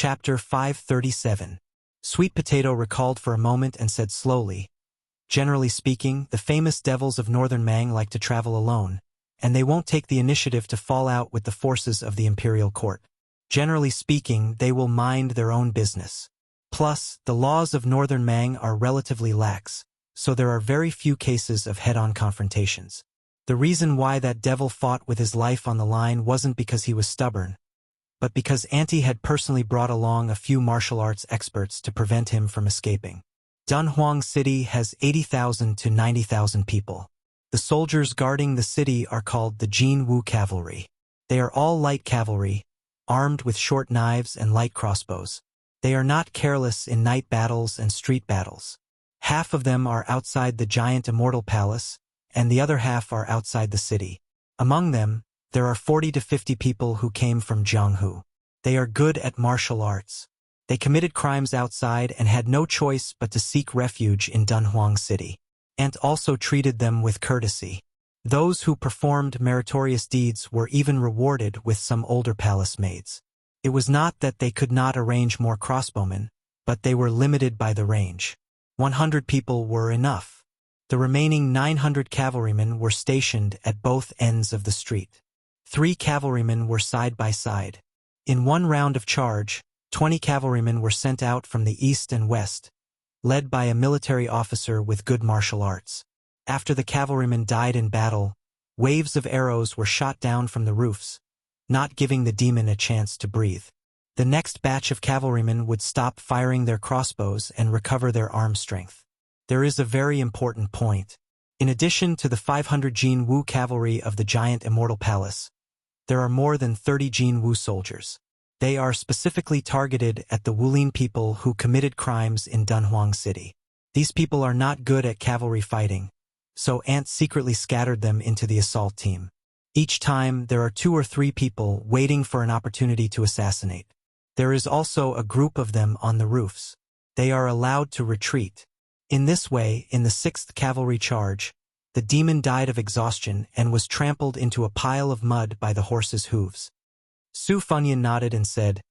Chapter 537. Sweet Potato recalled for a moment and said slowly, "Generally speaking, the famous devils of Northern Mang like to travel alone, and they won't take the initiative to fall out with the forces of the imperial court. Generally speaking, they will mind their own business. Plus, the laws of Northern Mang are relatively lax, so there are very few cases of head-on confrontations. The reason why that devil fought with his life on the line wasn't because he was stubborn, but because Auntie had personally brought along a few martial arts experts to prevent him from escaping. Dunhuang City has 80,000 to 90,000 people. The soldiers guarding the city are called the Jin Wu Cavalry. They are all light cavalry, armed with short knives and light crossbows. They are not careless in night battles and street battles. Half of them are outside the giant immortal palace, and the other half are outside the city. Among them, there are 40 to 50 people who came from Jianghu. They are good at martial arts. They committed crimes outside and had no choice but to seek refuge in Dunhuang City. Ant also treated them with courtesy. Those who performed meritorious deeds were even rewarded with some older palace maids. It was not that they could not arrange more crossbowmen, but they were limited by the range. 100 people were enough. The remaining 900 cavalrymen were stationed at both ends of the street. 3 cavalrymen were side by side. In one round of charge, 20 cavalrymen were sent out from the east and west, led by a military officer with good martial arts. After the cavalrymen died in battle, waves of arrows were shot down from the roofs, not giving the demon a chance to breathe. The next batch of cavalrymen would stop firing their crossbows and recover their arm strength. There is a very important point. In addition to the 500 Jin Wu cavalry of the giant immortal palace, there are more than 30 Jin Wu soldiers. They are specifically targeted at the Wulin people who committed crimes in Dunhuang City. These people are not good at cavalry fighting, so Ant secretly scattered them into the assault team. Each time, there are 2 or 3 people waiting for an opportunity to assassinate. There is also a group of them on the roofs. They are allowed to retreat. In this way, in the 6th cavalry charge, the demon died of exhaustion and was trampled into a pile of mud by the horse's hooves. Su Funyun nodded and said,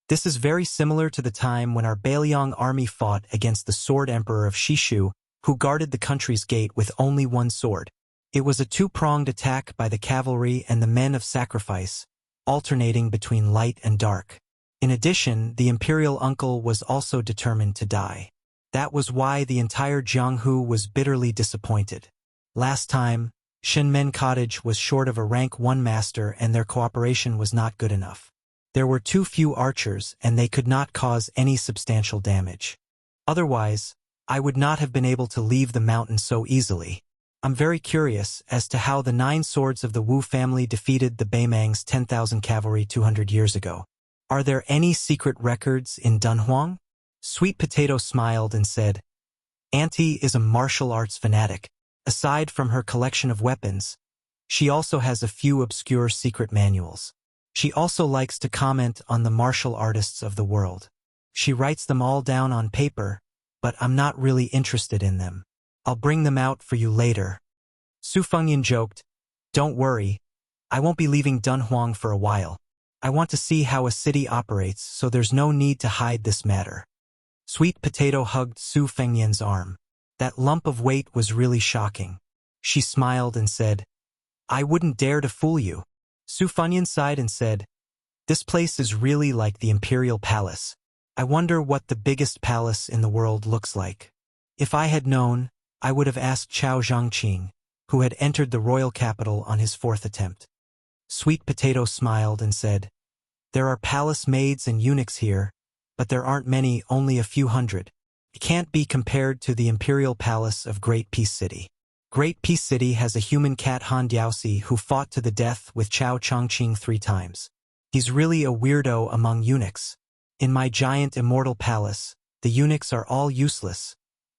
"This is very similar to the time when our Bailiang army fought against the Sword Emperor of Shishu, who guarded the country's gate with only one sword. It was a 2-pronged attack by the cavalry and the men of sacrifice, alternating between light and dark. In addition, the imperial uncle was also determined to die. That was why the entire Jianghu was bitterly disappointed. Last time, Shenmen Cottage was short of a rank 1 master and their cooperation was not good enough. There were too few archers and they could not cause any substantial damage. Otherwise, I would not have been able to leave the mountain so easily. I'm very curious as to how the 9 swords of the Wu family defeated the Baimang's 10,000 cavalry 200 years ago. Are there any secret records in Dunhuang?" Sweet Potato smiled and said, "Auntie is a martial arts fanatic. Aside from her collection of weapons, she also has a few obscure secret manuals. She also likes to comment on the martial artists of the world. She writes them all down on paper, but I'm not really interested in them. I'll bring them out for you later." Su Fengyan joked, "Don't worry, I won't be leaving Dunhuang for a while. I want to see how a city operates, so there's no need to hide this matter." Sweet Potato hugged Su Fengyan's arm. That lump of weight was really shocking. She smiled and said, "I wouldn't dare to fool you." Su Fengyan sighed and said, "This place is really like the imperial palace. I wonder what the biggest palace in the world looks like. If I had known, I would have asked Chao Zhangqing, who had entered the royal capital on his 4th attempt." Sweet Potato smiled and said, "There are palace maids and eunuchs here, but there aren't many, only a few hundred. It can't be compared to the imperial palace of Great Peace City. Great Peace City has a human cat Han Diaosi who fought to the death with Chao Chongqing 3 times. He's really a weirdo among eunuchs. In my giant immortal palace, the eunuchs are all useless,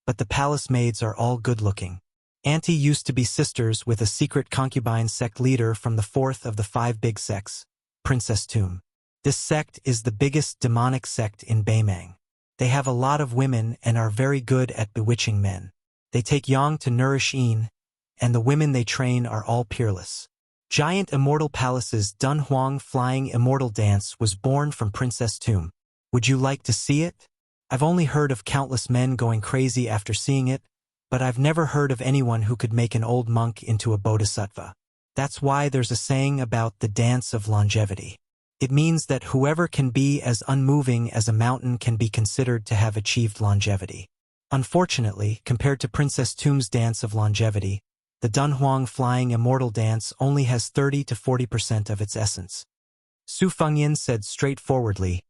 but the palace maids are all good-looking. Auntie used to be sisters with a secret concubine sect leader from the 4th of the 5 big sects, Princess Tomb. This sect is the biggest demonic sect in Baimang. They have a lot of women and are very good at bewitching men. They take young to nourish in, and the women they train are all peerless. Giant Immortal Palace's Dunhuang Flying Immortal Dance was born from Princess Tomb. Would you like to see it? I've only heard of countless men going crazy after seeing it, but I've never heard of anyone who could make an old monk into a bodhisattva. That's why there's a saying about the dance of longevity. It means that whoever can be as unmoving as a mountain can be considered to have achieved longevity. Unfortunately, compared to Princess Tum's dance of longevity, the Dunhuang flying immortal dance only has 30 to 40% of its essence. Su Fengyan said straightforwardly,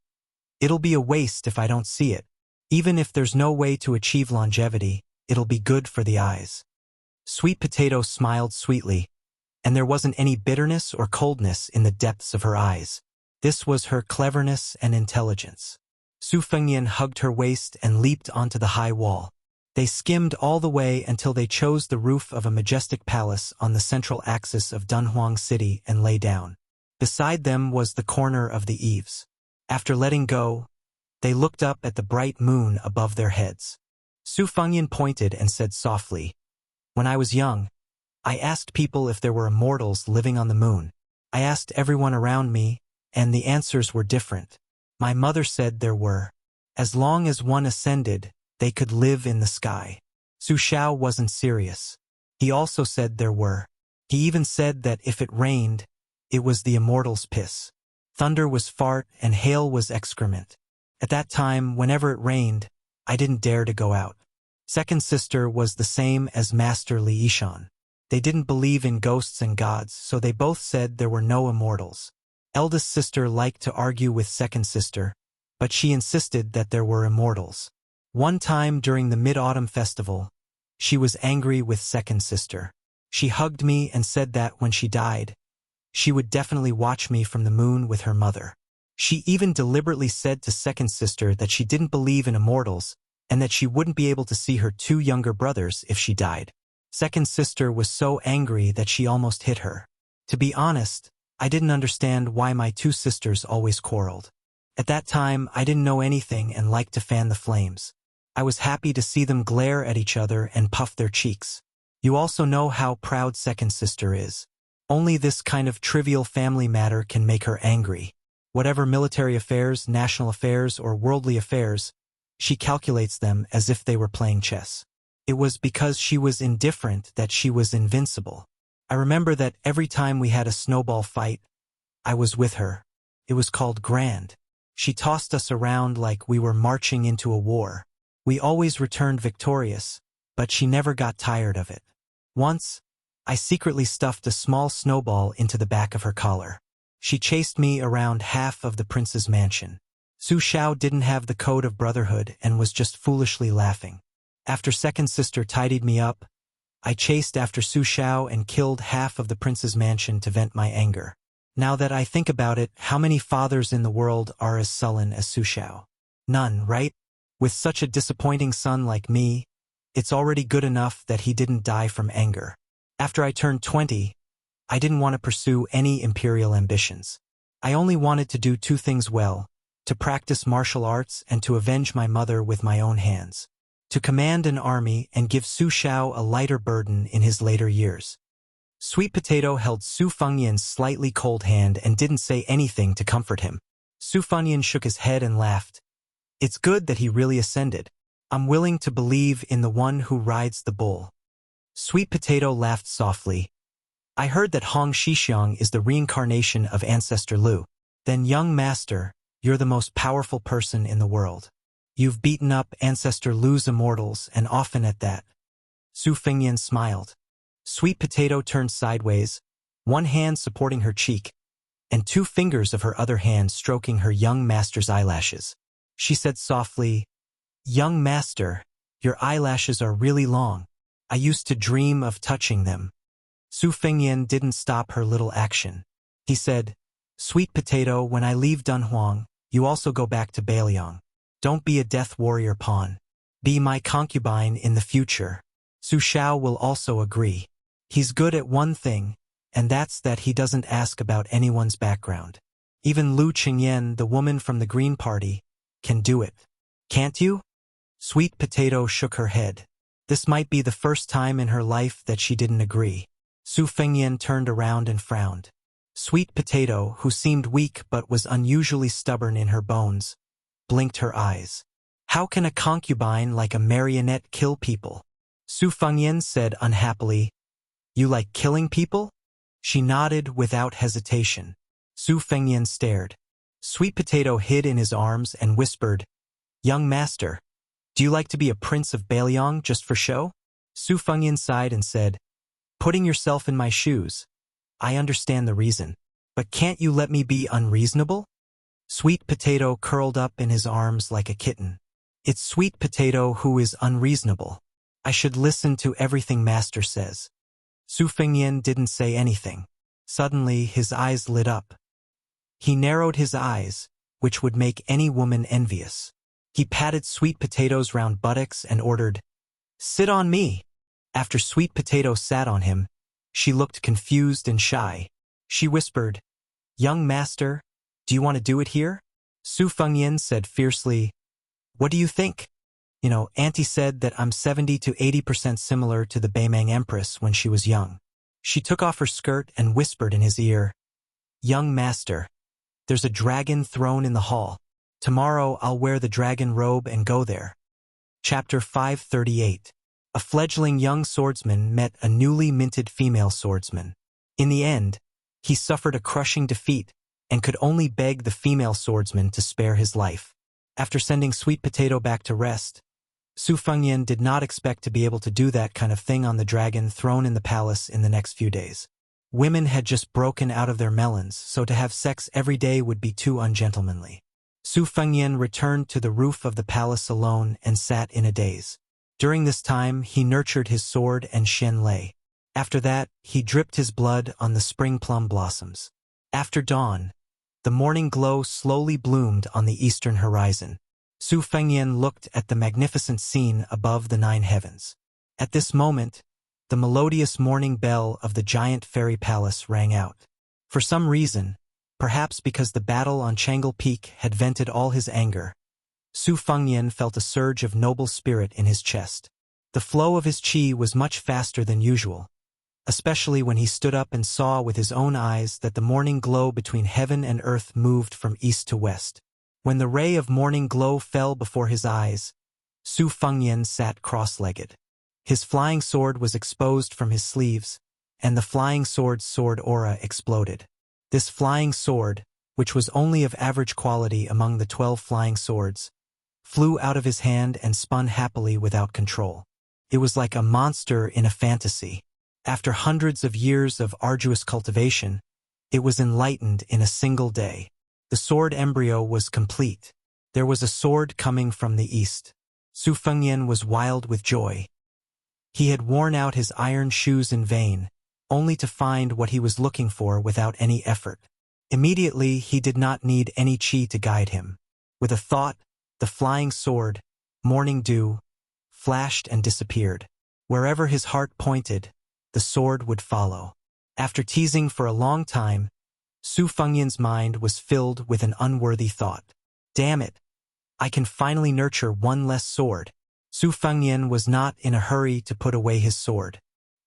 "It'll be a waste if I don't see it. Even if there's no way to achieve longevity, it'll be good for the eyes." Sweet Potato smiled sweetly, and there wasn't any bitterness or coldness in the depths of her eyes. This was her cleverness and intelligence. Su Fengyan hugged her waist and leaped onto the high wall. They skimmed all the way until they chose the roof of a majestic palace on the central axis of Dunhuang City and lay down. Beside them was the corner of the eaves. After letting go, they looked up at the bright moon above their heads. Su Fengyan pointed and said softly, "When I was young, I asked people if there were immortals living on the moon. I asked everyone around me, and the answers were different. My mother said there were. As long as one ascended, they could live in the sky." Su Xiao wasn't serious. He also said there were. He even said that if it rained, it was the immortals' piss. Thunder was fart and hail was excrement. At that time, whenever it rained, I didn't dare to go out. Second sister was the same as Master Li Yishan. They didn't believe in ghosts and gods, so they both said there were no immortals. Eldest sister liked to argue with second sister, but she insisted that there were immortals. One time during the Mid-Autumn Festival, she was angry with second sister. She hugged me and said that when she died, she would definitely watch me from the moon with her mother. She even deliberately said to second sister that she didn't believe in immortals and that she wouldn't be able to see her two younger brothers if she died. Second sister was so angry that she almost hit her. To be honest, I didn't understand why my two sisters always quarreled. At that time, I didn't know anything and liked to fan the flames. I was happy to see them glare at each other and puff their cheeks. You also know how proud second sister is. Only this kind of trivial family matter can make her angry. Whatever military affairs, national affairs, or worldly affairs, she calculates them as if they were playing chess. It was because she was indifferent that she was invincible. I remember that every time we had a snowball fight, I was with her. It was called Grand. She tossed us around like we were marching into a war. We always returned victorious, but she never got tired of it. Once, I secretly stuffed a small snowball into the back of her collar. She chased me around half of the prince's mansion. Su Xiao didn't have the code of brotherhood and was just foolishly laughing. After second sister tidied me up, I chased after Su Xiao and killed half of the prince's mansion to vent my anger. Now that I think about it, how many fathers in the world are as sullen as Su Xiao? None, right? With such a disappointing son like me, it's already good enough that he didn't die from anger. After I turned 20, I didn't want to pursue any imperial ambitions. I only wanted to do two things well, to practice martial arts and to avenge my mother with my own hands. To command an army and give Su Xiao a lighter burden in his later years. Sweet Potato held Su Fengyan's slightly cold hand and didn't say anything to comfort him. Su Fengyan shook his head and laughed. "It's good that he really ascended. I'm willing to believe in the one who rides the bull." Sweet Potato laughed softly. "I heard that Hong Shixiang is the reincarnation of Ancestor Lu. Then, young master, you're the most powerful person in the world. You've beaten up Ancestor Lu's immortals, and often at that." Su Fengyan smiled. Sweet Potato turned sideways, one hand supporting her cheek, and two fingers of her other hand stroking her young master's eyelashes. She said softly, "Young master, your eyelashes are really long. I used to dream of touching them." Su Fengyan didn't stop her little action. He said, "Sweet Potato, when I leave Dunhuang, you also go back to Bailiang. Don't be a death warrior pawn. Be my concubine in the future." Su Xiao will also agree. He's good at one thing, and that's that he doesn't ask about anyone's background. Even Lu Qingyan, the woman from the Green Party, can do it. Can't you? Sweet Potato shook her head. This might be the first time in her life that she didn't agree. Su Fengyan turned around and frowned. Sweet Potato, who seemed weak but was unusually stubborn in her bones, blinked her eyes. How can a concubine like a marionette kill people? Su Fengyan said unhappily. You like killing people? She nodded without hesitation. Su Fengyan stared. Sweet Potato hid in his arms and whispered, Young master, do you like to be a prince of Bailiang just for show? Su Fengyan sighed and said, Putting yourself in my shoes. I understand the reason. But can't you let me be unreasonable? Sweet Potato curled up in his arms like a kitten. It's Sweet Potato who is unreasonable. I should listen to everything master says. Su Fengyan didn't say anything. Suddenly his eyes lit up. He narrowed his eyes, which would make any woman envious. He patted Sweet Potato's round buttocks and ordered, Sit on me. After Sweet Potato sat on him, she looked confused and shy. She whispered, Young master, do you want to do it here? Su Fengyan said fiercely, What do you think? Auntie said that I'm 70 to 80% similar to the Beimang Empress when she was young. She took off her skirt and whispered in his ear, Young master, there's a dragon throne in the hall. Tomorrow I'll wear the dragon robe and go there. Chapter 538. A fledgling young swordsman met a newly minted female swordsman. In the end, he suffered a crushing defeat and could only beg the female swordsman to spare his life. After sending Sweet Potato back to rest, Su Fengyan did not expect to be able to do that kind of thing on the dragon throne in the palace in the next few days. Women had just broken out of their melons, so to have sex every day would be too ungentlemanly. Su Fengyan returned to the roof of the palace alone and sat in a daze. During this time, he nurtured his sword and Shen Lei. After that, he dripped his blood on the spring plum blossoms. After dawn, the morning glow slowly bloomed on the eastern horizon. Su Fengyan looked at the magnificent scene above the 9 heavens. At this moment, the melodious morning bell of the giant fairy palace rang out. For some reason, perhaps because the battle on Changle Peak had vented all his anger, Su Fengyan felt a surge of noble spirit in his chest. The flow of his qi was much faster than usual, especially when he stood up and saw with his own eyes that the morning glow between heaven and earth moved from east to west. When the ray of morning glow fell before his eyes, Su Fengyan sat cross-legged. His flying sword was exposed from his sleeves, and the flying sword's sword aura exploded. This flying sword, which was only of average quality among the 12 flying swords, flew out of his hand and spun happily without control. It was like a monster in a fantasy. After hundreds of years of arduous cultivation, it was enlightened in a single day. The sword embryo was complete. There was a sword coming from the east. Su Fengyan was wild with joy. He had worn out his iron shoes in vain, only to find what he was looking for without any effort. Immediately, he did not need any qi to guide him. With a thought, the flying sword, morning dew, flashed and disappeared. Wherever his heart pointed, the sword would follow. After teasing for a long time, Su Fengyan's mind was filled with an unworthy thought. Damn it! I can finally nurture one less sword. Su Fengyan was not in a hurry to put away his sword.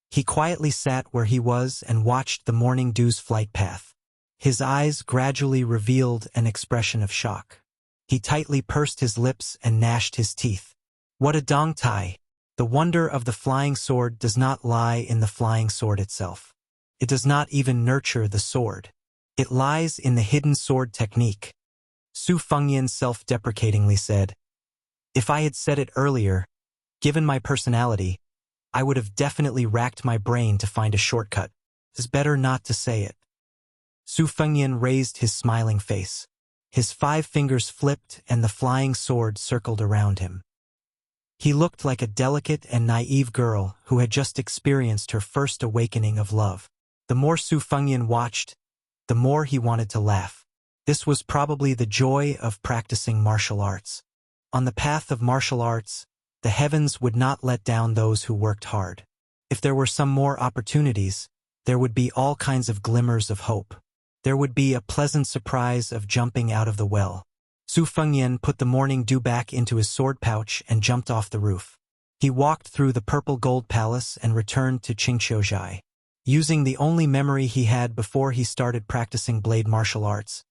He quietly sat where he was and watched the morning dew's flight path. His eyes gradually revealed an expression of shock. He tightly pursed his lips and gnashed his teeth. What a dongtai! The wonder of the flying sword does not lie in the flying sword itself. It does not even nurture the sword. It lies in the hidden sword technique. Su Fengyan self-deprecatingly said, If I had said it earlier, given my personality, I would have definitely racked my brain to find a shortcut. It's better not to say it. Su Fengyan raised his smiling face. His 5 fingers flipped and the flying sword circled around him. He looked like a delicate and naive girl who had just experienced her first awakening of love. The more Su Fengyan watched, the more he wanted to laugh. This was probably the joy of practicing martial arts. On the path of martial arts, the heavens would not let down those who worked hard. If there were some more opportunities, there would be all kinds of glimmers of hope. There would be a pleasant surprise of jumping out of the well. Su Fengyan put the morning dew back into his sword pouch and jumped off the roof. He walked through the purple gold palace and returned to Qingqiuzhai. Using the only memory he had before he started practicing blade martial arts,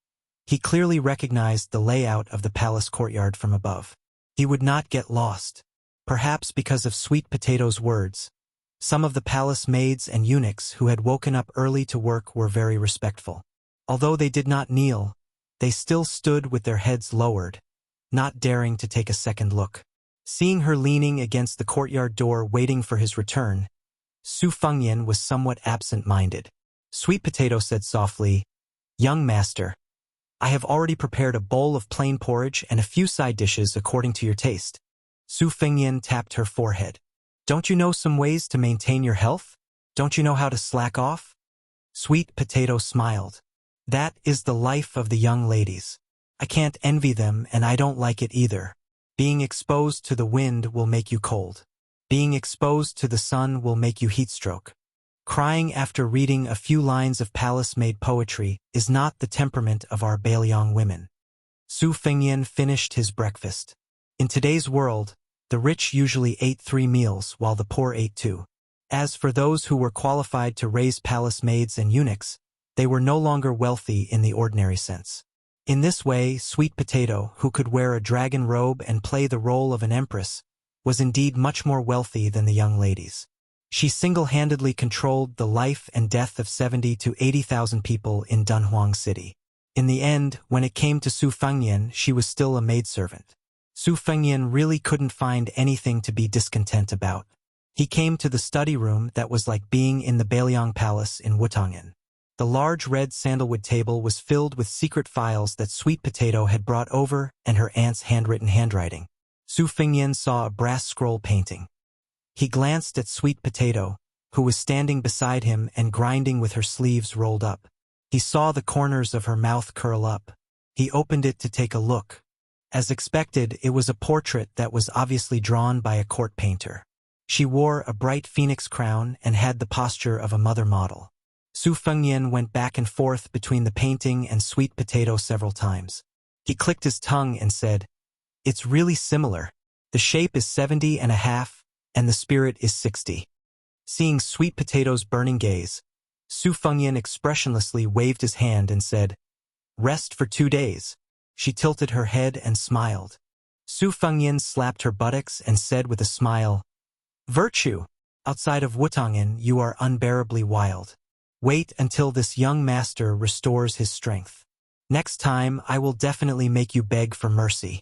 He clearly recognized the layout of the palace courtyard from above. He would not get lost. Perhaps because of Sweet Potato's words, some of the palace maids and eunuchs who had woken up early to work were very respectful. Although they did not kneel, they still stood with their heads lowered, not daring to take a second look. Seeing her leaning against the courtyard door waiting for his return, Su Fengyan was somewhat absent-minded. Sweet Potato said softly, "Young master, I have already prepared a bowl of plain porridge and a few side dishes according to your taste." Su Fengyan tapped her forehead. "Don't you know some ways to maintain your health? Don't you know how to slack off?" Sweet Potato smiled. "That is the life of the young ladies. I can't envy them and I don't like it either. Being exposed to the wind will make you cold. Being exposed to the sun will make you heatstroke. Crying after reading a few lines of palace-made poetry is not the temperament of our Bailiang women." Su Fengyan finished his breakfast. In today's world, the rich usually ate 3 meals while the poor ate 2. As for those who were qualified to raise palace maids and eunuchs, they were no longer wealthy in the ordinary sense. In this way, Sweet Potato, who could wear a dragon robe and play the role of an empress, was indeed much more wealthy than the young ladies. She single-handedly controlled the life and death of 70 to 80,000 people in Dunhuang City. In the end, when it came to Su Fengyan, she was still a maidservant. Su Fengyan really couldn't find anything to be discontent about. He came to the study room that was like being in the Bailiang Palace in Wutangan. The large red sandalwood table was filled with secret files that Sweet Potato had brought over and her aunt's handwritten handwriting. Su Fengyan saw a brass scroll painting. He glanced at Sweet Potato, who was standing beside him and grinding with her sleeves rolled up. He saw the corners of her mouth curl up. He opened it to take a look. As expected, it was a portrait that was obviously drawn by a court painter. She wore a bright phoenix crown and had the posture of a mother model. Su Fengyan went back and forth between the painting and Sweet Potato several times. He clicked his tongue and said, "It's really similar. The shape is 70.5, and the spirit is 60. Seeing Sweet Potato's burning gaze, Su Fengyan expressionlessly waved his hand and said, "Rest for 2 days." She tilted her head and smiled. Su Fengyan slapped her buttocks and said with a smile, "Virtue! Outside of Wutangan, you are unbearably wild. Wait until this young master restores his strength. Next time, I will definitely make you beg for mercy."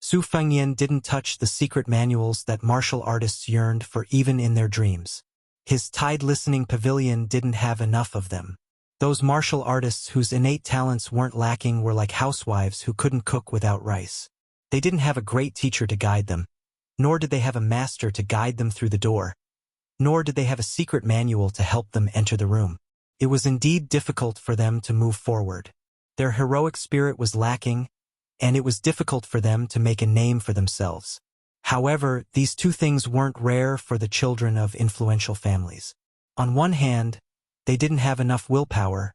Su Fengyan didn't touch the secret manuals that martial artists yearned for even in their dreams. His Tide Listening Pavilion didn't have enough of them. Those martial artists whose innate talents weren't lacking were like housewives who couldn't cook without rice. They didn't have a great teacher to guide them, nor did they have a master to guide them through the door, nor did they have a secret manual to help them enter the room. It was indeed difficult for them to move forward. Their heroic spirit was lacking, and it was difficult for them to make a name for themselves. However, these 2 things weren't rare for the children of influential families. On one hand, they didn't have enough willpower,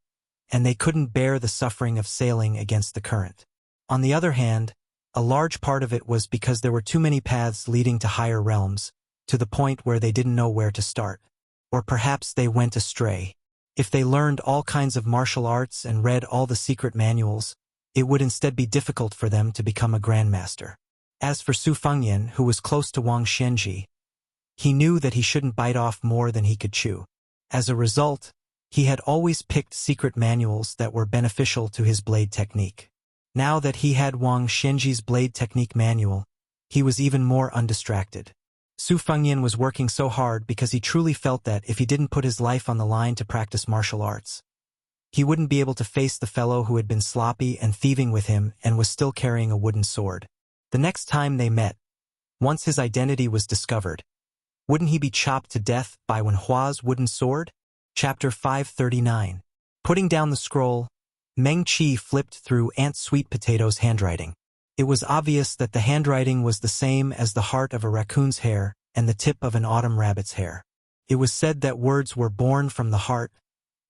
and they couldn't bear the suffering of sailing against the current. On the other hand, a large part of it was because there were too many paths leading to higher realms, to the point where they didn't know where to start. Or perhaps they went astray. If they learned all kinds of martial arts and read all the secret manuals, it would instead be difficult for them to become a grandmaster. As for Su Fengyan, who was close to Wang Xianji, he knew that he shouldn't bite off more than he could chew. As a result, he had always picked secret manuals that were beneficial to his blade technique. Now that he had Wang Xianji's blade technique manual, he was even more undistracted. Su Fengyan was working so hard because he truly felt that if he didn't put his life on the line to practice martial arts, he wouldn't be able to face the fellow who had been sloppy and thieving with him and was still carrying a wooden sword. The next time they met, once his identity was discovered, wouldn't he be chopped to death by Wenhua's wooden sword? Chapter 539. Putting down the scroll, Meng Qi flipped through Aunt Sweet Potato's handwriting. It was obvious that the handwriting was the same as the heart of a raccoon's hair and the tip of an autumn rabbit's hair. It was said that words were born from the heart,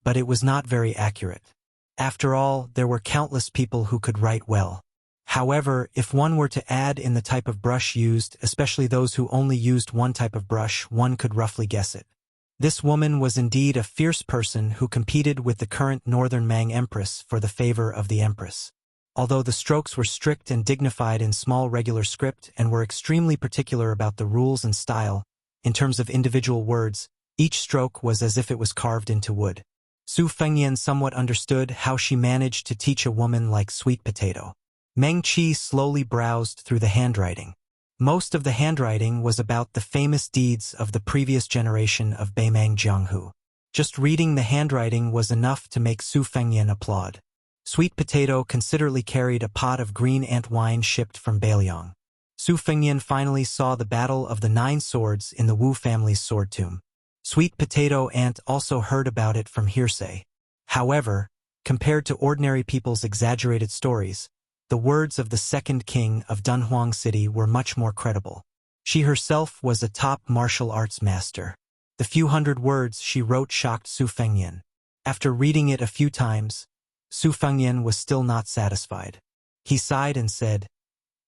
but it was not very accurate. After all, there were countless people who could write well. However, if one were to add in the type of brush used, especially those who only used one type of brush, one could roughly guess it. This woman was indeed a fierce person who competed with the current Northern Mang Empress for the favor of the Empress. Although the strokes were strict and dignified in small regular script and were extremely particular about the rules and style, in terms of individual words, each stroke was as if it was carved into wood. Su Fengyan somewhat understood how she managed to teach a woman like Sweet Potato. Meng Qi slowly browsed through the handwriting. Most of the handwriting was about the famous deeds of the previous generation of Beimang Jianghu. Just reading the handwriting was enough to make Su Fengyan applaud. Sweet Potato considerately carried a pot of green ant wine shipped from Beiliang. Su Fengyan finally saw the Battle of the Nine Swords in the Wu family's sword tomb. Sweet Potato Ant also heard about it from hearsay. However, compared to ordinary people's exaggerated stories, the words of the second king of Dunhuang City were much more credible. She herself was a top martial arts master. The few hundred words she wrote shocked Su Fengyan. After reading it a few times, Su Fengyan was still not satisfied. He sighed and said,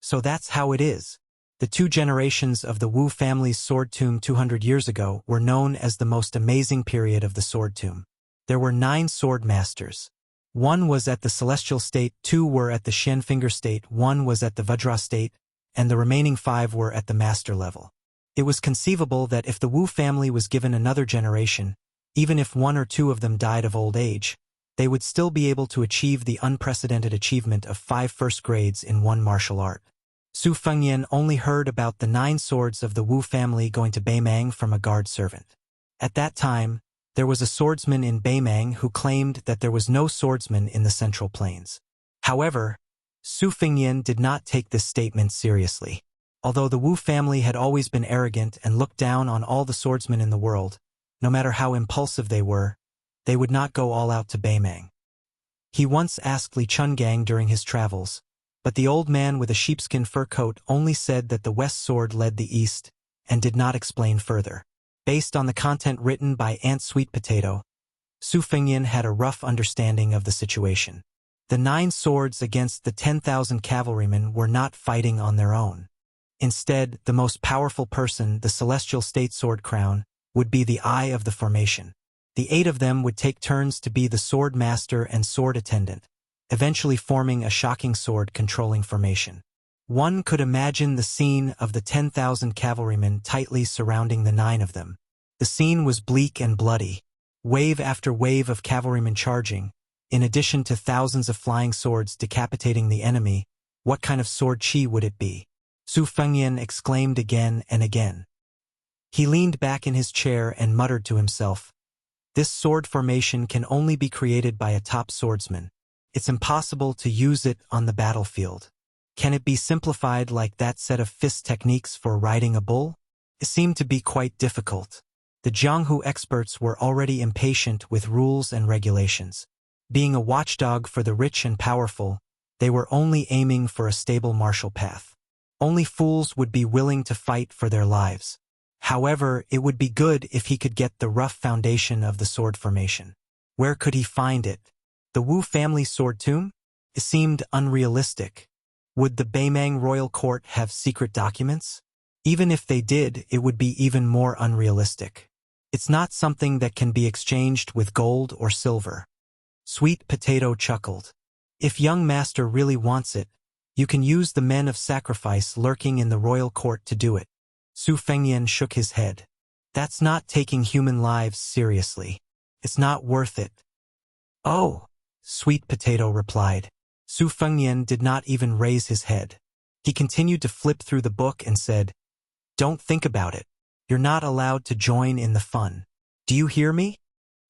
"So that's how it is." The two generations of the Wu family's sword tomb 200 years ago were known as the most amazing period of the sword tomb. There were 9 sword masters. 1 was at the Celestial State, 2 were at the Shenfinger State, 1 was at the Vajra State, and the remaining 5 were at the master level. It was conceivable that if the Wu family was given another generation, even if 1 or 2 of them died of old age, they would still be able to achieve the unprecedented achievement of 5 first grades in one martial art. Su Fengyan only heard about the 9 swords of the Wu family going to Beimang from a guard servant. At that time, there was a swordsman in Beimang who claimed that there was no swordsman in the Central Plains. However, Su Fengyan did not take this statement seriously. Although the Wu family had always been arrogant and looked down on all the swordsmen in the world, no matter how impulsive they would not go all out to Beimang. He once asked Li Chungang during his travels, but the old man with a sheepskin fur coat only said that the west sword led the east, and did not explain further. Based on the content written by Aunt Sweet Potato, Su Fengyan had a rough understanding of the situation. The 9 swords against the 10,000 cavalrymen were not fighting on their own. Instead, the most powerful person, the Celestial State Sword Crown, would be the eye of the formation. The 8 of them would take turns to be the sword master and sword attendant, eventually forming a shocking sword controlling formation. One could imagine the scene of the 10,000 cavalrymen tightly surrounding the 9 of them. The scene was bleak and bloody, wave after wave of cavalrymen charging, in addition to thousands of flying swords decapitating the enemy. What kind of sword chi would it be? Su Fengyan exclaimed again and again. He leaned back in his chair and muttered to himself, "This sword formation can only be created by a top swordsman. It's impossible to use it on the battlefield. Can it be simplified like that set of fist techniques for riding a bull?" It seemed to be quite difficult. The Jianghu experts were already impatient with rules and regulations. Being a watchdog for the rich and powerful, they were only aiming for a stable martial path. Only fools would be willing to fight for their lives. However, it would be good if he could get the rough foundation of the sword formation. Where could he find it? The Wu family sword tomb? It seemed unrealistic. Would the Beimang royal court have secret documents? Even if they did, it would be even more unrealistic. It's not something that can be exchanged with gold or silver. Sweet Potato chuckled. If young master really wants it, you can use the men of sacrifice lurking in the royal court to do it. Su Fengyan shook his head. That's not taking human lives seriously. It's not worth it. Oh, Sweet Potato replied. Su Fengyan did not even raise his head. He continued to flip through the book and said, "Don't think about it. You're not allowed to join in the fun. Do you hear me?"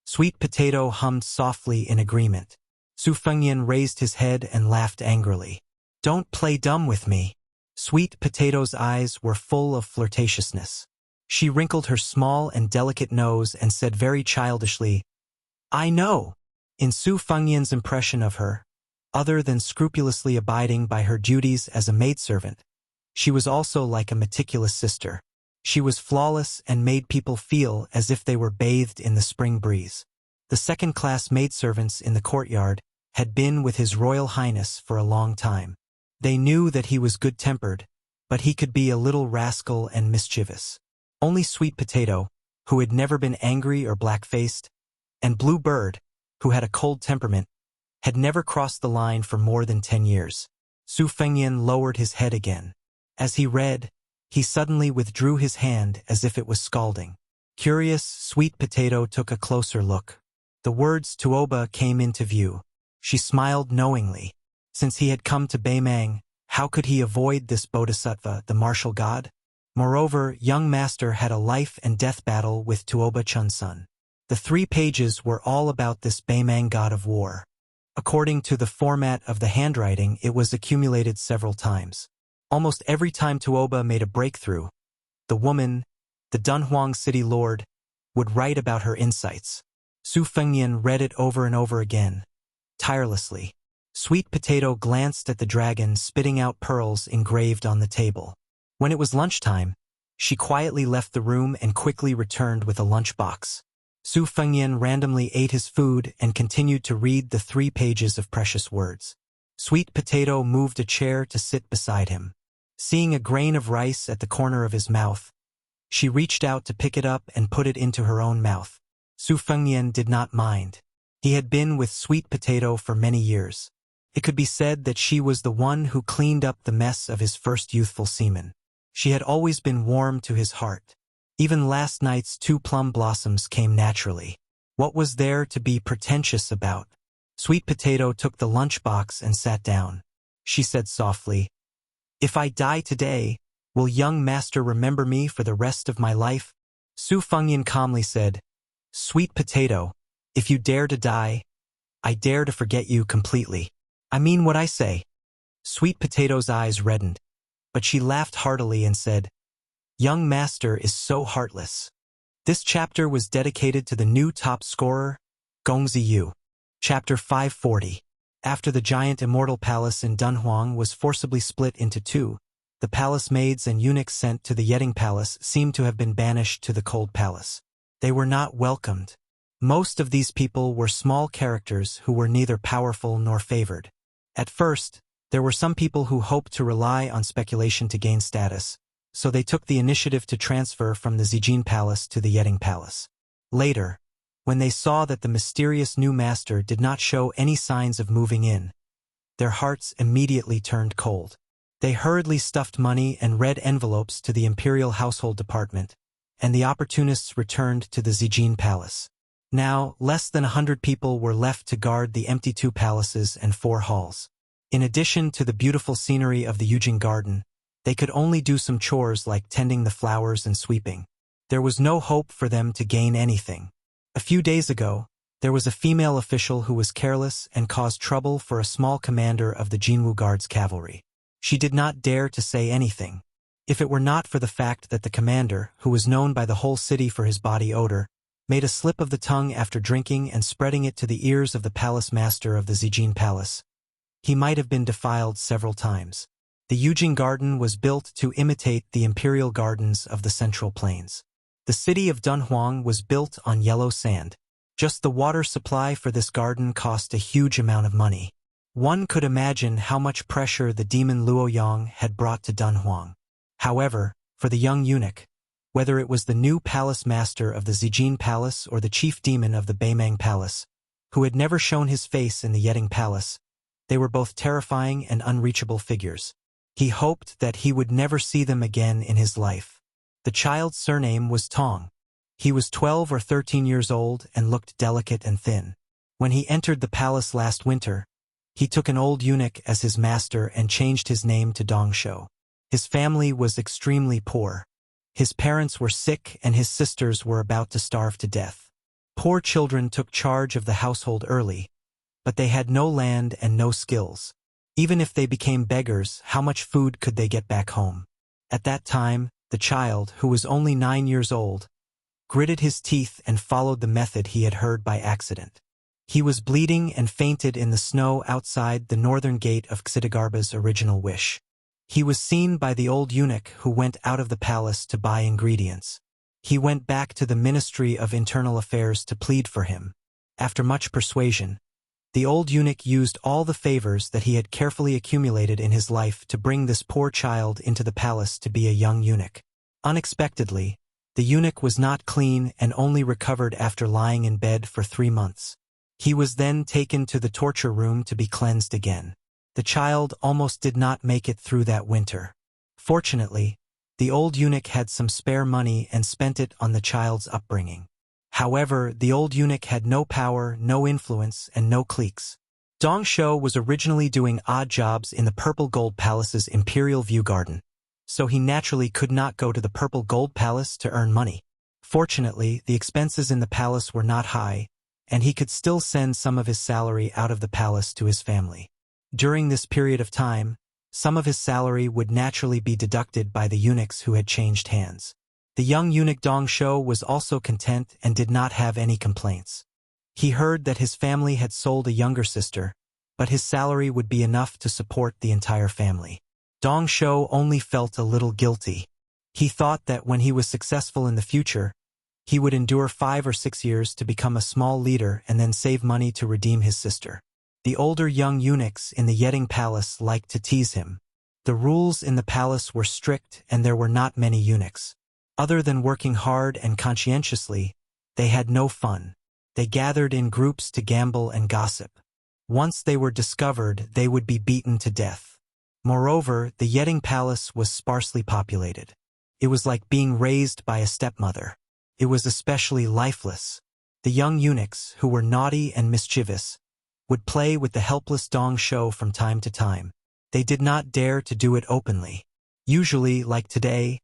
Sweet Potato hummed softly in agreement. Su Fengyan raised his head and laughed angrily. "Don't play dumb with me." Sweet Potato's eyes were full of flirtatiousness. She wrinkled her small and delicate nose and said very childishly, "I know." In Su Fengyan's impression of her, other than scrupulously abiding by her duties as a maidservant, she was also like a meticulous sister. She was flawless and made people feel as if they were bathed in the spring breeze. The second-class maidservants in the courtyard had been with His Royal Highness for a long time. They knew that he was good-tempered, but he could be a little rascal and mischievous. Only Sweet Potato, who had never been angry or black-faced, and Blue Bird, who had a cold temperament, had never crossed the line for more than 10 years. Su Fengyan lowered his head again. As he read, he suddenly withdrew his hand as if it was scalding. Curious, Sweet Potato took a closer look. The words Tuoba came into view. She smiled knowingly. Since he had come to Baimang, how could he avoid this bodhisattva, the martial god? Moreover, young master had a life and death battle with Tuoba Chunsun. The 3 pages were all about this Baimang god of war. According to the format of the handwriting, it was accumulated several times. Almost every time Tuoba made a breakthrough, the woman, the Dunhuang city lord, would write about her insights. Su Fengyan read it over and over again, tirelessly. Sweet Potato glanced at the dragon spitting out pearls engraved on the table. When it was lunchtime, she quietly left the room and quickly returned with a lunchbox. Su Fengyan randomly ate his food and continued to read the 3 pages of precious words. Sweet Potato moved a chair to sit beside him. Seeing a grain of rice at the corner of his mouth, she reached out to pick it up and put it into her own mouth. Su Fengyan did not mind. He had been with Sweet Potato for many years. It could be said that she was the one who cleaned up the mess of his first youthful semen. She had always been warm to his heart. Even last night's 2 plum blossoms came naturally. What was there to be pretentious about? Sweet Potato took the lunchbox and sat down. She said softly, "If I die today, will young master remember me for the rest of my life?" Su Fengyan calmly said, "Sweet Potato, if you dare to die, I dare to forget you completely. I mean what I say." Sweet Potato's eyes reddened, but she laughed heartily and said, "Young master is so heartless." This chapter was dedicated to the new top scorer, Gongzi Yu. Chapter 540. After the giant immortal palace in Dunhuang was forcibly split into 2, the palace maids and eunuchs sent to the Yeting Palace seemed to have been banished to the Cold Palace. They were not welcomed. Most of these people were small characters who were neither powerful nor favored. At first, there were some people who hoped to rely on speculation to gain status, so they took the initiative to transfer from the Zijin Palace to the Yeting Palace. Later, when they saw that the mysterious new master did not show any signs of moving in, their hearts immediately turned cold. They hurriedly stuffed money and red envelopes to the Imperial Household Department, and the opportunists returned to the Zijin Palace. Now, less than 100 people were left to guard the empty 2 palaces and 4 halls. In addition to the beautiful scenery of the Yujing Garden, they could only do some chores like tending the flowers and sweeping. There was no hope for them to gain anything. A few days ago, there was a female official who was careless and caused trouble for a small commander of the Jinwu Guards cavalry. She did not dare to say anything. If it were not for the fact that the commander, who was known by the whole city for his body odor, made a slip of the tongue after drinking and spreading it to the ears of the palace master of the Zijin Palace, he might have been defiled several times. The Yujing Garden was built to imitate the imperial gardens of the Central Plains. The city of Dunhuang was built on yellow sand. Just the water supply for this garden cost a huge amount of money. One could imagine how much pressure the demon Luoyang had brought to Dunhuang. However, for the young eunuch, whether it was the new palace master of the Zijin Palace or the chief demon of the Baimang Palace, who had never shown his face in the Yeting Palace, they were both terrifying and unreachable figures. He hoped that he would never see them again in his life. The child's surname was Tong. He was 12 or 13 years old and looked delicate and thin. When he entered the palace last winter, he took an old eunuch as his master and changed his name to Dongsho. His family was extremely poor. His parents were sick and his sisters were about to starve to death. Poor children took charge of the household early, but they had no land and no skills. Even if they became beggars, how much food could they get back home? At that time, the child, who was only 9 years old, gritted his teeth and followed the method he had heard by accident. He was bleeding and fainted in the snow outside the northern gate of Xidagarba's original wish. He was seen by the old eunuch who went out of the palace to buy ingredients. He went back to the Ministry of Internal Affairs to plead for him. After much persuasion, the old eunuch used all the favors that he had carefully accumulated in his life to bring this poor child into the palace to be a young eunuch. Unexpectedly, the eunuch was not clean and only recovered after lying in bed for 3 months. He was then taken to the torture room to be cleansed again. The child almost did not make it through that winter. Fortunately, the old eunuch had some spare money and spent it on the child's upbringing. However, the old eunuch had no power, no influence, and no cliques. Dong Shou was originally doing odd jobs in the Purple Gold Palace's Imperial View Garden, so he naturally could not go to the Purple Gold Palace to earn money. Fortunately, the expenses in the palace were not high, and he could still send some of his salary out of the palace to his family. During this period of time, some of his salary would naturally be deducted by the eunuchs who had changed hands. The young eunuch Dong Shou was also content and did not have any complaints. He heard that his family had sold a younger sister, but his salary would be enough to support the entire family. Dong Shou only felt a little guilty. He thought that when he was successful in the future, he would endure 5 or 6 years to become a small leader and then save money to redeem his sister. The older young eunuchs in the Yeding Palace liked to tease him. The rules in the palace were strict and there were not many eunuchs. Other than working hard and conscientiously, they had no fun. They gathered in groups to gamble and gossip. Once they were discovered, they would be beaten to death. Moreover, the Yeding Palace was sparsely populated. It was like being raised by a stepmother. It was especially lifeless. The young eunuchs, who were naughty and mischievous, would play with the helpless Dong Shou from time to time. They did not dare to do it openly. Usually, like today,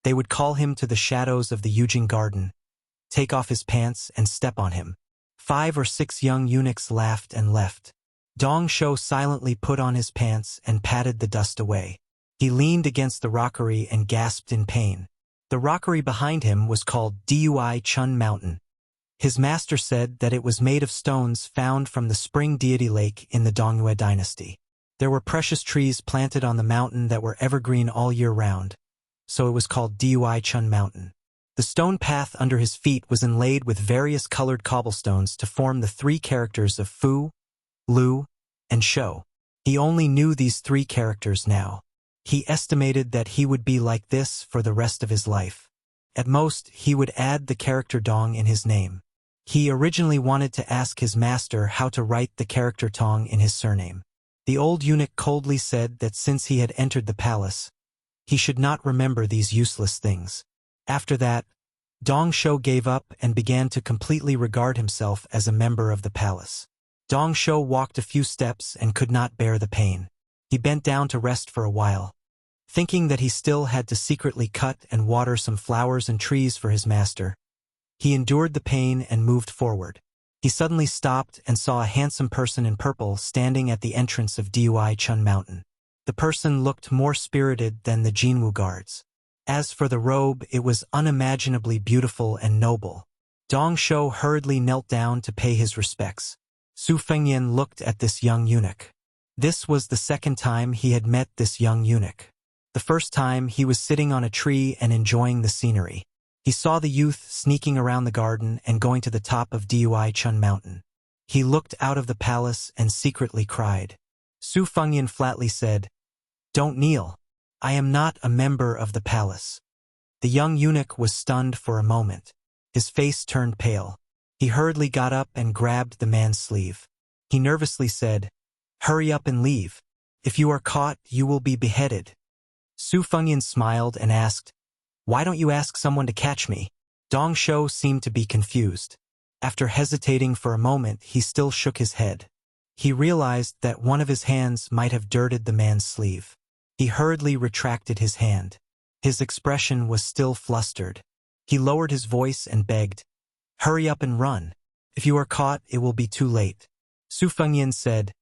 they would call him to the shadows of the Yujing garden, take off his pants and step on him. 5 or 6 young eunuchs laughed and left. Dong Shou silently put on his pants and patted the dust away. He leaned against the rockery and gasped in pain. The rockery behind him was called Dui Chun Mountain. His master said that it was made of stones found from the spring deity lake in the Dongyue dynasty. There were precious trees planted on the mountain that were evergreen all year round, so it was called Dui Chun Mountain. The stone path under his feet was inlaid with various colored cobblestones to form the 3 characters of Fu, Lu, and Shou. He only knew these 3 characters now. He estimated that he would be like this for the rest of his life. At most, he would add the character Dong in his name. He originally wanted to ask his master how to write the character Tong in his surname. The old eunuch coldly said that since he had entered the palace, he should not remember these useless things. After that, Dong Shou gave up and began to completely regard himself as a member of the palace. Dong Shou walked a few steps and could not bear the pain. He bent down to rest for a while. Thinking that he still had to secretly cut and water some flowers and trees for his master, he endured the pain and moved forward. He suddenly stopped and saw a handsome person in purple standing at the entrance of Dui Chun Mountain. The person looked more spirited than the Jinwu guards. As for the robe, it was unimaginably beautiful and noble. Dong Shou hurriedly knelt down to pay his respects. Su Fengyan looked at this young eunuch. This was the second time he had met this young eunuch. The first time he was sitting on a tree and enjoying the scenery. He saw the youth sneaking around the garden and going to the top of Dui Chun Mountain. He looked out of the palace and secretly cried. Su Fengyan flatly said, "Don't kneel. I am not a member of the palace." The young eunuch was stunned for a moment. His face turned pale. He hurriedly got up and grabbed the man's sleeve. He nervously said, "Hurry up and leave. If you are caught, you will be beheaded." Su Fengyan smiled and asked, "Why don't you ask someone to catch me?" Dong Shou seemed to be confused. After hesitating for a moment, he still shook his head. He realized that one of his hands might have dirted the man's sleeve. He hurriedly retracted his hand. His expression was still flustered. He lowered his voice and begged, "Hurry up and run. If you are caught, it will be too late." Su Fengyan said,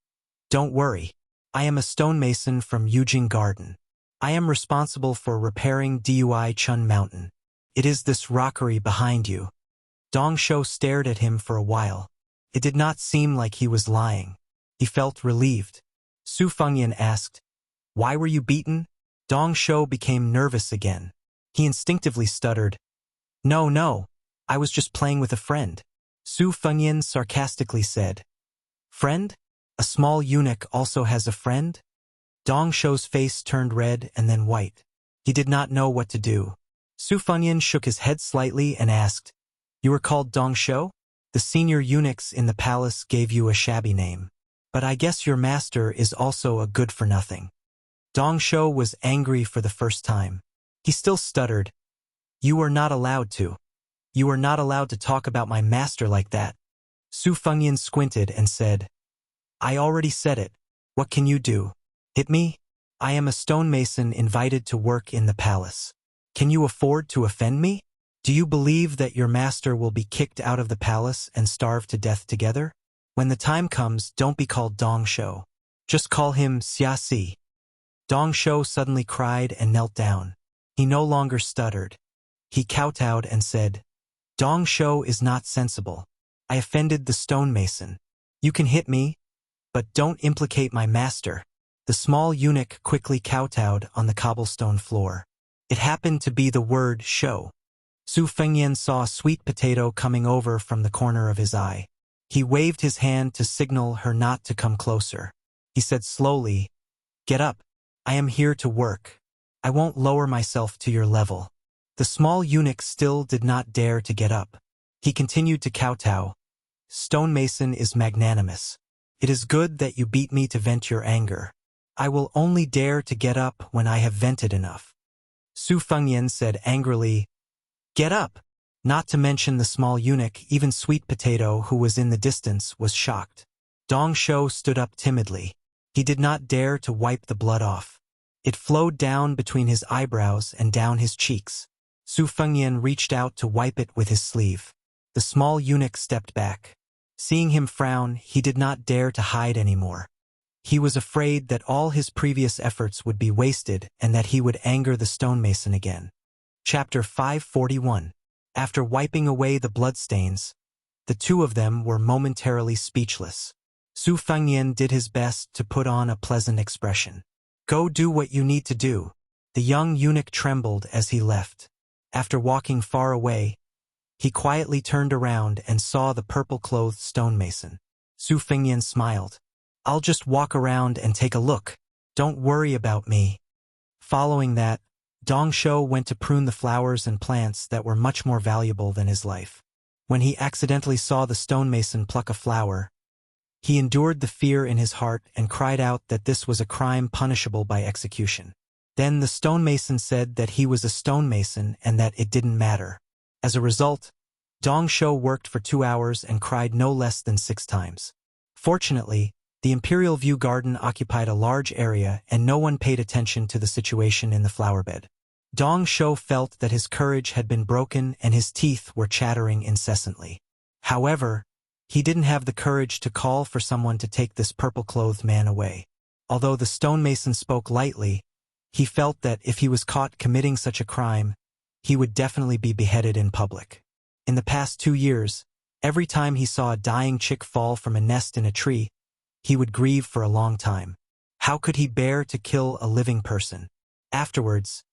"Don't worry. I am a stonemason from Yujing Garden. I am responsible for repairing Dui Chun Mountain. It is this rockery behind you." Dong Shou stared at him for a while. It did not seem like he was lying. He felt relieved. Su Fengyan asked, "Why were you beaten?" Dong Shou became nervous again. He instinctively stuttered, No, I was just playing with a friend." Su Fengyan sarcastically said, "Friend? A small eunuch also has a friend?" Dong Shou's face turned red and then white. He did not know what to do. Su Fengyan shook his head slightly and asked, "You are called Dong Shou?" The senior eunuchs in the palace gave you a shabby name. But I guess your master is also a good-for-nothing. Dong Shou was angry for the first time. He still stuttered. You are not allowed to. You are not allowed to talk about my master like that. Su Fengyan squinted and said, I already said it. What can you do? Hit me? I am a stonemason invited to work in the palace. Can you afford to offend me? Do you believe that your master will be kicked out of the palace and starve to death together? When the time comes, don't be called Dong Shou. Just call him Xia Si. Dong Shou suddenly cried and knelt down. He no longer stuttered. He kowtowed and said, Dong Shou is not sensible. I offended the stonemason. You can hit me, but don't implicate my master. The small eunuch quickly kowtowed on the cobblestone floor. It happened to be the word shou. Su Fengyan saw a sweet potato coming over from the corner of his eye. He waved his hand to signal her not to come closer. He said slowly, Get up. I am here to work. I won't lower myself to your level. The small eunuch still did not dare to get up. He continued to kowtow. Stonemason is magnanimous. It is good that you beat me to vent your anger. I will only dare to get up when I have vented enough. Su Fengyan said angrily, Get up! Not to mention the small eunuch, even Sweet Potato, who was in the distance, was shocked. Dong Shou stood up timidly. He did not dare to wipe the blood off. It flowed down between his eyebrows and down his cheeks. Su Fengyan reached out to wipe it with his sleeve. The small eunuch stepped back. Seeing him frown, he did not dare to hide anymore. He was afraid that all his previous efforts would be wasted and that he would anger the stonemason again. Chapter 541. After wiping away the bloodstains, the two of them were momentarily speechless. Su Fengyan did his best to put on a pleasant expression. Go do what you need to do. The young eunuch trembled as he left. After walking far away, he quietly turned around and saw the purple-clothed stonemason. Su Fengyan smiled. I'll just walk around and take a look. Don't worry about me. Following that, Dong Shou went to prune the flowers and plants that were much more valuable than his life. When he accidentally saw the stonemason pluck a flower, he endured the fear in his heart and cried out that this was a crime punishable by execution. Then the stonemason said that he was a stonemason and that it didn't matter. As a result, Dong Shou worked for 2 hours and cried no less than 6 times. Fortunately, the Imperial View Garden occupied a large area and no one paid attention to the situation in the flowerbed. Dong Shou felt that his courage had been broken and his teeth were chattering incessantly. However, he didn't have the courage to call for someone to take this purple-clothed man away. Although the stonemason spoke lightly, he felt that if he was caught committing such a crime, he would definitely be beheaded in public. In the past 2 years, every time he saw a dying chick fall from a nest in a tree, he would grieve for a long time. How could he bear to kill a living person? Afterwards,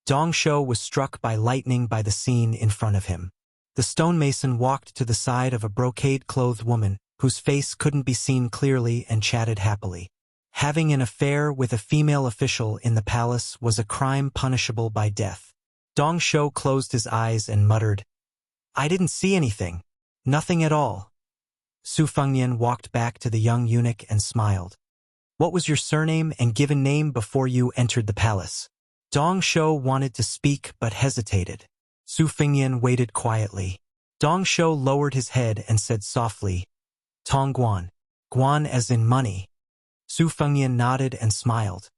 Dong Shou was struck by lightning by the scene in front of him. The stonemason walked to the side of a brocade-clothed woman, whose face couldn't be seen clearly, and chatted happily. Having an affair with a female official in the palace was a crime punishable by death. Dong Shou closed his eyes and muttered, I didn't see anything. Nothing at all. Su Fengyan walked back to the young eunuch and smiled. What was your surname and given name before you entered the palace? Dong Shou wanted to speak but hesitated. Su Fengyan waited quietly. Dong Shou lowered his head and said softly, Tong Guan. Guan as in money. Su Fengyan nodded and smiled.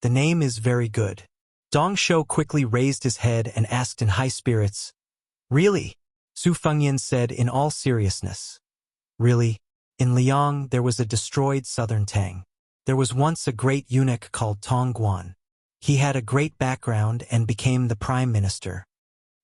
The name is very good. Dong Shou quickly raised his head and asked in high spirits, Really? Su Fengyan said in all seriousness. Really? In Liang there was a destroyed southern Tang. There was once a great eunuch called Tong Guan. He had a great background and became the prime minister.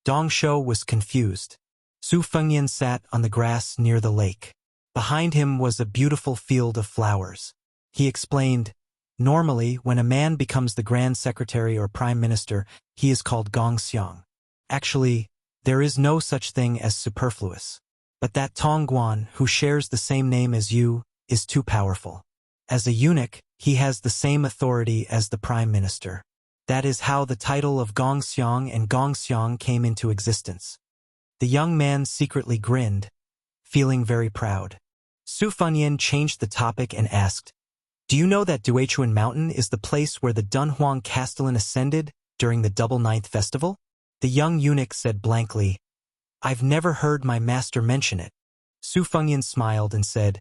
Dong Shou was confused. Su Fengyan sat on the grass near the lake. Behind him was a beautiful field of flowers. He explained, Normally, when a man becomes the grand secretary or prime minister, he is called Gong Xiang. Actually, there is no such thing as superfluous. But that Tong Guan, who shares the same name as you, is too powerful. As a eunuch, he has the same authority as the prime minister. That is how the title of Gong Xiang and Gong Xiang came into existence. The young man secretly grinned, feeling very proud. Su Fengyan changed the topic and asked, "Do you know that Duichuan Mountain is the place where the Dunhuang Castellan ascended during the Double Ninth Festival?" The young eunuch said blankly, "I've never heard my master mention it." Su Fengyan smiled and said,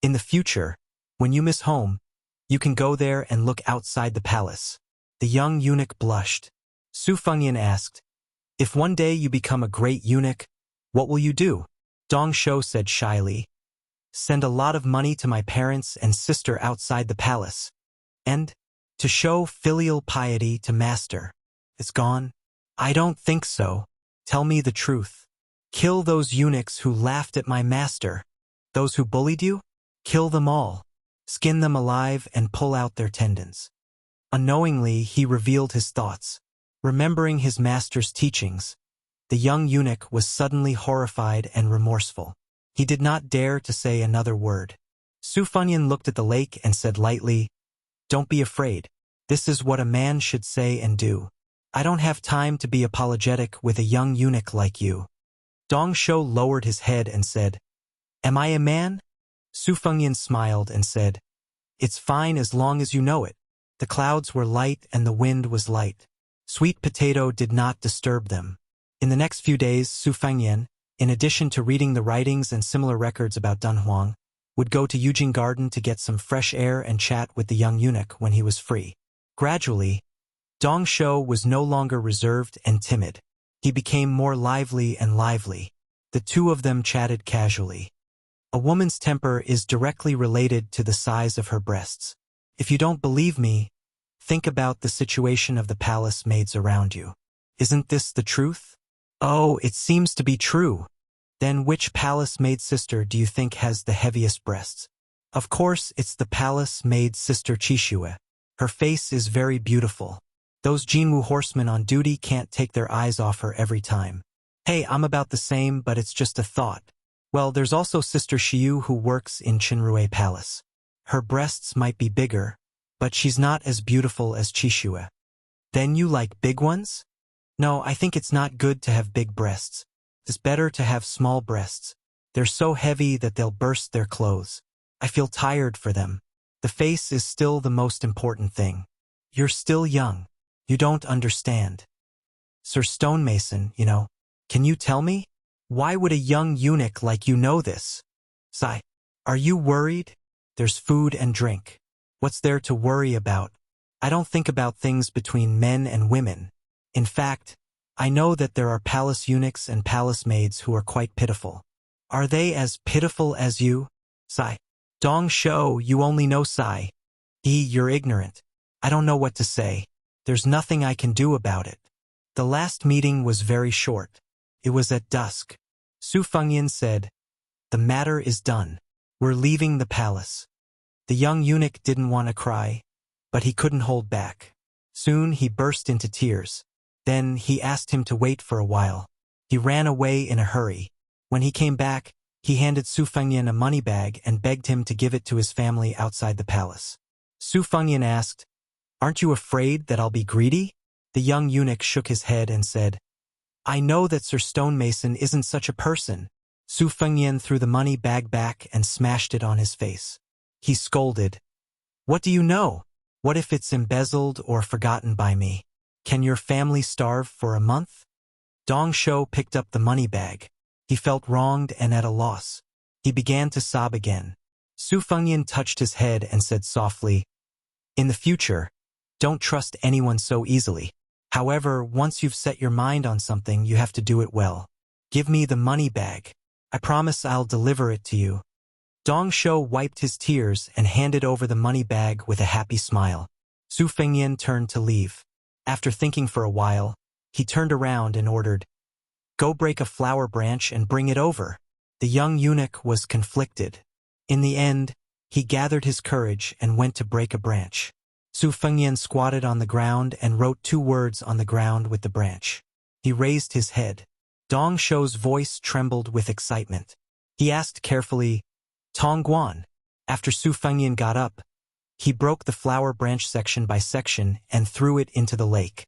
"In the future, when you miss home, you can go there and look outside the palace." The young eunuch blushed. Su Fengyan asked, "If one day you become a great eunuch, what will you do?" Dong Shou said shyly, "Send a lot of money to my parents and sister outside the palace. And, to show filial piety to master. It's gone?" "I don't think so. Tell me the truth. Kill those eunuchs who laughed at my master. Those who bullied you? Kill them all. Skin them alive and pull out their tendons." Unknowingly, he revealed his thoughts. Remembering his master's teachings, the young eunuch was suddenly horrified and remorseful. He did not dare to say another word. Su Fengyan looked at the lake and said lightly, "Don't be afraid. This is what a man should say and do. I don't have time to be apologetic with a young eunuch like you." Dong Shou lowered his head and said, "Am I a man?" Su Fengyan smiled and said, "It's fine as long as you know it." The clouds were light and the wind was light. Sweet Potato did not disturb them. In the next few days, Su Fengyan, in addition to reading the writings and similar records about Dunhuang, would go to Yujing Garden to get some fresh air and chat with the young eunuch when he was free. Gradually, Dong Shou was no longer reserved and timid. He became more lively and lively. The two of them chatted casually. A woman's temper is directly related to the size of her breasts. If you don't believe me, think about the situation of the palace maids around you. Isn't this the truth? Oh, it seems to be true. Then which palace maid sister do you think has the heaviest breasts? Of course, it's the palace maid sister Qixue. Her face is very beautiful. Those Jinwu horsemen on duty can't take their eyes off her every time. Hey, I'm about the same, but it's just a thought. Well, there's also Sister Xiu who works in Qinrui Palace. Her breasts might be bigger, but she's not as beautiful as Qixue. Then you like big ones? No, I think it's not good to have big breasts. It's better to have small breasts. They're so heavy that they'll burst their clothes. I feel tired for them. The face is still the most important thing. You're still young. You don't understand. Sir Stonemason, can you tell me? Why would a young eunuch like you know this? Sigh. Are you worried? There's food and drink. What's there to worry about? I don't think about things between men and women. In fact, I know that there are palace eunuchs and palace maids who are quite pitiful. Are they as pitiful as you? Sigh. Dong Shou, you only know sigh. You're ignorant. I don't know what to say. There's nothing I can do about it. The last meeting was very short. It was at dusk. Su Fengyan said, "The matter is done. We're leaving the palace." The young eunuch didn't want to cry, but he couldn't hold back. Soon he burst into tears. Then he asked him to wait for a while. He ran away in a hurry. When he came back, he handed Su Fengyan a money bag and begged him to give it to his family outside the palace. Su Fengyan asked, "Aren't you afraid that I'll be greedy?" The young eunuch shook his head and said, "I know that Sir Stonemason isn't such a person." Su Fengyan threw the money bag back and smashed it on his face. He scolded, "What do you know? What if it's embezzled or forgotten by me? Can your family starve for a month?" Dong Shou picked up the money bag. He felt wronged and at a loss. He began to sob again. Su Fengyan touched his head and said softly, "In the future, don't trust anyone so easily. However, once you've set your mind on something, you have to do it well. Give me the money bag. I promise I'll deliver it to you." Dong Shou wiped his tears and handed over the money bag with a happy smile. Su Fengyan turned to leave. After thinking for a while, he turned around and ordered, "Go break a flower branch and bring it over." The young eunuch was conflicted. In the end, he gathered his courage and went to break a branch. Su Fengyan squatted on the ground and wrote 2 words on the ground with the branch. He raised his head. Dong Shou's voice trembled with excitement. He asked carefully, "Tong Guan." After Su Fengyan got up, he broke the flower branch section by section and threw it into the lake.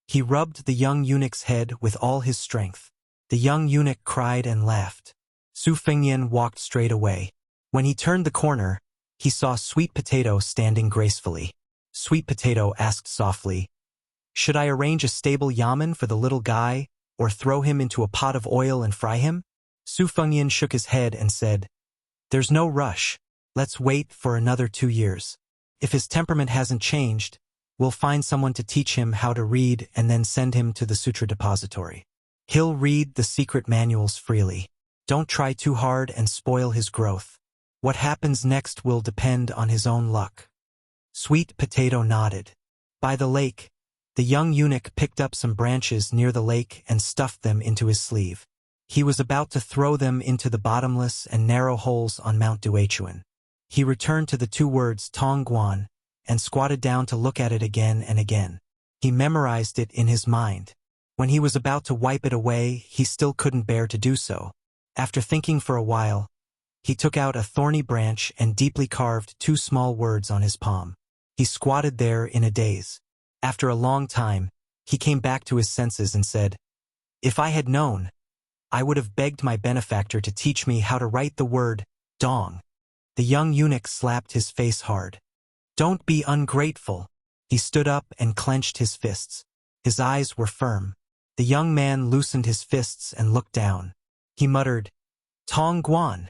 He rubbed the young eunuch's head with all his strength. The young eunuch cried and laughed. Su Fengnian walked straight away. When he turned the corner, he saw Sweet Potato standing gracefully. Sweet Potato asked softly, "Should I arrange a stable yamen for the little guy, or throw him into a pot of oil and fry him?" Su Fengnian shook his head and said, "There's no rush. Let's wait for another 2 years. If his temperament hasn't changed, we'll find someone to teach him how to read and then send him to the sutra depository. He'll read the secret manuals freely. Don't try too hard and spoil his growth. What happens next will depend on his own luck." Sweet Potato nodded. By the lake, the young eunuch picked up some branches near the lake and stuffed them into his sleeve. He was about to throw them into the bottomless and narrow holes on Mount Duechuan. He returned to the 2 words Tong Guan and squatted down to look at it again and again. He memorized it in his mind. When he was about to wipe it away, he still couldn't bear to do so. After thinking for a while, he took out a thorny branch and deeply carved 2 small words on his palm. He squatted there in a daze. After a long time, he came back to his senses and said, "If I had known, I would have begged my benefactor to teach me how to write the word dong." The young eunuch slapped his face hard. "Don't be ungrateful." He stood up and clenched his fists. His eyes were firm. The young man loosened his fists and looked down. He muttered, "Tong Guan.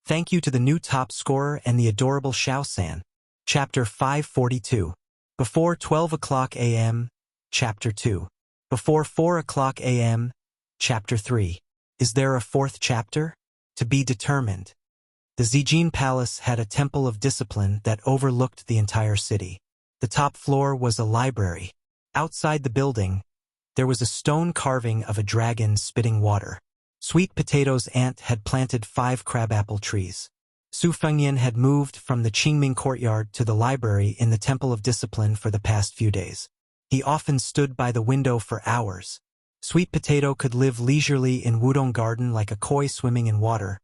Thank you to the new top scorer and the adorable Xiao-san." Chapter 542. Before 12 o'clock a.m. Chapter 2. Before 4 o'clock a.m. Chapter 3. Is there a 4th chapter? To be determined. The Zijin Palace had a temple of discipline that overlooked the entire city. The top floor was a library. Outside the building, there was a stone carving of a dragon spitting water. Sweet Potato's aunt had planted 5 crabapple trees. Su Fengnian had moved from the Qingming courtyard to the library in the Temple of Discipline for the past few days. He often stood by the window for hours. Sweet Potato could live leisurely in Wudong Garden like a koi swimming in water,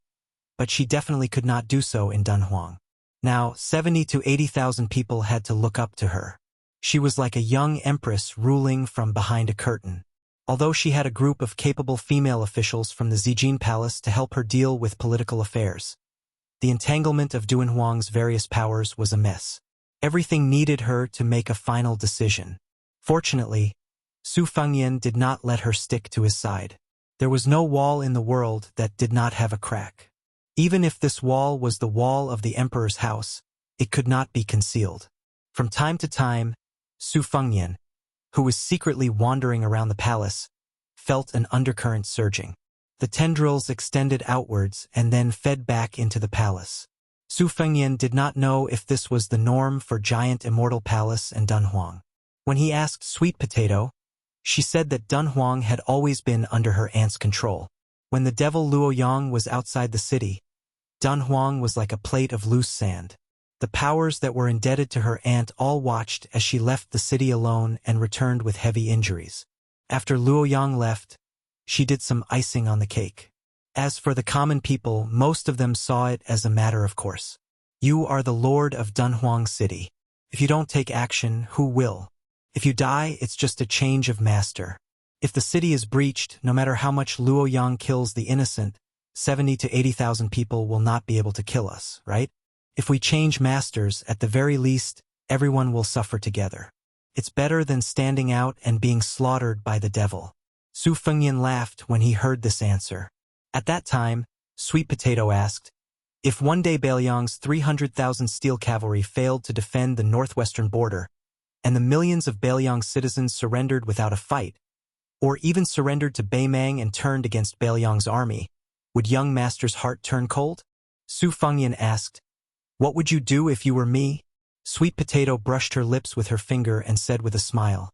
but she definitely could not do so in Dunhuang. Now, 70 to 80,000 people had to look up to her. She was like a young empress ruling from behind a curtain. Although she had a group of capable female officials from the Zijin Palace to help her deal with political affairs, the entanglement of Dunhuang's various powers was a mess. Everything needed her to make a final decision. Fortunately, Su Fengnian did not let her stick to his side. There was no wall in the world that did not have a crack. Even if this wall was the wall of the emperor's house, it could not be concealed. From time to time, Su Fengnian, who was secretly wandering around the palace, felt an undercurrent surging. The tendrils extended outwards and then fed back into the palace. Su Fengnian did not know if this was the norm for Giant Immortal Palace and Dunhuang. When he asked Sweet Potato, she said that Dunhuang had always been under her aunt's control. When the devil Luoyang was outside the city, Dunhuang was like a plate of loose sand. The powers that were indebted to her aunt all watched as she left the city alone and returned with heavy injuries. After Luoyang left, she did some icing on the cake. As for the common people, most of them saw it as a matter of course. You are the lord of Dunhuang City. If you don't take action, who will? If you die, it's just a change of master. If the city is breached, no matter how much Luoyang kills the innocent, 70 to 80,000 people will not be able to kill us, right? If we change masters, at the very least, everyone will suffer together. It's better than standing out and being slaughtered by the devil. Su Fengnian laughed when he heard this answer. At that time, Sweet Potato asked, if one day Bailiang's 300,000 steel cavalry failed to defend the northwestern border, and the millions of Bailiang's citizens surrendered without a fight, or even surrendered to Beimang and turned against Bailiang's army, would young master's heart turn cold? Su Fengnian asked, what would you do if you were me? Sweet Potato brushed her lips with her finger and said with a smile,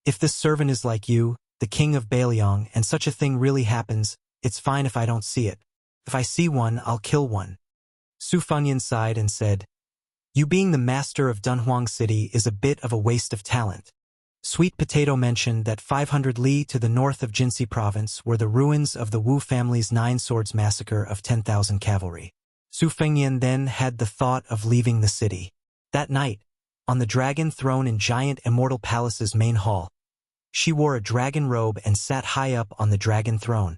if this servant is like you, the king of Bailiang, and such a thing really happens, it's fine if I don't see it. If I see one, I'll kill one. Su Fengnian sighed and said, you being the master of Dunhuang City is a bit of a waste of talent. Sweet Potato mentioned that 500 li to the north of Jinsi province were the ruins of the Wu family's 9 Swords massacre of 10,000 cavalry. Su Fengnian then had the thought of leaving the city. That night, on the dragon throne in Giant Immortal Palace's main hall, she wore a dragon robe and sat high up on the dragon throne.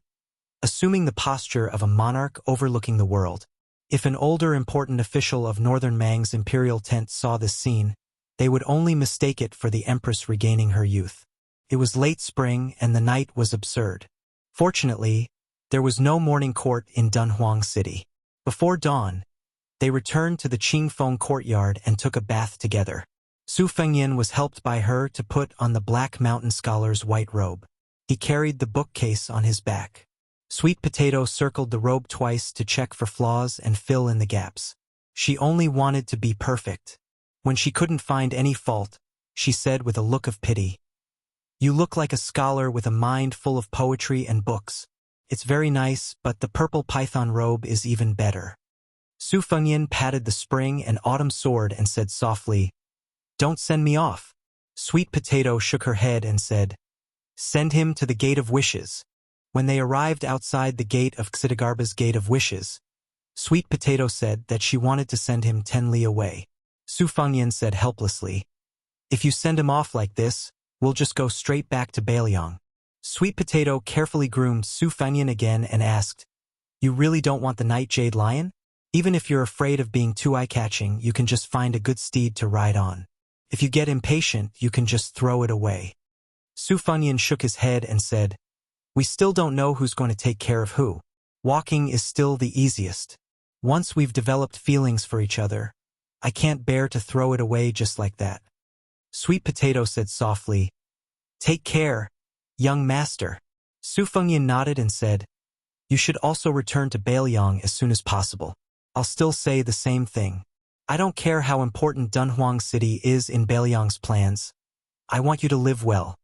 assuming the posture of a monarch overlooking the world. If an older important official of Northern Mang's imperial tent saw this scene, they would only mistake it for the empress regaining her youth. It was late spring and the night was absurd. Fortunately, there was no morning court in Dunhuang City. Before dawn, they returned to the Qingfeng courtyard and took a bath together. Su Fengyan was helped by her to put on the Black Mountain Scholar's white robe. He carried the bookcase on his back. Sweet Potato circled the robe twice to check for flaws and fill in the gaps. She only wanted to be perfect. When she couldn't find any fault, she said with a look of pity, "You look like a scholar with a mind full of poetry and books. It's very nice, but the purple python robe is even better." Su Fengyan patted the spring and autumn sword and said softly, "Don't send me off." Sweet Potato shook her head and said, "Send him to the Gate of Wishes." When they arrived outside the gate of Xidagarba's Gate of Wishes, Sweet Potato said that she wanted to send him 10 li away. Su Fengyan said helplessly, "If you send him off like this, we'll just go straight back to Bailiang." Sweet Potato carefully groomed Su Fengyan again and asked, "You really don't want the Nightjade Lion? Even if you're afraid of being too eye-catching, you can just find a good steed to ride on. If you get impatient, you can just throw it away." Su Fengyan shook his head and said, "We still don't know who's going to take care of who. Walking is still the easiest. Once we've developed feelings for each other, I can't bear to throw it away just like that." Sweet Potato said softly, "Take care, young master." Su Fengyan nodded and said, "You should also return to Bailiang as soon as possible." "I'll still say the same thing. I don't care how important Dunhuang City is in Bailiang's plans. I want you to live well."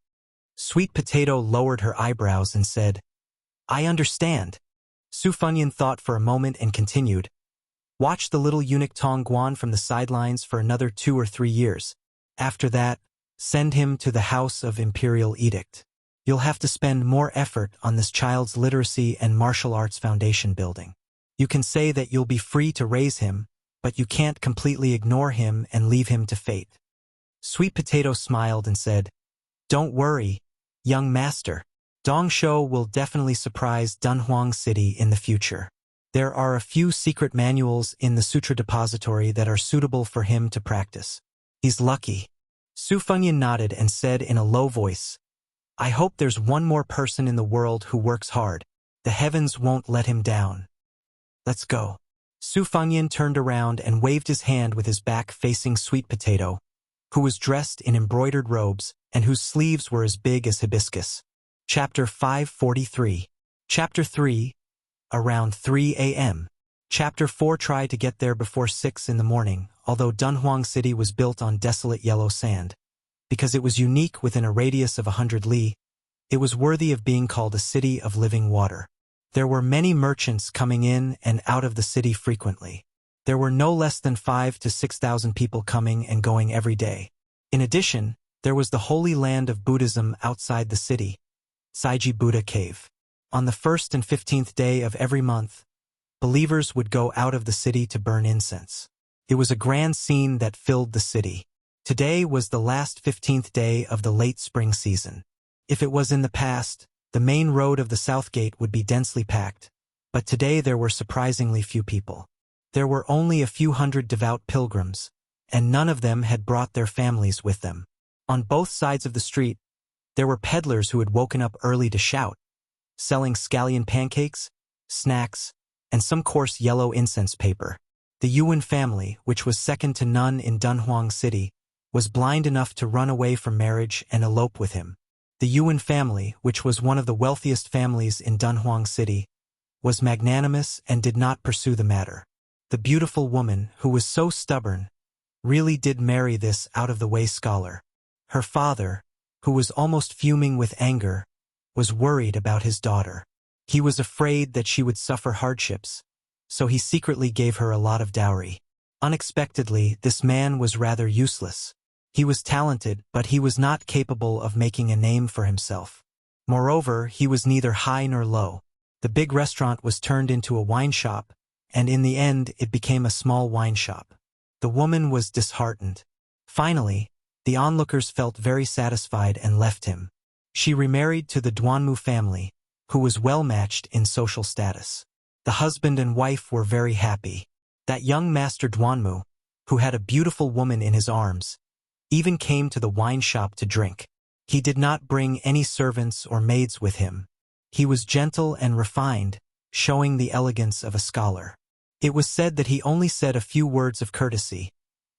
Sweet Potato lowered her eyebrows and said, "I understand." Su Fengyan thought for a moment and continued, "Watch the little eunuch Tong Guan from the sidelines for another 2 or 3 years. After that, send him to the House of Imperial Edict. You'll have to spend more effort on this child's literacy and martial arts foundation building. You can say that you'll be free to raise him, but you can't completely ignore him and leave him to fate." Sweet Potato smiled and said, "Don't worry, young master. Dongsho will definitely surprise Dunhuang City in the future. There are a few secret manuals in the Sutra Depository that are suitable for him to practice. He's lucky." Su Fengyan nodded and said in a low voice, "I hope there's one more person in the world who works hard. The heavens won't let him down. Let's go." Su Fengyan turned around and waved his hand with his back facing Sweet Potato, who was dressed in embroidered robes and whose sleeves were as big as hibiscus. Chapter 543. Chapter 3. Around 3 a.m. Chapter 4 tried to get there before 6 in the morning, although Dunhuang City was built on desolate yellow sand. Because it was unique within a radius of 100 li, it was worthy of being called a city of living water. There were many merchants coming in and out of the city frequently. There were no less than 5,000 to 6,000 people coming and going every day. In addition, there was the holy land of Buddhism outside the city, Saiji Buddha Cave. On the 1st and 15th day of every month, believers would go out of the city to burn incense. It was a grand scene that filled the city. Today was the last 15th day of the late spring season. If it was in the past, the main road of the South Gate would be densely packed, but today there were surprisingly few people. There were only a few hundred devout pilgrims, and none of them had brought their families with them. On both sides of the street, there were peddlers who had woken up early to shout, selling scallion pancakes, snacks, and some coarse yellow incense paper. The Yuan family, which was second to none in Dunhuang City, was blind enough to run away from marriage and elope with him. The Yuan family, which was one of the wealthiest families in Dunhuang City, was magnanimous and did not pursue the matter. The beautiful woman, who was so stubborn, really did marry this out-of-the-way scholar. Her father, who was almost fuming with anger, was worried about his daughter. He was afraid that she would suffer hardships, so he secretly gave her a lot of dowry. Unexpectedly, this man was rather useless. He was talented, but he was not capable of making a name for himself. Moreover, he was neither high nor low. The big restaurant was turned into a wine shop, and in the end it became a small wine shop. The woman was disheartened. Finally, the onlookers felt very satisfied and left him. She remarried to the Duanmu family, who was well-matched in social status. The husband and wife were very happy. That young Master Duanmu, who had a beautiful woman in his arms, even came to the wine shop to drink. He did not bring any servants or maids with him. He was gentle and refined, showing the elegance of a scholar. It was said that he only said a few words of courtesy,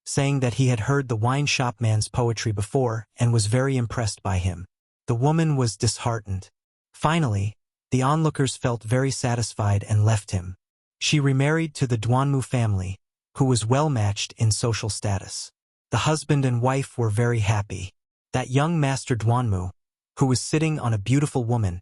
saying that he had heard the wine shop man's poetry before and was very impressed by him. The woman was disheartened. Finally, the onlookers felt very satisfied and left him. She remarried to the Duanmu family, who was well-matched in social status. The husband and wife were very happy. That young Master Duanmu, who was sitting on a beautiful woman,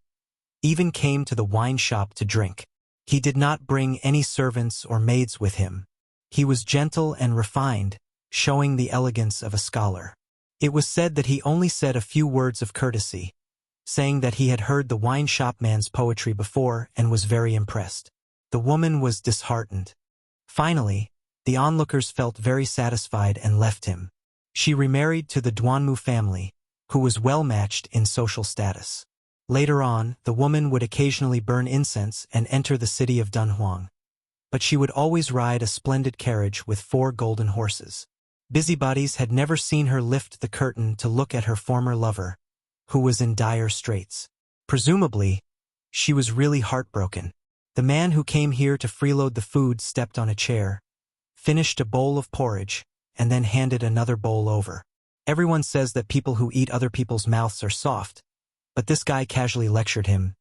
even came to the wine shop to drink. He did not bring any servants or maids with him. He was gentle and refined, showing the elegance of a scholar. It was said that he only said a few words of courtesy, saying that he had heard the wine shop man's poetry before and was very impressed. The woman was disheartened. Finally, the onlookers felt very satisfied and left him. She remarried to the Duanmu family, who was well-matched in social status. Later on, the woman would occasionally burn incense and enter the city of Dunhuang. But she would always ride a splendid carriage with 4 golden horses. Busybodies had never seen her lift the curtain to look at her former lover, who was in dire straits. Presumably, she was really heartbroken. The man who came here to freeload the food stepped on a chair, finished a bowl of porridge, and then handed another bowl over. Everyone says that people who eat other people's mouths are soft, but this guy casually lectured him.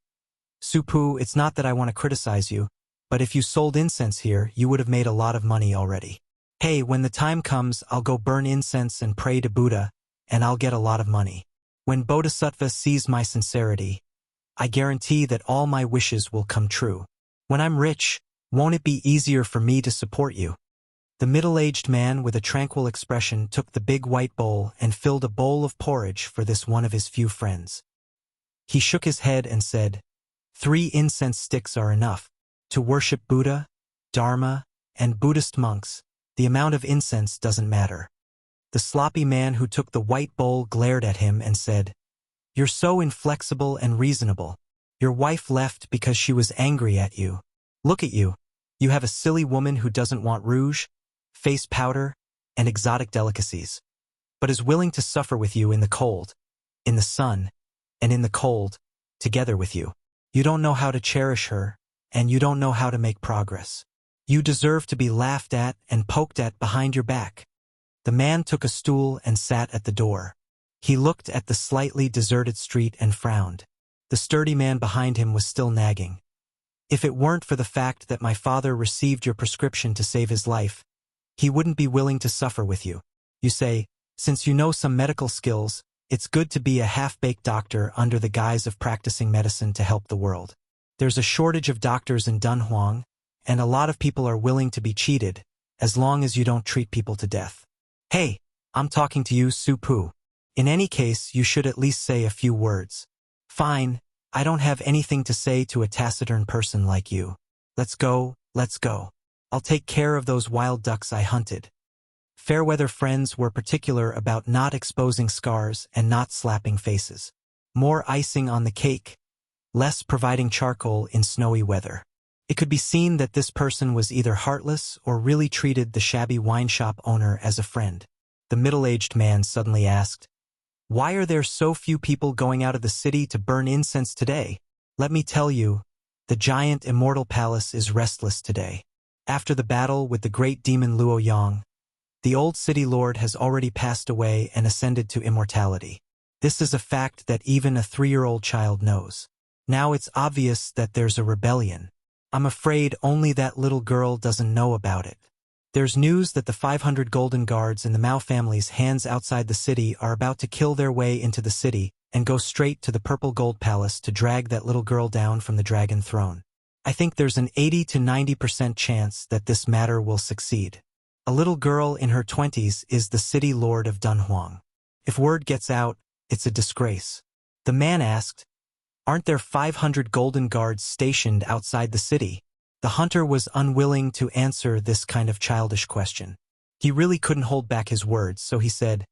Supu, it's not that I want to criticize you, but if you sold incense here, you would have made a lot of money already. Hey, when the time comes, I'll go burn incense and pray to Buddha, and I'll get a lot of money. When Bodhisattva sees my sincerity, I guarantee that all my wishes will come true. When I'm rich, won't it be easier for me to support you? The middle-aged man with a tranquil expression took the big white bowl and filled a bowl of porridge for this one of his few friends. He shook his head and said, 3 incense sticks are enough. To worship Buddha, Dharma, and Buddhist monks, the amount of incense doesn't matter. The sloppy man who took the white bowl glared at him and said, You're so inflexible and reasonable. Your wife left because she was angry at you. Look at you. You have a silly woman who doesn't want rouge, face powder, and exotic delicacies, but is willing to suffer with you in the cold, in the sun, and in the cold, together with you. You don't know how to cherish her, and you don't know how to make progress. You deserve to be laughed at and poked at behind your back. The man took a stool and sat at the door. He looked at the slightly deserted street and frowned. The sturdy man behind him was still nagging. If it weren't for the fact that my father received your prescription to save his life, he wouldn't be willing to suffer with you. You say, since you know some medical skills, it's good to be a half-baked doctor under the guise of practicing medicine to help the world. There's a shortage of doctors in Dunhuang, and a lot of people are willing to be cheated, as long as you don't treat people to death. Hey, I'm talking to you, Supu. In any case, you should at least say a few words. Fine, I don't have anything to say to a taciturn person like you. Let's go, let's go. I'll take care of those wild ducks I hunted. Fairweather friends were particular about not exposing scars and not slapping faces. More icing on the cake, less providing charcoal in snowy weather. It could be seen that this person was either heartless or really treated the shabby wine shop owner as a friend. The middle-aged man suddenly asked, Why are there so few people going out of the city to burn incense today? Let me tell you, the giant immortal palace is restless today. After the battle with the great demon Luo Yang, the old city lord has already passed away and ascended to immortality. This is a fact that even a 3-year-old child knows. Now it's obvious that there's a rebellion. I'm afraid only that little girl doesn't know about it. There's news that the 500 golden guards in the Mao family's hands outside the city are about to kill their way into the city and go straight to the Purple Gold Palace to drag that little girl down from the dragon throne. I think there's an 80 to 90% chance that this matter will succeed. A little girl in her 20s is the city lord of Dunhuang. If word gets out, it's a disgrace. The man asked, Aren't there 500 golden guards stationed outside the city? The hunter was unwilling to answer this kind of childish question. He really couldn't hold back his words, so he said,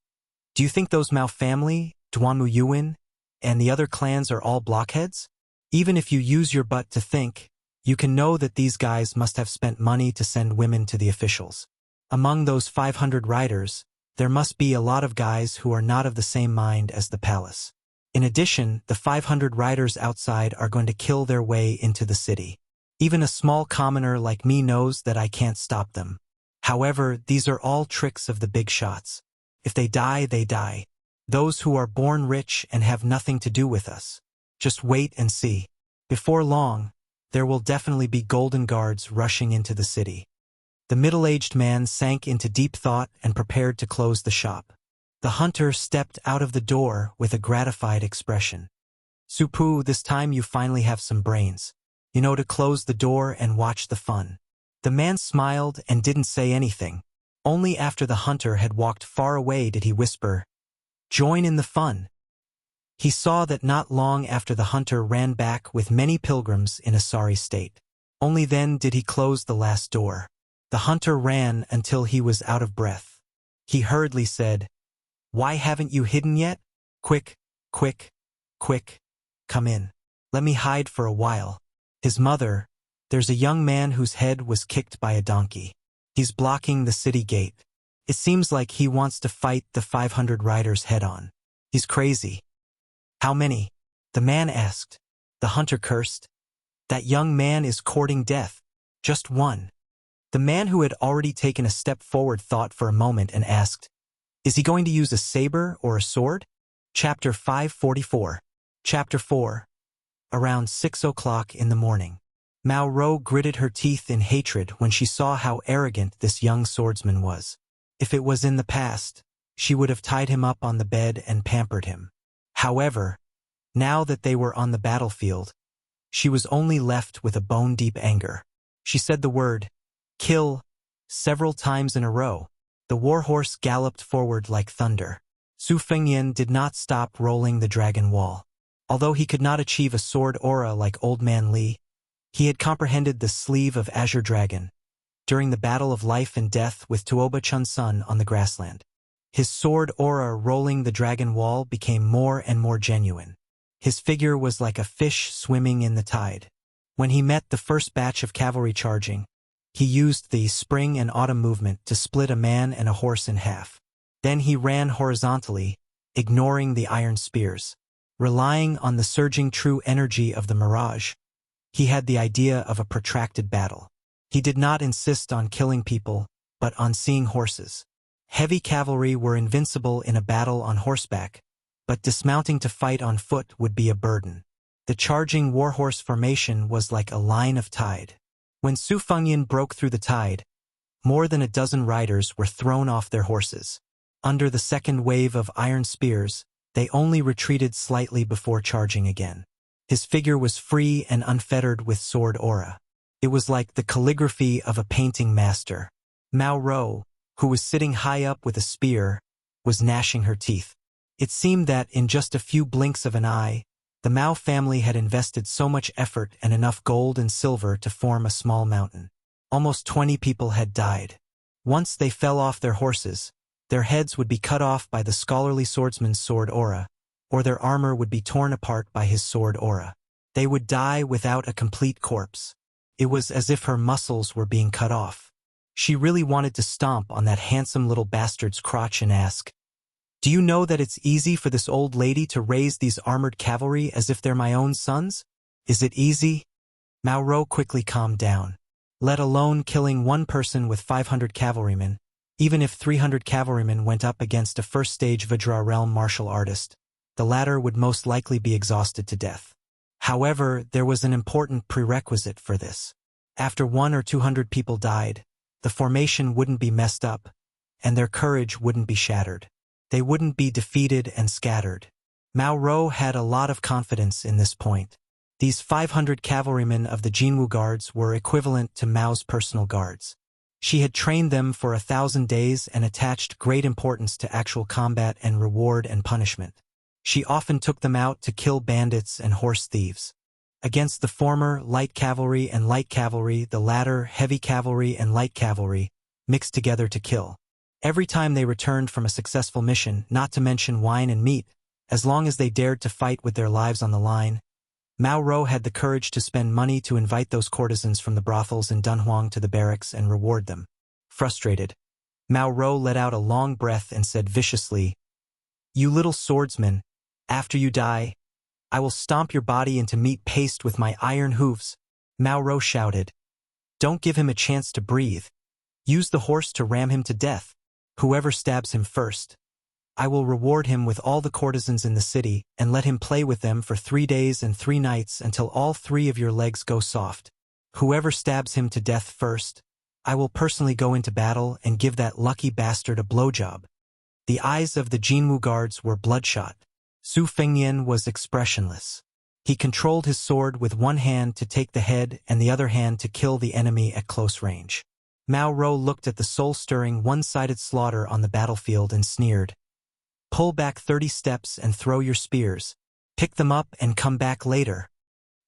Do you think those Mao family, Duanmu Yuan, and the other clans are all blockheads? Even if you use your butt to think, you can know that these guys must have spent money to send women to the officials. Among those 500 riders, there must be a lot of guys who are not of the same mind as the palace. In addition, the 500 riders outside are going to kill their way into the city. Even a small commoner like me knows that I can't stop them. However, these are all tricks of the big shots. If they die, they die. Those who are born rich and have nothing to do with us. Just wait and see. Before long, there will definitely be golden guards rushing into the city. The middle-aged man sank into deep thought and prepared to close the shop. The hunter stepped out of the door with a gratified expression. Supu, this time you finally have some brains. You know to close the door and watch the fun. The man smiled and didn't say anything. Only after the hunter had walked far away did he whisper, "Join in the fun." He saw that not long after the hunter ran back with many pilgrims in a sorry state. Only then did he close the last door. The hunter ran until he was out of breath. He hurriedly said, "Why haven't you hidden yet? Quick, quick, quick, come in. Let me hide for a while." His mother, "There's a young man whose head was kicked by a donkey. He's blocking the city gate. It seems like he wants to fight the 500 riders head-on. He's crazy." "How many?" the man asked. The hunter cursed. "That young man is courting death. Just one." The man who had already taken a step forward thought for a moment and asked, "Is he going to use a saber or a sword?" Chapter 544. Chapter 4. Around 6 o'clock in the morning. Mao Ro gritted her teeth in hatred when she saw how arrogant this young swordsman was. If it was in the past, she would have tied him up on the bed and pampered him. However, now that they were on the battlefield, she was only left with a bone-deep anger. She said the word, "Kill," several times in a row. The warhorse galloped forward like thunder. Su Fengyan did not stop rolling the dragon wall. Although he could not achieve a sword aura like Old Man Li, he had comprehended the sleeve of Azure Dragon during the battle of life and death with Tuoba Chunsun on the grassland. His sword aura rolling the dragon wall became more and more genuine. His figure was like a fish swimming in the tide. When he met the first batch of cavalry charging, he used the spring and autumn movement to split a man and a horse in half. Then he ran horizontally, ignoring the iron spears. Relying on the surging true energy of the mirage, he had the idea of a protracted battle. He did not insist on killing people, but on seeing horses. Heavy cavalry were invincible in a battle on horseback, but dismounting to fight on foot would be a burden. The charging warhorse formation was like a line of tide. When Su Fengyan broke through the tide, more than a dozen riders were thrown off their horses. Under the second wave of iron spears, they only retreated slightly before charging again. His figure was free and unfettered with sword aura. It was like the calligraphy of a painting master. Mao Ro, who was sitting high up with a spear, was gnashing her teeth. It seemed that in just a few blinks of an eye, the Mao family had invested so much effort and enough gold and silver to form a small mountain. Almost 20 people had died. Once they fell off their horses, their heads would be cut off by the scholarly swordsman's sword aura, or their armor would be torn apart by his sword aura. They would die without a complete corpse. It was as if her muscles were being cut off. She really wanted to stomp on that handsome little bastard's crotch and ask, "Do you know that it's easy for this old lady to raise these armored cavalry as if they're my own sons? Is it easy?" Mao Ro quickly calmed down. Let alone killing one person with 500 cavalrymen, even if 300 cavalrymen went up against a first-stage Vajra realm martial artist, the latter would most likely be exhausted to death. However, there was an important prerequisite for this. After 100 or 200 people died, the formation wouldn't be messed up, and their courage wouldn't be shattered. They wouldn't be defeated and scattered. Mao Ro had a lot of confidence in this point. These 500 cavalrymen of the Jinwu Guards were equivalent to Mao's personal guards. She had trained them for 1,000 days and attached great importance to actual combat and reward and punishment. She often took them out to kill bandits and horse thieves. Against the former, light cavalry and light cavalry, the latter, heavy cavalry and light cavalry, mixed together to kill. Every time they returned from a successful mission, not to mention wine and meat, as long as they dared to fight with their lives on the line, Mao Rou had the courage to spend money to invite those courtesans from the brothels in Dunhuang to the barracks and reward them. Frustrated, Mao Rou let out a long breath and said viciously, "You little swordsman, after you die, I will stomp your body into meat paste with my iron hooves." Mao Rou shouted, "Don't give him a chance to breathe. Use the horse to ram him to death. Whoever stabs him first, I will reward him with all the courtesans in the city and let him play with them for 3 days and 3 nights until all 3 of your legs go soft. Whoever stabs him to death first, I will personally go into battle and give that lucky bastard a blowjob." The eyes of the Jinwu guards were bloodshot. Su Fengnian was expressionless. He controlled his sword with one hand to take the head and the other hand to kill the enemy at close range. Mao Rou looked at the soul-stirring one-sided slaughter on the battlefield and sneered, "Pull back 30 steps and throw your spears. Pick them up and come back later."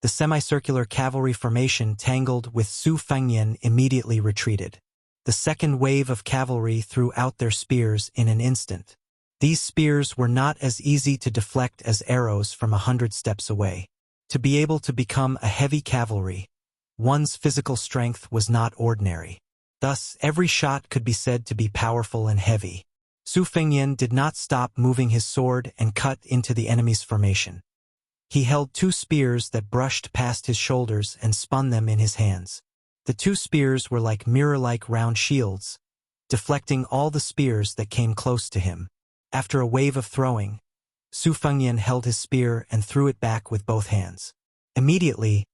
The semicircular cavalry formation tangled with Su Fengnian immediately retreated. The second wave of cavalry threw out their spears in an instant. These spears were not as easy to deflect as arrows from 100 steps away. To be able to become a heavy cavalry, one's physical strength was not ordinary. Thus, every shot could be said to be powerful and heavy. Su Fengnian did not stop moving his sword and cut into the enemy's formation. He held 2 spears that brushed past his shoulders and spun them in his hands. The 2 spears were like mirror-like round shields, deflecting all the spears that came close to him. After a wave of throwing, Su Fengnian held his spear and threw it back with both hands. Immediately,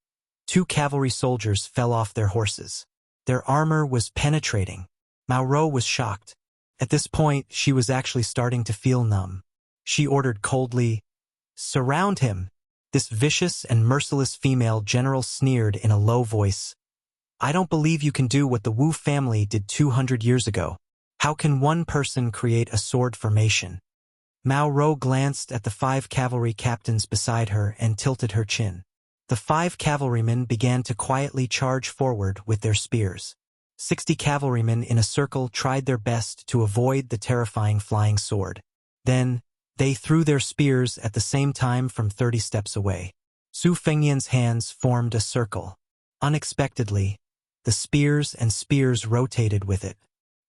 2 cavalry soldiers fell off their horses. Their armor was penetrating. Mao Rou was shocked. At this point, she was actually starting to feel numb. She ordered coldly, "Surround him." This vicious and merciless female general sneered in a low voice, "I don't believe you can do what the Wu family did 200 years ago. How can one person create a sword formation?" Mao Rou glanced at the 5 cavalry captains beside her and tilted her chin. The 5 cavalrymen began to quietly charge forward with their spears. 60 cavalrymen in a circle tried their best to avoid the terrifying flying sword. Then, they threw their spears at the same time from 30 steps away. Su Fengnian's hands formed a circle. Unexpectedly, the spears and spears rotated with it.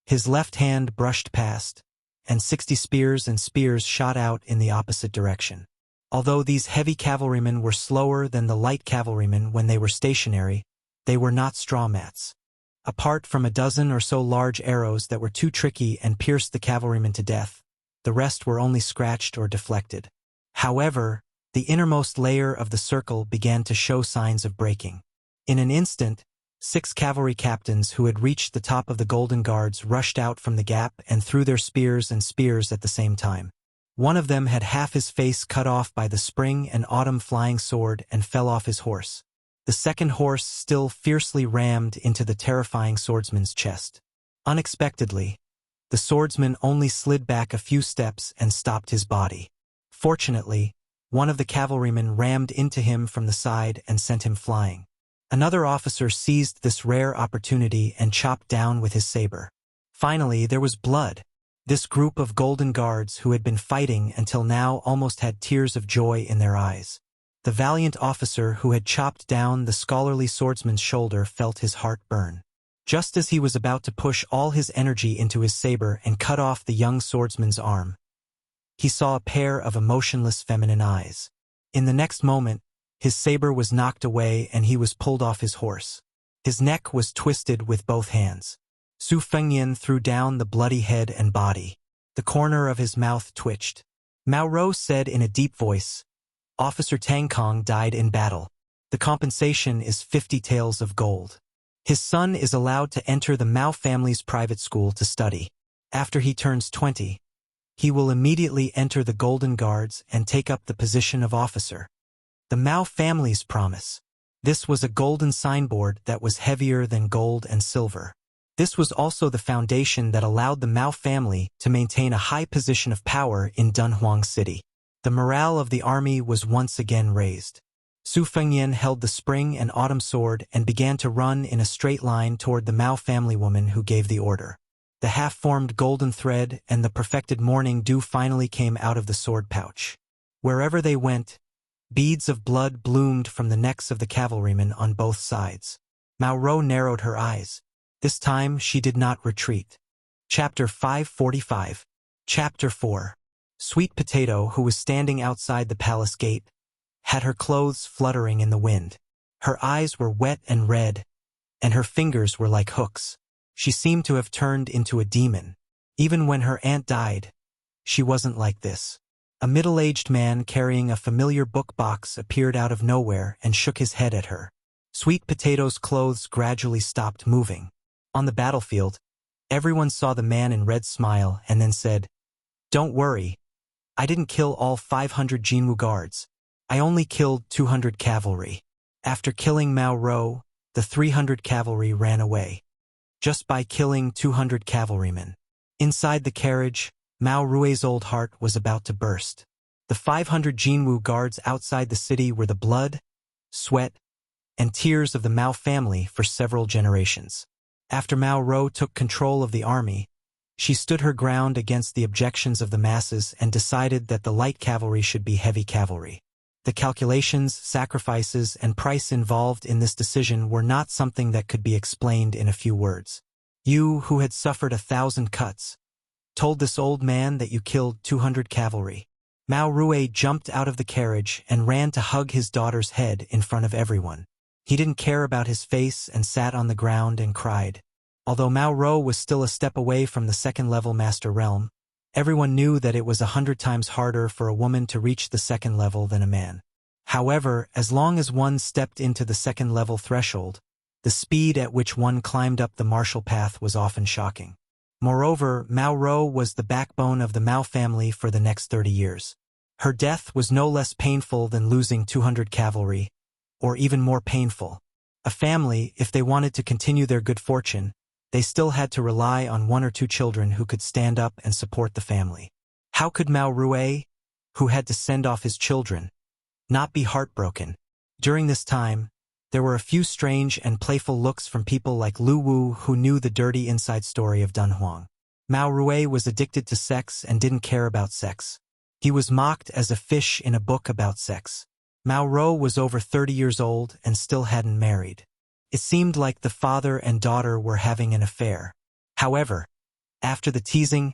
His left hand brushed past, and 60 spears and spears shot out in the opposite direction. Although these heavy cavalrymen were slower than the light cavalrymen when they were stationary, they were not straw mats. Apart from a dozen or so large arrows that were too tricky and pierced the cavalrymen to death, the rest were only scratched or deflected. However, the innermost layer of the circle began to show signs of breaking. In an instant, 6 cavalry captains who had reached the top of the Golden Guards rushed out from the gap and threw their spears and spears at the same time. One of them had half his face cut off by the spring and autumn flying sword and fell off his horse. The second horse still fiercely rammed into the terrifying swordsman's chest. Unexpectedly, the swordsman only slid back a few steps and stopped his body. Fortunately, one of the cavalrymen rammed into him from the side and sent him flying. Another officer seized this rare opportunity and chopped down with his saber. Finally, there was blood. This group of Golden Guards who had been fighting until now almost had tears of joy in their eyes. The valiant officer who had chopped down the scholarly swordsman's shoulder felt his heart burn. Just as he was about to push all his energy into his saber and cut off the young swordsman's arm, he saw a pair of emotionless feminine eyes. In the next moment, his saber was knocked away and he was pulled off his horse. His neck was twisted with both hands. Su Fengnian threw down the bloody head and body. The corner of his mouth twitched. Mao Rou said in a deep voice, "Officer Tang Kong died in battle. The compensation is 50 taels of gold. His son is allowed to enter the Mao family's private school to study. After he turns 20, he will immediately enter the Golden Guards and take up the position of officer." The Mao family's promise. This was a golden signboard that was heavier than gold and silver. This was also the foundation that allowed the Mao family to maintain a high position of power in Dunhuang City. The morale of the army was once again raised. Su Fengnian held the spring and autumn sword and began to run in a straight line toward the Mao family woman who gave the order. The half-formed golden thread and the perfected morning dew finally came out of the sword pouch. Wherever they went, Beads of blood bloomed from the necks of the cavalrymen on both sides. Mao Ro narrowed her eyes. This time she did not retreat. Chapter 545. Chapter 4. Sweet Potato, who was standing outside the palace gate, had her clothes fluttering in the wind. Her eyes were wet and red, and her fingers were like hooks. She seemed to have turned into a demon. Even when her aunt died, she wasn't like this. A middle-aged man carrying a familiar book box appeared out of nowhere and shook his head at her. Sweet Potato's clothes gradually stopped moving. On the battlefield, everyone saw the man in red smile and then said, "Don't worry. I didn't kill all 500 Jinwu guards. I only killed 200 cavalry." After killing Mao Ro, the 300 cavalry ran away. Just by killing 200 cavalrymen. Inside the carriage, Mao Rui's old heart was about to burst. The 500 Jinwu guards outside the city were the blood, sweat, and tears of the Mao family for several generations. After Mao Ro took control of the army, she stood her ground against the objections of the masses and decided that the light cavalry should be heavy cavalry. The calculations, sacrifices, and price involved in this decision were not something that could be explained in a few words. You, who had suffered 1,000 cuts, told this old man that you killed 200 cavalry. Mao Rui jumped out of the carriage and ran to hug his daughter's head in front of everyone. He didn't care about his face and sat on the ground and cried. Although Mao Ro was still a step away from the second-level master realm, everyone knew that it was 100 times harder for a woman to reach the second level than a man. However, as long as one stepped into the second-level threshold, the speed at which one climbed up the martial path was often shocking. Moreover, Mao Ro was the backbone of the Mao family for the next 30 years. Her death was no less painful than losing 200 cavalry, or even more painful. A family, if they wanted to continue their good fortune, they still had to rely on 1 or 2 children who could stand up and support the family. How could Mao Rui, who had to send off his children, not be heartbroken? During this time, there were a few strange and playful looks from people like Lu Wu who knew the dirty inside story of Dunhuang. Mao Rui was addicted to sex and didn't care about sex. He was mocked as a fish in a book about sex. Mao Ro was over 30 years old and still hadn't married. It seemed like the father and daughter were having an affair. However, after the teasing,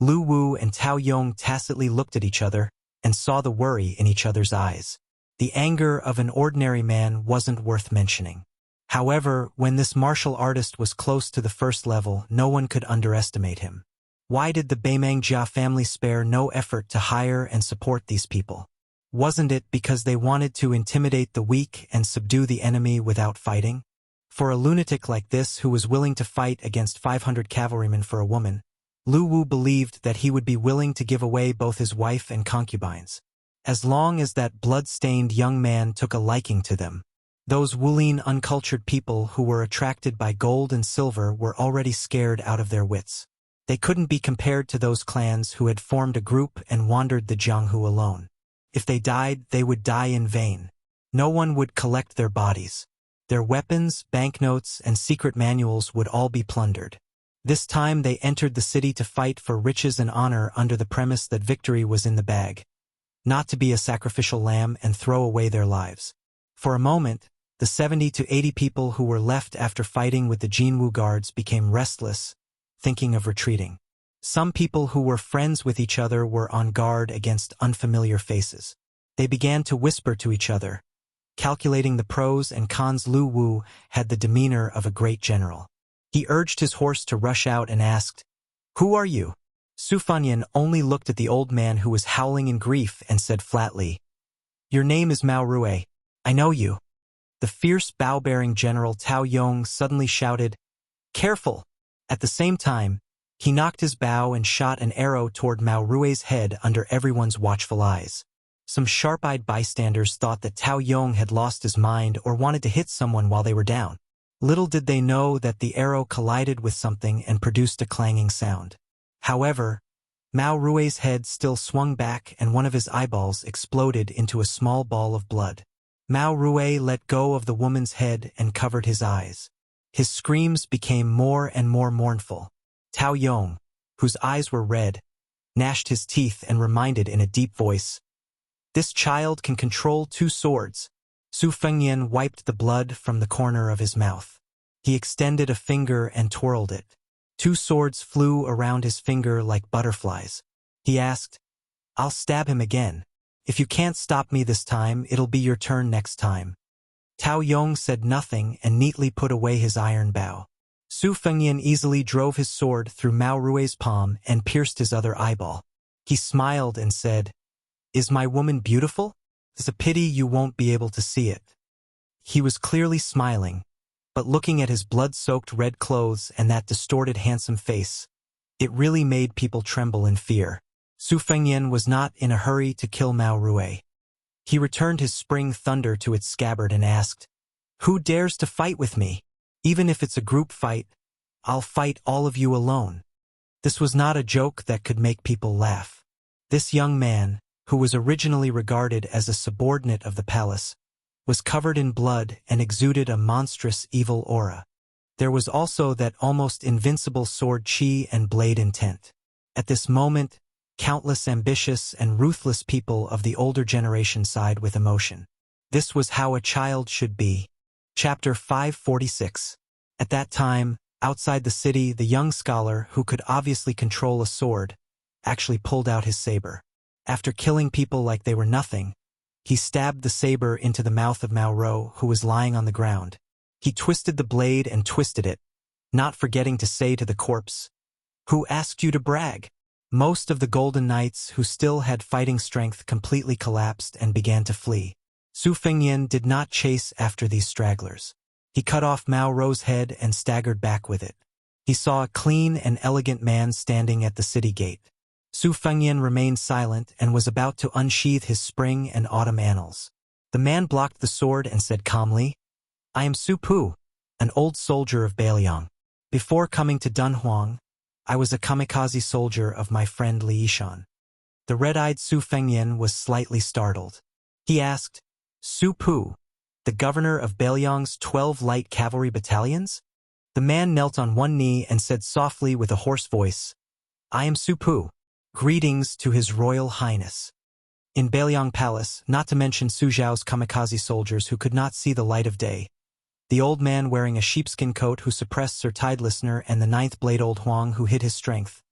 Lu Wu and Tao Yong tacitly looked at each other and saw the worry in each other's eyes. The anger of an ordinary man wasn't worth mentioning. However, when this martial artist was close to the first level, no one could underestimate him. Why did the Beimang Jia family spare no effort to hire and support these people? Wasn't it because they wanted to intimidate the weak and subdue the enemy without fighting? For a lunatic like this who was willing to fight against 500 cavalrymen for a woman, Lu Wu believed that he would be willing to give away both his wife and concubines, as long as that blood-stained young man took a liking to them. Those Wulin uncultured people who were attracted by gold and silver were already scared out of their wits. They couldn't be compared to those clans who had formed a group and wandered the Jianghu alone. If they died, they would die in vain. No one would collect their bodies. Their weapons, banknotes, and secret manuals would all be plundered. This time they entered the city to fight for riches and honor under the premise that victory was in the bag, not to be a sacrificial lamb and throw away their lives. For a moment, the 70 to 80 people who were left after fighting with the Jinwu guards became restless, thinking of retreating. Some people who were friends with each other were on guard against unfamiliar faces. They began to whisper to each other, calculating the pros and cons. Lu Wu had the demeanor of a great general. He urged his horse to rush out and asked, "Who are you?" Su Fanyan only looked at the old man who was howling in grief and said flatly, "Your name is Mao Rui. I know you." The fierce bow-bearing general Tao Yong suddenly shouted, "Careful!" At the same time, he knocked his bow and shot an arrow toward Mao Rui's head under everyone's watchful eyes. Some sharp-eyed bystanders thought that Tao Yong had lost his mind or wanted to hit someone while they were down. Little did they know that the arrow collided with something and produced a clanging sound. However, Mao Rui's head still swung back and one of his eyeballs exploded into a small ball of blood. Mao Rui let go of the woman's head and covered his eyes. His screams became more and more mournful. Tao Yong, whose eyes were red, gnashed his teeth and reminded in a deep voice, This child can control 2 swords. Su Fengyan wiped the blood from the corner of his mouth. He extended a finger and twirled it. 2 swords flew around his finger like butterflies. He asked, "I'll stab him again. If you can't stop me this time, it'll be your turn next time." Tao Yong said nothing and neatly put away his iron bow. Su Fengyan easily drove his sword through Mao Rui's palm and pierced his other eyeball. He smiled and said, "Is my woman beautiful? It's a pity you won't be able to see it." He was clearly smiling, but looking at his blood-soaked red clothes and that distorted handsome face, it really made people tremble in fear. Su Fengyan was not in a hurry to kill Mao Rui. He returned his spring thunder to its scabbard and asked, "Who dares to fight with me? Even if it's a group fight, I'll fight all of you alone." This was not a joke that could make people laugh. This young man, who was originally regarded as a subordinate of the palace, was covered in blood and exuded a monstrous evil aura. There was also that almost invincible sword chi and blade intent. At this moment, countless ambitious and ruthless people of the older generation sighed with emotion. This was how a child should be. Chapter 546. At that time, outside the city, the young scholar, who could obviously control a sword, actually pulled out his saber. After killing people like they were nothing, he stabbed the saber into the mouth of Mao Ro, who was lying on the ground. He twisted the blade and twisted it, not forgetting to say to the corpse, "Who asked you to brag?" Most of the Golden Knights who still had fighting strength completely collapsed and began to flee. Su Fengyan did not chase after these stragglers. He cut off Mao Ro's head and staggered back with it. He saw a clean and elegant man standing at the city gate. Su Fengyan remained silent and was about to unsheath his spring and autumn annals. The man blocked the sword and said calmly, "I am Su Pu, an old soldier of Beiliang. Before coming to Dunhuang, I was a kamikaze soldier of my friend Li Yishan." The red-eyed Su Fengyan was slightly startled. He asked, "Su Pu, the governor of Beiliang's 12 light cavalry battalions?" The man knelt on one knee and said softly with a hoarse voice, "I am Su Pu. Greetings to His Royal Highness." In Beiliang Palace, not to mention Su Zhao's kamikaze soldiers who could not see the light of day, the old man wearing a sheepskin coat who suppressed Sir Tide Listener and the 9th Blade Old Huang who hid his strength.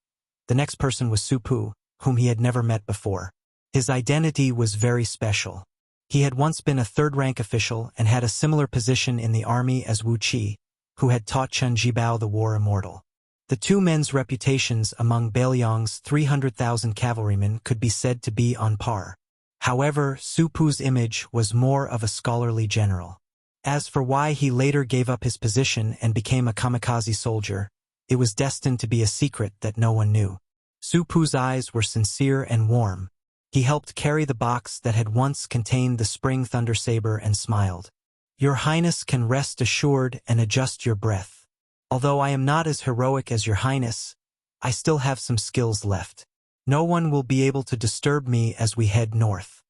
The next person was Su Pu, whom he had never met before. His identity was very special. He had once been a 3rd-rank official and had a similar position in the army as Wuxia, who had taught Chen Jibao the war immortal. The two men's reputations among Beiliang's 300,000 cavalrymen could be said to be on par. However, Su Pu's image was more of a scholarly general. As for why he later gave up his position and became a kamikaze soldier, it was destined to be a secret that no one knew. Su Pu's eyes were sincere and warm. He helped carry the box that had once contained the spring thunder saber and smiled. "Your Highness can rest assured and adjust your breath. Although I am not as heroic as your Highness, I still have some skills left. No one will be able to disturb me as we head north."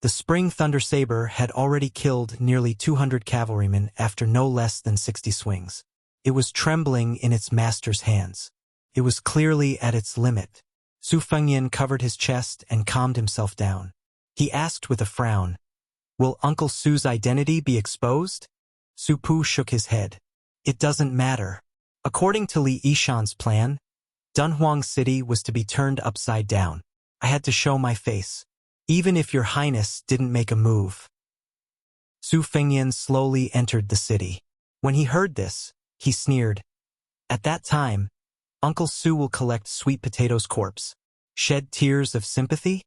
The spring thunder saber had already killed nearly 200 cavalrymen after no less than 60 swings. It was trembling in its master's hands. It was clearly at its limit. Su Fengyan covered his chest and calmed himself down. He asked with a frown, "Will Uncle Su's identity be exposed?" Su Pu shook his head. "It doesn't matter. According to Li Yishan's plan, Dunhuang City was to be turned upside down. I had to show my face, even if your Highness didn't make a move." Su Fengyan slowly entered the city. When he heard this, he sneered. "At that time, Uncle Su will collect Sweet Potato's corpse, shed tears of sympathy?"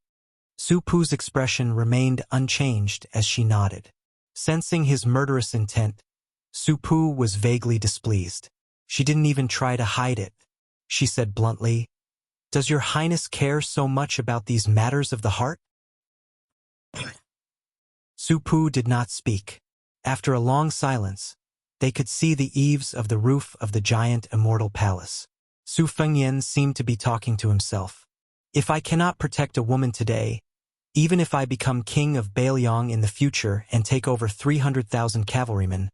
Su Pu's expression remained unchanged as she nodded. Sensing his murderous intent, Su Pu was vaguely displeased. She didn't even try to hide it. She said bluntly, "Does your Highness care so much about these matters of the heart?" Su Pu did not speak. After a long silence, they could see the eaves of the roof of the giant immortal palace. Su Fengyan seemed to be talking to himself. "If I cannot protect a woman today, even if I become king of Beiliang in the future and take over 300,000 cavalrymen,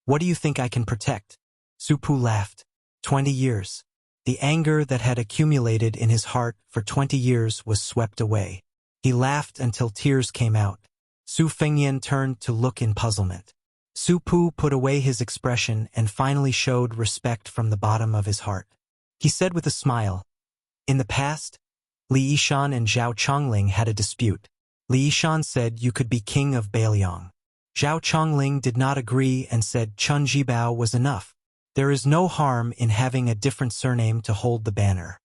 what do you think I can protect?" Su Pu laughed. 20 years. The anger that had accumulated in his heart for 20 years was swept away. He laughed until tears came out. Su Fengyan turned to look in puzzlement. Su Pu put away his expression and finally showed respect from the bottom of his heart. He said with a smile, "In the past, Li Yishan and Zhao Chongling had a dispute. Li Yishan said you could be king of Bailiang. Zhao Chongling did not agree and said Chun Jibao was enough. There is no harm in having a different surname to hold the banner."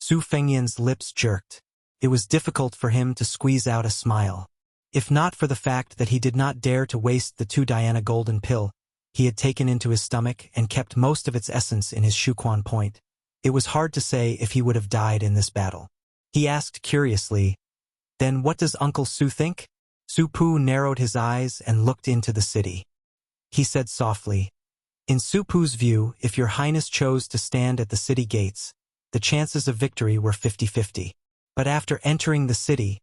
Su Fengyan's lips jerked. It was difficult for him to squeeze out a smile. If not for the fact that he did not dare to waste the 2 Diana golden pill he had taken into his stomach and kept most of its essence in his Shuquan point, it was hard to say if he would have died in this battle. He asked curiously, "Then what does Uncle Su think?" Su Pu narrowed his eyes and looked into the city. He said softly, "In Su Pu's view, if your highness chose to stand at the city gates, the chances of victory were 50-50. But after entering the city,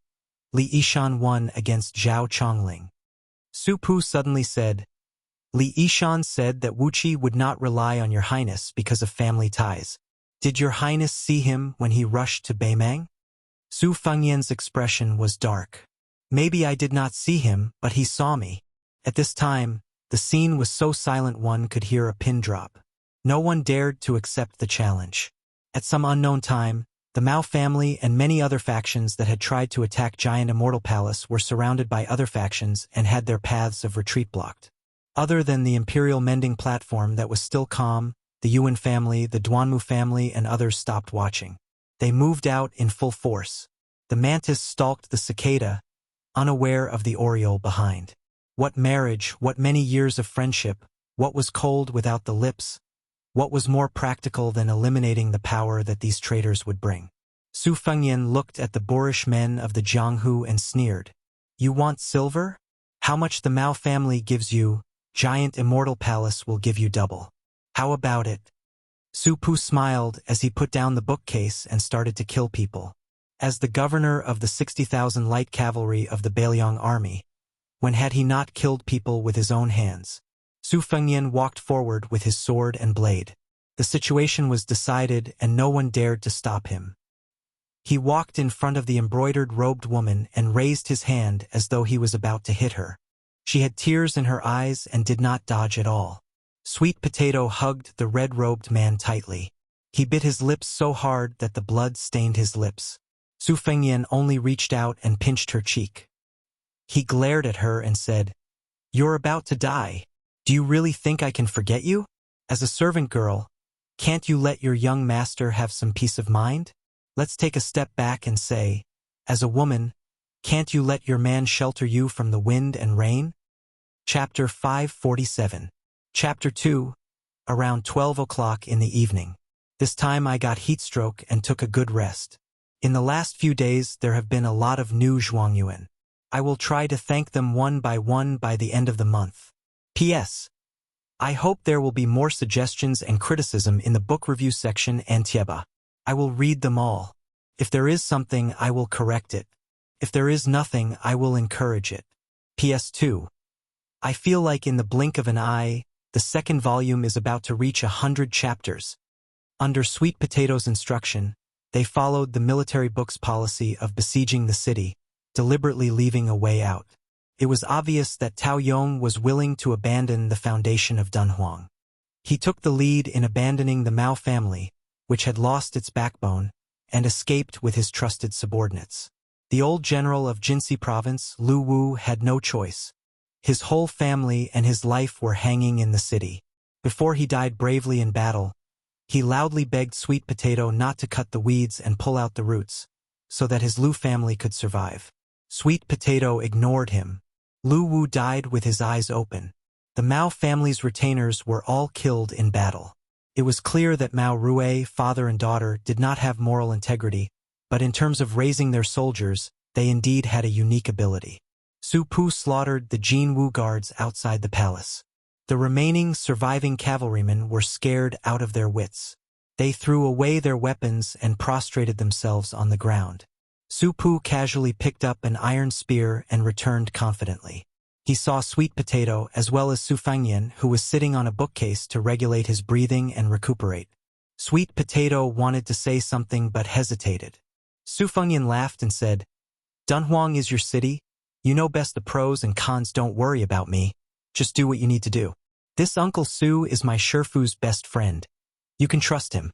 Li Yishan won against Zhao Chongling." Su Pu suddenly said, "Li Yishan said that Wuxia would not rely on your highness because of family ties. Did your highness see him when he rushed to Beimang?" Su Fengyan's expression was dark. "Maybe I did not see him, but he saw me." At this time, the scene was so silent one could hear a pin drop. No one dared to accept the challenge. At some unknown time, the Mao family and many other factions that had tried to attack Giant Immortal Palace were surrounded by other factions and had their paths of retreat blocked. Other than the Imperial Mending platform that was still calm, the Yuan family, the Duanmu family, and others stopped watching. They moved out in full force. The mantis stalked the cicada, unaware of the oriole behind. What marriage, what many years of friendship, what was cold without the lips? What was more practical than eliminating the power that these traitors would bring? Su Fengyan looked at the boorish men of the Jianghu and sneered. "You want silver? How much the Mao family gives you, Giant Immortal Palace will give you double. How about it?" Su Pu smiled as he put down the bookcase and started to kill people. As the governor of the 60,000 light cavalry of the Bailiang army, when had he not killed people with his own hands? Su Fengyan walked forward with his sword and blade. The situation was decided and no one dared to stop him. He walked in front of the embroidered-robed woman and raised his hand as though he was about to hit her. She had tears in her eyes and did not dodge at all. Sweet Potato hugged the red-robed man tightly. He bit his lips so hard that the blood stained his lips. Su Fengyan only reached out and pinched her cheek. He glared at her and said, "You're about to die. Do you really think I can forget you? As a servant girl, can't you let your young master have some peace of mind? Let's take a step back and say, as a woman, can't you let your man shelter you from the wind and rain?" Chapter 547. Chapter 2. Around 12 o'clock in the evening. This time I got heatstroke and took a good rest. In the last few days there have been a lot of new Zhuangyuan. I will try to thank them one by the end of the month. P.S. I hope there will be more suggestions and criticism in the book review section and Tieba. I will read them all. If there is something, I will correct it. If there is nothing, I will encourage it. PS2. I feel like in the blink of an eye, the second volume is about to reach 100 chapters. Under Sweet Potato's instruction, they followed the military book's policy of besieging the city, deliberately leaving a way out. It was obvious that Tao Yong was willing to abandon the foundation of Dunhuang. He took the lead in abandoning the Mao family, which had lost its backbone, and escaped with his trusted subordinates. The old general of Jinsi province, Lu Wu, had no choice. His whole family and his life were hanging in the city. Before he died bravely in battle, he loudly begged Sweet Potato not to cut the weeds and pull out the roots, so that his Lu family could survive. Sweet Potato ignored him. Lu Wu died with his eyes open. The Mao family's retainers were all killed in battle. It was clear that Mao Rue, father and daughter, did not have moral integrity, but in terms of raising their soldiers, they indeed had a unique ability. Su Pu slaughtered the Jin Wu guards outside the palace. The remaining surviving cavalrymen were scared out of their wits. They threw away their weapons and prostrated themselves on the ground. Su Pu casually picked up an iron spear and returned confidently. He saw Sweet Potato as well as Su Fengyan, who was sitting on a bookcase to regulate his breathing and recuperate. Sweet Potato wanted to say something but hesitated. Su Fengyan laughed and said, Dunhuang is your city. You know best the pros and cons. Don't worry about me. Just do what you need to do. This Uncle Su is my Shifu's best friend. You can trust him.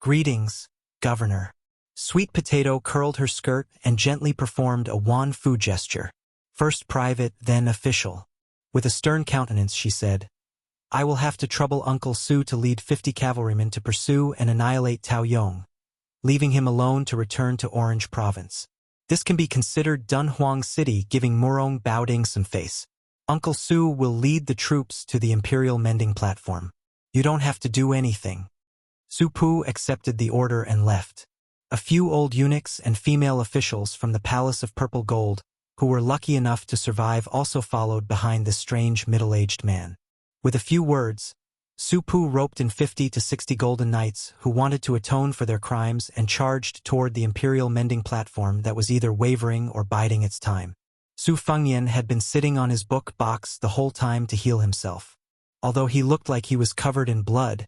Greetings, Governor. Sweet Potato curled her skirt and gently performed a wan fu gesture. First private, then official. With a stern countenance she said, I will have to trouble Uncle Su to lead 50 cavalrymen to pursue and annihilate Tao Yong, leaving him alone to return to Orange Province. This can be considered Dunhuang City giving Murong Baoding some face. Uncle Su will lead the troops to the Imperial Mending Platform. You don't have to do anything. Su Pu accepted the order and left. A few old eunuchs and female officials from the Palace of Purple Gold, who were lucky enough to survive, also followed behind this strange middle-aged man. With a few words, Su Pu roped in 50 to 60 golden knights who wanted to atone for their crimes and charged toward the Imperial Mending Platform that was either wavering or biding its time. Su Fengyan had been sitting on his book box the whole time to heal himself. Although he looked like he was covered in blood,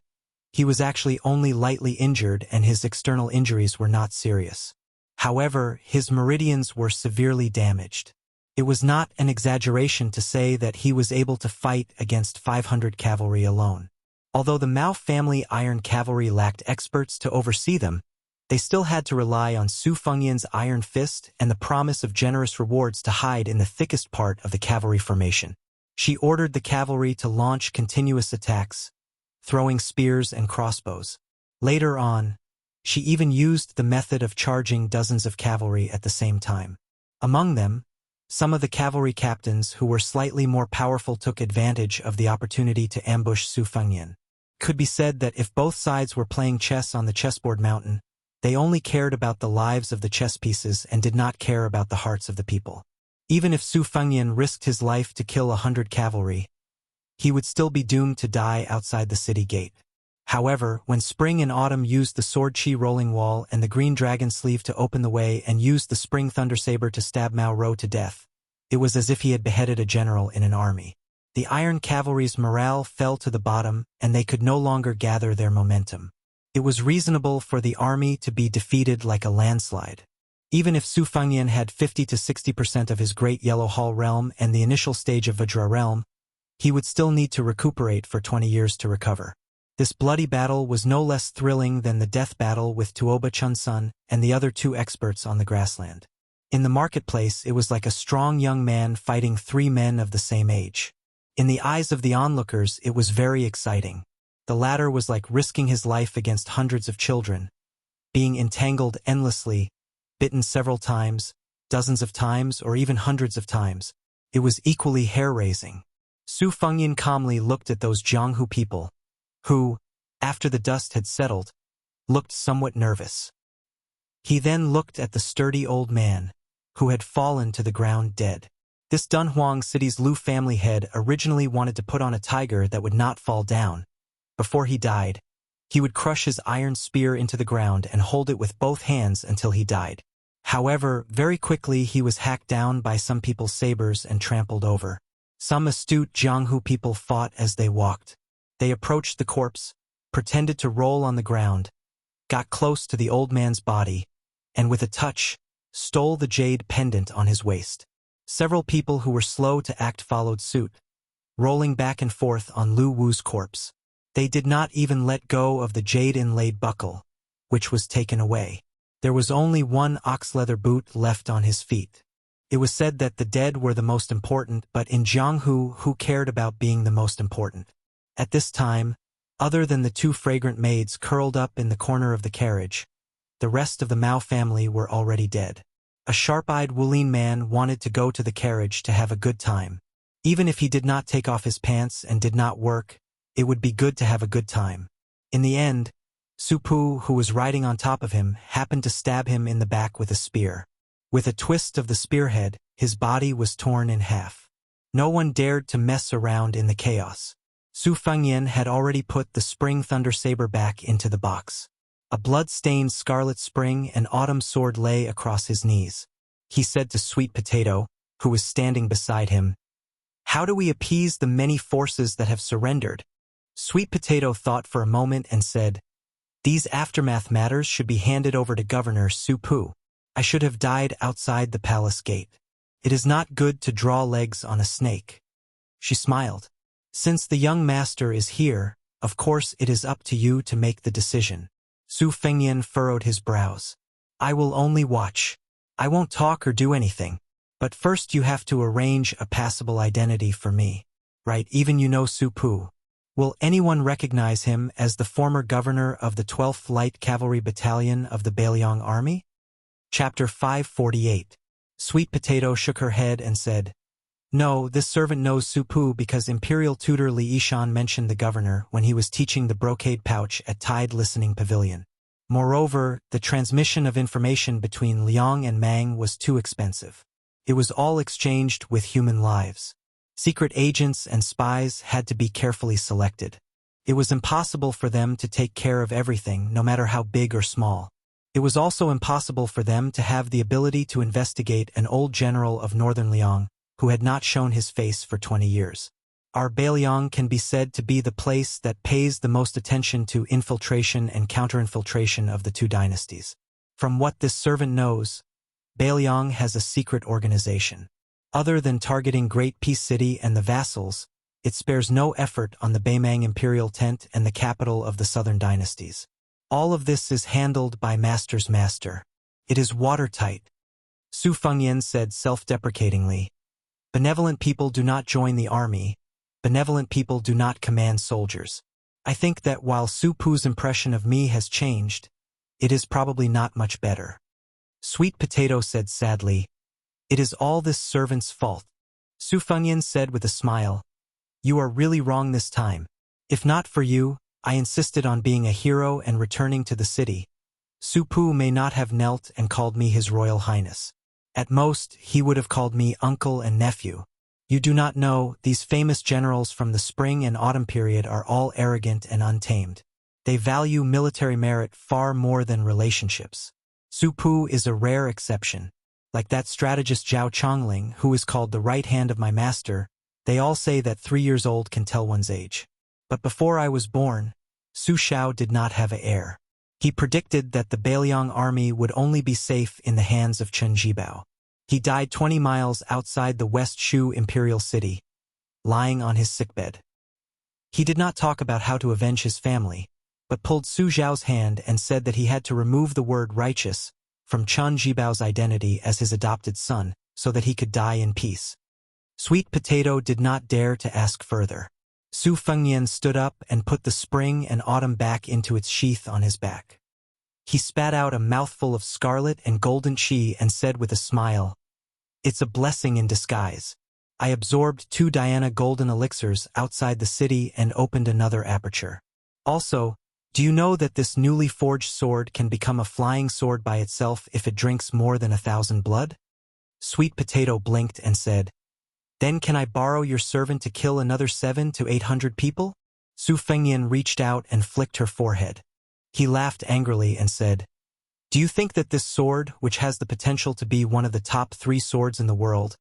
he was actually only lightly injured and his external injuries were not serious. However, his meridians were severely damaged. It was not an exaggeration to say that he was able to fight against 500 cavalry alone. Although the Mao family Iron Cavalry lacked experts to oversee them, they still had to rely on Su Fengyan's iron fist and the promise of generous rewards to hide in the thickest part of the cavalry formation. She ordered the cavalry to launch continuous attacks, throwing spears and crossbows. Later on, she even used the method of charging dozens of cavalry at the same time. Among them, some of the cavalry captains who were slightly more powerful took advantage of the opportunity to ambush Su Fengyan. Could be said that if both sides were playing chess on the chessboard mountain, they only cared about the lives of the chess pieces and did not care about the hearts of the people. Even if Su Fengyan risked his life to kill 100 cavalry, he would still be doomed to die outside the city gate. However, when Spring and Autumn used the Sword Chi rolling wall and the Green Dragon Sleeve to open the way and used the Spring Thunder Saber to stab Mao Ro to death, it was as if he had beheaded a general in an army. The Iron Cavalry's morale fell to the bottom and they could no longer gather their momentum. It was reasonable for the army to be defeated like a landslide. Even if Su Fengyan had 50 to 60% of his Great Yellow Hall realm and the initial stage of Vajra realm, he would still need to recuperate for 20 years to recover. This bloody battle was no less thrilling than the death battle with Tuoba Chunsun and the other two experts on the grassland. In the marketplace, it was like a strong young man fighting 3 men of the same age. In the eyes of the onlookers, it was very exciting. The latter was like risking his life against hundreds of children, being entangled endlessly, bitten several times, dozens of times, or even hundreds of times. It was equally hair-raising. Su Fengyan calmly looked at those Jianghu people, who, after the dust had settled, looked somewhat nervous. He then looked at the sturdy old man, who had fallen to the ground dead. This Dunhuang City's Lu family head originally wanted to put on a tiger that would not fall down. Before he died, he would crush his iron spear into the ground and hold it with both hands until he died. However, very quickly he was hacked down by some people's sabers and trampled over. Some astute Jianghu people fought as they walked. They approached the corpse, pretended to roll on the ground, got close to the old man's body, and with a touch, stole the jade pendant on his waist. Several people who were slow to act followed suit, rolling back and forth on Lu Wu's corpse. They did not even let go of the jade-inlaid buckle, which was taken away. There was only one ox-leather boot left on his feet. It was said that the dead were the most important, but in Jianghu, who cared about being the most important? At this time, other than the 2 fragrant maids curled up in the corner of the carriage, the rest of the Mao family were already dead. A sharp-eyed Wulin man wanted to go to the carriage to have a good time. Even if he did not take off his pants and did not work, it would be good to have a good time. In the end, Su Pu, who was riding on top of him, happened to stab him in the back with a spear. With a twist of the spearhead, his body was torn in half. No one dared to mess around in the chaos. Su Fengyan had already put the Spring Thunder Saber back into the box. A blood-stained scarlet spring and autumn sword lay across his knees. He said to Sweet Potato, who was standing beside him, "How do we appease the many forces that have surrendered?" Sweet Potato thought for a moment and said, "These aftermath matters should be handed over to Governor Su Pu." I should have died outside the palace gate. It is not good to draw legs on a snake. She smiled. Since the young master is here, of course it is up to you to make the decision. Su Fengyan furrowed his brows. I will only watch. I won't talk or do anything. But first you have to arrange a passable identity for me. Right, even you know Su Pu. Will anyone recognize him as the former governor of the 12th Light Cavalry Battalion of the Beiliang Army? Chapter 548. Sweet Potato shook her head and said, No, this servant knows Su Pu because Imperial Tutor Li Yishan mentioned the governor when he was teaching the brocade pouch at Tide Listening Pavilion. Moreover, the transmission of information between Liang and Mang was too expensive. It was all exchanged with human lives. Secret agents and spies had to be carefully selected. It was impossible for them to take care of everything, no matter how big or small. It was also impossible for them to have the ability to investigate an old general of northern Liang, who had not shown his face for 20 years. Our Beiliang can be said to be the place that pays the most attention to infiltration and counterinfiltration of the two dynasties. From what this servant knows, Beiliang has a secret organization. Other than targeting Great Peace City and the vassals, it spares no effort on the Beimang Imperial Tent and the capital of the southern dynasties. All of this is handled by Master's Master. It is watertight. Su Fengyan said self-deprecatingly, Benevolent people do not join the army. Benevolent people do not command soldiers. I think that while Su Pu's impression of me has changed, it is probably not much better. Sweet Potato said sadly, It is all this servant's fault. Su Fengyan said with a smile, You are really wrong this time. If not for you, I insisted on being a hero and returning to the city. Su Pu may not have knelt and called me His Royal Highness. At most, he would have called me uncle and nephew. You do not know, these famous generals from the spring and autumn period are all arrogant and untamed. They value military merit far more than relationships. Su Pu is a rare exception. Like that strategist Zhao Chongling, who is called the right hand of my master, they all say that 3 years old can tell one's age. But before I was born, Su Shao did not have an heir. He predicted that the Beiliang army would only be safe in the hands of Chen Jibao. He died 20 miles outside the West Shu Imperial City, lying on his sickbed. He did not talk about how to avenge his family, but pulled Su Zhao's hand and said that he had to remove the word righteous from Chen Jibao's identity as his adopted son so that he could die in peace. Sweet Potato did not dare to ask further. Su Fengyan stood up and put the spring and autumn back into its sheath on his back. He spat out a mouthful of scarlet and golden qi and said with a smile, It's a blessing in disguise. I absorbed 2 Diana golden elixirs outside the city and opened another aperture. Also, do you know that this newly forged sword can become a flying sword by itself if it drinks more than 1,000 blood? Sweet Potato blinked and said, Then can I borrow your servant to kill another 700 to 800 people? Su Fengyan reached out and flicked her forehead. He laughed angrily and said, Do you think that this sword, which has the potential to be one of the top 3 swords in the world,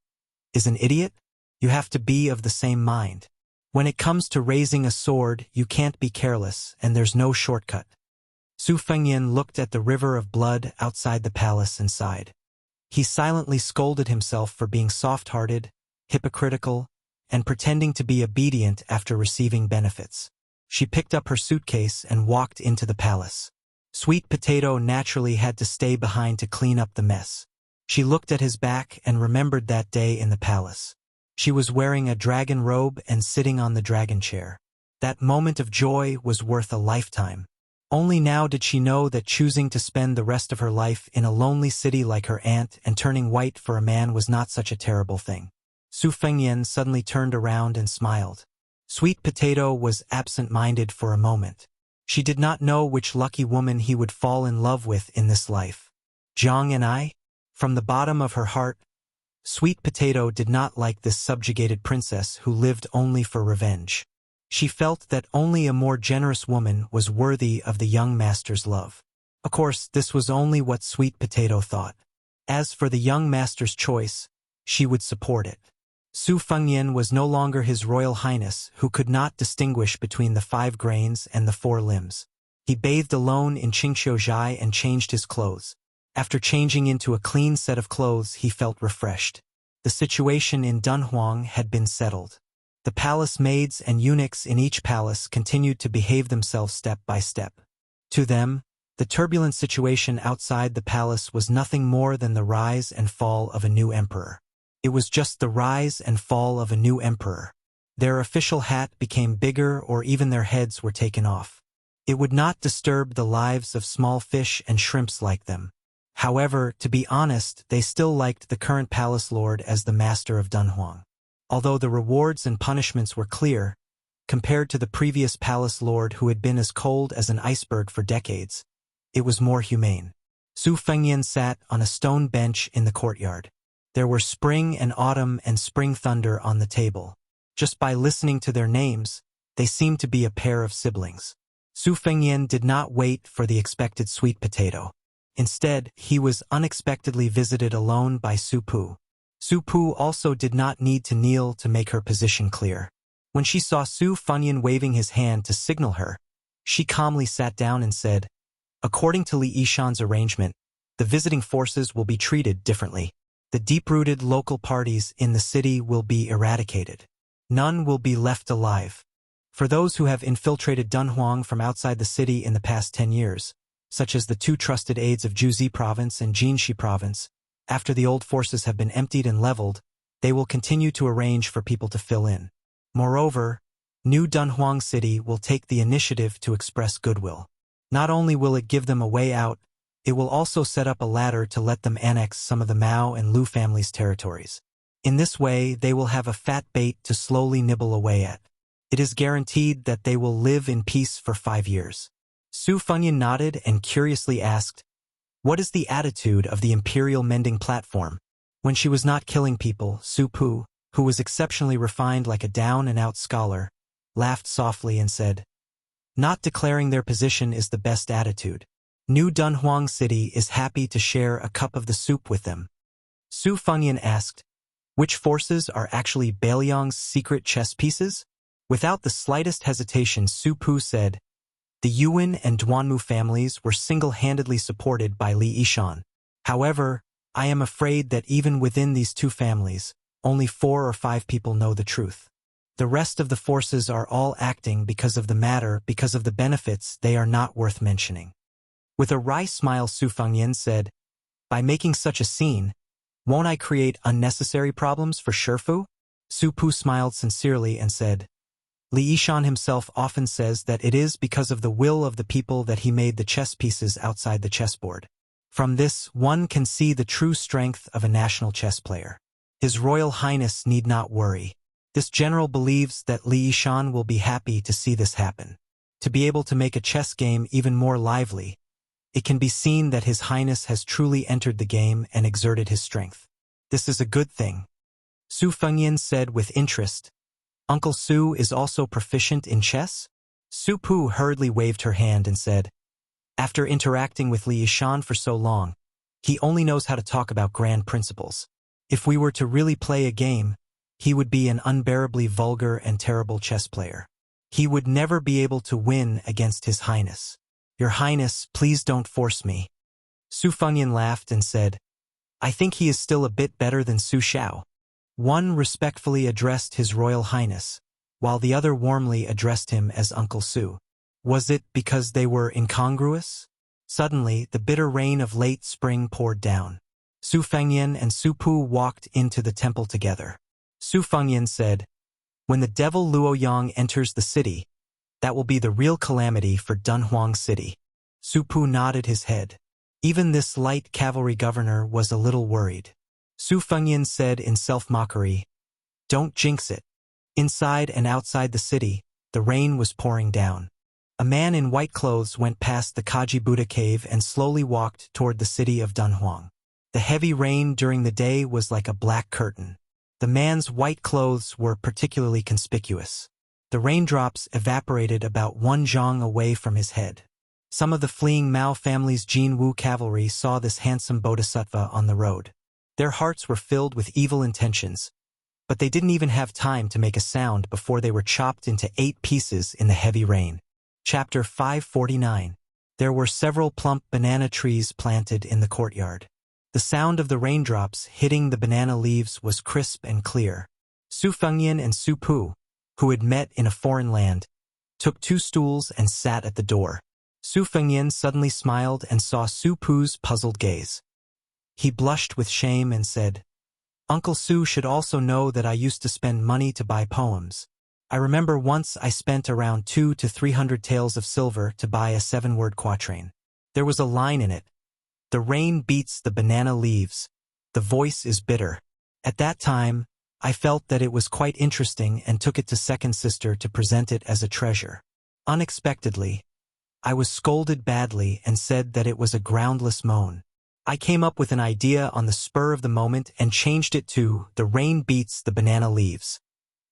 is an idiot? You have to be of the same mind. When it comes to raising a sword, you can't be careless, and there's no shortcut. Su Fengyan looked at the river of blood outside the palace and sighed. He silently scolded himself for being soft-hearted, hypocritical, and pretending to be obedient after receiving benefits. She picked up her suitcase and walked into the palace. Sweet Potato naturally had to stay behind to clean up the mess. She looked at his back and remembered that day in the palace. She was wearing a dragon robe and sitting on the dragon chair. That moment of joy was worth a lifetime. Only now did she know that choosing to spend the rest of her life in a lonely city like her aunt and turning white for a man was not such a terrible thing. Su Fengyan suddenly turned around and smiled. Sweet Potato was absent-minded for a moment. She did not know which lucky woman he would fall in love with in this life. Zhang and I? From the bottom of her heart, Sweet Potato did not like this subjugated princess who lived only for revenge. She felt that only a more generous woman was worthy of the young master's love. Of course, this was only what Sweet Potato thought. As for the young master's choice, she would support it. Su Fengyan was no longer His Royal Highness, who could not distinguish between the 5 grains and the 4 limbs. He bathed alone in Qingqiu Zhai and changed his clothes. After changing into a clean set of clothes, he felt refreshed. The situation in Dunhuang had been settled. The palace maids and eunuchs in each palace continued to behave themselves step by step. To them, the turbulent situation outside the palace was nothing more than the rise and fall of a new emperor. It was just the rise and fall of a new emperor. Their official hat became bigger, or even their heads were taken off. It would not disturb the lives of small fish and shrimps like them. However, to be honest, they still liked the current palace lord as the master of Dunhuang. Although the rewards and punishments were clear, compared to the previous palace lord who had been as cold as an iceberg for decades, it was more humane. Su Fengyan sat on a stone bench in the courtyard. There were spring and autumn and spring thunder on the table. Just by listening to their names, they seemed to be a pair of siblings. Su Fengyan did not wait for the expected sweet potato. Instead, he was unexpectedly visited alone by Su Pu. Su Pu also did not need to kneel to make her position clear. When she saw Su Fengyan waving his hand to signal her, she calmly sat down and said, "According to Li Yishan's arrangement, the visiting forces will be treated differently. The deep-rooted local parties in the city will be eradicated. None will be left alive. For those who have infiltrated Dunhuang from outside the city in the past 10 years, such as the 2 trusted aides of Juzi Province and Jinshi Province, after the old forces have been emptied and leveled, they will continue to arrange for people to fill in. Moreover, New Dunhuang City will take the initiative to express goodwill. Not only will it give them a way out, it will also set up a ladder to let them annex some of the Mao and Lu families' territories. In this way, they will have a fat bait to slowly nibble away at. It is guaranteed that they will live in peace for 5 years." Su Fengyan nodded and curiously asked, "What is the attitude of the Imperial Mending Platform?" When she was not killing people, Su Pu, who was exceptionally refined like a down-and-out scholar, laughed softly and said, "Not declaring their position is the best attitude. New Dunhuang City is happy to share a cup of the soup with them." Su Fengyan asked, "Which forces are actually Bailiang's secret chess pieces?" Without the slightest hesitation, Su Pu said, "The Yuan and Duanmu families were single-handedly supported by Li Yishan. However, I am afraid that even within these 2 families, only 4 or 5 people know the truth. The rest of the forces are all acting because of the benefits they are not worth mentioning." With a wry smile, Su Fengyan said, "By making such a scene, won't I create unnecessary problems for Shifu?" Su Pu smiled sincerely and said, "Li Yishan himself often says that it is because of the will of the people that he made the chess pieces outside the chessboard. From this, one can see the true strength of a national chess player. His Royal Highness need not worry. This general believes that Li Yishan will be happy to see this happen. To be able to make a chess game even more lively, it can be seen that His Highness has truly entered the game and exerted his strength. This is a good thing." Su Fengyan said with interest, "Uncle Su is also proficient in chess?" Su Pu hurriedly waved her hand and said, "After interacting with Li Yishan for so long, he only knows how to talk about grand principles. If we were to really play a game, he would be an unbearably vulgar and terrible chess player. He would never be able to win against His Highness. Your Highness, please don't force me." Su Fengyan laughed and said, "I think he is still a bit better than Su Xiao." One respectfully addressed His Royal Highness, while the other warmly addressed him as Uncle Su. Was it because they were incongruous? Suddenly, the bitter rain of late spring poured down. Su Fengyan and Su Pu walked into the temple together. Su Fengyan said, "When the devil Luoyang enters the city, that will be the real calamity for Dunhuang City." Su Pu nodded his head. Even this light cavalry governor was a little worried. Su Fengyan said in self-mockery, "Don't jinx it." Inside and outside the city, the rain was pouring down. A man in white clothes went past the Kaji Buddha cave and slowly walked toward the city of Dunhuang. The heavy rain during the day was like a black curtain. The man's white clothes were particularly conspicuous. The raindrops evaporated about 1 zhang away from his head. Some of the fleeing Mao family's Jin Wu cavalry saw this handsome bodhisattva on the road. Their hearts were filled with evil intentions, but they didn't even have time to make a sound before they were chopped into 8 pieces in the heavy rain. Chapter 549. There were several plump banana trees planted in the courtyard. The sound of the raindrops hitting the banana leaves was crisp and clear. Su Fengyan and Su Pu, who had met in a foreign land, took 2 stools and sat at the door. Su Fengyan suddenly smiled and saw Su Pu's puzzled gaze. He blushed with shame and said, "Uncle Su should also know that I used to spend money to buy poems. I remember once I spent around 200 to 300 taels of silver to buy a 7-word quatrain. There was a line in it. The rain beats the banana leaves. The voice is bitter." At that time, I felt that it was quite interesting and took it to second sister to present it as a treasure. Unexpectedly, I was scolded badly and said that it was a groundless moan. I came up with an idea on the spur of the moment and changed it to, "The rain beats the banana leaves.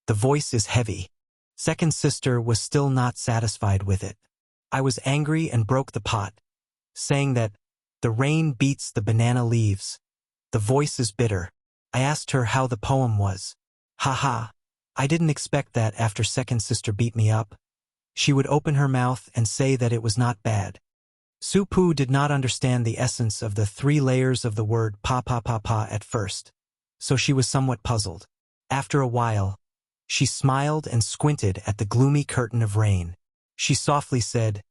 The voice is heavy." Second sister was still not satisfied with it. I was angry and broke the pot, saying that, "The rain beats the banana leaves. The voice is bitter." I asked her how the poem was. Haha, I didn't expect that after second sister beat me up. She would open her mouth and say that it was not bad. Su Pu did not understand the essence of the 3 layers of the word pa at first, so she was somewhat puzzled. After a while, she smiled and squinted at the gloomy curtain of rain. She softly said,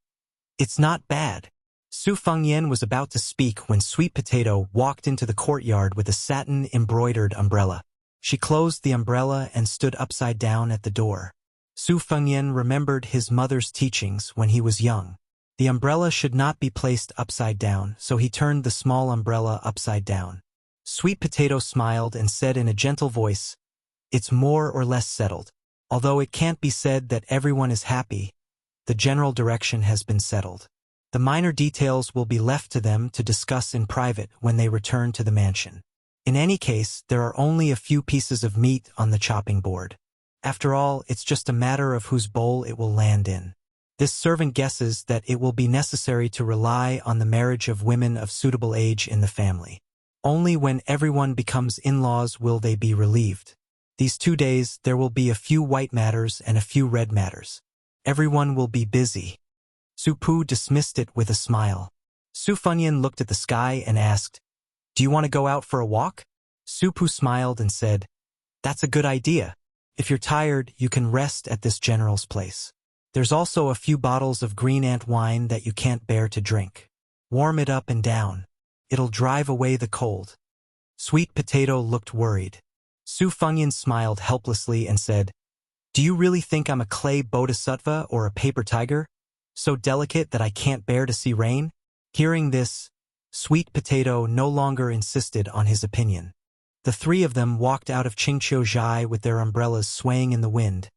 "It's not bad." Su Fengyan was about to speak when Sweet Potato walked into the courtyard with a satin-embroidered umbrella. She closed the umbrella and stood upside down at the door. Su Fengyan remembered his mother's teachings when he was young. The umbrella should not be placed upside down, so he turned the small umbrella upside down. Sweet Potato smiled and said in a gentle voice, "It's more or less settled. Although it can't be said that everyone is happy, the general direction has been settled. The minor details will be left to them to discuss in private when they return to the mansion. In any case, there are only a few pieces of meat on the chopping board. After all, it's just a matter of whose bowl it will land in. This servant guesses that it will be necessary to rely on the marriage of women of suitable age in the family. Only when everyone becomes in-laws will they be relieved. These 2 days there will be a few white matters and a few red matters. Everyone will be busy." Su Pu dismissed it with a smile. Su Fengyan looked at the sky and asked, "Do you want to go out for a walk?" Su Pu smiled and said, "That's a good idea. If you're tired, you can rest at this general's place. There's also a few bottles of green ant wine that you can't bear to drink. Warm it up and down. It'll drive away the cold." Sweet Potato looked worried. Su Fengyan smiled helplessly and said, "Do you really think I'm a clay bodhisattva or a paper tiger? So delicate that I can't bear to see rain?" Hearing this, Sweet Potato no longer insisted on his opinion. The 3 of them walked out of Qingqiu with their umbrellas swaying in the wind,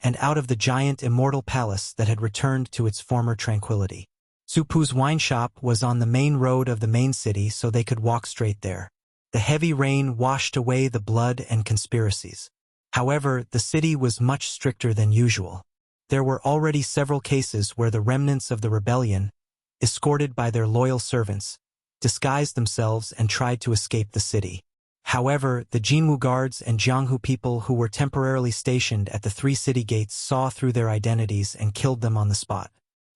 and out of the giant immortal palace that had returned to its former tranquility. Su Pu's wine shop was on the main road of the main city, so they could walk straight there. The heavy rain washed away the blood and conspiracies. However, the city was much stricter than usual. There were already several cases where the remnants of the rebellion, escorted by their loyal servants, disguised themselves and tried to escape the city. However, the Jinwu guards and Jianghu people who were temporarily stationed at the 3 city gates saw through their identities and killed them on the spot.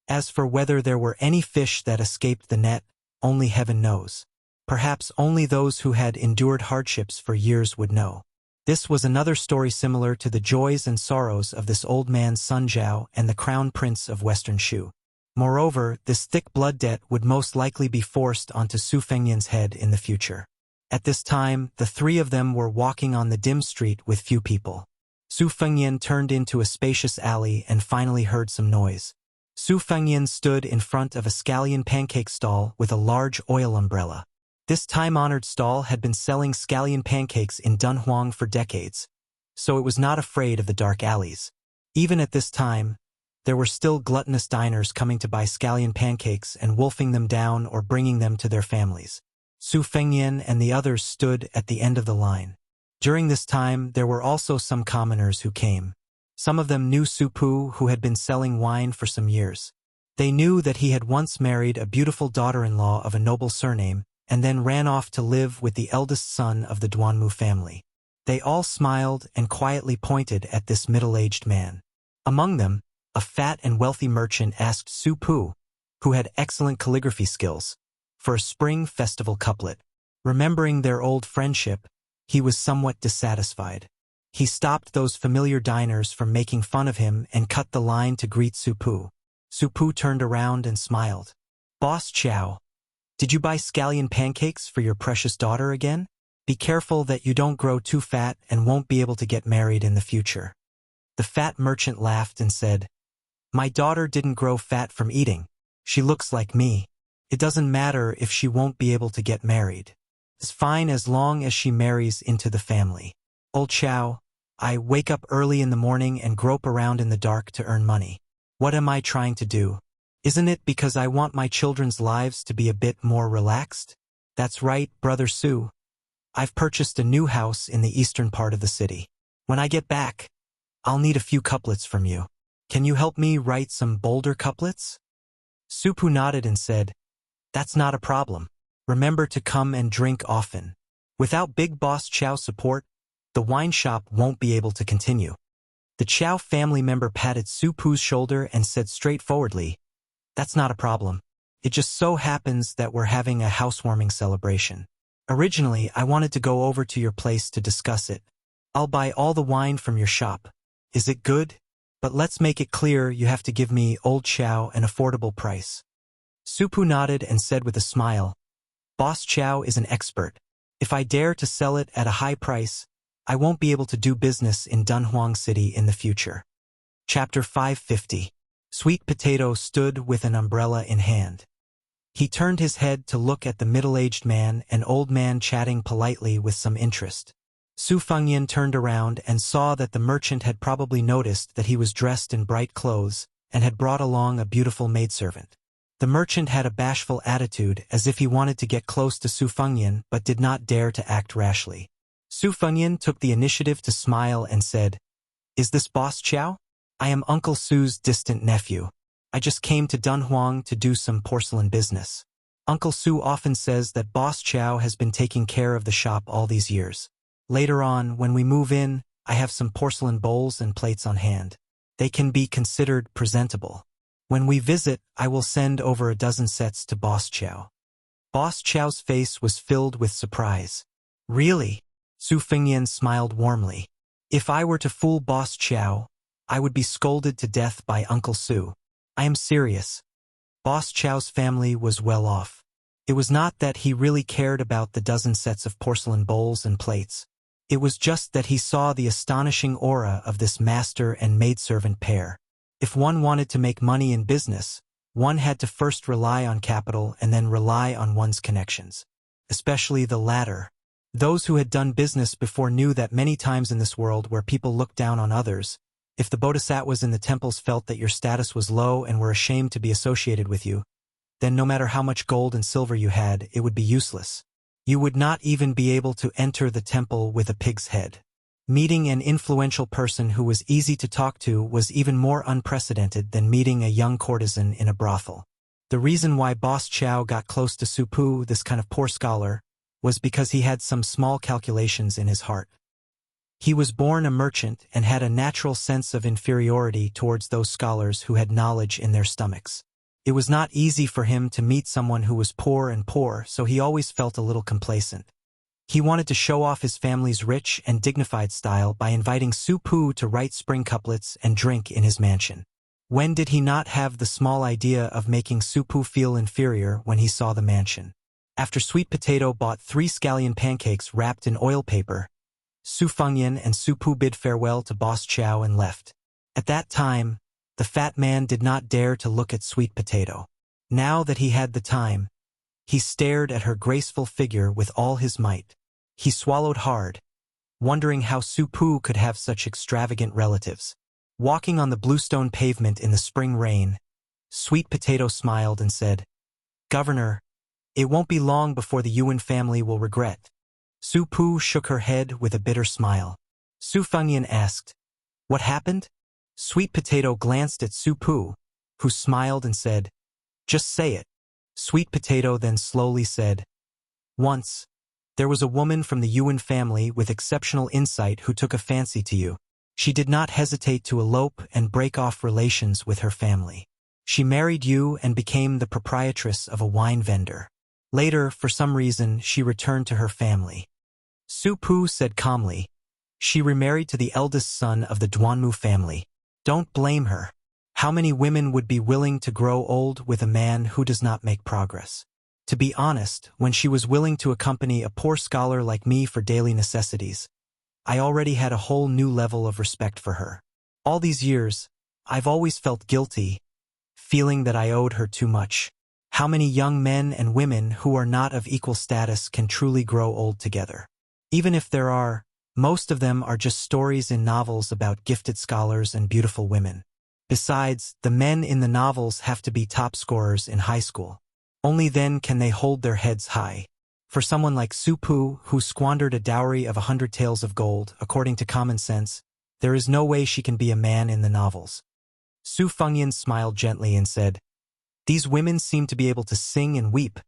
As for whether there were any fish that escaped the net, only heaven knows. Perhaps only those who had endured hardships for years would know. This was another story similar to the joys and sorrows of this old man Sun Zhao and the crown prince of Western Shu. Moreover, this thick blood debt would most likely be forced onto Su Fengyan's head in the future. At this time, the 3 of them were walking on the dim street with few people. Su Fengyan turned into a spacious alley and finally heard some noise. Su Fengyan stood in front of a scallion pancake stall with a large oil umbrella. This time-honored stall had been selling scallion pancakes in Dunhuang for decades, so it was not afraid of the dark alleys. Even at this time, there were still gluttonous diners coming to buy scallion pancakes and wolfing them down or bringing them to their families. Su Fengyan and the others stood at the end of the line. During this time, there were also some commoners who came. Some of them knew Su Pu, who had been selling wine for some years. They knew that he had once married a beautiful daughter-in-law of a noble surname, and then ran off to live with the eldest son of the Duanmu family. They all smiled and quietly pointed at this middle-aged man. Among them, a fat and wealthy merchant asked Su Pu, who had excellent calligraphy skills, for a spring festival couplet. Remembering their old friendship, he was somewhat dissatisfied. He stopped those familiar diners from making fun of him and cut the line to greet Supu. Supu turned around and smiled. "Boss Chow, did you buy scallion pancakes for your precious daughter again? Be careful that you don't grow too fat and won't be able to get married in the future." The fat merchant laughed and said, "My daughter didn't grow fat from eating. She looks like me. It doesn't matter if she won't be able to get married. It's fine as long as she marries into the family. Old Chow, I wake up early in the morning and grope around in the dark to earn money. What am I trying to do? Isn't it because I want my children's lives to be a bit more relaxed? That's right, Brother Su. I've purchased a new house in the eastern part of the city. When I get back, I'll need a few couplets from you. Can you help me write some bolder couplets?" Supu nodded and said, "That's not a problem. Remember to come and drink often. Without Big Boss Chow's support, the wine shop won't be able to continue." The Chow family member patted Supu's shoulder and said straightforwardly, "That's not a problem. It just so happens that we're having a housewarming celebration. Originally, I wanted to go over to your place to discuss it. I'll buy all the wine from your shop. Is it good? But let's make it clear you have to give me, Old Chow, an affordable price." Supu nodded and said with a smile, "Boss Chow is an expert. If I dare to sell it at a high price, I won't be able to do business in Dunhuang City in the future." Chapter 550. Sweet Potato stood with an umbrella in hand. He turned his head to look at the middle-aged man and old man chatting politely with some interest. Su Fengyan turned around and saw that the merchant had probably noticed that he was dressed in bright clothes and had brought along a beautiful maidservant. The merchant had a bashful attitude, as if he wanted to get close to Su Fengyan but did not dare to act rashly. Su Fengyan took the initiative to smile and said, "Is this Boss Chow? I am Uncle Su's distant nephew. I just came to Dunhuang to do some porcelain business. Uncle Su often says that Boss Chow has been taking care of the shop all these years. Later on, when we move in, I have some porcelain bowls and plates on hand. They can be considered presentable. When we visit, I will send over a dozen sets to Boss Chow." Boss Chow's face was filled with surprise. "Really?" Su Fengyan smiled warmly. "If I were to fool Boss Chow, I would be scolded to death by Uncle Su. I am serious." Boss Chow's family was well off. It was not that he really cared about the dozen sets of porcelain bowls and plates. It was just that he saw the astonishing aura of this master and maidservant pair. If one wanted to make money in business, one had to first rely on capital and then rely on one's connections. Especially the latter. Those who had done business before knew that many times in this world where people look down on others, if the bodhisattvas in the temples felt that your status was low and were ashamed to be associated with you, then no matter how much gold and silver you had, it would be useless. You would not even be able to enter the temple with a pig's head. Meeting an influential person who was easy to talk to was even more unprecedented than meeting a young courtesan in a brothel. The reason why Boss Chow got close to Supu, this kind of poor scholar, was because he had some small calculations in his heart. He was born a merchant and had a natural sense of inferiority towards those scholars who had knowledge in their stomachs. It was not easy for him to meet someone who was poor, so he always felt a little complacent. He wanted to show off his family's rich and dignified style by inviting Supu to write spring couplets and drink in his mansion. When did he not have the small idea of making Supu feel inferior when he saw the mansion? After Sweet Potato bought 3 scallion pancakes wrapped in oil paper, Su Fengyan and Supu bid farewell to Boss Chow and left. At that time, the fat man did not dare to look at Sweet Potato. Now that he had the time, he stared at her graceful figure with all his might. He swallowed hard, wondering how Supu could have such extravagant relatives. Walking on the bluestone pavement in the spring rain, Sweet Potato smiled and said, "Governor, it won't be long before the Yuan family will regret." Supu shook her head with a bitter smile. Su Fengyan asked, "What happened?" Sweet Potato glanced at Supu, who smiled and said, "Just say it." Sweet Potato then slowly said, "Once, there was a woman from the Yuan family with exceptional insight who took a fancy to you. She did not hesitate to elope and break off relations with her family. She married you and became the proprietress of a wine vendor. Later, for some reason, she returned to her family. Su Pu said calmly. She remarried to the eldest son of the Duanmu family. Don't blame her. How many women would be willing to grow old with a man who does not make progress? To be honest, when she was willing to accompany a poor scholar like me for daily necessities, I already had a whole new level of respect for her. All these years, I've always felt guilty, feeling that I owed her too much. How many young men and women who are not of equal status can truly grow old together? Even if there are, most of them are just stories in novels about gifted scholars and beautiful women. Besides, the men in the novels have to be top scorers in high school. Only then can they hold their heads high. For someone like Su Pu, who squandered a dowry of 100 taels of gold, according to common sense, there is no way she can be a man in the novels. Su Fengyan smiled gently and said, "These women seem to be able to sing and weep,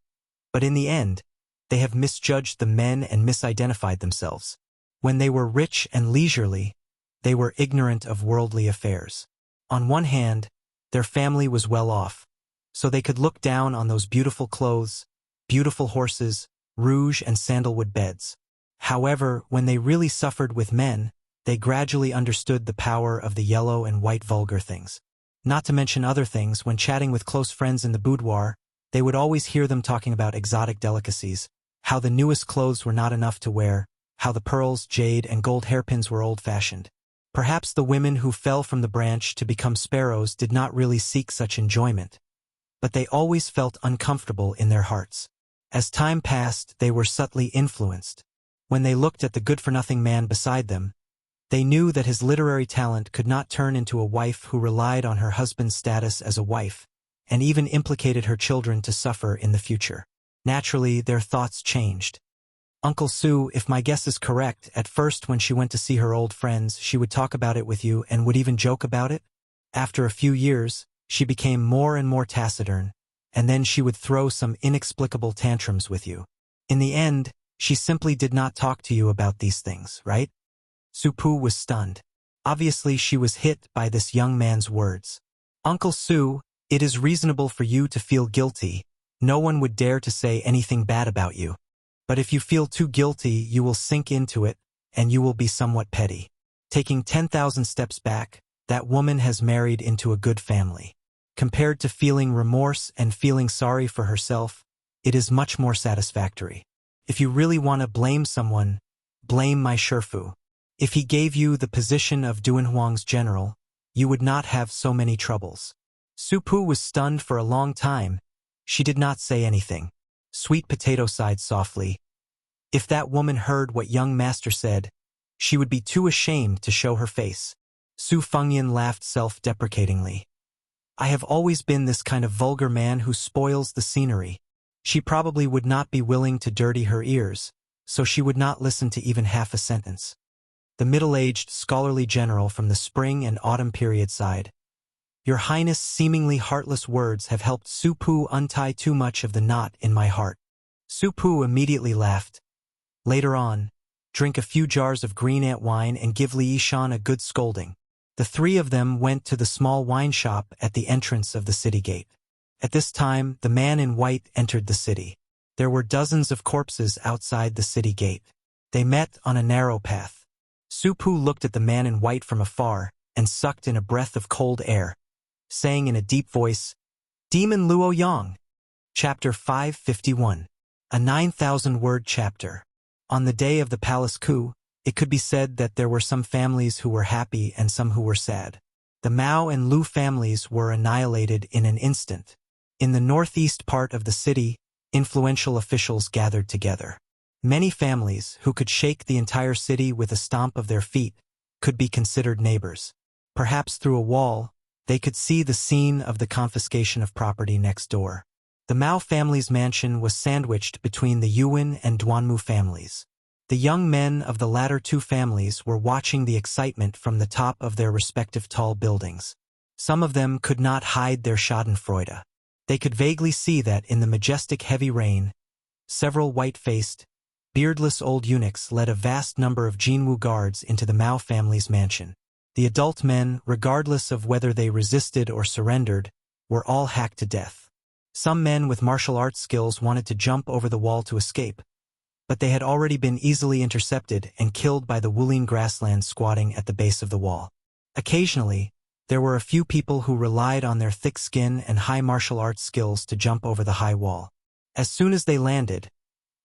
but in the end, they have misjudged the men and misidentified themselves. When they were rich and leisurely, they were ignorant of worldly affairs. On one hand, their family was well off, so they could look down on those beautiful clothes, beautiful horses, rouge and sandalwood beds. However, when they really suffered with men, they gradually understood the power of the yellow and white vulgar things. Not to mention other things, when chatting with close friends in the boudoir, they would always hear them talking about exotic delicacies, how the newest clothes were not enough to wear, how the pearls, jade, and gold hairpins were old-fashioned. Perhaps the women who fell from the branch to become sparrows did not really seek such enjoyment, but they always felt uncomfortable in their hearts. As time passed, they were subtly influenced. When they looked at the good-for-nothing man beside them, they knew that his literary talent could not turn into a wife who relied on her husband's status as a wife, and even implicated her children to suffer in the future. Naturally, their thoughts changed. Uncle Su, if my guess is correct, at first when she went to see her old friends, she would talk about it with you and would even joke about it. After a few years, she became more and more taciturn, and then she would throw some inexplicable tantrums with you. In the end, she simply did not talk to you about these things, right? Su Pu was stunned. Obviously, she was hit by this young man's words. Uncle Su, it is reasonable for you to feel guilty. No one would dare to say anything bad about you. But if you feel too guilty, you will sink into it, and you will be somewhat petty. Taking 10,000 steps back, that woman has married into a good family. Compared to feeling remorse and feeling sorry for herself, it is much more satisfactory. If you really want to blame someone, blame my Shifu. If he gave you the position of Duanhuang's general, you would not have so many troubles. Su Pu was stunned for a long time. She did not say anything. Sweet Potato sighed softly. If that woman heard what young master said, she would be too ashamed to show her face. Su Fengyan laughed self-deprecatingly. I have always been this kind of vulgar man who spoils the scenery. She probably would not be willing to dirty her ears, so she would not listen to even half a sentence. The middle-aged, scholarly general from the spring and autumn period sighed. Your Highness' seemingly heartless words have helped Su Pu untie too much of the knot in my heart. Su Pu immediately laughed. Later on, drink a few jars of green ant wine and give Li Yishan a good scolding. The three of them went to the small wine shop at the entrance of the city gate. At this time, the man in white entered the city. There were dozens of corpses outside the city gate. They met on a narrow path. Su Pu looked at the man in white from afar and sucked in a breath of cold air, saying in a deep voice, Demon Luo Yang. Chapter 551. A 9,000-word chapter. On the day of the palace coup, it could be said that there were some families who were happy and some who were sad. The Mao and Lu families were annihilated in an instant. In the northeast part of the city, influential officials gathered together. Many families, who could shake the entire city with a stomp of their feet, could be considered neighbors. Perhaps through a wall, they could see the scene of the confiscation of property next door. The Mao family's mansion was sandwiched between the Yuan and Duanmu families. The young men of the latter two families were watching the excitement from the top of their respective tall buildings. Some of them could not hide their schadenfreude. They could vaguely see that in the majestic heavy rain, several white-faced, beardless old eunuchs led a vast number of Jinwu guards into the Mao family's mansion. The adult men, regardless of whether they resisted or surrendered, were all hacked to death. Some men with martial arts skills wanted to jump over the wall to escape, but they had already been easily intercepted and killed by the Wulian grasslands squatting at the base of the wall. Occasionally, there were a few people who relied on their thick skin and high martial arts skills to jump over the high wall. As soon as they landed,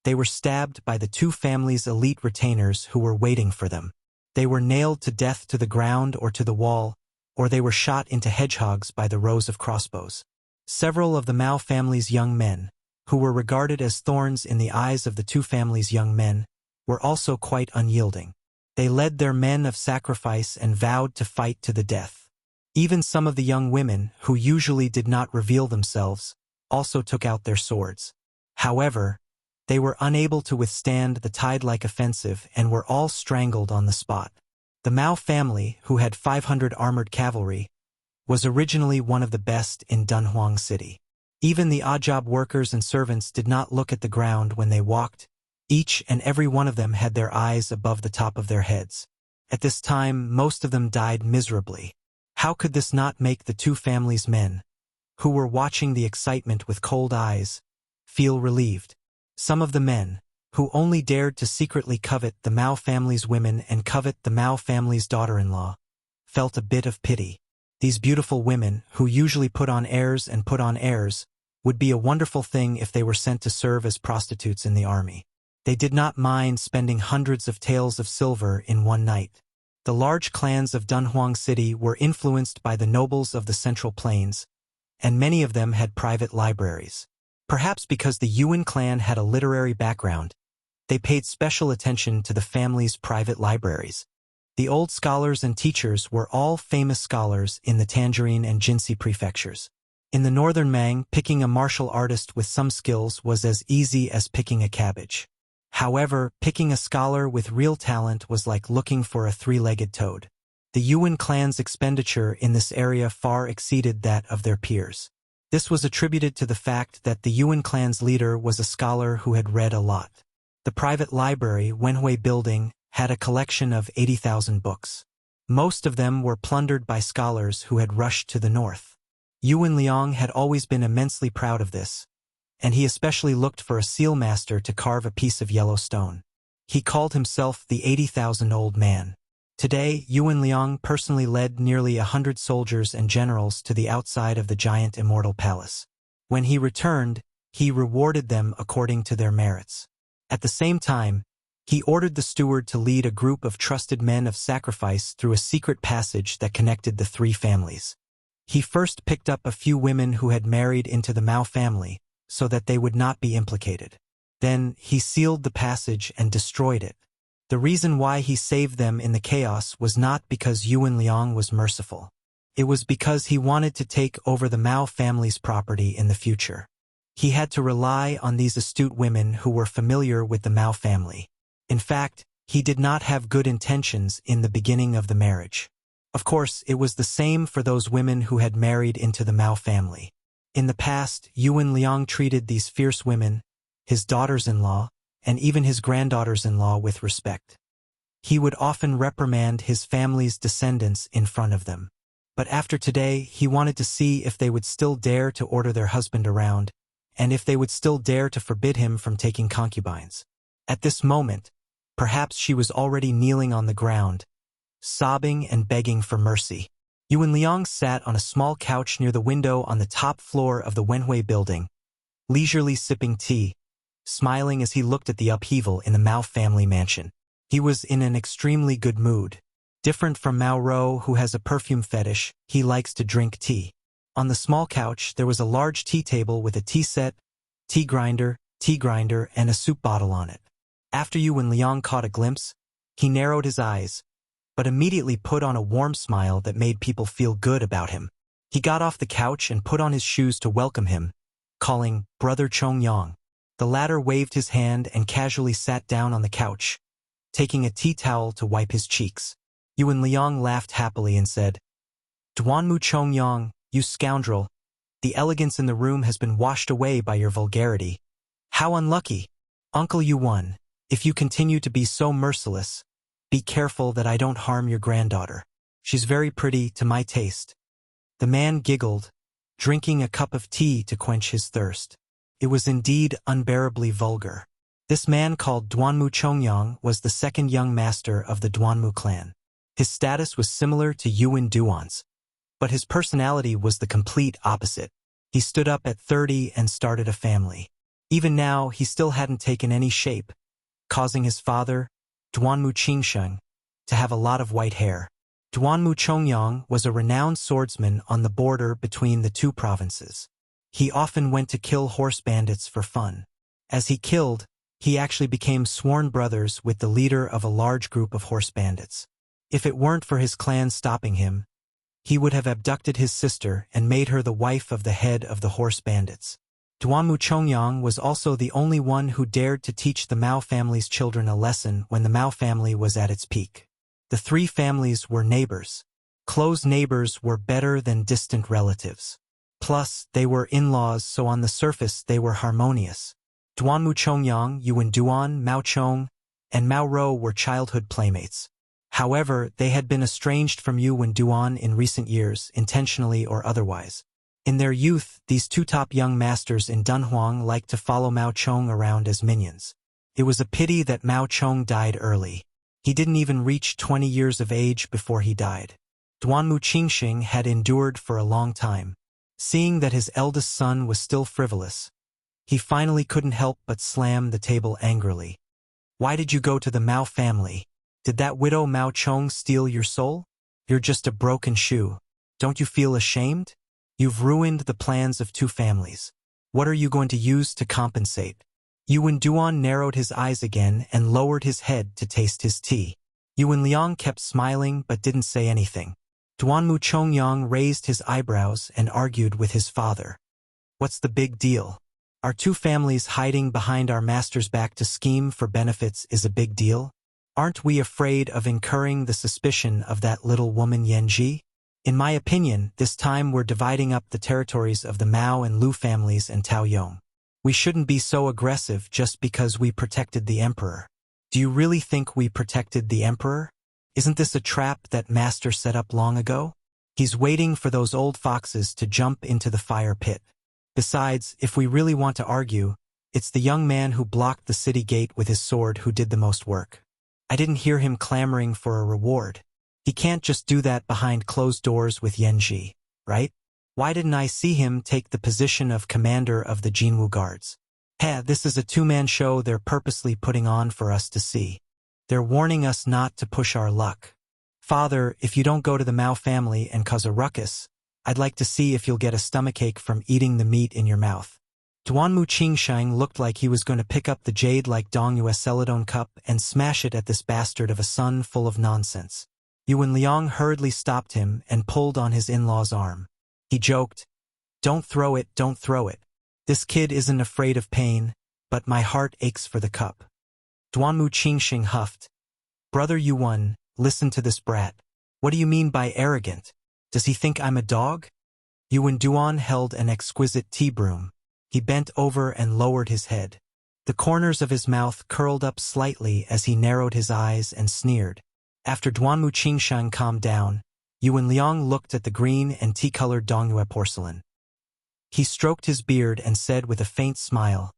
they were stabbed by the two families' elite retainers who were waiting for them. They were nailed to death to the ground or to the wall, or they were shot into hedgehogs by the rows of crossbows. Several of the Mao family's young men, who were regarded as thorns in the eyes of the two families' young men, were also quite unyielding. They led their men of sacrifice and vowed to fight to the death. Even some of the young women, who usually did not reveal themselves, also took out their swords. However, they were unable to withstand the tide-like offensive and were all strangled on the spot. The Mao family, who had 500 armored cavalry, was originally one of the best in Dunhuang City. Even the odd-job workers and servants did not look at the ground when they walked. Each and every one of them had their eyes above the top of their heads. At this time, most of them died miserably. How could this not make the two families' men, who were watching the excitement with cold eyes, feel relieved? Some of the men, who only dared to secretly covet the Mao family's women and covet the Mao family's daughter-in-law, felt a bit of pity. These beautiful women, who usually put on airs and put on airs, would be a wonderful thing if they were sent to serve as prostitutes in the army. They did not mind spending hundreds of taels of silver in one night. The large clans of Dunhuang City were influenced by the nobles of the Central Plains, and many of them had private libraries. Perhaps because the Yuan clan had a literary background, they paid special attention to the family's private libraries. The old scholars and teachers were all famous scholars in the Tangerine and Jinsi prefectures. In the northern Mang, picking a martial artist with some skills was as easy as picking a cabbage. However, picking a scholar with real talent was like looking for a three-legged toad. The Yuan clan's expenditure in this area far exceeded that of their peers. This was attributed to the fact that the Yuan clan's leader was a scholar who had read a lot. The private library, Wenhui Building, had a collection of 80,000 books. Most of them were plundered by scholars who had rushed to the north. Yuan Liang had always been immensely proud of this, and he especially looked for a seal master to carve a piece of yellow stone. He called himself the 80,000 old man. Today, Yuan Liang personally led nearly 100 soldiers and generals to the outside of the giant immortal palace. When he returned, he rewarded them according to their merits. At the same time, he ordered the steward to lead a group of trusted men of sacrifice through a secret passage that connected the three families. He first picked up a few women who had married into the Mao family, so that they would not be implicated. Then, he sealed the passage and destroyed it. The reason why he saved them in the chaos was not because Yuan Liang was merciful. It was because he wanted to take over the Mao family's property in the future. He had to rely on these astute women who were familiar with the Mao family. In fact, he did not have good intentions in the beginning of the marriage. Of course, it was the same for those women who had married into the Mao family. In the past, Yuan Liang treated these fierce women, his daughters-in-law, and even his granddaughters-in-law with respect. He would often reprimand his family's descendants in front of them. But after today, he wanted to see if they would still dare to order their husband around, and if they would still dare to forbid him from taking concubines. At this moment, perhaps she was already kneeling on the ground, sobbing and begging for mercy. Yuan Liang sat on a small couch near the window on the top floor of the Wenhui building, leisurely sipping tea, smiling as he looked at the upheaval in the Mao family mansion. He was in an extremely good mood. Different from Mao Rou, who has a perfume fetish, he likes to drink tea. On the small couch, there was a large tea table with a tea set, tea grinder, and a soup bottle on it. After Yuan Liang caught a glimpse, he narrowed his eyes, but immediately put on a warm smile that made people feel good about him. He got off the couch and put on his shoes to welcome him, calling, "Brother Chong Yang." The latter waved his hand and casually sat down on the couch, taking a tea towel to wipe his cheeks. Yuan Liang laughed happily and said, "Duanmu Chong Yang, you scoundrel, the elegance in the room has been washed away by your vulgarity. How unlucky! Uncle Yuan, if you continue to be so merciless, be careful that I don't harm your granddaughter. She's very pretty to my taste." The man giggled, drinking a cup of tea to quench his thirst. It was indeed unbearably vulgar. This man called Duanmu Chongyang was the second young master of the Duanmu clan. His status was similar to Yuan Duan's, but his personality was the complete opposite. He stood up at 30 and started a family. Even now, he still hadn't taken any shape, causing his father, Duanmu Qingsheng, to have a lot of white hair. Duanmu Chongyang was a renowned swordsman on the border between the two provinces. He often went to kill horse bandits for fun. As he killed, he actually became sworn brothers with the leader of a large group of horse bandits. If it weren't for his clan stopping him, he would have abducted his sister and made her the wife of the head of the horse bandits. Duanmu Chongyang was also the only one who dared to teach the Mao family's children a lesson when the Mao family was at its peak. The three families were neighbors. Close neighbors were better than distant relatives. Plus, they were in-laws, so on the surface they were harmonious. Duanmu Chongyang, Yuan Duan, Mao Chong, and Mao Rou were childhood playmates. However, they had been estranged from Yuan Duan in recent years, intentionally or otherwise. In their youth, these two top young masters in Dunhuang liked to follow Mao Chong around as minions. It was a pity that Mao Chong died early. He didn't even reach 20 years of age before he died. Duanmu Qingsheng had endured for a long time. Seeing that his eldest son was still frivolous, he finally couldn't help but slam the table angrily. Why did you go to the Mao family? Did that widow Mao Chong steal your soul? You're just a broken shoe. Don't you feel ashamed? You've ruined the plans of two families. What are you going to use to compensate? Yuan Duan narrowed his eyes again and lowered his head to taste his tea. Yuan Liang kept smiling but didn't say anything. Duanmu Chongyang raised his eyebrows and argued with his father. What's the big deal? Are two families hiding behind our master's back to scheme for benefits is a big deal? Aren't we afraid of incurring the suspicion of that little woman Yanji? In my opinion, this time we're dividing up the territories of the Mao and Lu families and Taoyong. We shouldn't be so aggressive just because we protected the emperor. Do you really think we protected the emperor? Isn't this a trap that master set up long ago? He's waiting for those old foxes to jump into the fire pit. Besides, if we really want to argue, it's the young man who blocked the city gate with his sword who did the most work. I didn't hear him clamoring for a reward. He can't just do that behind closed doors with Yanji, right? Why didn't I see him take the position of commander of the Jinwu guards? This is a two-man show they're purposely putting on for us to see. They're warning us not to push our luck. Father, if you don't go to the Mao family and cause a ruckus, I'd like to see if you'll get a stomachache from eating the meat in your mouth. Duanmu Qingsheng looked like he was going to pick up the jade-like Dongyue Celadon cup and smash it at this bastard of a son full of nonsense. Yuan Liang hurriedly stopped him and pulled on his in-law's arm. He joked, "Don't throw it, don't throw it. This kid isn't afraid of pain, but my heart aches for the cup." Duanmu Qingsheng huffed. "Brother Yuan, listen to this brat. What do you mean by arrogant? Does he think I'm a dog?" Yuan Duan held an exquisite tea broom. He bent over and lowered his head. The corners of his mouth curled up slightly as he narrowed his eyes and sneered. After Duanmu Qingsheng calmed down, Yuan Liang looked at the green and tea-colored Dongyue porcelain. He stroked his beard and said with a faint smile,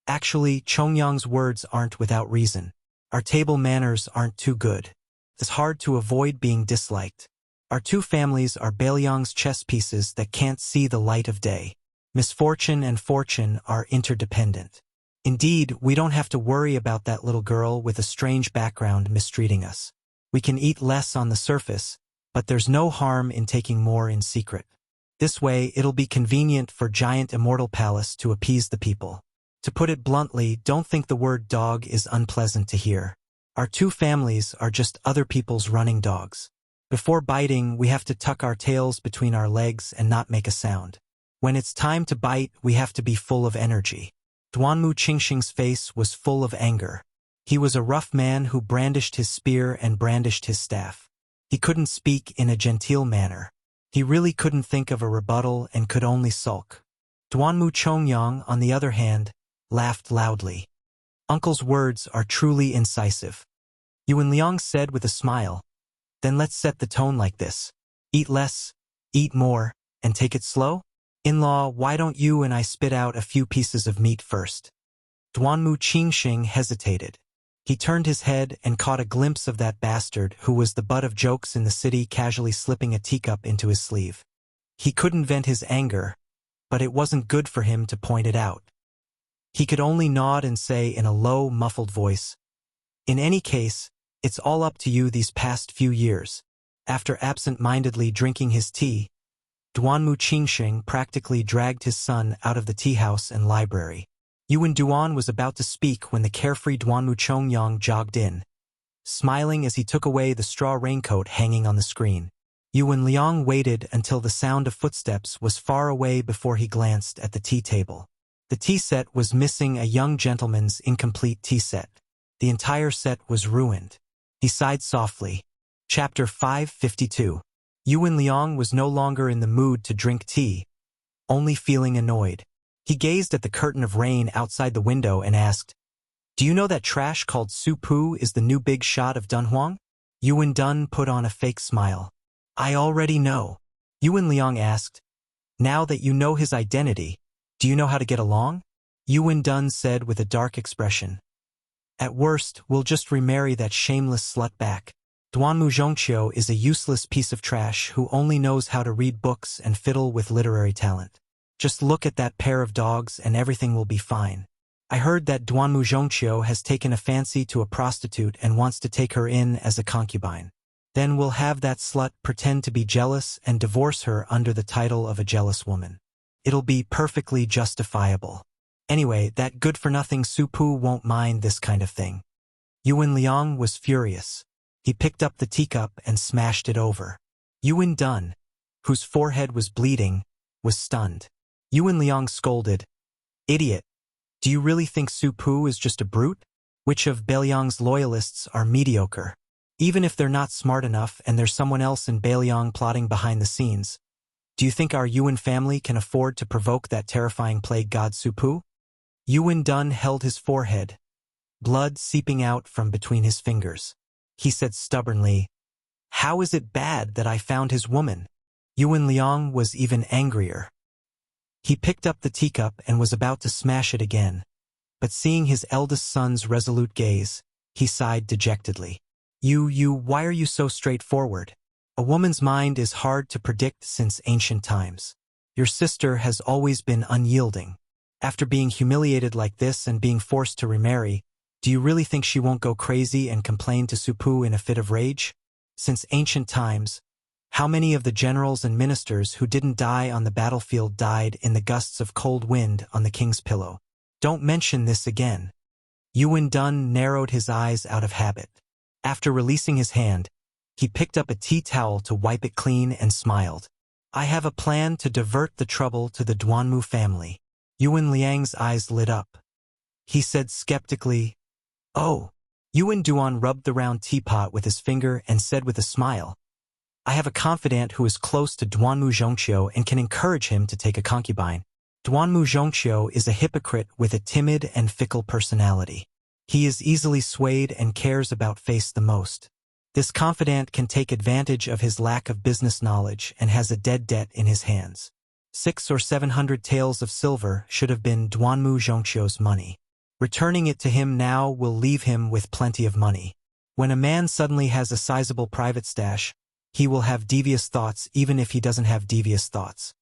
"Actually, Chongyang's words aren't without reason. Our table manners aren't too good. It's hard to avoid being disliked. Our two families are Bailiang's chess pieces that can't see the light of day. Misfortune and fortune are interdependent. Indeed, we don't have to worry about that little girl with a strange background mistreating us. We can eat less on the surface, but there's no harm in taking more in secret. This way, it'll be convenient for Giant Immortal Palace to appease the people. To put it bluntly, don't think the word dog is unpleasant to hear. Our two families are just other people's running dogs. Before biting, we have to tuck our tails between our legs and not make a sound. When it's time to bite, we have to be full of energy." Duanmu Qingsheng's face was full of anger. He was a rough man who brandished his spear and brandished his staff. He couldn't speak in a genteel manner. He really couldn't think of a rebuttal and could only sulk. Duanmu Chongyang, on the other hand, laughed loudly. "Uncle's words are truly incisive." Yuan Liang said with a smile, "Then let's set the tone like this. Eat less, eat more, and take it slow?" In-law, why don't you and I spit out a few pieces of meat first? Duanmu Qingxing hesitated. He turned his head and caught a glimpse of that bastard who was the butt of jokes in the city casually slipping a teacup into his sleeve. He couldn't vent his anger, but it wasn't good for him to point it out. He could only nod and say in a low, muffled voice, "In any case, it's all up to you these past few years." After absent-mindedly drinking his tea, Duanmu Qingxing practically dragged his son out of the tea-house and library. Yuan Duan was about to speak when the carefree Duanmu Chongyang jogged in, smiling as he took away the straw raincoat hanging on the screen. Yuan Liang waited until the sound of footsteps was far away before he glanced at the tea table. The tea set was missing a young gentleman's incomplete tea set. The entire set was ruined. He sighed softly. Chapter 552. Yuan Liang was no longer in the mood to drink tea, only feeling annoyed. He gazed at the curtain of rain outside the window and asked, "Do you know that trash called Su Pu is the new big shot of Dunhuang?" Yuan Dun put on a fake smile. "I already know." Yuan Liang asked, "Now that you know his identity, do you know how to get along?" Yuan Dun said with a dark expression, "At worst, we'll just remarry that shameless slut back. Duanmu Zhongqiu is a useless piece of trash who only knows how to read books and fiddle with literary talent. Just look at that pair of dogs and everything will be fine. I heard that Duanmu Zhongqiu has taken a fancy to a prostitute and wants to take her in as a concubine. Then we'll have that slut pretend to be jealous and divorce her under the title of a jealous woman. It'll be perfectly justifiable. Anyway, that good-for-nothing Su Pu won't mind this kind of thing." Yuan Liang was furious. He picked up the teacup and smashed it over. Yuan Dun, whose forehead was bleeding, was stunned. Yuan Liang scolded, "Idiot! Do you really think Su Pu is just a brute? Which of Beiliang's loyalists are mediocre? Even if they're not smart enough and there's someone else in Beiliang plotting behind the scenes, do you think our Yuan family can afford to provoke that terrifying plague god Su Pu?" Yuan Dun held his forehead, blood seeping out from between his fingers. He said stubbornly, "How is it bad that I found his woman?" Yuan Liang was even angrier. He picked up the teacup and was about to smash it again, but seeing his eldest son's resolute gaze, he sighed dejectedly. Why are you so straightforward? A woman's mind is hard to predict since ancient times. Your sister has always been unyielding. After being humiliated like this and being forced to remarry, do you really think she won't go crazy and complain to Su Pu in a fit of rage? Since ancient times, how many of the generals and ministers who didn't die on the battlefield died in the gusts of cold wind on the king's pillow? Don't mention this again. Yuan Dun narrowed his eyes out of habit. After releasing his hand, he picked up a tea towel to wipe it clean and smiled. "I have a plan to divert the trouble to the Duanmu family." Yuan Liang's eyes lit up. He said skeptically, "Oh." Yuan Duan rubbed the round teapot with his finger and said with a smile, "I have a confidant who is close to Duanmu Zhongqiu and can encourage him to take a concubine. Duanmu Zhongqiu is a hypocrite with a timid and fickle personality. He is easily swayed and cares about face the most. This confidant can take advantage of his lack of business knowledge and has a dead debt in his hands. 600 or 700 taels of silver should have been Duanmu Zhongqiu's money. Returning it to him now will leave him with plenty of money. When a man suddenly has a sizable private stash, he will have devious thoughts even if he doesn't have devious thoughts.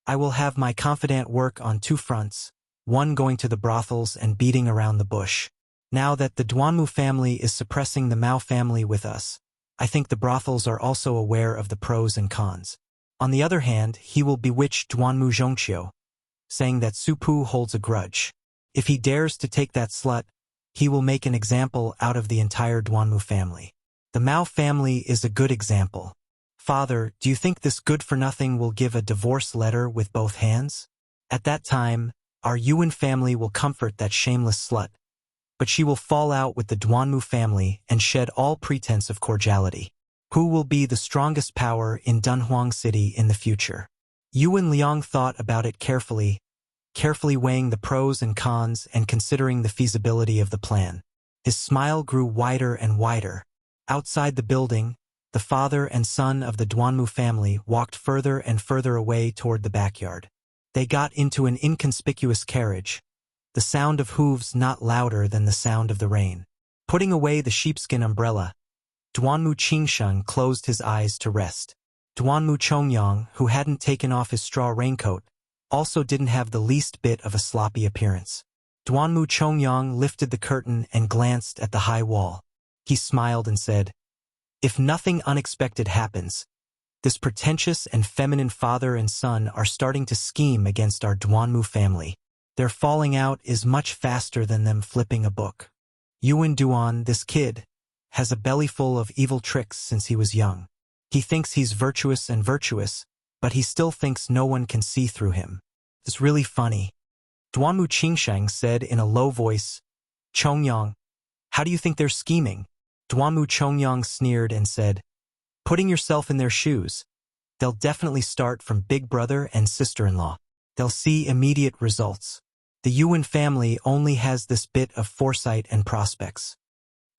I will have my confidant work on two fronts, one going to the brothels and beating around the bush. Now that the Duanmu family is suppressing the Mao family with us, I think the brothels are also aware of the pros and cons. On the other hand, he will bewitch Duanmu Zhongqiu, saying that Su Pu holds a grudge. If he dares to take that slut, he will make an example out of the entire Duanmu family. The Mao family is a good example. Father, do you think this good-for-nothing will give a divorce letter with both hands? At that time, our Yuan family will comfort that shameless slut, but she will fall out with the Duanmu family and shed all pretense of cordiality. Who will be the strongest power in Dunhuang City in the future? Yuan Liang thought about it carefully weighing the pros and cons and considering the feasibility of the plan. His smile grew wider and wider. Outside the building, the father and son of the Duanmu family walked further and further away toward the backyard. They got into an inconspicuous carriage, the sound of hooves not louder than the sound of the rain. Putting away the sheepskin umbrella, Duanmu Qingsheng closed his eyes to rest. Duanmu Chongyang, who hadn't taken off his straw raincoat, also didn't have the least bit of a sloppy appearance. Duanmu Chongyang lifted the curtain and glanced at the high wall. He smiled and said, "If nothing unexpected happens, this pretentious and feminine father and son are starting to scheme against our Duanmu family. Their falling out is much faster than them flipping a book. Yuan Duan, this kid, has a belly full of evil tricks since he was young. He thinks he's virtuous and virtuous, but he still thinks no one can see through him. It's really funny." Duanmu Qingsheng said in a low voice, "Chongyang, how do you think they're scheming?" Duanmu Chongyang sneered and said, "Putting yourself in their shoes. They'll definitely start from big brother and sister-in-law. They'll see immediate results. The Yuan family only has this bit of foresight and prospects."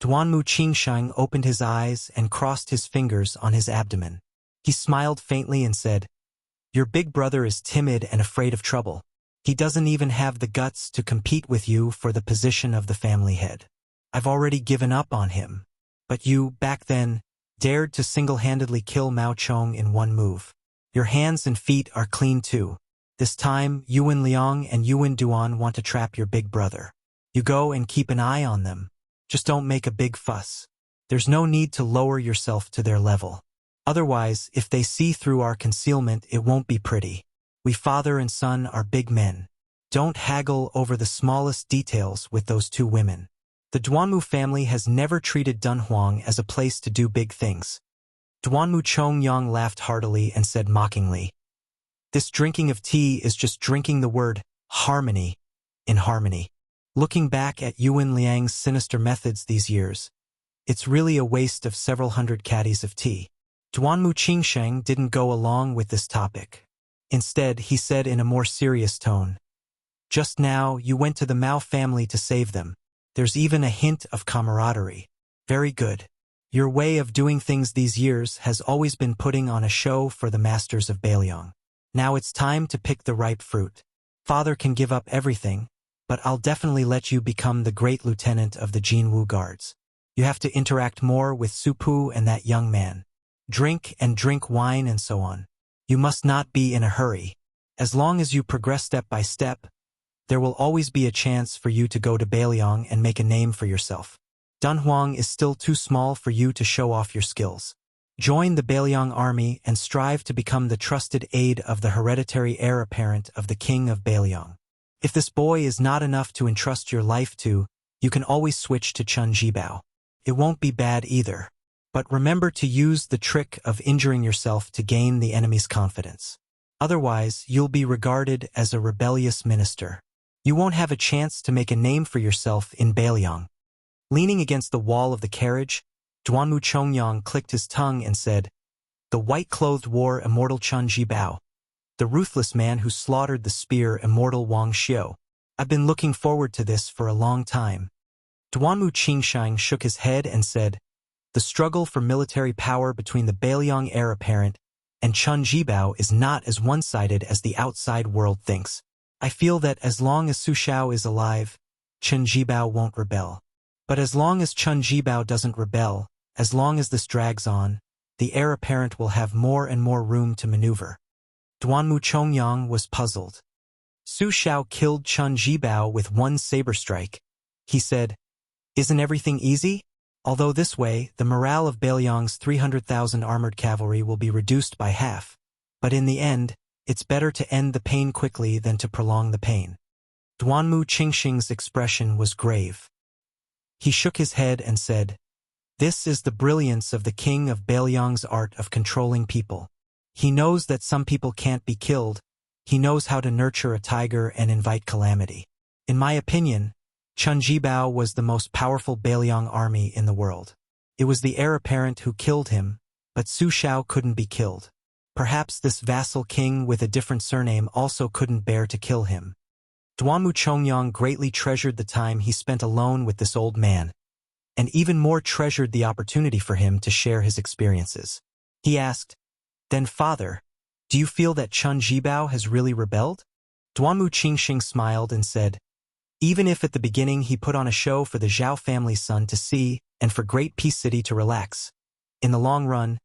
Duanmu Qingsheng opened his eyes and crossed his fingers on his abdomen. He smiled faintly and said, "Your big brother is timid and afraid of trouble. He doesn't even have the guts to compete with you for the position of the family head. I've already given up on him. But you, back then, dared to single-handedly kill Mao Chong in one move. Your hands and feet are clean too. This time, Yuan Liang and Yuan Duan want to trap your big brother. You go and keep an eye on them. Just don't make a big fuss. There's no need to lower yourself to their level. Otherwise, if they see through our concealment, it won't be pretty. We father and son are big men. Don't haggle over the smallest details with those two women. The Duanmu family has never treated Dunhuang as a place to do big things." Duanmu Chongyang laughed heartily and said mockingly, "This drinking of tea is just drinking the word harmony in harmony. Looking back at Yuan Liang's sinister methods these years, it's really a waste of several hundred caddies of tea." Duanmu Qingsheng didn't go along with this topic. Instead, he said in a more serious tone, "Just now, you went to the Mao family to save them. There's even a hint of camaraderie. Very good. Your way of doing things these years has always been putting on a show for the masters of Beiliang. Now it's time to pick the ripe fruit. Father can give up everything, but I'll definitely let you become the great lieutenant of the Jinwu Guards. You have to interact more with Supu and that young man. Drink and drink wine and so on. You must not be in a hurry. As long as you progress step by step, there will always be a chance for you to go to Beiliang and make a name for yourself. Dunhuang is still too small for you to show off your skills. Join the Beiliang army and strive to become the trusted aide of the hereditary heir apparent of the king of Beiliang. If this boy is not enough to entrust your life to, you can always switch to Chun Jibao. It won't be bad either. But remember to use the trick of injuring yourself to gain the enemy's confidence. Otherwise, you'll be regarded as a rebellious minister. You won't have a chance to make a name for yourself in Beiliang." Leaning against the wall of the carriage, Duanmu Chongyang clicked his tongue and said, "The white-clothed war immortal Chun Jibao, the ruthless man who slaughtered the spear immortal Wang Xiu. I've been looking forward to this for a long time." Duanmu Qingsheng shook his head and said, "The struggle for military power between the Beiliang heir apparent and Chun Jibao is not as one-sided as the outside world thinks. I feel that as long as Su Xiao is alive, Chun Jibao won't rebel. But as long as Chun Jibao doesn't rebel, as long as this drags on, the heir apparent will have more and more room to maneuver." Duanmu Chongyang was puzzled. Su Xiao killed Chun Jibao with one saber strike. He said, "Isn't everything easy? Although this way, the morale of Beiliang's 300,000 armored cavalry will be reduced by half. But in the end, it's better to end the pain quickly than to prolong the pain." Duanmu Qingsheng's expression was grave. He shook his head and said, "This is the brilliance of the king of Beiliang's art of controlling people. He knows that some people can't be killed. He knows how to nurture a tiger and invite calamity. In my opinion, Chun Jibao was the most powerful Beiliang army in the world. It was the heir apparent who killed him, but Su Xiao couldn't be killed. Perhaps this vassal king with a different surname also couldn't bear to kill him." Duanmu Chongyang greatly treasured the time he spent alone with this old man, and even more treasured the opportunity for him to share his experiences. He asked, "Then father, do you feel that Chun Jibao has really rebelled?" Duanmu Qingxing smiled and said, even if at the beginning he put on a show for the Zhao family's son to see and for Great Peace City to relax, in the long run,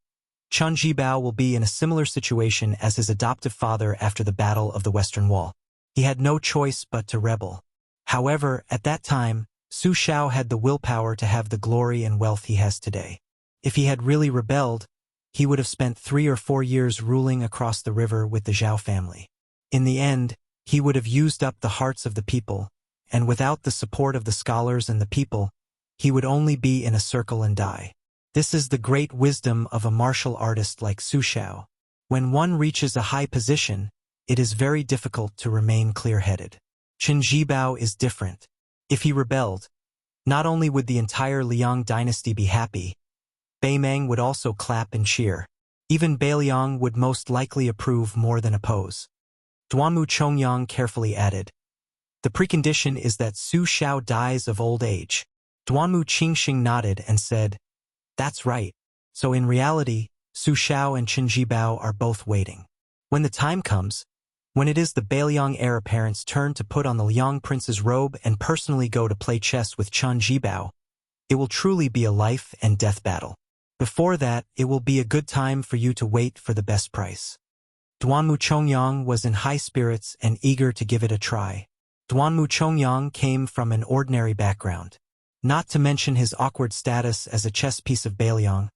Chen Jibao will be in a similar situation as his adoptive father after the Battle of the Western Wall. He had no choice but to rebel. However, at that time, Su Shao had the willpower to have the glory and wealth he has today. If he had really rebelled, he would have spent 3 or 4 years ruling across the river with the Zhao family. In the end, he would have used up the hearts of the people, and without the support of the scholars and the people, he would only be in a circle and die. This is the great wisdom of a martial artist like Su Shao. When one reaches a high position, it is very difficult to remain clear-headed. Chen Jibao is different. If he rebelled, not only would the entire Liang dynasty be happy, Beimeng would also clap and cheer. Even Beiliang would most likely approve more than oppose. Duanmu Chongyang carefully added, the precondition is that Su Shao dies of old age. Duanmu Qingxing nodded and said, that's right. So in reality, Su Shao and Chen Jibao are both waiting. When the time comes, when it is the Beiliang heir apparent's turn to put on the Liang prince's robe and personally go to play chess with Chen Jibao, it will truly be a life and death battle. Before that, it will be a good time for you to wait for the best price. Duanmu Chongyang was in high spirits and eager to give it a try. Duanmu Chongyang came from an ordinary background. Not to mention his awkward status as a chess piece of Beiliang,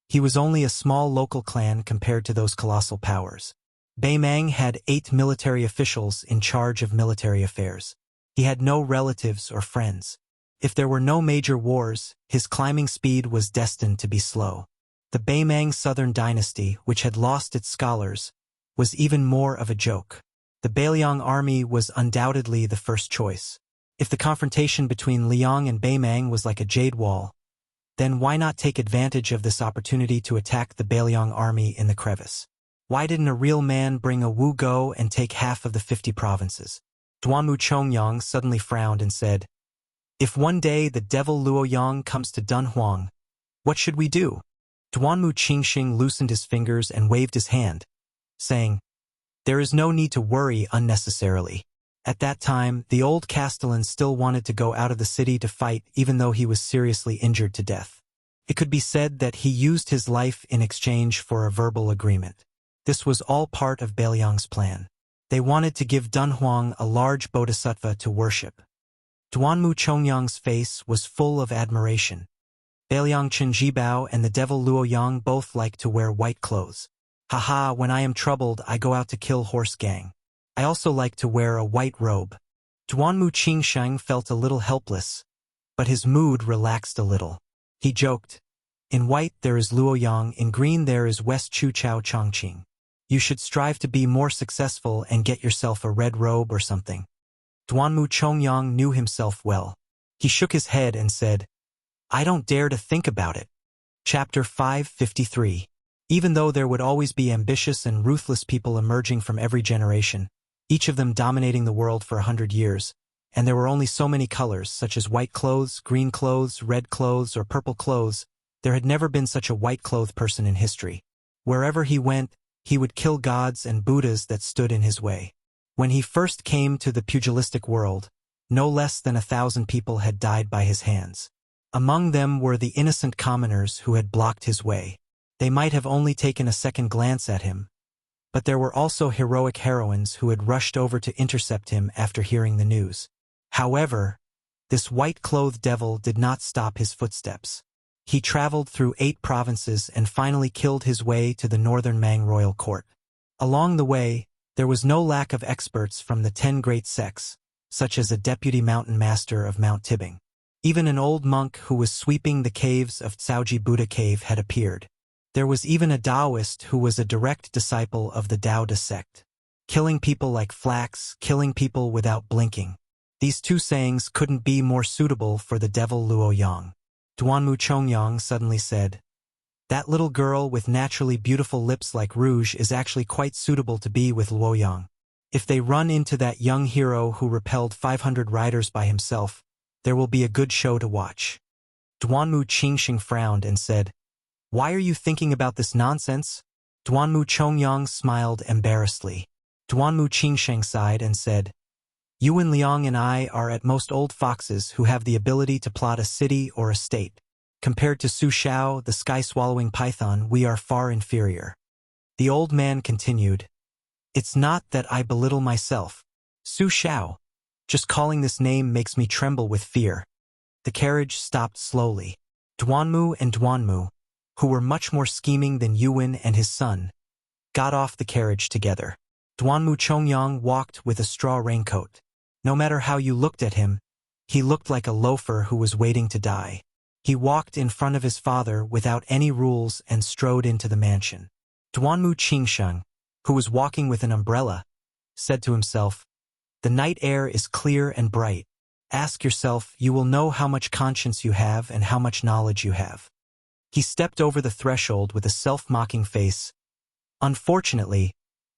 he was only a small local clan compared to those colossal powers. Beimeng had 8 military officials in charge of military affairs. He had no relatives or friends. If there were no major wars, his climbing speed was destined to be slow. The Beimeng Southern dynasty, which had lost its scholars, was even more of a joke. The Beiliang army was undoubtedly the first choice. If the confrontation between Liang and Beimeng was like a jade wall, then why not take advantage of this opportunity to attack the Beiliang army in the crevice? Why didn't a real man bring a Wu Go and take half of the 50 provinces? Duanmu Chongyang suddenly frowned and said, if one day the devil Luoyang comes to Dunhuang, what should we do? Duanmu Qingxing loosened his fingers and waved his hand, saying, there is no need to worry unnecessarily. At that time, the old Castellan still wanted to go out of the city to fight even though he was seriously injured to death. It could be said that he used his life in exchange for a verbal agreement. This was all part of Beiliang's plan. They wanted to give Dunhuang a large bodhisattva to worship. Duanmu Chongyang's face was full of admiration. Beiliang Chen Jibao and the devil Luoyang both like to wear white clothes. Haha, when I am troubled, I go out to kill horse gang. I also like to wear a white robe. Duanmu Qingsheng felt a little helpless, but his mood relaxed a little. He joked, in white there is Luoyang, in green there is West Chu Chao Chongqing. You should strive to be more successful and get yourself a red robe or something. Duanmu Chongyang knew himself well. He shook his head and said, I don't dare to think about it. Chapter 553. Even though there would always be ambitious and ruthless people emerging from every generation, each of them dominating the world for 100 years, and there were only so many colors, such as white clothes, green clothes, red clothes, or purple clothes, there had never been such a white-clothed person in history. Wherever he went, he would kill gods and Buddhas that stood in his way. When he first came to the pugilistic world, no less than 1,000 people had died by his hands. Among them were the innocent commoners who had blocked his way. They might have only taken a second glance at him, but there were also heroic heroines who had rushed over to intercept him after hearing the news. However, this white-clothed devil did not stop his footsteps. He traveled through 8 provinces and finally killed his way to the northern Mang royal court. Along the way, there was no lack of experts from the 10 great sects, such as a deputy mountain master of Mount Tibbing. Even an old monk who was sweeping the caves of Tsaoji Buddha Cave had appeared. There was even a Taoist who was a direct disciple of the Taoist sect. Killing people like flax, killing people without blinking. These 2 sayings couldn't be more suitable for the devil Luoyang. Duanmu Chongyang suddenly said, that little girl with naturally beautiful lips like rouge is actually quite suitable to be with Luoyang. If they run into that young hero who repelled 500 riders by himself, there will be a good show to watch. Duanmu Qingxing frowned and said, why are you thinking about this nonsense? Duanmu Chongyang smiled embarrassedly. Duanmu Qingsheng sighed and said, Yuan Liang and I are at most old foxes who have the ability to plot a city or a state. Compared to Su Xiao, the sky-swallowing python, we are far inferior. The old man continued, It's not that I belittle myself. Su Xiao. Just calling this name makes me tremble with fear. The carriage stopped slowly. Duanmu and Duanmu, who were much more scheming than Yuan and his son, got off the carriage together. Duanmu Chongyang walked with a straw raincoat. No matter how you looked at him, he looked like a loafer who was waiting to die. He walked in front of his father without any rules and strode into the mansion. Duanmu Qingsheng, who was walking with an umbrella, said to himself, The night air is clear and bright. Ask yourself, you will know how much conscience you have and how much knowledge you have. He stepped over the threshold with a self-mocking face. Unfortunately,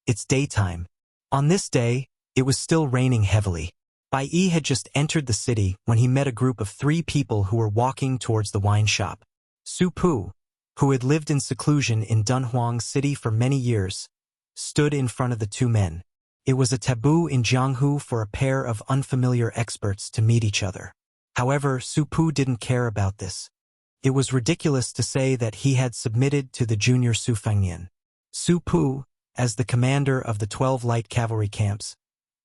it's daytime. On this day, it was still raining heavily. Bai Yi had just entered the city when he met a group of 3 people who were walking towards the wine shop. Su Pu, who had lived in seclusion in Dunhuang City for many years, stood in front of the 2 men. It was a taboo in Jianghu for a pair of unfamiliar experts to meet each other. However, Su Pu didn't care about this. It was ridiculous to say that he had submitted to the junior Su Fengnian. Su Pu, as the commander of the 12 light cavalry camps,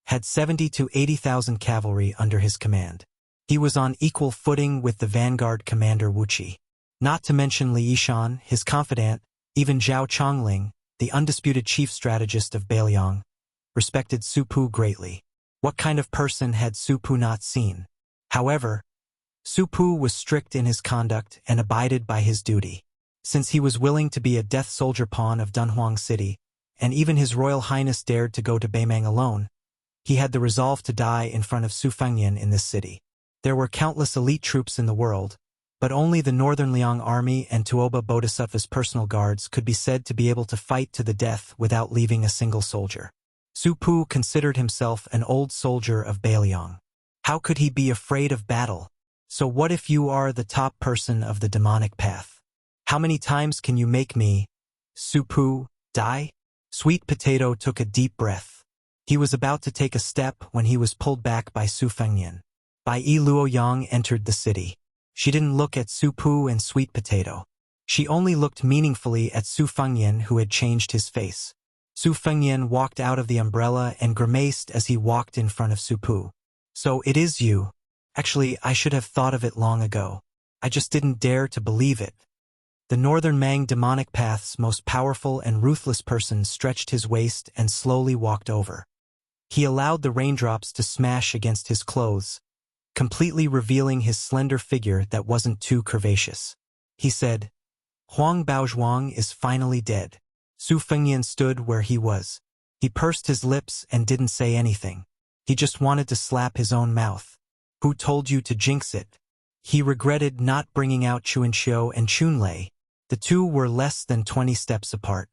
had 70 to 80,000 cavalry under his command. He was on equal footing with the vanguard commander Wuxia. Not to mention Li Yishan, his confidant, even Zhao Chongling, the undisputed chief strategist of Beiliang, respected Su Pu greatly. What kind of person had Su Pu not seen? However, Su Pu was strict in his conduct and abided by his duty. Since he was willing to be a death soldier pawn of Dunhuang City, and even His Royal Highness dared to go to Beimang alone, he had the resolve to die in front of Su Fengnian in this city. There were countless elite troops in the world, but only the Northern Liang Army and Tuoba Bodhisattva's personal guards could be said to be able to fight to the death without leaving a single soldier. Su Pu considered himself an old soldier of Beiliang. How could he be afraid of battle? So what if you are the top person of the demonic path? How many times can you make me, Su Pu, die? Sweet Potato took a deep breath. He was about to take a step when he was pulled back by Su Fengnian. Bai Yi Luoyang entered the city. She didn't look at Su Pu and Sweet Potato. She only looked meaningfully at Su Fengnian, who had changed his face. Su Fengnian walked out of the umbrella and grimaced as he walked in front of Su Pu. So it is you. Actually, I should have thought of it long ago. I just didn't dare to believe it. The Northern Mang demonic path's most powerful and ruthless person stretched his waist and slowly walked over. He allowed the raindrops to smash against his clothes, completely revealing his slender figure that wasn't too curvaceous. He said, Huang Baozhuang is finally dead. Su Fengnian stood where he was. He pursed his lips and didn't say anything. He just wanted to slap his own mouth. Who told you to jinx it? He regretted not bringing out Chuanqiu and Chunlei. The 2 were less than 20 steps apart.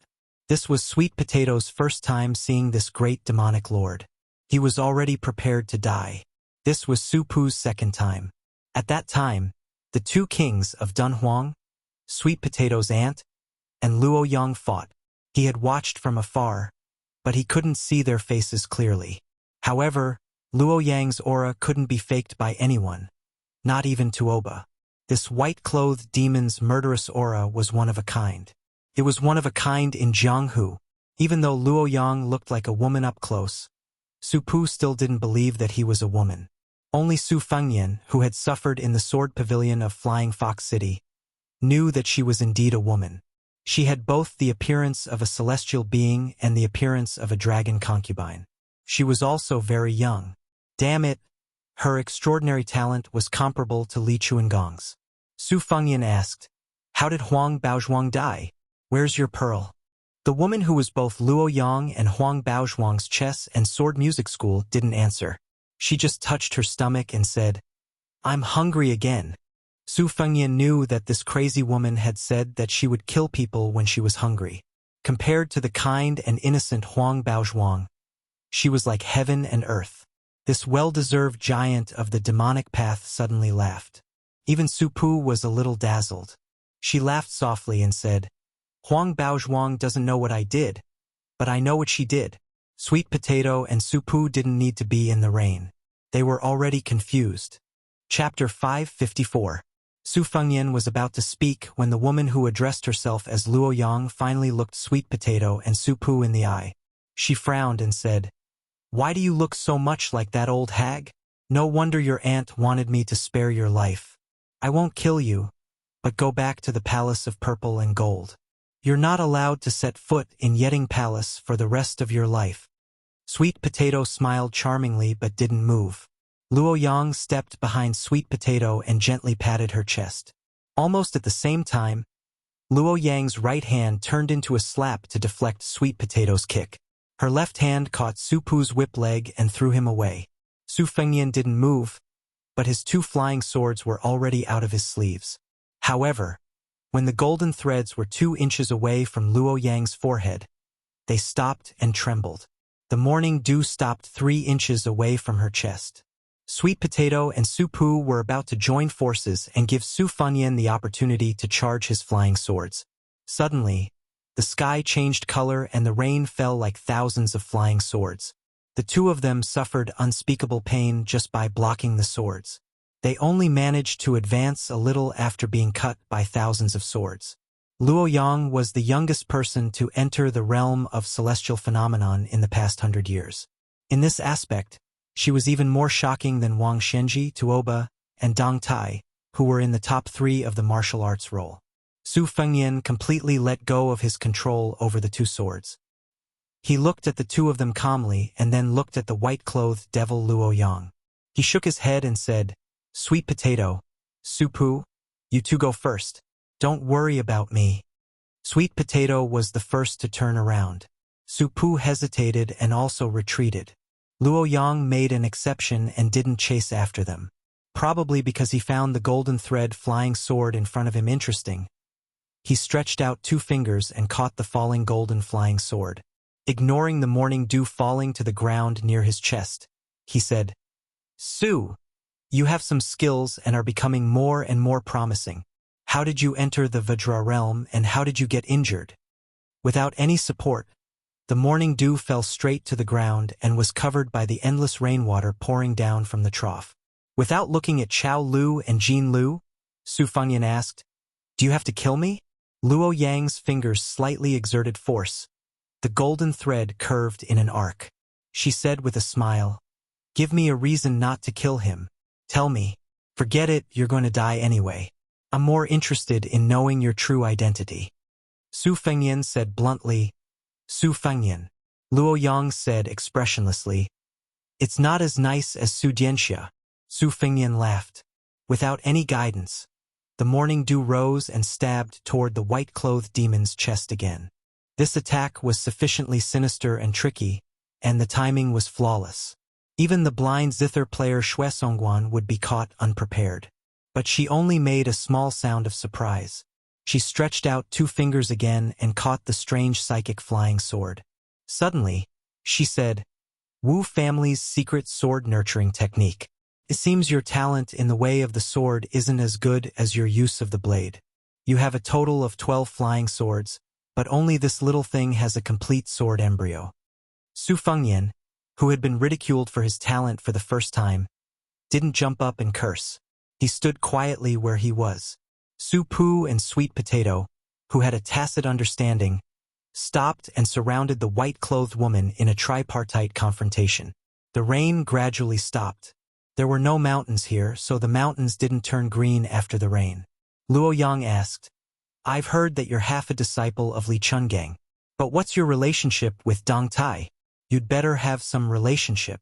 This was Sweet Potato's first time seeing this great demonic lord. He was already prepared to die. This was Su Pu's second time. At that time, the 2 kings of Dunhuang, Sweet Potato's aunt, and Luoyang fought. He had watched from afar, but he couldn't see their faces clearly. However, Luoyang's aura couldn't be faked by anyone, not even Tuoba. This white-clothed demon's murderous aura was one of a kind. It was one of a kind in Jianghu. Even though Luoyang looked like a woman up close, Su Pu still didn't believe that he was a woman. Only Su Fengnian, who had suffered in the sword pavilion of Flying Fox City, knew that she was indeed a woman. She had both the appearance of a celestial being and the appearance of a dragon concubine. She was also very young. Damn it, her extraordinary talent was comparable to Li Chuangong's. Su Fengnian asked, How did Huang Baozhuang die? Where's your pearl? The woman who was both Luoyang and Huang Baozhuang's chess and sword music school didn't answer. She just touched her stomach and said, I'm hungry again. Su Fengnian knew that this crazy woman had said that she would kill people when she was hungry. Compared to the kind and innocent Huang Baozhuang, she was like heaven and earth. This well-deserved giant of the demonic path suddenly laughed. Even Su Pu was a little dazzled. She laughed softly and said, Huang Baozhuang doesn't know what I did, but I know what she did. Sweet Potato and Supu didn't need to be in the rain. They were already confused. Chapter 554. Su Fengyan was about to speak when the woman who addressed herself as Luo Yang finally looked Sweet Potato and Supu in the eye. She frowned and said, "Why do you look so much like that old hag? No wonder your aunt wanted me to spare your life. I won't kill you, but go back to the Palace of Purple and Gold. You're not allowed to set foot in Yetting Palace for the rest of your life." Sweet Potato smiled charmingly but didn't move. Luo Yang stepped behind Sweet Potato and gently patted her chest. Almost at the same time, Luo Yang's right hand turned into a slap to deflect Sweet Potato's kick. Her left hand caught Supu's whip leg and threw him away. Su Fengyan didn't move, but his two flying swords were already out of his sleeves. However, when the golden threads were 2 inches away from Luo Yang's forehead, they stopped and trembled. The morning dew stopped 3 inches away from her chest. Sweet Potato and Supu were about to join forces and give Su Fengyan the opportunity to charge his flying swords. Suddenly, the sky changed color and the rain fell like thousands of flying swords. The two of them suffered unspeakable pain just by blocking the swords. They only managed to advance a little after being cut by thousands of swords. Luo Yang was the youngest person to enter the realm of celestial phenomenon in the past 100 years. In this aspect, she was even more shocking than Wang Shenji, Tuoba, and Dong Tai, who were in the top 3 of the martial arts role. Su Fengyan completely let go of his control over the two swords. He looked at the two of them calmly and then looked at the white-clothed devil Luo Yang. He shook his head and said, "Sweet Potato, Supu, you two go first. Don't worry about me." Sweet Potato was the first to turn around. Supu hesitated and also retreated. Luo Yang made an exception and didn't chase after them. Probably because he found the golden thread flying sword in front of him interesting. He stretched out 2 fingers and caught the falling golden flying sword. Ignoring the morning dew falling to the ground near his chest, he said, "Su, you have some skills and are becoming more and more promising. How did you enter the Vajra realm and how did you get injured?" Without any support, the morning dew fell straight to the ground and was covered by the endless rainwater pouring down from the trough. Without looking at Chao Lu and Jin Lu, Su Fengyan asked, "Do you have to kill me?" Luo Yang's fingers slightly exerted force. The golden thread curved in an arc. She said with a smile, "Give me a reason not to kill him. Tell me." "Forget it, you're going to die anyway. I'm more interested in knowing your true identity." Su Fengyan said bluntly, "Su Fengyan." Luo Yang said expressionlessly, "It's not as nice as Su Dianxia." Su Fengyan laughed. Without any guidance, the morning dew rose and stabbed toward the white-clothed demon's chest again. This attack was sufficiently sinister and tricky, and the timing was flawless. Even the blind zither player Xue Songguan would be caught unprepared. But she only made a small sound of surprise. She stretched out 2 fingers again and caught the strange psychic flying sword. Suddenly, she said, "Wu family's secret sword nurturing technique. It seems your talent in the way of the sword isn't as good as your use of the blade. You have a total of 12 flying swords, but only this little thing has a complete sword embryo." Su Fengyan, who had been ridiculed for his talent for the first time, didn't jump up and curse. He stood quietly where he was. Supu and Sweet Potato, who had a tacit understanding, stopped and surrounded the white-clothed woman in a tripartite confrontation. The rain gradually stopped. There were no mountains here, so the mountains didn't turn green after the rain. Luo Yang asked, "I've heard that you're half a disciple of Li Chungang, but what's your relationship with Dong Tai? You'd better have some relationship."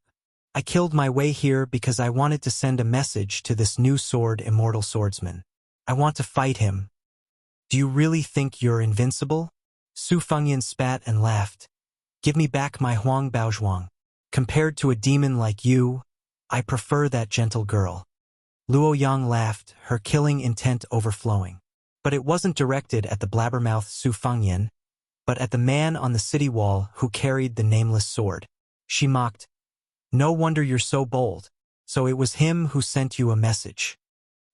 "I killed my way here because I wanted to send a message to this new sword immortal swordsman. I want to fight him." "Do you really think you're invincible?" Su Fengyan spat and laughed. "Give me back my Huang Baozhuang. Compared to a demon like you, I prefer that gentle girl." Luo Yang laughed, her killing intent overflowing. But it wasn't directed at the blabbermouth Su Fengyan, but at the man on the city wall who carried the nameless sword. She mocked, "No wonder you're so bold. So it was him who sent you a message."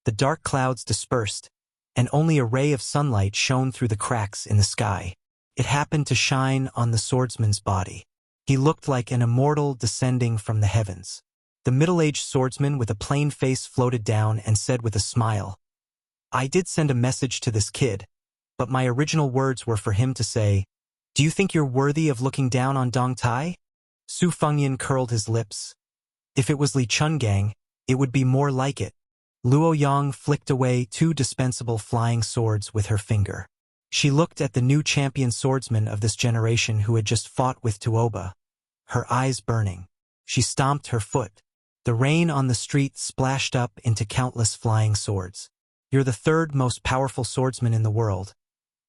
The dark clouds dispersed, and only a ray of sunlight shone through the cracks in the sky. It happened to shine on the swordsman's body. He looked like an immortal descending from the heavens. The middle-aged swordsman with a plain face floated down and said with a smile, "I did send a message to this kid, but my original words were for him to say, 'Do you think you're worthy of looking down on Dong Tai?'" Su Fengyan curled his lips. If it was Li Chungang, it would be more like it. Luo Yang flicked away 2 dispensable flying swords with her finger. She looked at the new champion swordsman of this generation who had just fought with Tuoba, her eyes burning. She stomped her foot. The rain on the street splashed up into countless flying swords. "You're the 3rd most powerful swordsman in the world,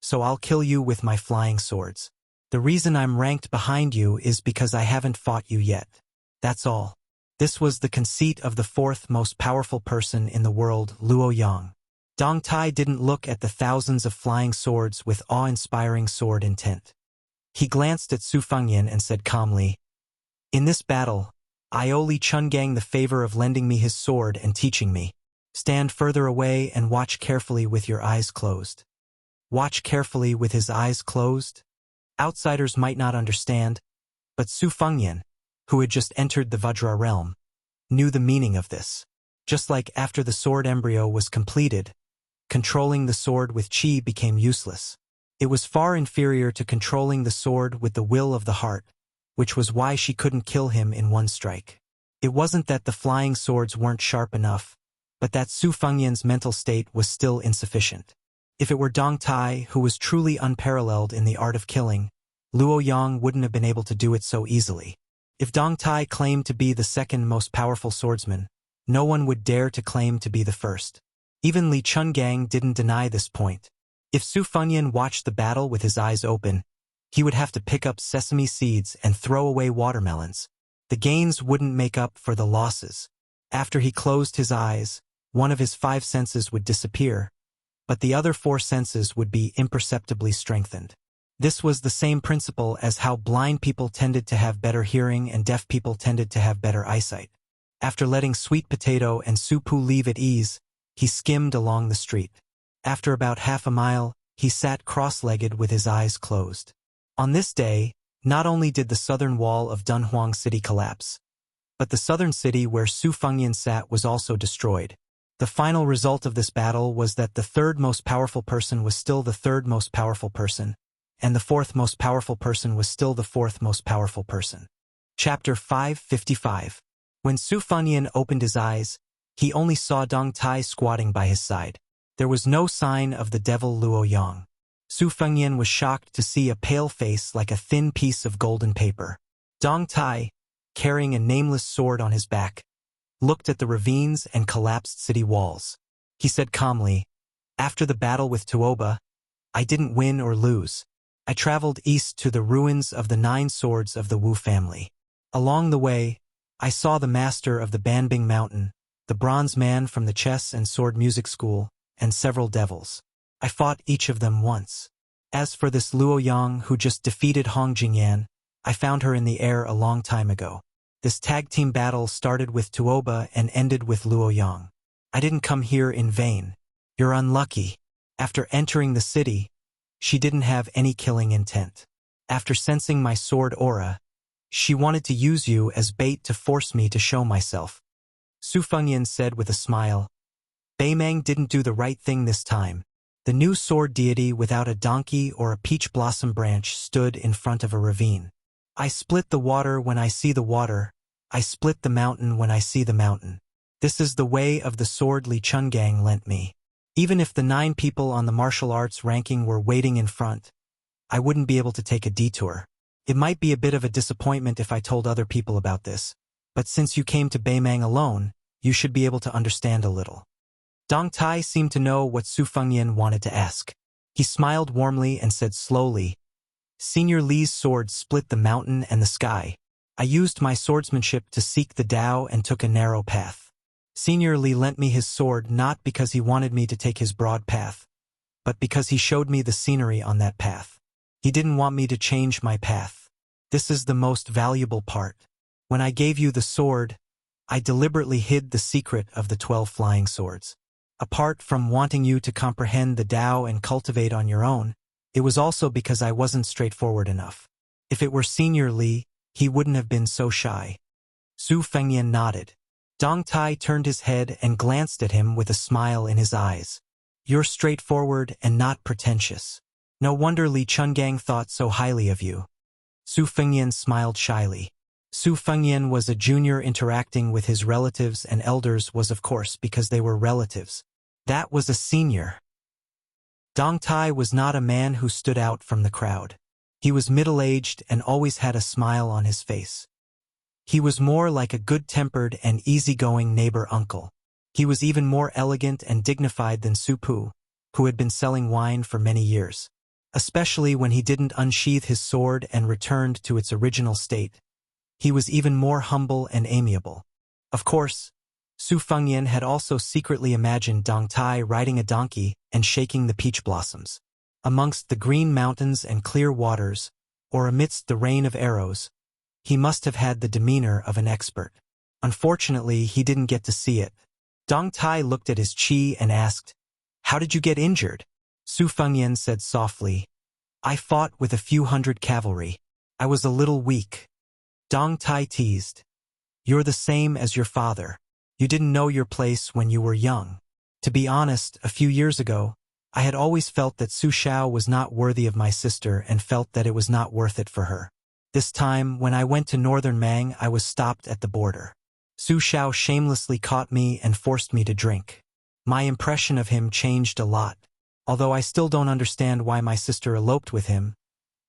so I'll kill you with my flying swords. The reason I'm ranked behind you is because I haven't fought you yet. That's all." This was the conceit of the 4th most powerful person in the world, Luo Yang. Dong Tai didn't look at the thousands of flying swords with awe-inspiring sword intent. He glanced at Su Fengyan and said calmly, "In this battle, I owe Li Chungang the favor of lending me his sword and teaching me. Stand further away and watch carefully with your eyes closed." Watch carefully with his eyes closed? Outsiders might not understand, but Su Fengyan, who had just entered the Vajra realm, knew the meaning of this. Just like after the sword embryo was completed, controlling the sword with chi became useless. It was far inferior to controlling the sword with the will of the heart, which was why she couldn't kill him in one strike. It wasn't that the flying swords weren't sharp enough, but that Su Fengyan's mental state was still insufficient. If it were Dong Tai, who was truly unparalleled in the art of killing, Luo Yang wouldn't have been able to do it so easily. If Dong Tai claimed to be the 2nd most powerful swordsman, no one would dare to claim to be the 1st. Even Li Chungang didn't deny this point. If Su Fengyan watched the battle with his eyes open, he would have to pick up sesame seeds and throw away watermelons. The gains wouldn't make up for the losses. After he closed his eyes, one of his 5 senses would disappear, but the other 4 senses would be imperceptibly strengthened. This was the same principle as how blind people tended to have better hearing and deaf people tended to have better eyesight. After letting Sweet Potato and Su Pu leave at ease, he skimmed along the street. After about half a mile, he sat cross-legged with his eyes closed. On this day, not only did the southern wall of Dunhuang City collapse, but the southern city where Su Fengyan sat was also destroyed. The final result of this battle was that the 3rd most powerful person was still the 3rd most powerful person, and the 4th most powerful person was still the 4th most powerful person. Chapter 555. When Su Fengyan opened his eyes, he only saw Dong Tai squatting by his side. There was no sign of the devil Luo Yang. Su Fengyan was shocked to see a pale face like a thin piece of golden paper. Dong Tai, carrying a nameless sword on his back, looked at the ravines and collapsed city walls. He said calmly, "After the battle with Tuoba, I didn't win or lose. I traveled east to the ruins of the 9 swords of the Wu family. Along the way, I saw the master of the Banbing Mountain, the bronze man from the chess and sword music school, and several devils. I fought each of them once. As for this Luo Yang who just defeated Hong Jingyan, I found her in the air a long time ago. This tag team battle started with Tuoba and ended with Luo Yang. I didn't come here in vain. You're unlucky." After entering the city, she didn't have any killing intent. After sensing my sword aura, she wanted to use you as bait to force me to show myself. Su Fengyan said with a smile, "Beimang didn't do the right thing this time." The new sword deity without a donkey or a peach blossom branch stood in front of a ravine. "I split the water when I see the water. I split the mountain when I see the mountain. This is the way of the sword Li Chungang lent me. Even if the 9 people on the martial arts ranking were waiting in front, I wouldn't be able to take a detour. It might be a bit of a disappointment if I told other people about this, but since you came to Beimang alone, you should be able to understand a little." Dong Tai seemed to know what Su Fengyan wanted to ask. He smiled warmly and said slowly, "Senior Li's sword split the mountain and the sky. I used my swordsmanship to seek the Tao and took a narrow path. Senior Li lent me his sword not because he wanted me to take his broad path, but because he showed me the scenery on that path. He didn't want me to change my path. This is the most valuable part. When I gave you the sword, I deliberately hid the secret of the 12 flying swords. Apart from wanting you to comprehend the Tao and cultivate on your own, it was also because I wasn't straightforward enough. If it were Senior Li, he wouldn't have been so shy. Su Fengyan nodded. Dong Tai turned his head and glanced at him with a smile in his eyes. You're straightforward and not pretentious. No wonder Li Chungang thought so highly of you. Su Fengyan smiled shyly. Su Fengyan was a junior interacting with his relatives, and elders was of course because they were relatives. That was a senior. Dong Tai was not a man who stood out from the crowd. He was middle-aged and always had a smile on his face. He was more like a good-tempered and easygoing neighbor uncle. He was even more elegant and dignified than Su Pu, who had been selling wine for many years, especially when he didn't unsheath his sword and returned to its original state. He was even more humble and amiable. Of course, Su Fengyan had also secretly imagined Dong Tai riding a donkey and shaking the peach blossoms. Amongst the green mountains and clear waters, or amidst the rain of arrows, he must have had the demeanor of an expert. Unfortunately, he didn't get to see it. Dong Tai looked at his chi and asked, "How did you get injured?" Su Fengyan said softly, "I fought with a few hundred cavalry. I was a little weak." Dong Tai teased, "You're the same as your father. You didn't know your place when you were young." To be honest, a few years ago, I had always felt that Su Xiao was not worthy of my sister and felt that it was not worth it for her. This time, when I went to Northern Mang, I was stopped at the border. Su Xiao shamelessly caught me and forced me to drink. My impression of him changed a lot. Although I still don't understand why my sister eloped with him,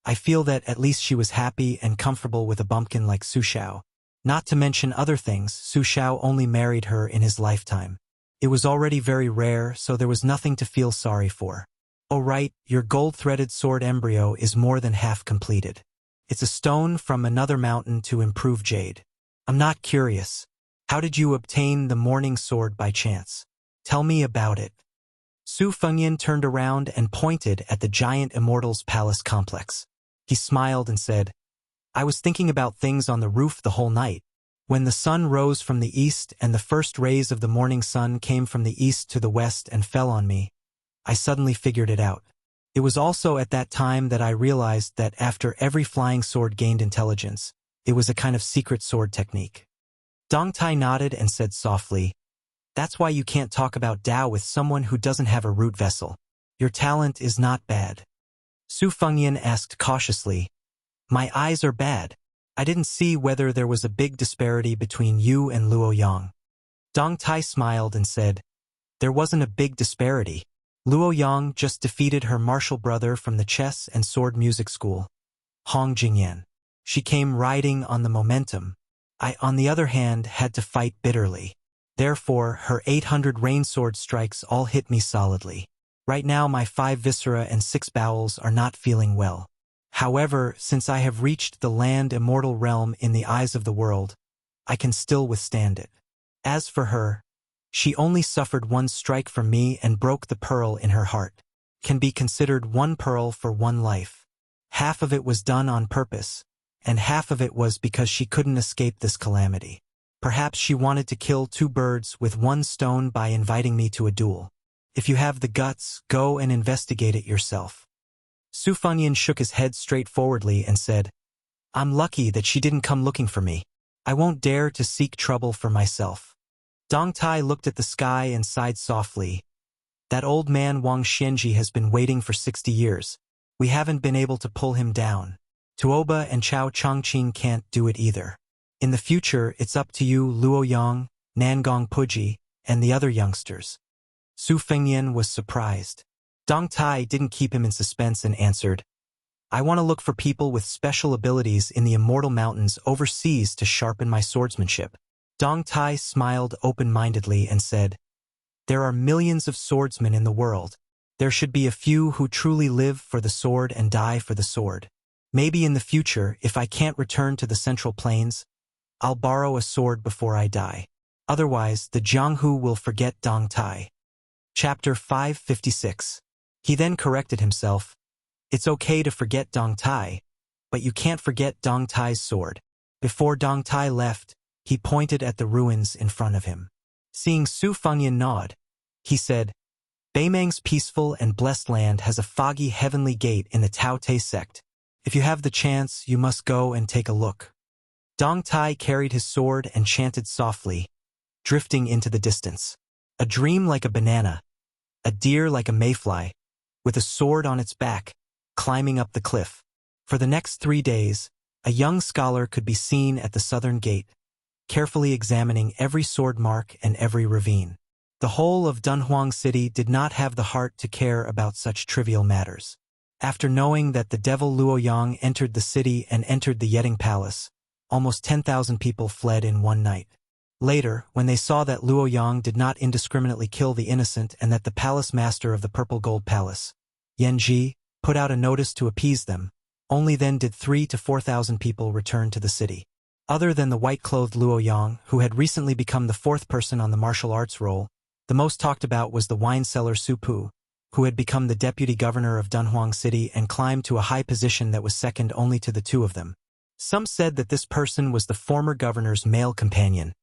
I feel that at least she was happy and comfortable with a bumpkin like Su Xiao. Not to mention other things, Su Xiao only married her in his lifetime. It was already very rare, so there was nothing to feel sorry for. Oh right, your gold-threaded sword embryo is more than half completed. It's a stone from another mountain to improve jade. I'm not curious. How did you obtain the morning sword by chance? Tell me about it. Su Fengyan turned around and pointed at the giant Immortals Palace complex. He smiled and said, "I was thinking about things on the roof the whole night. When the sun rose from the east and the first rays of the morning sun came from the east to the west and fell on me, I suddenly figured it out. It was also at that time that I realized that after every flying sword gained intelligence, it was a kind of secret sword technique." Dong Tai nodded and said softly, "That's why you can't talk about Tao with someone who doesn't have a root vessel. Your talent is not bad." Su Fengyan asked cautiously, "My eyes are bad. I didn't see whether there was a big disparity between you and Luo Yang." Dong Tai smiled and said, "There wasn't a big disparity. Luo Yang just defeated her martial brother from the chess and sword music school, Hong Jingyan. She came riding on the momentum. I, on the other hand, had to fight bitterly. Therefore, her 800 rain sword strikes all hit me solidly. Right now my 5 viscera and 6 bowels are not feeling well. However, since I have reached the land immortal realm in the eyes of the world, I can still withstand it. As for her, she only suffered 1 strike from me and broke the pearl in her heart. Can be considered 1 pearl for 1 life. Half of it was done on purpose, and half of it was because she couldn't escape this calamity. Perhaps she wanted to kill 2 birds with 1 stone by inviting me to a duel. If you have the guts, go and investigate it yourself." Su Fengyan shook his head straightforwardly and said, "I'm lucky that she didn't come looking for me. I won't dare to seek trouble for myself." Dong Tai looked at the sky and sighed softly. "That old man Wang Xianji has been waiting for 60 years. We haven't been able to pull him down. Tuoba and Chao Chongqing can't do it either. In the future, it's up to you, Luo Yang, Nangong Puji, and the other youngsters." Su Fengyan was surprised. Dong Tai didn't keep him in suspense and answered, "I want to look for people with special abilities in the immortal mountains overseas to sharpen my swordsmanship." Dong Tai smiled open-mindedly and said, "There are millions of swordsmen in the world. There should be a few who truly live for the sword and die for the sword. Maybe in the future, if I can't return to the Central Plains, I'll borrow a sword before I die. Otherwise, the Jianghu will forget Dong Tai." Chapter 556. He then corrected himself. "It's okay to forget Dong Tai, but you can't forget Dong Tai's sword." Before Dong Tai left, he pointed at the ruins in front of him. Seeing Su Fengyan nod, he said, "Beimang's peaceful and blessed land has a foggy heavenly gate in the Tao Te sect. If you have the chance, you must go and take a look." Dong Tai carried his sword and chanted softly, drifting into the distance. A dream like a banana, a deer like a mayfly, with a sword on its back, climbing up the cliff. For the next 3 days, a young scholar could be seen at the southern gate, carefully examining every sword mark and every ravine. The whole of Dunhuang City did not have the heart to care about such trivial matters. After knowing that the devil Luoyang entered the city and entered the Yeting Palace, almost 10,000 people fled in one night. Later, when they saw that Luoyang did not indiscriminately kill the innocent and that the palace master of the Purple Gold Palace, Yan Ji, put out a notice to appease them, only then did 3,000 to 4,000 people return to the city. Other than the white-clothed Luoyang, who had recently become the 4th person on the martial arts roll, the most talked about was the wine seller Su Pu, who had become the deputy governor of Dunhuang City and climbed to a high position that was second only to the two of them. Some said that this person was the former governor's male companion,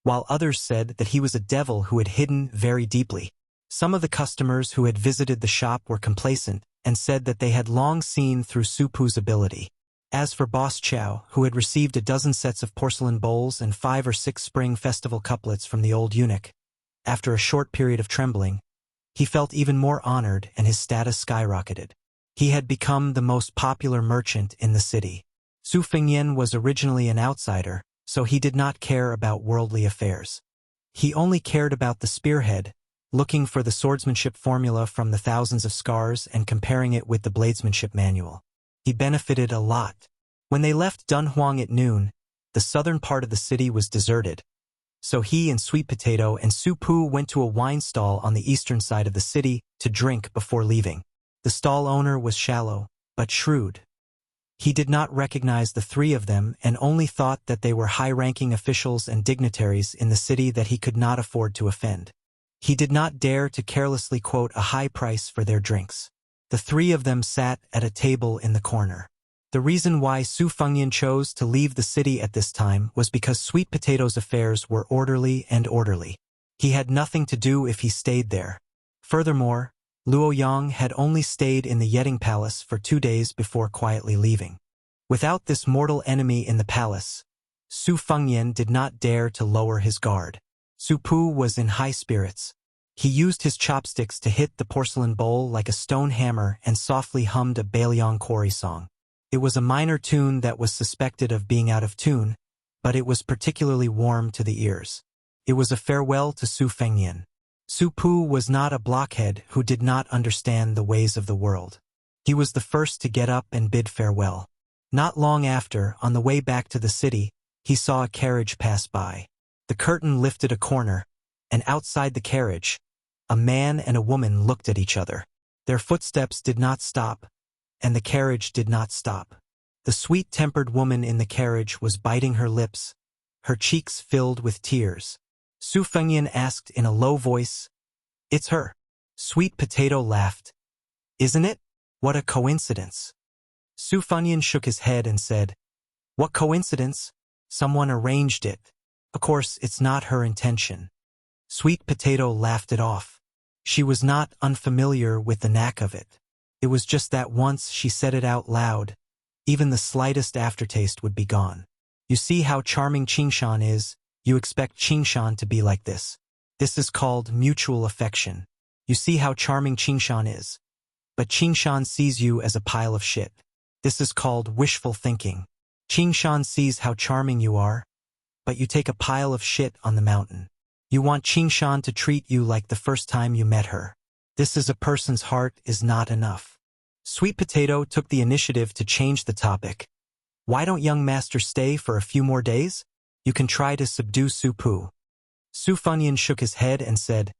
while others said that he was a devil who had hidden very deeply. Some of the customers who had visited the shop were complacent and said that they had long seen through Su Pu's ability. As for Boss Chow, who had received a dozen sets of porcelain bowls and 5 or 6 spring festival couplets from the old eunuch, after a short period of trembling, he felt even more honored and his status skyrocketed. He had become the most popular merchant in the city. Su Fengyan was originally an outsider, so he did not care about worldly affairs. He only cared about the spearhead, looking for the swordsmanship formula from the thousands of scars and comparing it with the bladesmanship manual. He benefited a lot. When they left Dunhuang at noon, the southern part of the city was deserted, so he and Sweet Potato and Su Pu went to a wine stall on the eastern side of the city to drink before leaving. The stall owner was shallow, but shrewd. He did not recognize the 3 of them and only thought that they were high-ranking officials and dignitaries in the city that he could not afford to offend. He did not dare to carelessly quote a high price for their drinks. The 3 of them sat at a table in the corner. The reason why Su Fengyan chose to leave the city at this time was because Sweet Potato's affairs were orderly. He had nothing to do if he stayed there. Furthermore, Luoyang had only stayed in the Yeting Palace for 2 days before quietly leaving. Without this mortal enemy in the palace, Su Fengyan did not dare to lower his guard. Su Pu was in high spirits. He used his chopsticks to hit the porcelain bowl like a stone hammer and softly hummed a Bailiang Kori song. It was a minor tune that was suspected of being out of tune, but it was particularly warm to the ears. It was a farewell to Su Fengyan. Su Pu was not a blockhead who did not understand the ways of the world. He was the first to get up and bid farewell. Not long after, on the way back to the city, he saw a carriage pass by. The curtain lifted a corner, and outside the carriage, a man and a woman looked at each other. Their footsteps did not stop, and the carriage did not stop. The sweet-tempered woman in the carriage was biting her lips, her cheeks filled with tears. Su Fengyan asked in a low voice, "It's her." Sweet Potato laughed. "Isn't it? What a coincidence." Su Fengyan shook his head and said, "What coincidence? Someone arranged it. Of course, it's not her intention." Sweet Potato laughed it off. She was not unfamiliar with the knack of it. It was just that once she said it out loud, even the slightest aftertaste would be gone. You see how charming Qingshan is, you expect Qingshan to be like this. This is called mutual affection. You see how charming Qingshan is, but Qingshan sees you as a pile of shit. This is called wishful thinking. Qingshan sees how charming you are, but you take a pile of shit on the mountain. You want Qingshan to treat you like the first time you met her. This is a person's heart is not enough. Sweet Potato took the initiative to change the topic. "Why don't young master stay for a few more days? You can try to subdue Su Pu." Su Fengyan shook his head and said,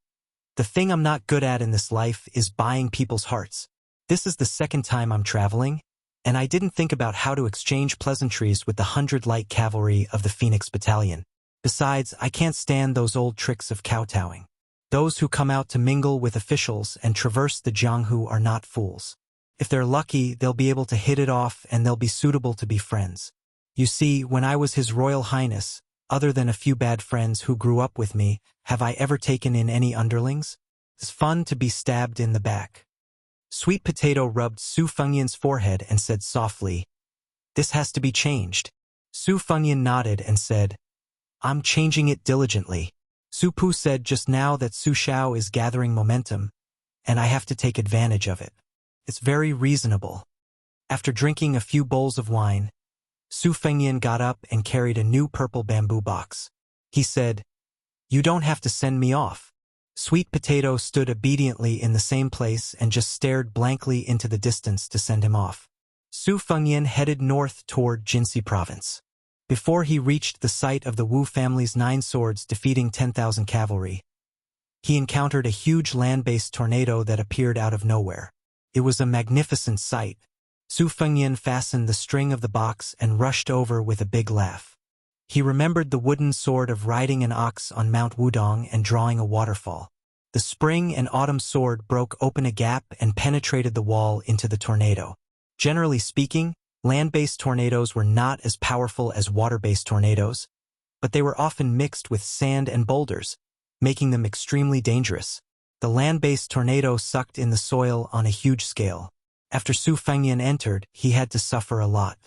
"The thing I'm not good at in this life is buying people's hearts. This is the second time I'm traveling, and I didn't think about how to exchange pleasantries with the 100 light cavalry of the Phoenix Battalion. Besides, I can't stand those old tricks of kowtowing. Those who come out to mingle with officials and traverse the Jianghu are not fools. If they're lucky, they'll be able to hit it off and they'll be suitable to be friends. You see, when I was His Royal Highness, other than a few bad friends who grew up with me, have I ever taken in any underlings? It's fun to be stabbed in the back." Sweet Potato rubbed Su Fengyan's forehead and said softly, "This has to be changed. Su Fengyan nodded and said, I'm changing it diligently. Su Pu said just now that Su Xiao is gathering momentum, and I have to take advantage of it. It's very reasonable. After drinking a few bowls of wine, Su Fengyan got up and carried a new purple bamboo box. He said, You don't have to send me off. Sweet Potato stood obediently in the same place and just stared blankly into the distance to send him off. Su Fengyan headed north toward Jinsi province. Before he reached the site of the Wu family's 9 swords defeating 10,000 cavalry, he encountered a huge land-based tornado that appeared out of nowhere. It was a magnificent sight. Su Fengyan fastened the string of the box and rushed over with a big laugh. He remembered the wooden sword of riding an ox on Mount Wudong and drawing a waterfall. The spring and autumn sword broke open a gap and penetrated the wall into the tornado. Generally speaking, land-based tornadoes were not as powerful as water-based tornadoes, but they were often mixed with sand and boulders, making them extremely dangerous. The land-based tornado sucked in the soil on a huge scale. After Su Fengyan entered, he had to suffer a lot.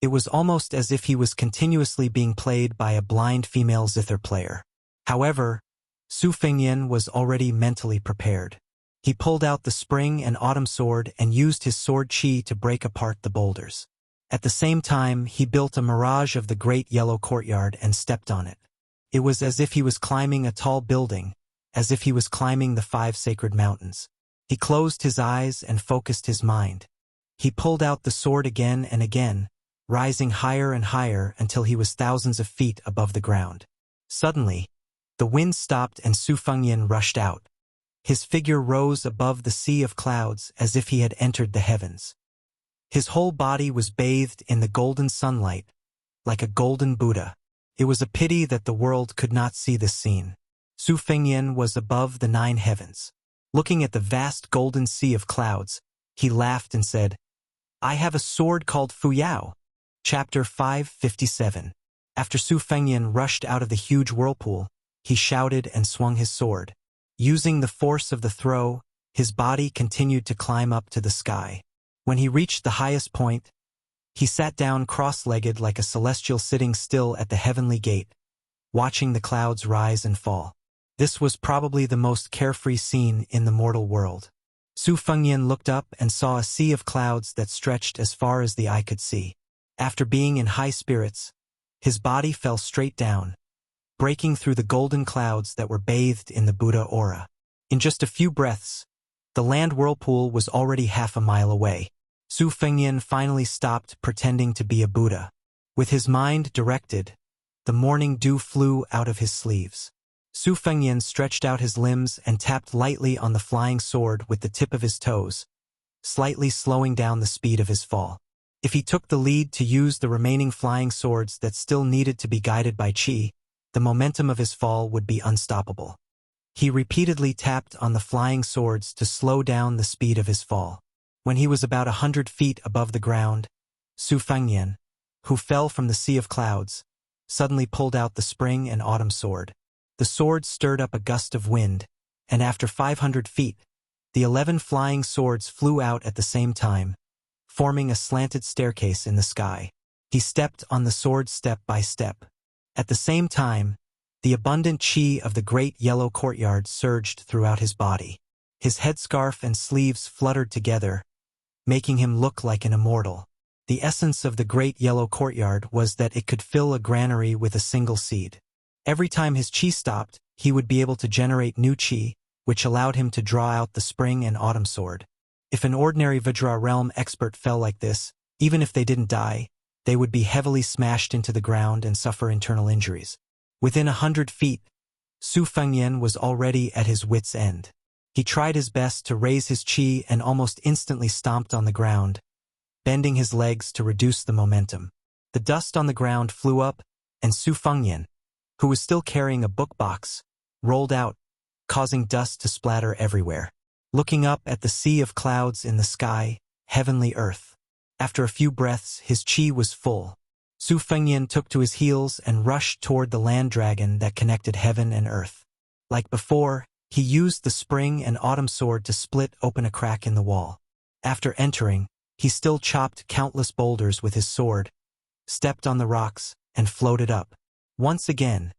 It was almost as if he was continuously being played by a blind female zither player. However, Su Fengyan was already mentally prepared. He pulled out the spring and autumn sword and used his sword chi to break apart the boulders. At the same time, he built a mirage of the great yellow courtyard and stepped on it. It was as if he was climbing a tall building, as if he was climbing the 5 sacred mountains. He closed his eyes and focused his mind. He pulled out the sword again and again, rising higher and higher until he was thousands of feet above the ground. Suddenly, the wind stopped and Su Fengyan rushed out. His figure rose above the sea of clouds as if he had entered the heavens. His whole body was bathed in the golden sunlight, like a golden Buddha. It was a pity that the world could not see this scene. Su Fengyan was above the 9 heavens. Looking at the vast golden sea of clouds, he laughed and said, I have a sword called Fuyao. Chapter 557. After Su Fengyan rushed out of the huge whirlpool, he shouted and swung his sword. Using the force of the throw, his body continued to climb up to the sky. When he reached the highest point, he sat down cross-legged like a celestial sitting still at the heavenly gate, watching the clouds rise and fall. This was probably the most carefree scene in the mortal world. Su Fengyan looked up and saw a sea of clouds that stretched as far as the eye could see. After being in high spirits, his body fell straight down, breaking through the golden clouds that were bathed in the Buddha aura. In just a few breaths, the land whirlpool was already half a mile away. Su Fengyan finally stopped pretending to be a Buddha. With his mind directed, the morning dew flew out of his sleeves. Su Fengyan stretched out his limbs and tapped lightly on the flying sword with the tip of his toes, slightly slowing down the speed of his fall. If he took the lead to use the remaining flying swords that still needed to be guided by Qi, the momentum of his fall would be unstoppable. He repeatedly tapped on the flying swords to slow down the speed of his fall. When he was about 100 feet above the ground, Su Fengyan, who fell from the sea of clouds, suddenly pulled out the spring and autumn sword. The sword stirred up a gust of wind, and after 500 feet, the 11 flying swords flew out at the same time, forming a slanted staircase in the sky. He stepped on the sword step by step. At the same time, the abundant qi of the great yellow courtyard surged throughout his body. His headscarf and sleeves fluttered together, making him look like an immortal. The essence of the great yellow courtyard was that it could fill a granary with a single seed. Every time his qi stopped, he would be able to generate new qi, which allowed him to draw out the spring and autumn sword. If an ordinary Vajra realm expert fell like this, even if they didn't die, they would be heavily smashed into the ground and suffer internal injuries. Within 100 feet, Su Fengyan was already at his wit's end. He tried his best to raise his qi and almost instantly stomped on the ground, bending his legs to reduce the momentum. The dust on the ground flew up, and Su Fengyan, who was still carrying a book box, rolled out, causing dust to splatter everywhere. Looking up at the sea of clouds in the sky, heavenly earth. After a few breaths, his qi was full. Su Fengyan took to his heels and rushed toward the land dragon that connected heaven and earth. Like before, he used the spring and autumn sword to split open a crack in the wall. After entering, he still chopped countless boulders with his sword, stepped on the rocks, and floated up. Once again,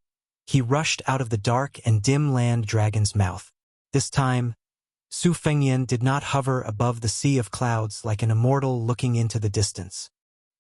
he rushed out of the dark and dim land dragon's mouth. This time, Su Fengnian did not hover above the sea of clouds like an immortal looking into the distance.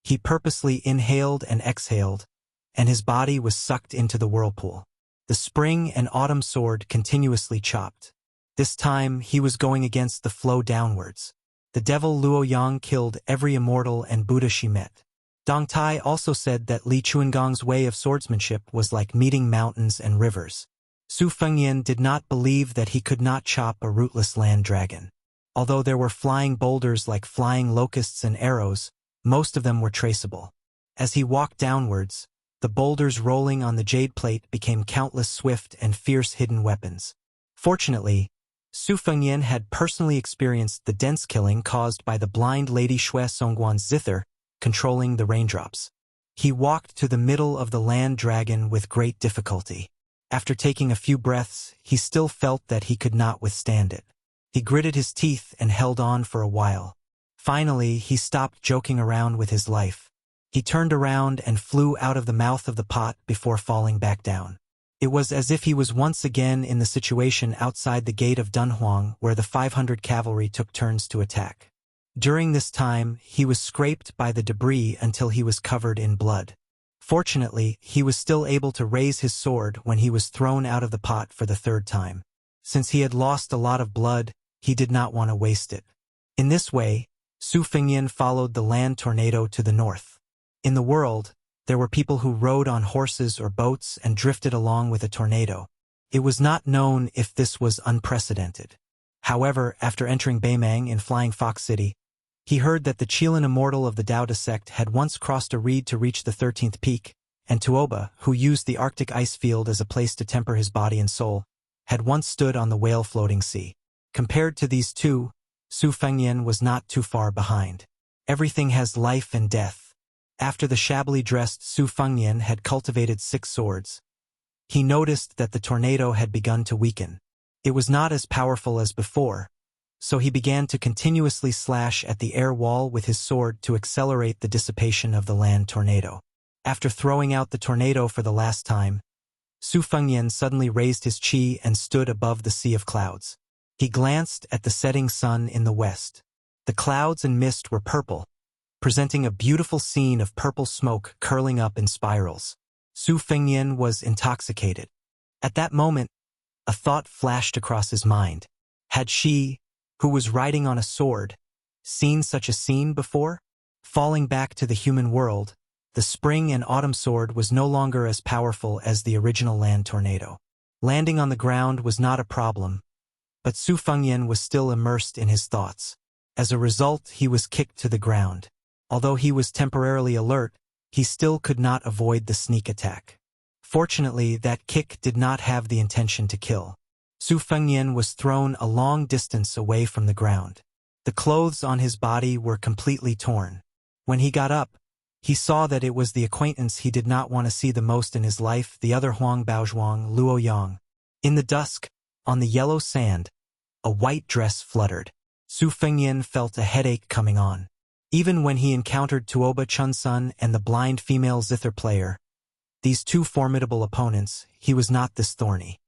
He purposely inhaled and exhaled, and his body was sucked into the whirlpool. The spring and autumn sword continuously chopped. This time, he was going against the flow downwards. The devil Luo Yang killed every immortal and Buddha she met. Dong Tai also said that Li Chuangong's way of swordsmanship was like meeting mountains and rivers. Su Fengnian did not believe that he could not chop a rootless land dragon. Although there were flying boulders like flying locusts and arrows, most of them were traceable. As he walked downwards, the boulders rolling on the jade plate became countless swift and fierce hidden weapons. Fortunately, Su Fengnian had personally experienced the dense killing caused by the blind Lady Xue Songguan's zither controlling the raindrops. He walked to the middle of the land dragon with great difficulty. After taking a few breaths, he still felt that he could not withstand it. He gritted his teeth and held on for a while. Finally, he stopped joking around with his life. He turned around and flew out of the mouth of the pot before falling back down. It was as if he was once again in the situation outside the gate of Dunhuang where the 500 cavalry took turns to attack. During this time, he was scraped by the debris until he was covered in blood. Fortunately, he was still able to raise his sword when he was thrown out of the pot for the third time. Since he had lost a lot of blood, he did not want to waste it. In this way, Su Fengnian followed the land tornado to the north. In the world, there were people who rode on horses or boats and drifted along with a tornado. It was not known if this was unprecedented. However, after entering Beimang in Flying Fox City, he heard that the Qilin immortal of the Daoda sect had once crossed a reed to reach the 13th peak, and Tuoba, who used the Arctic ice field as a place to temper his body and soul, had once stood on the whale-floating sea. Compared to these two, Su Fengnian was not too far behind. Everything has life and death. After the shabbily dressed Su Fengnian had cultivated 6 swords, he noticed that the tornado had begun to weaken. It was not as powerful as before, so he began to continuously slash at the air wall with his sword to accelerate the dissipation of the land tornado. After throwing out the tornado for the last time, Su Fengnian suddenly raised his qi and stood above the sea of clouds. He glanced at the setting sun in the west. The clouds and mist were purple, presenting a beautiful scene of purple smoke curling up in spirals. Su Fengnian was intoxicated. At that moment, a thought flashed across his mind. Had she, who was riding on a sword, seen such a scene before? Falling back to the human world, the spring and autumn sword was no longer as powerful as the original land tornado. Landing on the ground was not a problem, but Su Fengnian was still immersed in his thoughts. As a result, he was kicked to the ground. Although he was temporarily alert, he still could not avoid the sneak attack. Fortunately, that kick did not have the intention to kill. Su Fengnian was thrown a long distance away from the ground. The clothes on his body were completely torn. When he got up, he saw that it was the acquaintance he did not want to see the most in his life, the other Huang Baozhuang, Luo Yang. In the dusk, on the yellow sand, a white dress fluttered. Su Fengnian felt a headache coming on. Even when he encountered Tuoba Chunsun and the blind female zither player, these two formidable opponents, he was not this thorny.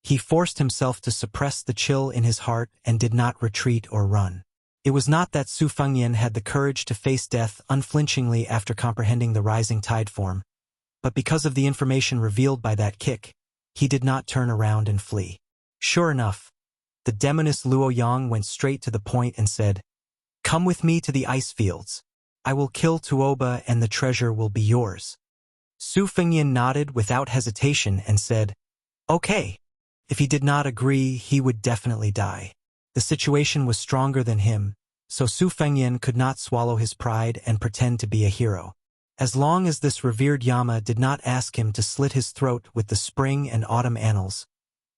He forced himself to suppress the chill in his heart and did not retreat or run. It was not that Su Fengnian had the courage to face death unflinchingly after comprehending the rising tide form, but because of the information revealed by that kick, he did not turn around and flee. Sure enough, the demoness Luo Yang went straight to the point and said, "Come with me to the ice fields. I will kill Tuoba and the treasure will be yours." Su Fengnian nodded without hesitation and said, "Okay." If he did not agree, he would definitely die. The situation was stronger than him, so Su Fengnian could not swallow his pride and pretend to be a hero. As long as this revered Yama did not ask him to slit his throat with the spring and autumn annals,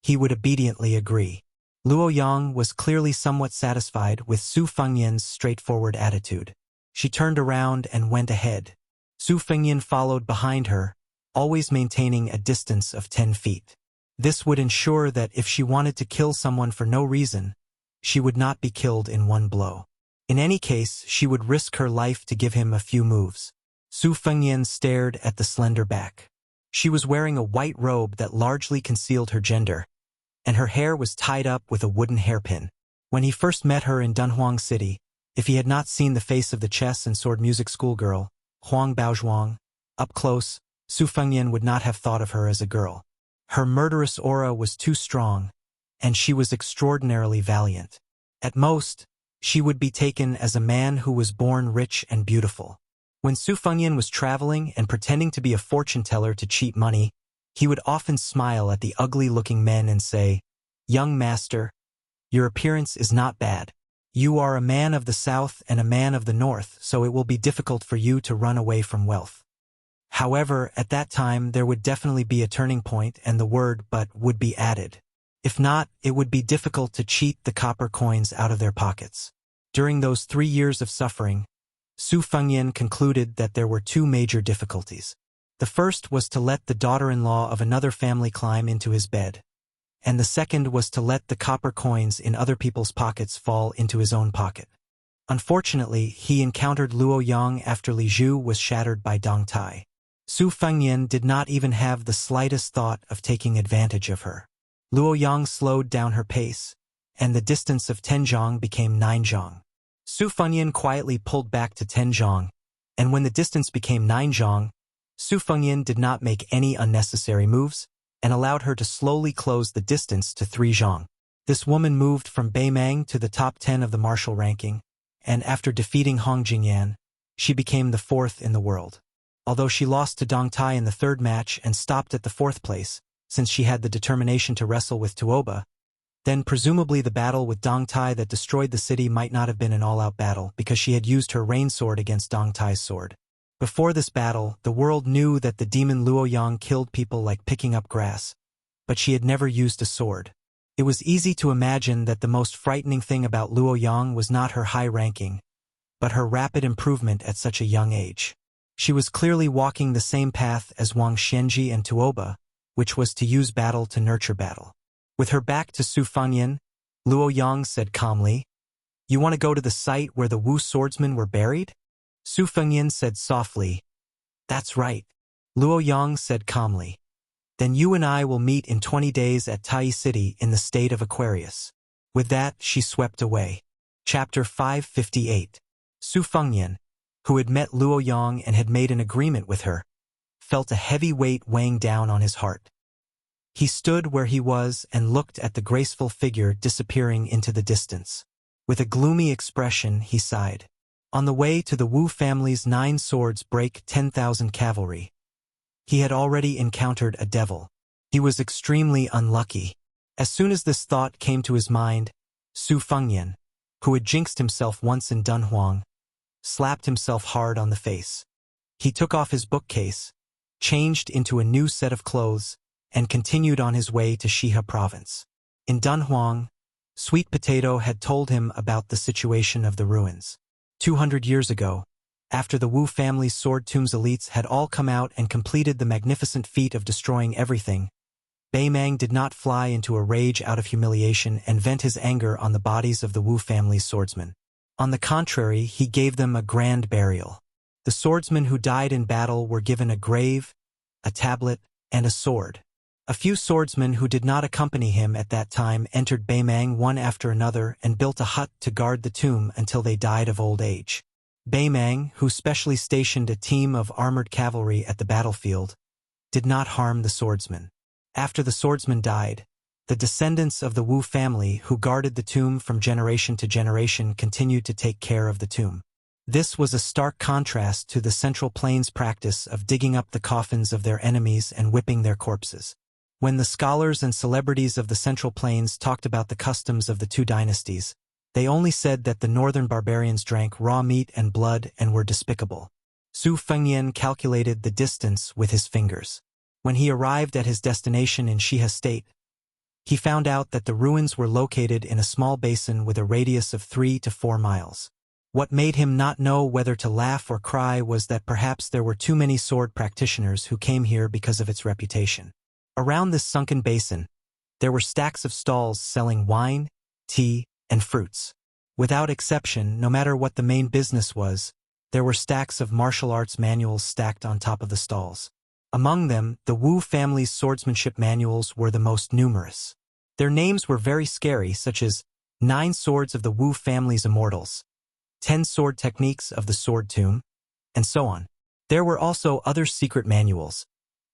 he would obediently agree. Luo Yang was clearly somewhat satisfied with Su Fengnian's straightforward attitude. She turned around and went ahead. Su Fengnian followed behind her, always maintaining a distance of 10 feet. This would ensure that if she wanted to kill someone for no reason, she would not be killed in one blow. In any case, she would risk her life to give him a few moves. Su Fengyan stared at the slender back. She was wearing a white robe that largely concealed her gender, and her hair was tied up with a wooden hairpin. When he first met her in Dunhuang City, if he had not seen the face of the chess and sword music schoolgirl, Huang Baozhuang, up close, Su Fengyan would not have thought of her as a girl. Her murderous aura was too strong, and she was extraordinarily valiant. At most, she would be taken as a man who was born rich and beautiful. When Su Fengyan was traveling and pretending to be a fortune-teller to cheat money, he would often smile at the ugly-looking men and say, "Young master, your appearance is not bad. You are a man of the south and a man of the north, so it will be difficult for you to run away from wealth." However, at that time there would definitely be a turning point and the word "but" would be added. If not, it would be difficult to cheat the copper coins out of their pockets. During those 3 years of suffering, Su Fengyan concluded that there were two major difficulties. The first was to let the daughter-in-law of another family climb into his bed, and the second was to let the copper coins in other people's pockets fall into his own pocket. Unfortunately, he encountered Luo Yang after Li Zhu was shattered by Dong Tai. Su Fengyan did not even have the slightest thought of taking advantage of her. Luo Yang slowed down her pace, and the distance of 10 zhang became 9 zhang. Su Fengyan quietly pulled back to 10 zhang, and when the distance became 9 zhang, Su Fengyan did not make any unnecessary moves, and allowed her to slowly close the distance to 3 zhang. This woman moved from Beimang to the top 10 of the martial ranking, and after defeating Hong Jingyan, she became the 4th in the world. Although she lost to Dong Tai in the 3rd match and stopped at the 4th place, since she had the determination to wrestle with Tuoba, then presumably the battle with Dong Tai that destroyed the city might not have been an all-out battle because she had used her rain sword against Dong Tai's sword. Before this battle, the world knew that the demon Luo Yang killed people like picking up grass, but she had never used a sword. It was easy to imagine that the most frightening thing about Luo Yang was not her high ranking, but her rapid improvement at such a young age. She was clearly walking the same path as Wang Xianji and Tuoba, which was to use battle to nurture battle. With her back to Su Fengyan, Luo Yang said calmly, "You want to go to the site where the Wu swordsmen were buried?" Su Fengyan said softly, "That's right." Luo Yang said calmly, "Then you and I will meet in 20 days at Tai City in the state of Aquarius." With that, she swept away. Chapter 558. Su Fengyan, who had met Luo Yang and had made an agreement with her, felt a heavy weight weighing down on his heart. He stood where he was and looked at the graceful figure disappearing into the distance. With a gloomy expression, he sighed. On the way to the Wu family's 9 swords break 10,000 cavalry, he had already encountered a devil. He was extremely unlucky. As soon as this thought came to his mind, Su Fengyan, who had jinxed himself once in Dunhuang, slapped himself hard on the face. He took off his bookcase, changed into a new set of clothes, and continued on his way to Shihe province. In Dunhuang, Sweet Potato had told him about the situation of the ruins. 200 years ago, after the Wu family's Sword Tomb's elites had all come out and completed the magnificent feat of destroying everything, Beimang did not fly into a rage out of humiliation and vent his anger on the bodies of the Wu family's swordsmen. On the contrary, he gave them a grand burial. The swordsmen who died in battle were given a grave, a tablet, and a sword. A few swordsmen who did not accompany him at that time entered Beimang one after another and built a hut to guard the tomb until they died of old age. Beimang, who specially stationed a team of armored cavalry at the battlefield, did not harm the swordsmen. After the swordsmen died, the descendants of the Wu family who guarded the tomb from generation to generation continued to take care of the tomb. This was a stark contrast to the Central Plains practice of digging up the coffins of their enemies and whipping their corpses. When the scholars and celebrities of the Central Plains talked about the customs of the two dynasties, they only said that the northern barbarians drank raw meat and blood and were despicable. Su Fengyan calculated the distance with his fingers. When he arrived at his destination in Shihe State, he found out that the ruins were located in a small basin with a radius of 3 to 4 miles. What made him not know whether to laugh or cry was that perhaps there were too many sword practitioners who came here because of its reputation. Around this sunken basin, there were stacks of stalls selling wine, tea, and fruits. Without exception, no matter what the main business was, There were stacks of martial arts manuals stacked on top of the stalls. Among them, the Wu family's swordsmanship manuals were the most numerous. Their names were very scary, such as 9 Swords of the Wu family's Immortals, 10 Sword Techniques of the Sword Tomb, and so on. There were also other secret manuals,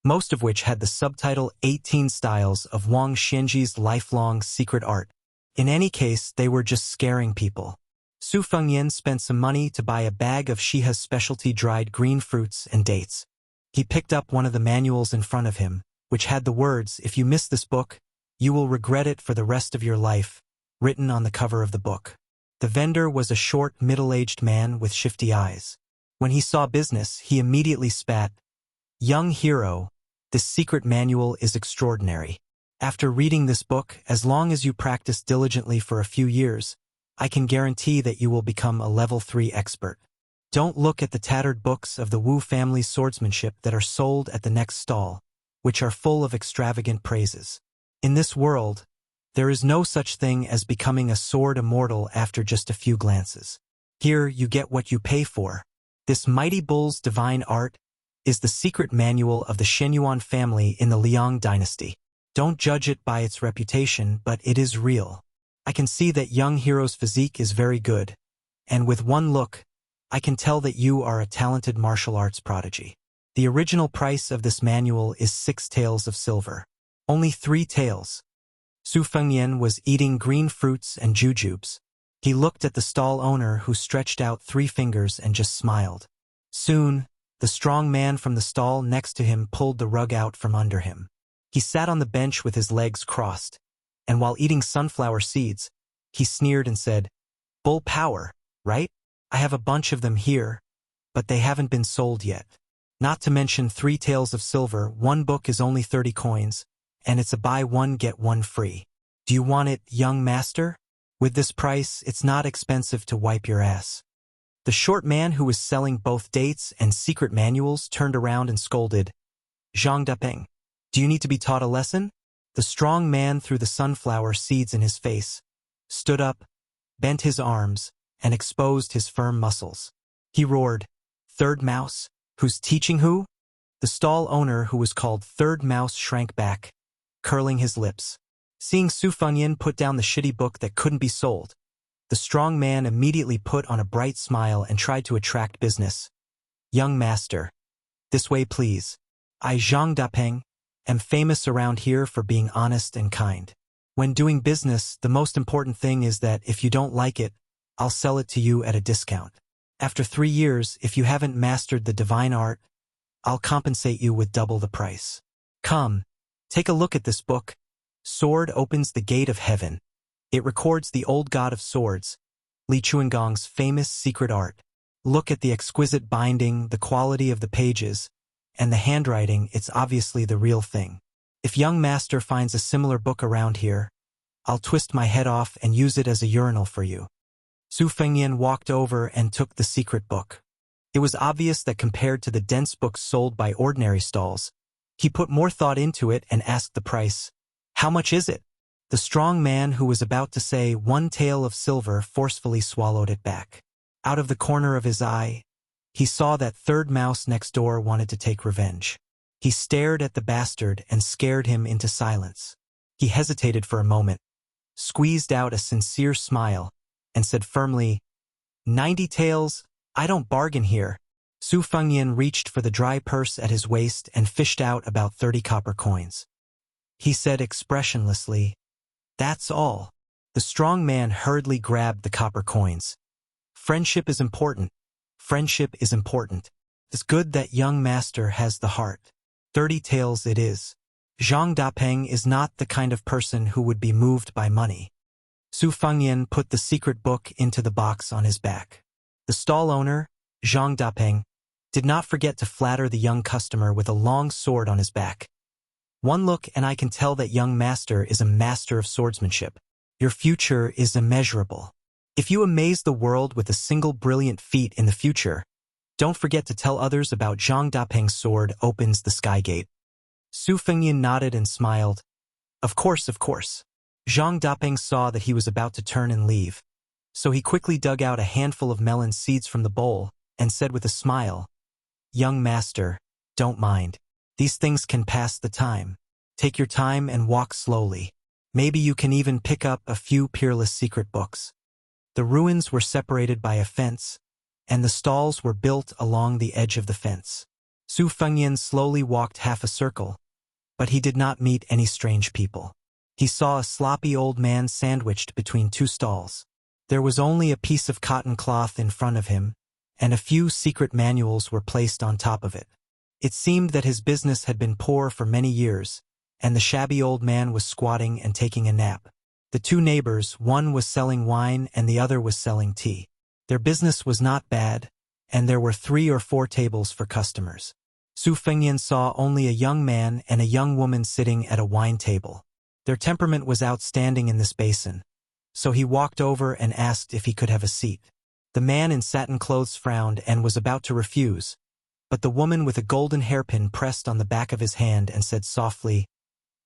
most of which had the subtitle 18 Styles of Wang Xianji's Lifelong Secret Art. In any case, they were just scaring people. Su Fengyan spent some money to buy a bag of Shiha's specialty dried green fruits and dates. He picked up one of the manuals in front of him, which had the words, "If you miss this book, you will regret it for the rest of your life," written on the cover of the book. The vendor was a short, middle-aged man with shifty eyes. When he saw business, he immediately spat, "Young hero, this secret manual is extraordinary. After reading this book, as long as you practice diligently for a few years, I can guarantee that you will become a level 3 expert. Don't look at the tattered books of the Wu family's swordsmanship that are sold at the next stall, which are full of extravagant praises. In this world, there is no such thing as becoming a sword immortal after just a few glances. Here you get what you pay for. This mighty bull's divine art is the secret manual of the Shenyuan family in the Liang dynasty. Don't judge it by its reputation, but it is real. I can see that young hero's physique is very good, and with one look, I can tell that you are a talented martial arts prodigy. The original price of this manual is 6 taels of silver. Only 3 taels. Su Fengyan was eating green fruits and jujubes. He looked at the stall owner, who stretched out 3 fingers and just smiled. Soon, the strong man from the stall next to him pulled the rug out from under him. He sat on the bench with his legs crossed, and while eating sunflower seeds, he sneered and said, "Bull power, right? I have a bunch of them here, but they haven't been sold yet. Not to mention 3 taels of silver, one book is only 30 coins, and it's a buy one get one free. Do you want it, young master? With this price, it's not expensive to wipe your ass." The short man who was selling both dates and secret manuals turned around and scolded, "Zhang Dapeng, do you need to be taught a lesson?" The strong man threw the sunflower seeds in his face, stood up, bent his arms, and exposed his firm muscles. He roared, "Third Mouse, who's teaching who?" The stall owner, who was called Third Mouse, shrank back, curling his lips. Seeing Su Fengyan put down the shitty book that couldn't be sold, the strong man immediately put on a bright smile and tried to attract business. "Young master, this way please. I, Zhang Dapeng, am famous around here for being honest and kind. When doing business, the most important thing is that if you don't like it, I'll sell it to you at a discount. After 3 years, if you haven't mastered the divine art, I'll compensate you with double the price. Come, take a look at this book. Sword opens the gate of heaven. It records the old god of swords, Li Chuangong's famous secret art. Look at the exquisite binding, the quality of the pages, and the handwriting. It's obviously the real thing. If young master finds a similar book around here, I'll twist my head off and use it as a urinal for you." Su Fengyan walked over and took the secret book. It was obvious that compared to the dense books sold by ordinary stalls, he put more thought into it and asked the price. "How much is it?" The strong man, who was about to say 1 tael of silver, forcefully swallowed it back. Out of the corner of his eye, he saw that Third Mouse next door wanted to take revenge. He stared at the bastard and scared him into silence. He hesitated for a moment, squeezed out a sincere smile, and said firmly, 90 taels, I don't bargain here." Su Fengyan reached for the dry purse at his waist and fished out about 30 copper coins. He said expressionlessly, "That's all." The strong man hurriedly grabbed the copper coins. "Friendship is important. Friendship is important. It's good that young master has the heart. 30 taels it is. Zhang Dapeng is not the kind of person who would be moved by money." Su Fengyan put the secret book into the box on his back. The stall owner, Zhang Dapeng, did not forget to flatter the young customer with a long sword on his back. "One look and I can tell that young master is a master of swordsmanship. Your future is immeasurable. If you amaze the world with a single brilliant feat in the future, don't forget to tell others about Zhang Dapeng's sword opens the sky gate." Su Fengyan nodded and smiled. Of course, of course." Zhang Dapeng saw that he was about to turn and leave, so he quickly dug out a handful of melon seeds from the bowl and said with a smile, "Young master, don't mind. These things can pass the time. Take your time and walk slowly. Maybe you can even pick up a few peerless secret books." The ruins were separated by a fence, and the stalls were built along the edge of the fence. Su Fengyan slowly walked half a circle, but he did not meet any strange people. He saw a sloppy old man sandwiched between two stalls. There was only a piece of cotton cloth in front of him, and a few secret manuals were placed on top of it. It seemed that his business had been poor for many years, and the shabby old man was squatting and taking a nap. The two neighbors, one was selling wine and the other was selling tea. Their business was not bad, and there were 3 or 4 tables for customers. Su Fengyan saw only a young man and a young woman sitting at a wine table. Their temperament was outstanding in this basin, so he walked over and asked if he could have a seat. The man in satin clothes frowned and was about to refuse, but the woman with a golden hairpin pressed on the back of his hand and said softly,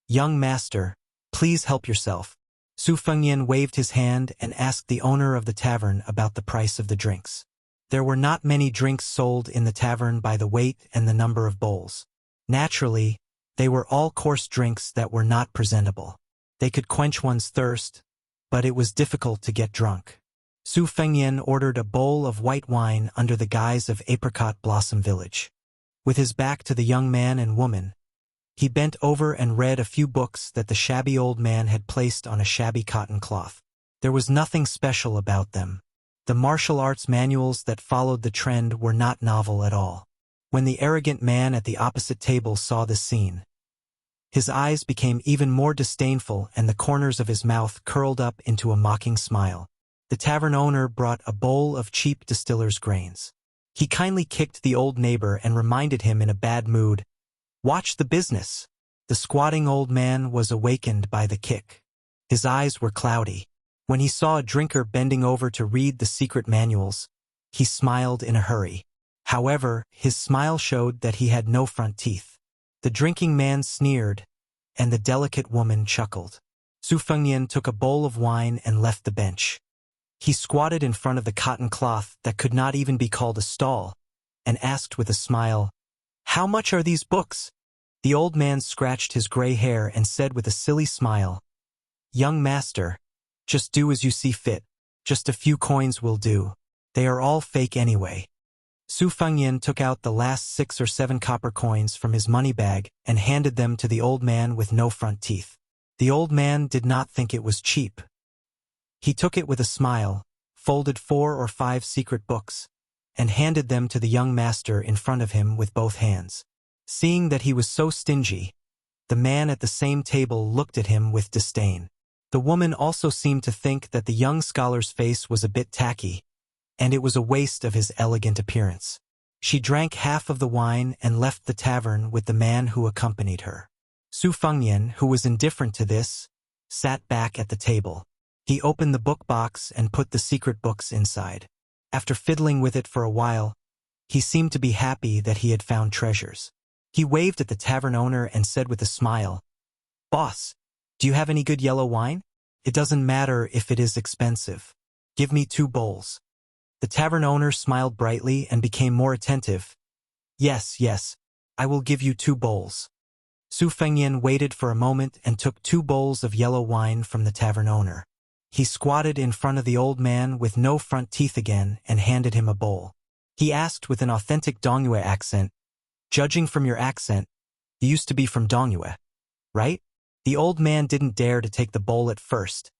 "Young master, please help yourself." Su Fengyan waved his hand and asked the owner of the tavern about the price of the drinks. There were not many drinks sold in the tavern by the weight and the number of bowls. Naturally, they were all coarse drinks that were not presentable. They could quench one's thirst, but it was difficult to get drunk. Su Fengyan ordered a bowl of white wine under the guise of Apricot Blossom Village. With his back to the young man and woman, he bent over and read a few books that the shabby old man had placed on a shabby cotton cloth. There was nothing special about them. The martial arts manuals that followed the trend were not novel at all. When the arrogant man at the opposite table saw this scene, his eyes became even more disdainful and the corners of his mouth curled up into a mocking smile. The tavern owner brought a bowl of cheap distiller's grains. He kindly kicked the old neighbor and reminded him in a bad mood, "Watch the business." The squatting old man was awakened by the kick. His eyes were cloudy. When he saw a drinker bending over to read the secret manuals, he smiled in a hurry. However, his smile showed that he had no front teeth. The drinking man sneered, and the delicate woman chuckled. Su Fengyan took a bowl of wine and left the bench. He squatted in front of the cotton cloth that could not even be called a stall, and asked with a smile, "How much are these books?" The old man scratched his gray hair and said with a silly smile, "Young master, just do as you see fit. Just a few coins will do. They are all fake anyway." Su Fengyan took out the last 6 or 7 copper coins from his money bag and handed them to the old man with no front teeth. The old man did not think it was cheap. He took it with a smile, folded 4 or 5 secret books, and handed them to the young master in front of him with both hands. Seeing that he was so stingy, the man at the same table looked at him with disdain. The woman also seemed to think that the young scholar's face was a bit tacky, and it was a waste of his elegant appearance. She drank half of the wine and left the tavern with the man who accompanied her. Su Fengyan, who was indifferent to this, sat back at the table. He opened the book box and put the secret books inside. After fiddling with it for a while, he seemed to be happy that he had found treasures. He waved at the tavern owner and said with a smile, "Boss, do you have any good yellow wine? It doesn't matter if it is expensive. Give me 2 bowls." The tavern owner smiled brightly and became more attentive. Yes, I will give you 2 bowls." Su Fengyan waited for a moment and took 2 bowls of yellow wine from the tavern owner. He squatted in front of the old man with no front teeth again and handed him a bowl. He asked with an authentic Dongyue accent, "Judging from your accent, you used to be from Dongyue, right?" The old man didn't dare to take the bowl at first,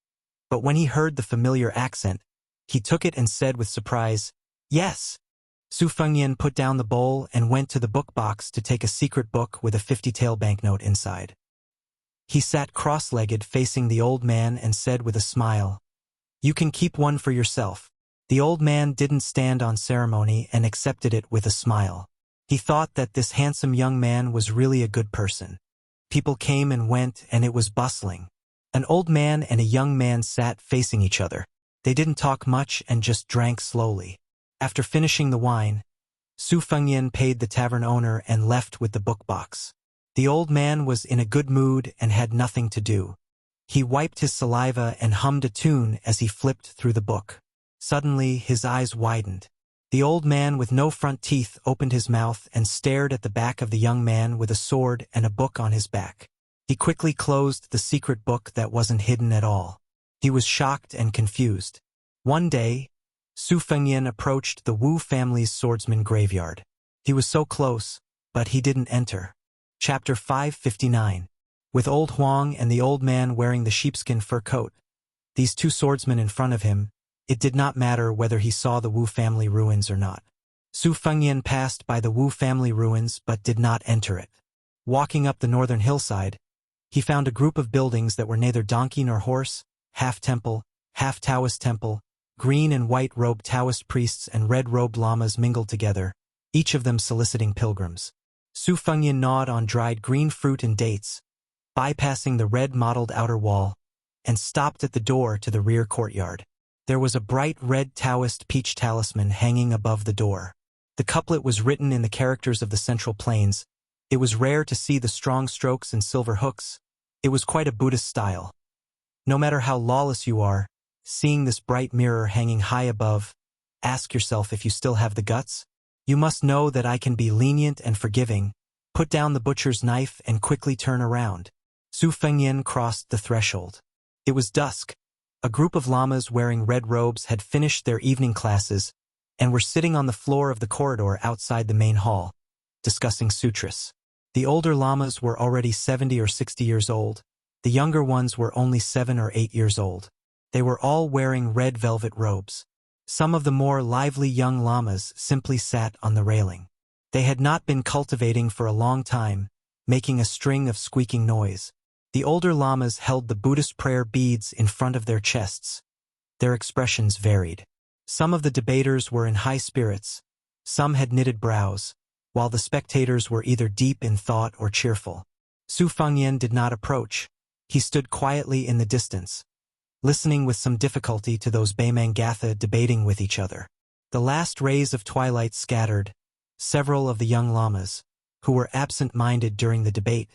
but when he heard the familiar accent, he took it and said with surprise, "Yes." Su Fengyan put down the bowl and went to the book box to take a secret book with a 50-tael banknote inside. He sat cross-legged facing the old man and said with a smile, "You can keep one for yourself." The old man didn't stand on ceremony and accepted it with a smile. He thought that this handsome young man was really a good person. People came and went and it was bustling. An old man and a young man sat facing each other. They didn't talk much and just drank slowly. After finishing the wine, Su Fengyan paid the tavern owner and left with the book box. The old man was in a good mood and had nothing to do. He wiped his saliva and hummed a tune as he flipped through the book. Suddenly, his eyes widened. The old man with no front teeth opened his mouth and stared at the back of the young man with a sword and a book on his back. He quickly closed the secret book that wasn't hidden at all. He was shocked and confused. One day, Su Fengyan approached the Wu family's swordsman graveyard. He was so close, but he didn't enter. Chapter 559. With old Huang and the old man wearing the sheepskin fur coat, these two swordsmen in front of him, it did not matter whether he saw the Wu family ruins or not. Su Fengyan passed by the Wu family ruins but did not enter it. Walking up the northern hillside, he found a group of buildings that were neither donkey nor horse, half temple, half Taoist temple, green and white-robed Taoist priests and red-robed lamas mingled together, each of them soliciting pilgrims. Su Fengyan gnawed on dried green fruit and dates, bypassing the red-mottled outer wall, and stopped at the door to the rear courtyard. There was a bright red Taoist peach talisman hanging above the door. The couplet was written in the characters of the Central Plains. It was rare to see the strong strokes and silver hooks. It was quite a Buddhist style. No matter how lawless you are, seeing this bright mirror hanging high above, ask yourself if you still have the guts. You must know that I can be lenient and forgiving. Put down the butcher's knife and quickly turn around. Su Fengyan crossed the threshold. It was dusk. A group of lamas wearing red robes had finished their evening classes and were sitting on the floor of the corridor outside the main hall, discussing sutras. The older lamas were already 70 or 60 years old. The younger ones were only 7 or 8 years old. They were all wearing red velvet robes. Some of the more lively young lamas simply sat on the railing. They had not been cultivating for a long time, making a string of squeaking noise. The older lamas held the Buddhist prayer beads in front of their chests. Their expressions varied. Some of the debaters were in high spirits, some had knitted brows, while the spectators were either deep in thought or cheerful. Su Fengyan did not approach. He stood quietly in the distance, listening with some difficulty to those Baimangatha debating with each other. The last rays of twilight scattered. Several of the young lamas, who were absent-minded during the debate,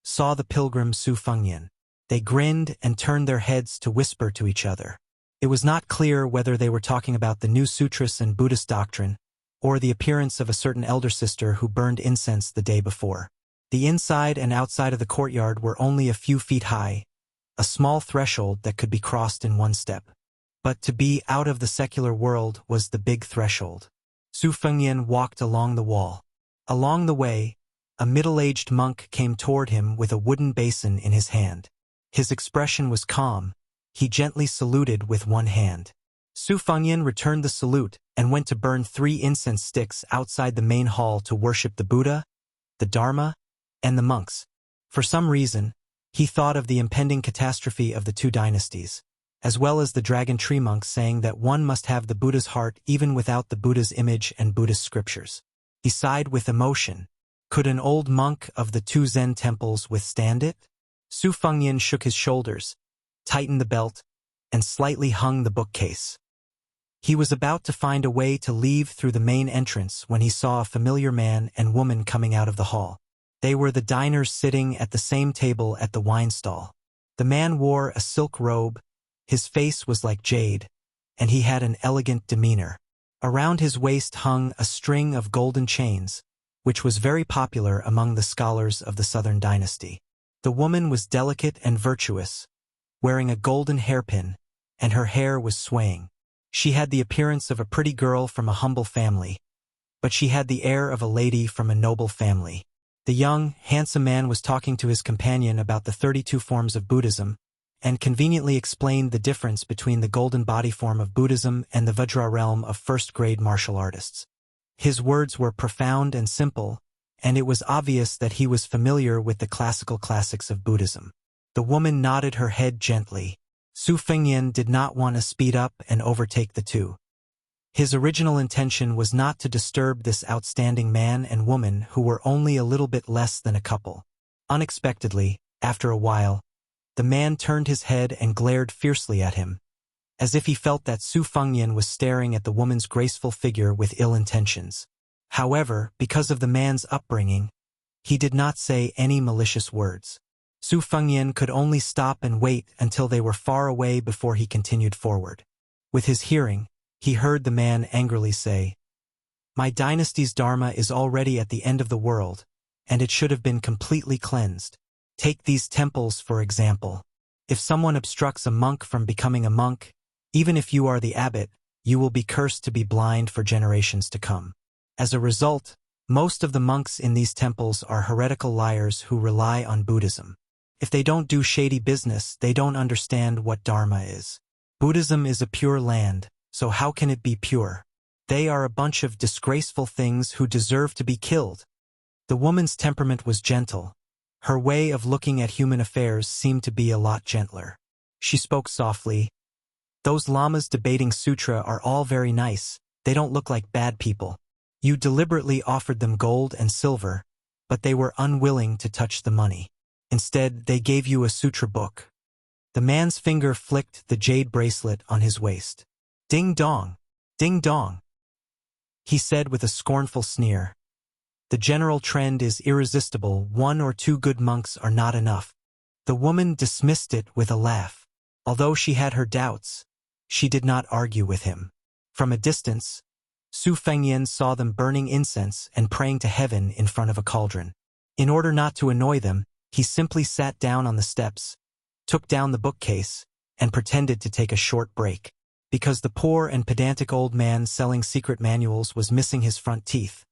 saw the pilgrim Su Fengyan. They grinned and turned their heads to whisper to each other. It was not clear whether they were talking about the new sutras and Buddhist doctrine, or the appearance of a certain elder sister who burned incense the day before. The inside and outside of the courtyard were only a few feet high, a small threshold that could be crossed in one step. But to be out of the secular world was the big threshold. Su Fengyan walked along the wall. Along the way, a middle-aged monk came toward him with a wooden basin in his hand. His expression was calm. He gently saluted with one hand. Su Fengyan returned the salute and went to burn 3 incense sticks outside the main hall to worship the Buddha, the Dharma, and the monks. For some reason, he thought of the impending catastrophe of the 2 dynasties, as well as the dragon tree monks saying that one must have the Buddha's heart even without the Buddha's image and Buddhist scriptures. He sighed with emotion. Could an old monk of the 2 Zen temples withstand it? Su Fengyan shook his shoulders, tightened the belt, and slightly hung the bookcase. He was about to find a way to leave through the main entrance when he saw a familiar man and woman coming out of the hall. They were the diners sitting at the same table at the wine stall. The man wore a silk robe, his face was like jade, and he had an elegant demeanor. Around his waist hung a string of golden chains, which was very popular among the scholars of the Southern Dynasty. The woman was delicate and virtuous, wearing a golden hairpin, and her hair was swaying. She had the appearance of a pretty girl from a humble family, but she had the air of a lady from a noble family. The young, handsome man was talking to his companion about the 32 forms of Buddhism, and conveniently explained the difference between the golden body form of Buddhism and the Vajra realm of first-grade martial artists. His words were profound and simple, and it was obvious that he was familiar with the classical classics of Buddhism. The woman nodded her head gently. Su Fengyan did not want to speed up and overtake the two. His original intention was not to disturb this outstanding man and woman who were only a little bit less than a couple. Unexpectedly, after a while, the man turned his head and glared fiercely at him, as if he felt that Su Fengyan was staring at the woman's graceful figure with ill intentions. However, because of the man's upbringing, he did not say any malicious words. Su Fengyan could only stop and wait until they were far away before he continued forward. With his hearing, he heard the man angrily say, My dynasty's dharma is already at the end of the world, and it should have been completely cleansed. Take these temples for example. If someone obstructs a monk from becoming a monk, even if you are the abbot, you will be cursed to be blind for generations to come. As a result, most of the monks in these temples are heretical liars who rely on Buddhism. If they don't do shady business, they don't understand what dharma is. Buddhism is a pure land, so how can it be pure? They are a bunch of disgraceful things who deserve to be killed. The woman's temperament was gentle. Her way of looking at human affairs seemed to be a lot gentler. She spoke softly. Those lamas debating sutra are all very nice. They don't look like bad people. You deliberately offered them gold and silver, but they were unwilling to touch the money. Instead, they gave you a sutra book. The man's finger flicked the jade bracelet on his waist. Ding dong! Ding dong! He said with a scornful sneer. The general trend is irresistible. 1 or 2 good monks are not enough. The woman dismissed it with a laugh. Although she had her doubts, she did not argue with him. From a distance, Su Fengyan saw them burning incense and praying to heaven in front of a cauldron. In order not to annoy them, he simply sat down on the steps, took down the bookcase, and pretended to take a short break. Because the poor and pedantic old man selling secret manuals was missing his front teeth,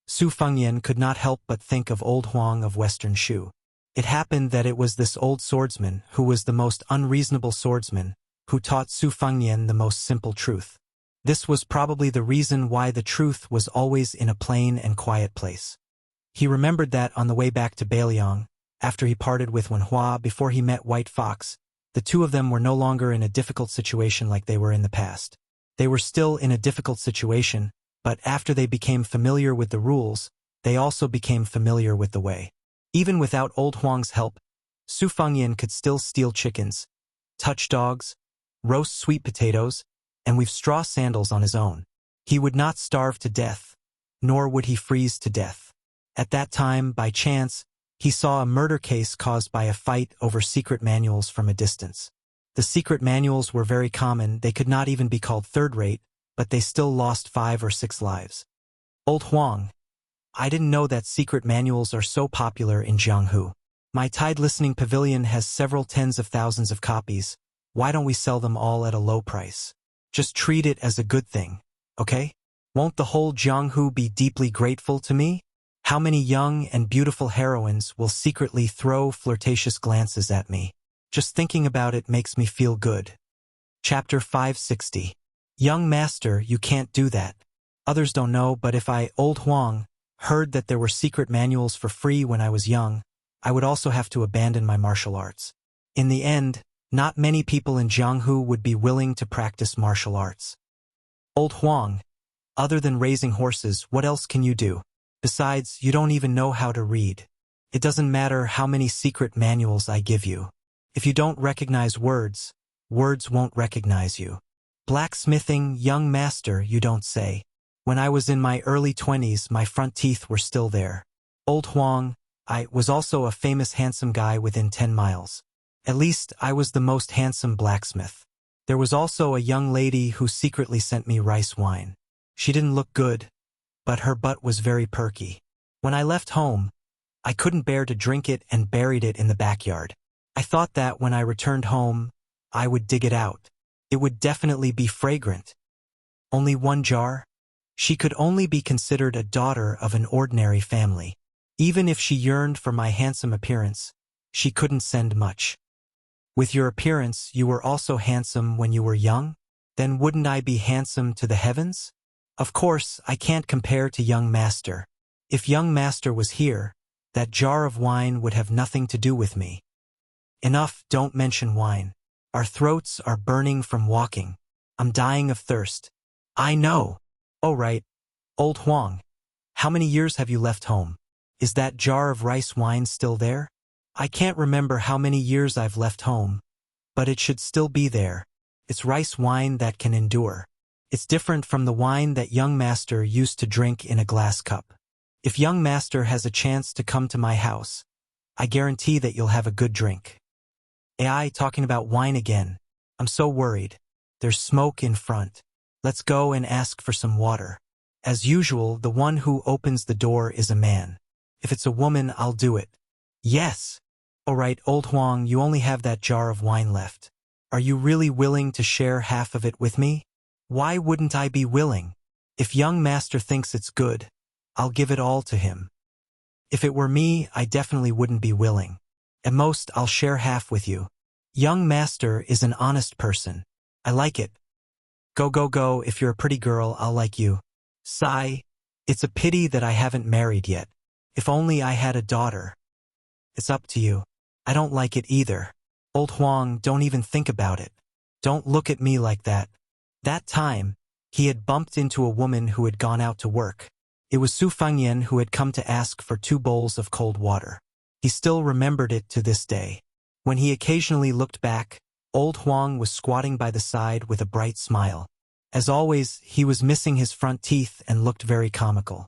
Su Fengyan could not help but think of old Huang of Western Shu. It happened that it was this old swordsman, who was the most unreasonable swordsman, who taught Su Fengyan the most simple truth. This was probably the reason why the truth was always in a plain and quiet place. He remembered that on the way back to Bailiang, after he parted with Wenhua before he met White Fox, the two of them were no longer in a difficult situation like they were in the past. They were still in a difficult situation, but after they became familiar with the rules, they also became familiar with the way. Even without old Huang's help, Su Fengyan could still steal chickens, touch dogs, roast sweet potatoes, and weave straw sandals on his own. He would not starve to death, nor would he freeze to death. At that time, by chance, he saw a murder case caused by a fight over secret manuals from a distance. The secret manuals were very common. They could not even be called third-rate, but they still lost 5 or 6 lives. Old Huang, I didn't know that secret manuals are so popular in Jianghu. My Tide Listening Pavilion has several tens of thousands of copies. Why don't we sell them all at a low price? Just treat it as a good thing, okay? Won't the whole Jianghu be deeply grateful to me? How many young and beautiful heroines will secretly throw flirtatious glances at me? Just thinking about it makes me feel good. Chapter 560. Young master, you can't do that. Others don't know, but if I, old Huang, heard that there were secret manuals for free when I was young, I would also have to abandon my martial arts. In the end, not many people in Jianghu would be willing to practice martial arts. Old Huang, other than raising horses, what else can you do? Besides, you don't even know how to read. It doesn't matter how many secret manuals I give you. If you don't recognize words, words won't recognize you. Blacksmithing, young master, you don't say. When I was in my early 20s, my front teeth were still there. Old Huang, I was also a famous handsome guy within 10 miles. At least, I was the most handsome blacksmith. There was also a young lady who secretly sent me rice wine. She didn't look good, but her butt was very perky. When I left home, I couldn't bear to drink it and buried it in the backyard. I thought that when I returned home, I would dig it out. It would definitely be fragrant. Only 1 jar? She could only be considered a daughter of an ordinary family. Even if she yearned for my handsome appearance, she couldn't send much. With your appearance, you were also handsome when you were young? Then wouldn't I be handsome to the heavens? Of course, I can't compare to young master. If young master was here, that jar of wine would have nothing to do with me. Enough, don't mention wine. Our throats are burning from walking. I'm dying of thirst. I know. Oh right. Old Huang, how many years have you left home? Is that jar of rice wine still there? I can't remember how many years I've left home, but it should still be there. It's rice wine that can endure. It's different from the wine that young master used to drink in a glass cup. If young master has a chance to come to my house, I guarantee that you'll have a good drink. AI talking about wine again. I'm so worried. There's smoke in front. Let's go and ask for some water. As usual, the one who opens the door is a man. If it's a woman, I'll do it. Yes. Alright, old Huang, you only have that jar of wine left. Are you really willing to share half of it with me? Why wouldn't I be willing? If young master thinks it's good, I'll give it all to him. If it were me, I definitely wouldn't be willing. At most, I'll share half with you. Young master is an honest person. I like it. Go, go, go, if you're a pretty girl, I'll like you. Sigh. It's a pity that I haven't married yet. If only I had a daughter. It's up to you. I don't like it either. Old Huang, don't even think about it. Don't look at me like that. That time, he had bumped into a woman who had gone out to work. It was Su Fengyan who had come to ask for 2 bowls of cold water. He still remembered it to this day. When he occasionally looked back, old Huang was squatting by the side with a bright smile. As always, he was missing his front teeth and looked very comical.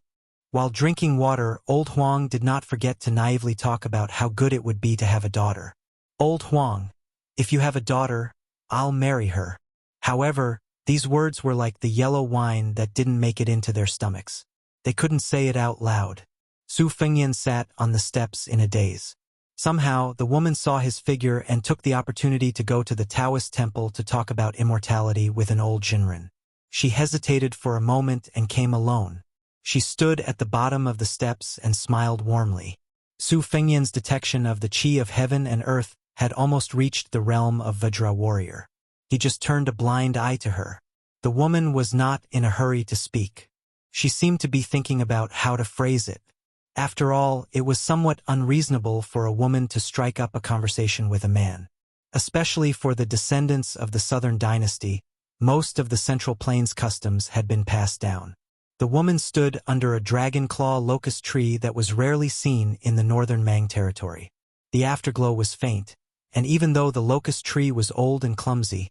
While drinking water, old Huang did not forget to naively talk about how good it would be to have a daughter. Old Huang, if you have a daughter, I'll marry her. However, these words were like the yellow wine that didn't make it into their stomachs. They couldn't say it out loud. Su Fengyan sat on the steps in a daze. Somehow, the woman saw his figure and took the opportunity to go to the Taoist temple to talk about immortality with an old Jinren. She hesitated for a moment and came alone. She stood at the bottom of the steps and smiled warmly. Su Fengyan's detection of the qi of heaven and earth had almost reached the realm of Vajra warrior. He just turned a blind eye to her. The woman was not in a hurry to speak. She seemed to be thinking about how to phrase it. After all, it was somewhat unreasonable for a woman to strike up a conversation with a man. Especially for the descendants of the Southern Dynasty, most of the Central Plains customs had been passed down. The woman stood under a dragon claw locust tree that was rarely seen in the northern Mang territory. The afterglow was faint, and even though the locust tree was old and clumsy,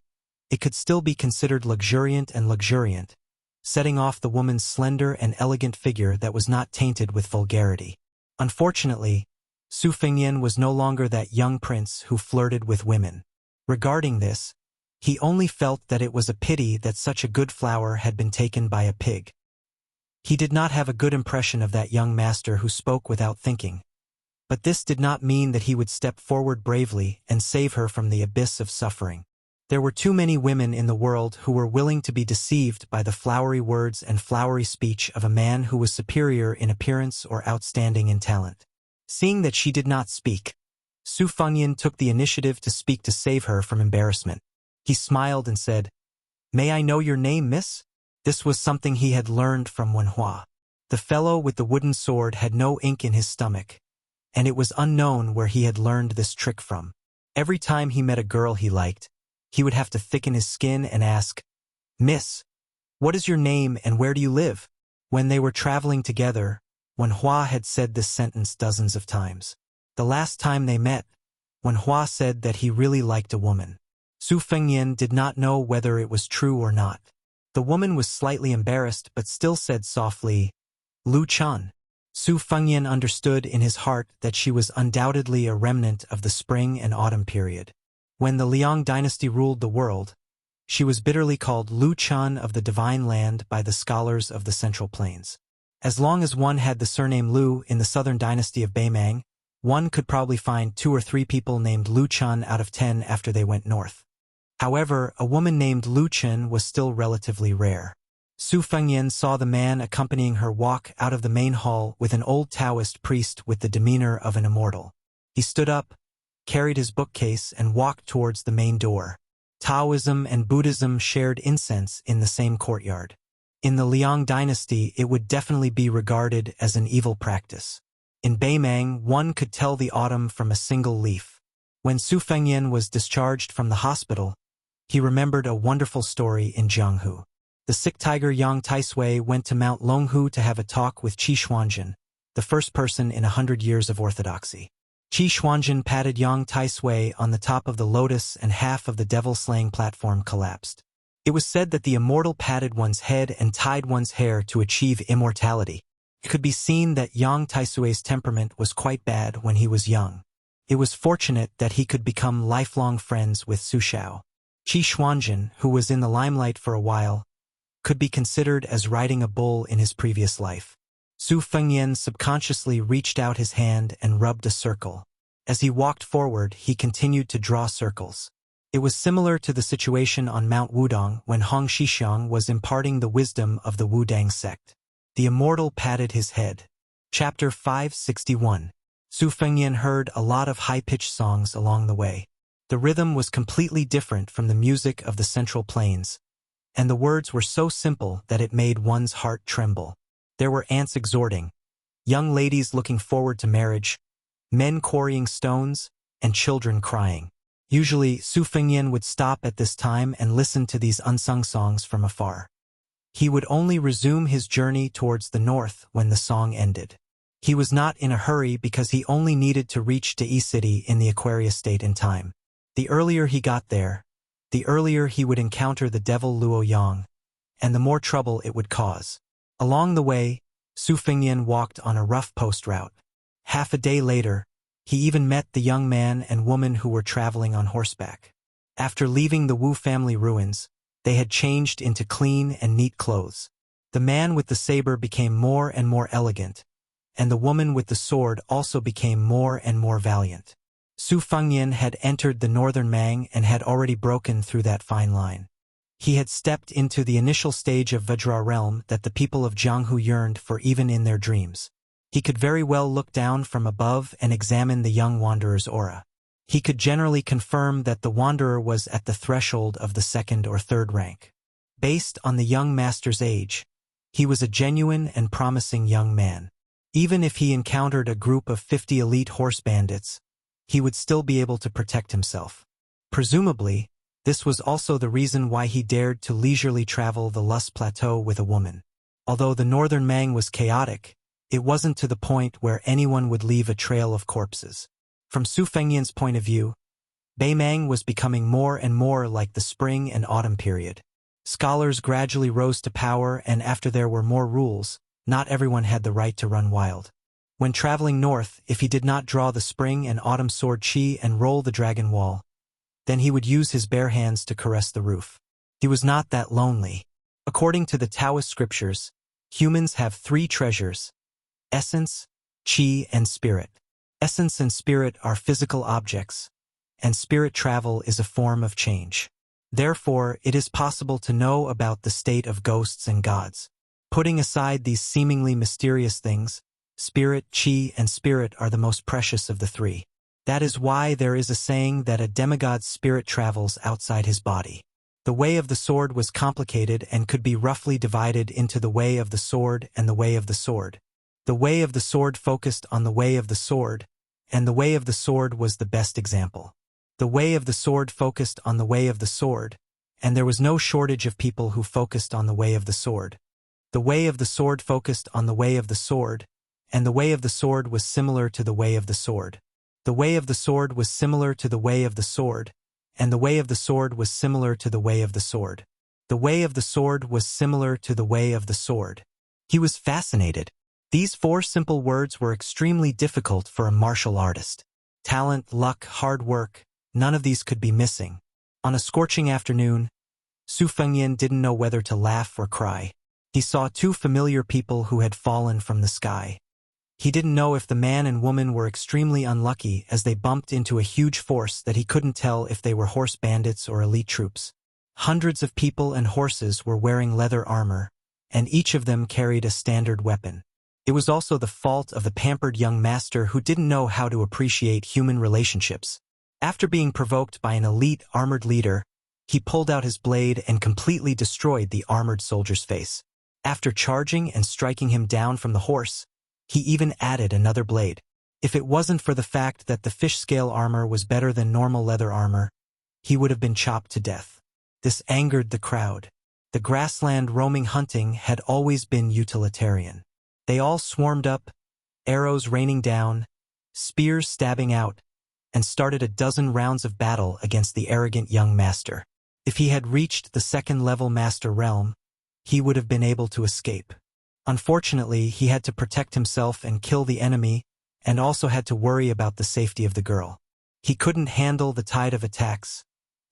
it could still be considered luxuriant, setting off the woman's slender and elegant figure that was not tainted with vulgarity. Unfortunately, Su Fengyan was no longer that young prince who flirted with women. Regarding this, he only felt that it was a pity that such a good flower had been taken by a pig. He did not have a good impression of that young master who spoke without thinking. But this did not mean that he would step forward bravely and save her from the abyss of suffering. There were too many women in the world who were willing to be deceived by the flowery words and flowery speech of a man who was superior in appearance or outstanding in talent. Seeing that she did not speak, Su Fengyan took the initiative to speak to save her from embarrassment. He smiled and said, "May I know your name, miss?" This was something he had learned from Wenhua. The fellow with the wooden sword had no ink in his stomach, and it was unknown where he had learned this trick from. Every time he met a girl he liked, he would have to thicken his skin and ask, "Miss, what is your name and where do you live?" When they were traveling together, Wenhua had said this sentence dozens of times. The last time they met, Wenhua said that he really liked a woman. Su Fengyan did not know whether it was true or not. The woman was slightly embarrassed but still said softly, "Lu Chun." Su Fengyan understood in his heart that she was undoubtedly a remnant of the spring and autumn period. When the Liang dynasty ruled the world, she was bitterly called Lu Chun of the Divine Land by the scholars of the Central Plains. As long as one had the surname Lu in the southern dynasty of Beimang, one could probably find 2 or 3 people named Lu Chun out of 10 after they went north. However, a woman named Lu Chun was still relatively rare. Su Fengyan saw the man accompanying her walk out of the main hall with an old Taoist priest with the demeanor of an immortal. He stood up, carried his bookcase, and walked towards the main door. Taoism and Buddhism shared incense in the same courtyard. In the Liang dynasty, it would definitely be regarded as an evil practice. In Beimang, one could tell the autumn from a single leaf. When Su Fengyan was discharged from the hospital, he remembered a wonderful story in Jianghu. The sick tiger Yang Taisui went to Mount Longhu to have a talk with Qi Xuanjin, the first person in 100 years of orthodoxy. Qi Xuanjin patted Yang Taisui on the top of the lotus and half of the devil-slaying platform collapsed. It was said that the immortal patted one's head and tied one's hair to achieve immortality. It could be seen that Yang Taisui's temperament was quite bad when he was young. It was fortunate that he could become lifelong friends with Su Shao. Qi Xuanjin, who was in the limelight for a while, could be considered as riding a bull in his previous life. Su Fengyan subconsciously reached out his hand and rubbed a circle. As he walked forward, he continued to draw circles. It was similar to the situation on Mount Wudong when Hong Shixiang was imparting the wisdom of the Wudang sect. The immortal patted his head. Chapter 561. Su Fengyan heard a lot of high-pitched songs along the way. The rhythm was completely different from the music of the Central Plains, and the words were so simple that it made one's heart tremble. There were ants exhorting, young ladies looking forward to marriage, men quarrying stones, and children crying. Usually, Su Fengyan would stop at this time and listen to these unsung songs from afar. He would only resume his journey towards the north when the song ended. He was not in a hurry because he only needed to reach Dai City in the Aquarius state in time. The earlier he got there, the earlier he would encounter the devil Luo Yang, and the more trouble it would cause. Along the way, Su Fengyan walked on a rough post route. Half a day later, he even met the young man and woman who were traveling on horseback. After leaving the Wu family ruins, they had changed into clean and neat clothes. The man with the saber became more and more elegant, and the woman with the sword also became more and more valiant. Su Fengyan had entered the northern Mang and had already broken through that fine line. He had stepped into the initial stage of Vajra realm that the people of Jianghu yearned for even in their dreams. He could very well look down from above and examine the young wanderer's aura. He could generally confirm that the wanderer was at the threshold of the second or third rank. Based on the young master's age, he was a genuine and promising young man. Even if he encountered a group of 50 elite horse bandits, he would still be able to protect himself. Presumably, this was also the reason why he dared to leisurely travel the Lust Plateau with a woman. Although the northern Mang was chaotic, it wasn't to the point where anyone would leave a trail of corpses. From Su Fengyan's point of view, Beimang was becoming more and more like the spring and autumn period. Scholars gradually rose to power, and after there were more rules, not everyone had the right to run wild. When traveling north, if he did not draw the spring and autumn sword chi and roll the dragon wall, then he would use his bare hands to caress the roof. He was not that lonely. According to the Taoist scriptures, humans have 3 treasures: essence, chi, and spirit. Essence and spirit are physical objects, and spirit travel is a form of change. Therefore, it is possible to know about the state of ghosts and gods. Putting aside these seemingly mysterious things, spirit, chi, and spirit are the most precious of the 3. That is why there is a saying that a demigod's spirit travels outside his body. The way of the sword was complicated and could be roughly divided into the way of the sword and the way of the sword. The way of the sword focused on the way of the sword, and the way of the sword was the best example. The way of the sword focused on the way of the sword, and there was no shortage of people who focused on the way of the sword. The way of the sword focused on the way of the sword, and the way of the sword was similar to the way of the sword. The way of the sword was similar to the way of the sword, and the way of the sword was similar to the way of the sword. The way of the sword was similar to the way of the sword. He was fascinated. These 4 simple words were extremely difficult for a martial artist. Talent, luck, hard work, none of these could be missing. On a scorching afternoon, Su Fengyan didn't know whether to laugh or cry. He saw 2 familiar people who had fallen from the sky. He didn't know if the man and woman were extremely unlucky as they bumped into a huge force that he couldn't tell if they were horse bandits or elite troops. Hundreds of people and horses were wearing leather armor, and each of them carried a standard weapon. It was also the fault of the pampered young master who didn't know how to appreciate human relationships. After being provoked by an elite armored leader, he pulled out his blade and completely destroyed the armored soldier's face. After charging and striking him down from the horse, he even added another blade. If it wasn't for the fact that the fish scale armor was better than normal leather armor, he would have been chopped to death. This angered the crowd. The grassland roaming hunting had always been utilitarian. They all swarmed up, arrows raining down, spears stabbing out, and started a dozen rounds of battle against the arrogant young master. If he had reached the second-level master realm, he would have been able to escape. Unfortunately, he had to protect himself and kill the enemy, and also had to worry about the safety of the girl. He couldn't handle the tide of attacks,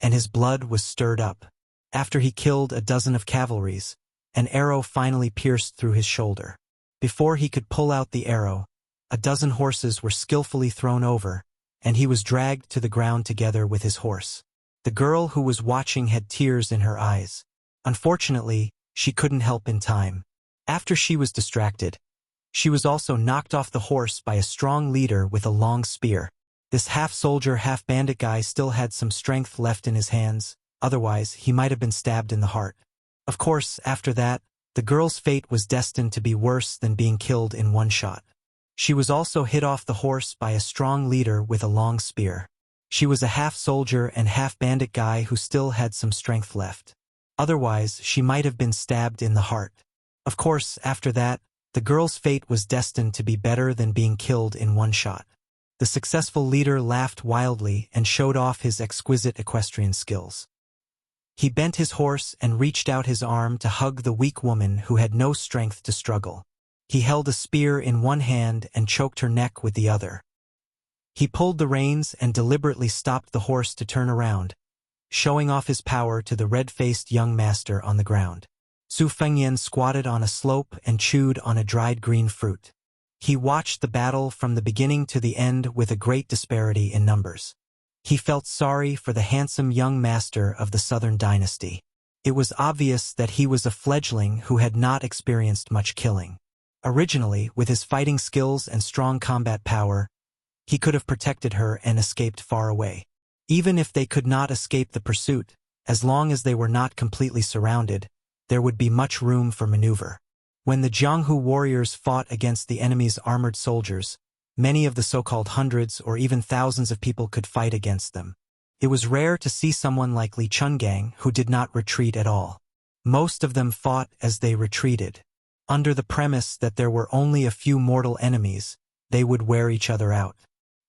and his blood was stirred up. After he killed a dozen of cavalries, An arrow finally pierced through his shoulder. Before he could pull out the arrow, a dozen horses were skillfully thrown over, and he was dragged to the ground together with his horse. The girl who was watching had tears in her eyes. Unfortunately, she couldn't help in time. After she was distracted, she was also knocked off the horse by a strong leader with a long spear. This half-soldier, half-bandit guy still had some strength left in his hands, otherwise he might have been stabbed in the heart. Of course, after that, the girl's fate was destined to be worse than being killed in one shot. She was also hit off the horse by a strong leader with a long spear. She was a half-soldier and half-bandit guy who still had some strength left. Otherwise, she might have been stabbed in the heart. Of course, after that, the girl's fate was destined to be better than being killed in one shot. The successful leader laughed wildly and showed off his exquisite equestrian skills. He bent his horse and reached out his arm to hug the weak woman who had no strength to struggle. He held a spear in one hand and choked her neck with the other. He pulled the reins and deliberately stopped the horse to turn around, showing off his power to the red-faced young master on the ground. Su Fengyan squatted on a slope and chewed on a dried green fruit. He watched the battle from the beginning to the end with a great disparity in numbers. He felt sorry for the handsome young master of the Southern dynasty. It was obvious that he was a fledgling who had not experienced much killing. Originally, with his fighting skills and strong combat power, he could have protected her and escaped far away. Even if they could not escape the pursuit, as long as they were not completely surrounded, there would be much room for maneuver. When the Jianghu warriors fought against the enemy's armored soldiers, many of the so-called hundreds or even thousands of people could fight against them. It was rare to see someone like Li Chungang who did not retreat at all. Most of them fought as they retreated. Under the premise that there were only a few mortal enemies, they would wear each other out.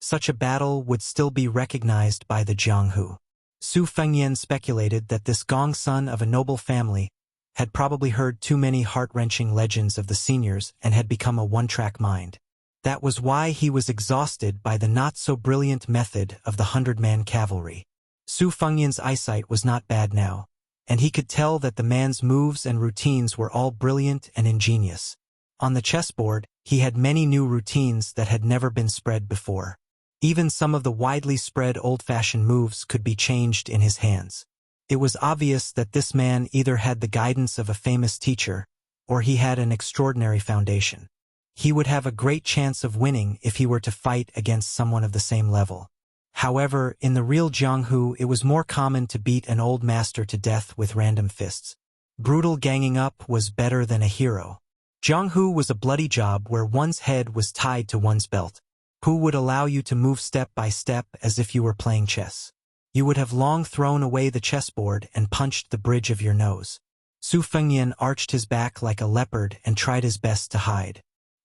Such a battle would still be recognized by the Jianghu. Su Fengyan speculated that this Gong son of a noble family had probably heard too many heart-wrenching legends of the seniors and had become a one-track mind. That was why he was exhausted by the not-so-brilliant method of the 100-man cavalry. Su Fengyan's eyesight was not bad now, and he could tell that the man's moves and routines were all brilliant and ingenious. On the chessboard, he had many new routines that had never been spread before. Even some of the widely spread old-fashioned moves could be changed in his hands. It was obvious that this man either had the guidance of a famous teacher, or he had an extraordinary foundation. He would have a great chance of winning if he were to fight against someone of the same level. However, in the real Jianghu, it was more common to beat an old master to death with random fists. Brutal ganging up was better than a hero. Jianghu was a bloody job where one's head was tied to one's belt. Who would allow you to move step by step as if you were playing chess? You would have long thrown away the chessboard and punched the bridge of your nose. Su Fengyan arched his back like a leopard and tried his best to hide.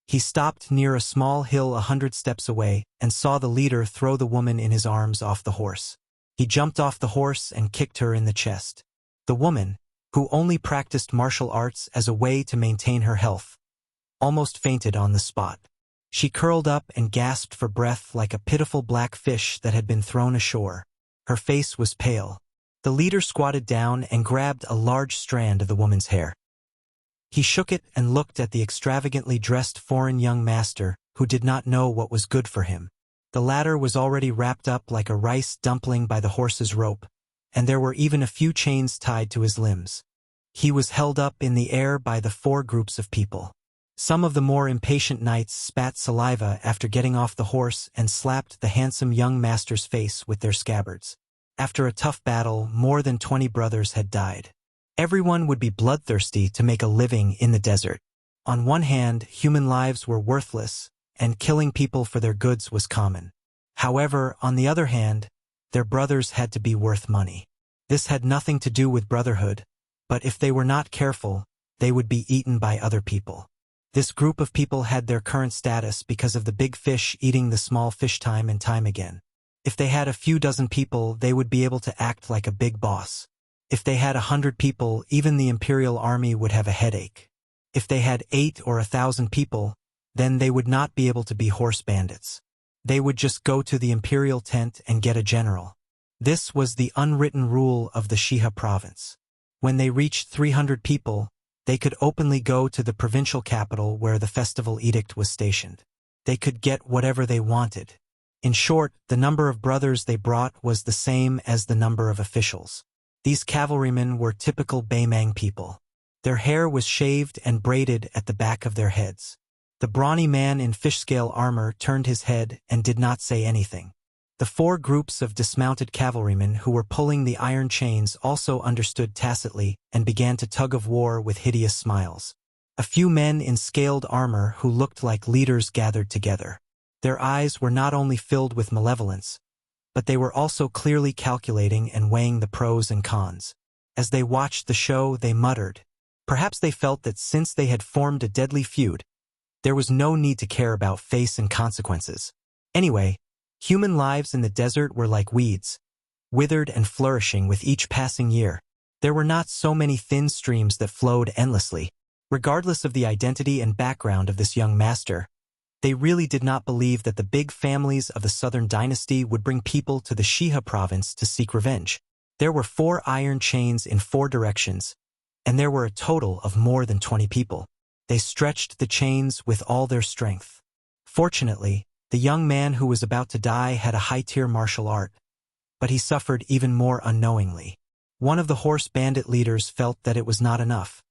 He stopped near a small hill 100 steps away and saw the leader throw the woman in his arms off the horse. He jumped off the horse and kicked her in the chest. The woman, who only practiced martial arts as a way to maintain her health, almost fainted on the spot. She curled up and gasped for breath like a pitiful black fish that had been thrown ashore. Her face was pale. The leader squatted down and grabbed a large strand of the woman's hair. He shook it and looked at the extravagantly dressed foreign young master, who did not know what was good for him. The latter was already wrapped up like a rice dumpling by the horse's rope, and there were even a few chains tied to his limbs. He was held up in the air by the 4 groups of people. Some of the more impatient knights spat saliva after getting off the horse and slapped the handsome young master's face with their scabbards. After a tough battle, more than 20 brothers had died. Everyone would be bloodthirsty to make a living in the desert. On one hand, human lives were worthless, and killing people for their goods was common. However, on the other hand, their brothers had to be worth money. This had nothing to do with brotherhood, but if they were not careful, they would be eaten by other people. This group of people had their current status because of the big fish eating the small fish time and time again. If they had a few dozen people, they would be able to act like a big boss. If they had 100 people, even the imperial army would have a headache. If they had 8 or 1,000 people, then they would not be able to be horse bandits. They would just go to the imperial tent and get a general. This was the unwritten rule of the Shiha province. When they reached 300 people, They could openly go to the provincial capital where the festival edict was stationed. They could get whatever they wanted. In short, the number of brothers they brought was the same as the number of officials. These cavalrymen were typical Baimang people. Their hair was shaved and braided at the back of their heads. The brawny man in fish-scale armor turned his head and did not say anything. The 4 groups of dismounted cavalrymen who were pulling the iron chains also understood tacitly and began to tug of war with hideous smiles. A few men in scaled armor who looked like leaders gathered together. Their eyes were not only filled with malevolence, but they were also clearly calculating and weighing the pros and cons. As they watched the show, they muttered. Perhaps they felt that since they had formed a deadly feud, there was no need to care about face and consequences. Anyway, human lives in the desert were like weeds, withered and flourishing with each passing year. There were not so many thin streams that flowed endlessly. Regardless of the identity and background of this young master, they really did not believe that the big families of the southern dynasty would bring people to the Shiha province to seek revenge. There were 4 iron chains in 4 directions, and there were a total of more than 20 people. They stretched the chains with all their strength. Fortunately, the young man who was about to die had a high-tier martial art, but he suffered even more unknowingly. One of the horse bandit leaders felt that it was not enough,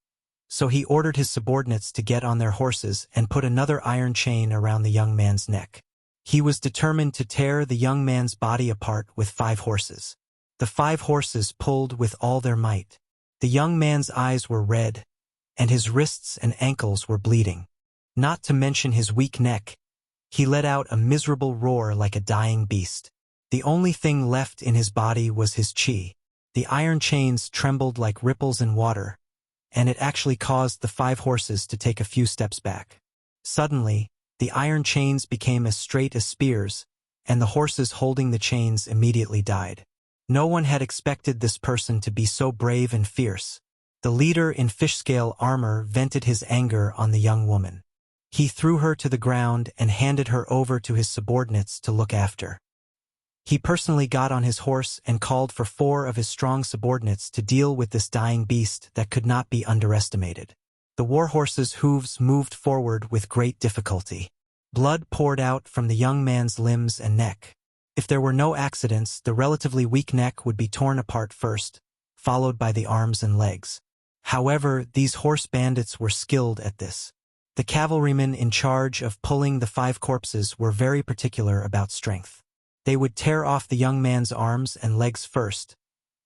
so he ordered his subordinates to get on their horses and put another iron chain around the young man's neck. He was determined to tear the young man's body apart with 5 horses. The 5 horses pulled with all their might. The young man's eyes were red, and his wrists and ankles were bleeding. Not to mention his weak neck, he let out a miserable roar like a dying beast. The only thing left in his body was his chi. The iron chains trembled like ripples in water, and it actually caused the 5 horses to take a few steps back. Suddenly, the iron chains became as straight as spears, and the horses holding the chains immediately died. No one had expected this person to be so brave and fierce. The leader in fish-scale armor vented his anger on the young woman. He threw her to the ground and handed her over to his subordinates to look after. He personally got on his horse and called for 4 of his strong subordinates to deal with this dying beast that could not be underestimated. The warhorse's hooves moved forward with great difficulty. Blood poured out from the young man's limbs and neck. If there were no accidents, the relatively weak neck would be torn apart first, followed by the arms and legs. However, these horse bandits were skilled at this. The cavalrymen in charge of pulling the 5 corpses were very particular about strength. They would tear off the young man's arms and legs first,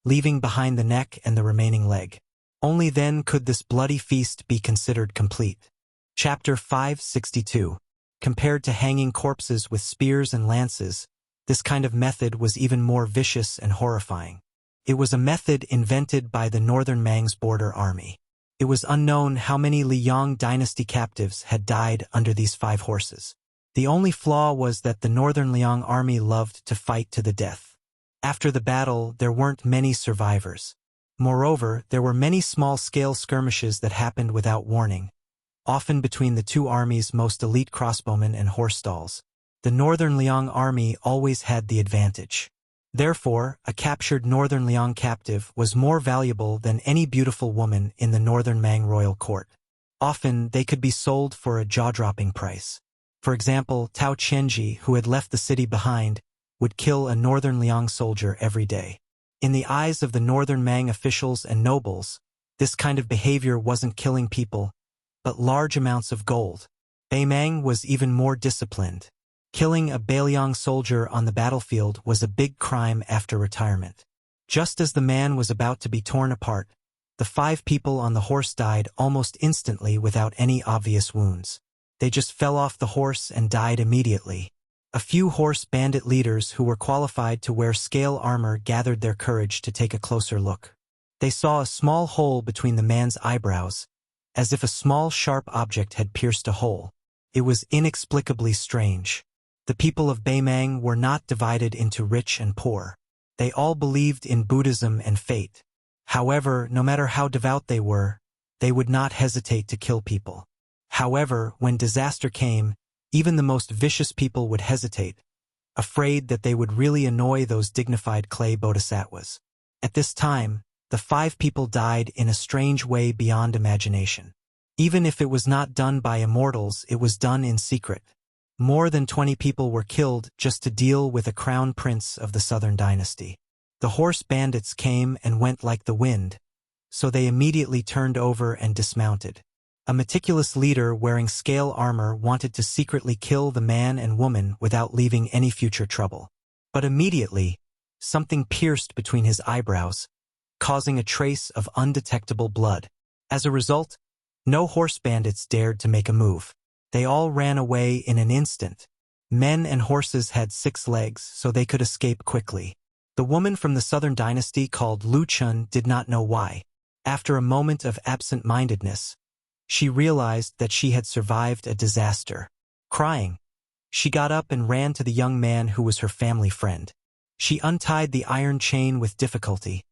leaving behind the neck and the remaining leg. Only then could this bloody feast be considered complete. Chapter 562. Compared to hanging corpses with spears and lances, this kind of method was even more vicious and horrifying. It was a method invented by the Northern Mang's border army. It was unknown how many Liang dynasty captives had died under these 5 horses. The only flaw was that the Northern Liang army loved to fight to the death. After the battle, there weren't many survivors. Moreover, there were many small-scale skirmishes that happened without warning, often between the 2 armies' most elite crossbowmen and horse stalls. The Northern Liang army always had the advantage. Therefore, a captured Northern Liang captive was more valuable than any beautiful woman in the Northern Mang royal court. Often, they could be sold for a jaw-dropping price. For example, Tao Qianji, who had left the city behind, would kill a Northern Liang soldier every day. In the eyes of the Northern Mang officials and nobles, this kind of behavior wasn't killing people, but large amounts of gold. Baimang was even more disciplined. Killing a Bailiang soldier on the battlefield was a big crime after retirement. Just as the man was about to be torn apart, the 5 people on the horse died almost instantly without any obvious wounds. They just fell off the horse and died immediately. A few horse bandit leaders who were qualified to wear scale armor gathered their courage to take a closer look. They saw a small hole between the man's eyebrows, as if a small sharp object had pierced a hole. It was inexplicably strange. The people of Baimang were not divided into rich and poor. They all believed in Buddhism and fate. However, no matter how devout they were, they would not hesitate to kill people. However, when disaster came, even the most vicious people would hesitate, afraid that they would really annoy those dignified clay bodhisattvas. At this time, the 5 people died in a strange way beyond imagination. Even if it was not done by immortals, it was done in secret. More than 20 people were killed just to deal with a crown prince of the southern dynasty. The horse bandits came and went like the wind, so they immediately turned over and dismounted. A meticulous leader wearing scale armor wanted to secretly kill the man and woman without leaving any future trouble. But immediately, something pierced between his eyebrows, causing a trace of undetectable blood. As a result, no horse bandits dared to make a move. They all ran away in an instant. Men and horses had 6 legs, so they could escape quickly. The woman from the southern dynasty called Lu Chun did not know why. After a moment of absent-mindedness, she realized that she had survived a disaster. Crying, she got up and ran to the young man who was her family friend. She untied the iron chain with difficulty,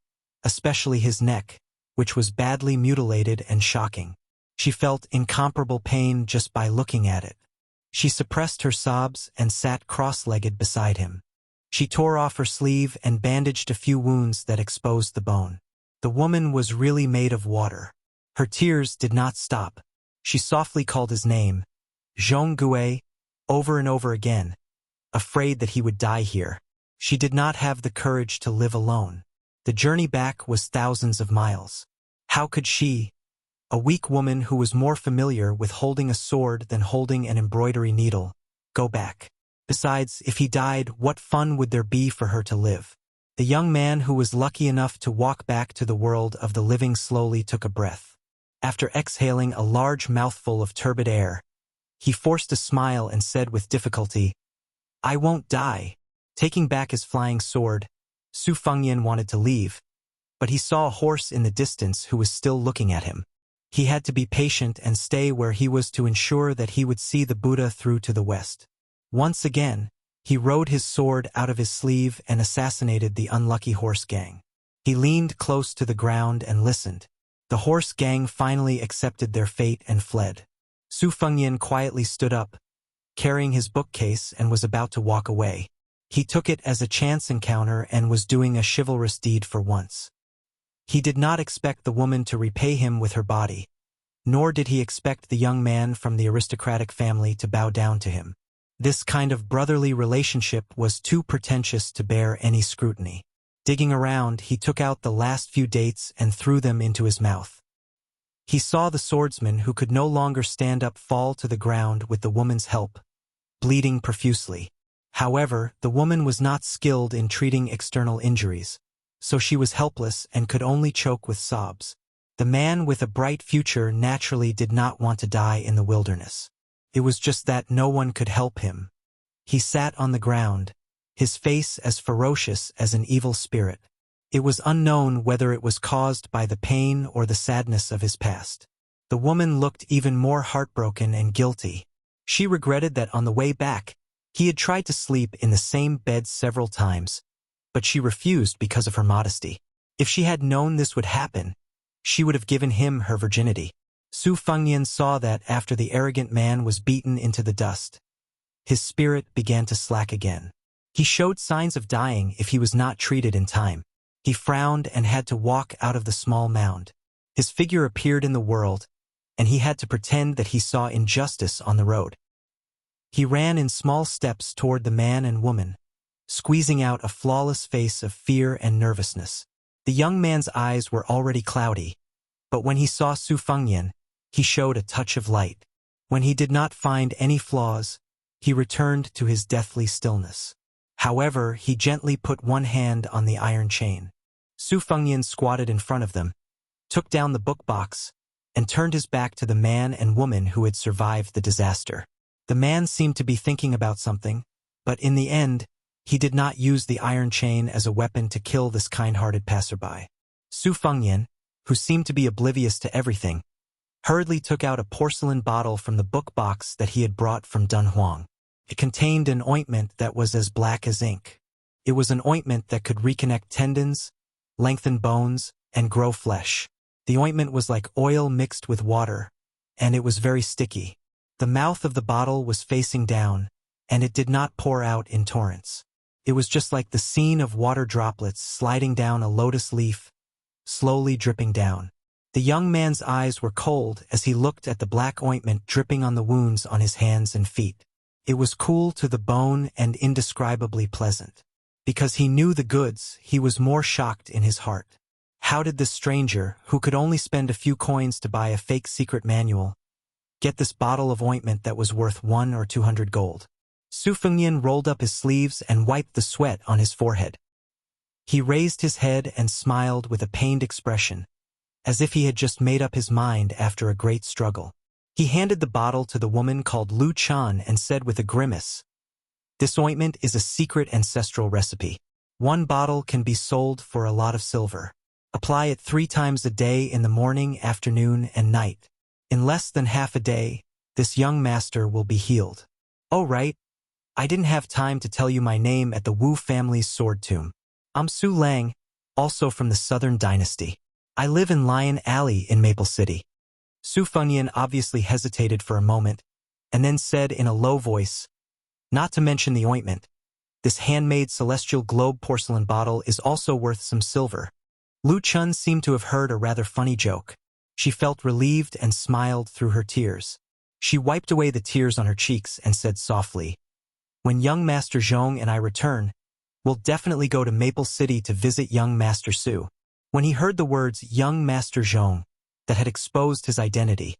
especially his neck, which was badly mutilated and shocking. She felt incomparable pain just by looking at it. She suppressed her sobs and sat cross-legged beside him. She tore off her sleeve and bandaged a few wounds that exposed the bone. The woman was really made of water. Her tears did not stop. She softly called his name, Zhonggue, over and over again, afraid that he would die here. She did not have the courage to live alone. The journey back was thousands of miles. How could she, a weak woman who was more familiar with holding a sword than holding an embroidery needle, go back? Besides, if he died, what fun would there be for her to live? The young man who was lucky enough to walk back to the world of the living slowly took a breath. After exhaling a large mouthful of turbid air, he forced a smile and said with difficulty, "I won't die." Taking back his flying sword, Su Fengyan wanted to leave, but he saw a horse in the distance who was still looking at him. He had to be patient and stay where he was to ensure that he would see the Buddha through to the west. Once again, he rode his sword out of his sleeve and assassinated the unlucky horse gang. He leaned close to the ground and listened. The horse gang finally accepted their fate and fled. Su Fengyan quietly stood up, carrying his bookcase, and was about to walk away. He took it as a chance encounter and was doing a chivalrous deed for once. He did not expect the woman to repay him with her body, nor did he expect the young man from the aristocratic family to bow down to him. This kind of brotherly relationship was too pretentious to bear any scrutiny. Digging around, he took out the last few dates and threw them into his mouth. He saw the swordsman who could no longer stand up fall to the ground with the woman's help, bleeding profusely. However, the woman was not skilled in treating external injuries, so she was helpless and could only choke with sobs. The man with a bright future naturally did not want to die in the wilderness. It was just that no one could help him. He sat on the ground, his face as ferocious as an evil spirit. It was unknown whether it was caused by the pain or the sadness of his past. The woman looked even more heartbroken and guilty. She regretted that on the way back, he had tried to sleep in the same bed several times, but she refused because of her modesty. If she had known this would happen, she would have given him her virginity. Su Fengyan saw that after the arrogant man was beaten into the dust, his spirit began to slack again. He showed signs of dying if he was not treated in time. He frowned and had to walk out of the small mound. His figure appeared in the world, and he had to pretend that he saw injustice on the road. He ran in small steps toward the man and woman, squeezing out a flawless face of fear and nervousness. The young man's eyes were already cloudy, but when he saw Su Fengyan, he showed a touch of light. When he did not find any flaws, he returned to his deathly stillness. However, he gently put one hand on the iron chain. Su Fengyan squatted in front of them, took down the book box, and turned his back to the man and woman who had survived the disaster. The man seemed to be thinking about something, but in the end, he did not use the iron chain as a weapon to kill this kind-hearted passerby. Su Fengyan, who seemed to be oblivious to everything, hurriedly took out a porcelain bottle from the book box that he had brought from Dunhuang. It contained an ointment that was as black as ink. It was an ointment that could reconnect tendons, lengthen bones, and grow flesh. The ointment was like oil mixed with water, and it was very sticky. The mouth of the bottle was facing down, and it did not pour out in torrents. It was just like the scene of water droplets sliding down a lotus leaf, slowly dripping down. The young man's eyes were cold as he looked at the black ointment dripping on the wounds on his hands and feet. It was cool to the bone and indescribably pleasant. Because he knew the goods, he was more shocked in his heart. How did this stranger, who could only spend a few coins to buy a fake secret manual, get this bottle of ointment that was worth 100 or 200 gold? Su Fengnian rolled up his sleeves and wiped the sweat on his forehead. He raised his head and smiled with a pained expression, as if he had just made up his mind after a great struggle. He handed the bottle to the woman called Lu Chan and said with a grimace, "This ointment is a secret ancestral recipe. 1 bottle can be sold for a lot of silver. Apply it 3 times a day in the morning, afternoon, and night. In less than half a day, this young master will be healed." "Oh right. I didn't have time to tell you my name at the Wu family's sword tomb. I'm Su Lang, also from the Southern Dynasty. I live in Lion Alley in Maple City." Su Fengnian obviously hesitated for a moment, and then said in a low voice, "Not to mention the ointment, this handmade celestial globe porcelain bottle is also worth some silver." Lu Chun seemed to have heard a rather funny joke. She felt relieved and smiled through her tears. She wiped away the tears on her cheeks and said softly, "When young Master Zhong and I return, we'll definitely go to Maple City to visit young Master Su." When he heard the words young Master Zhong that had exposed his identity,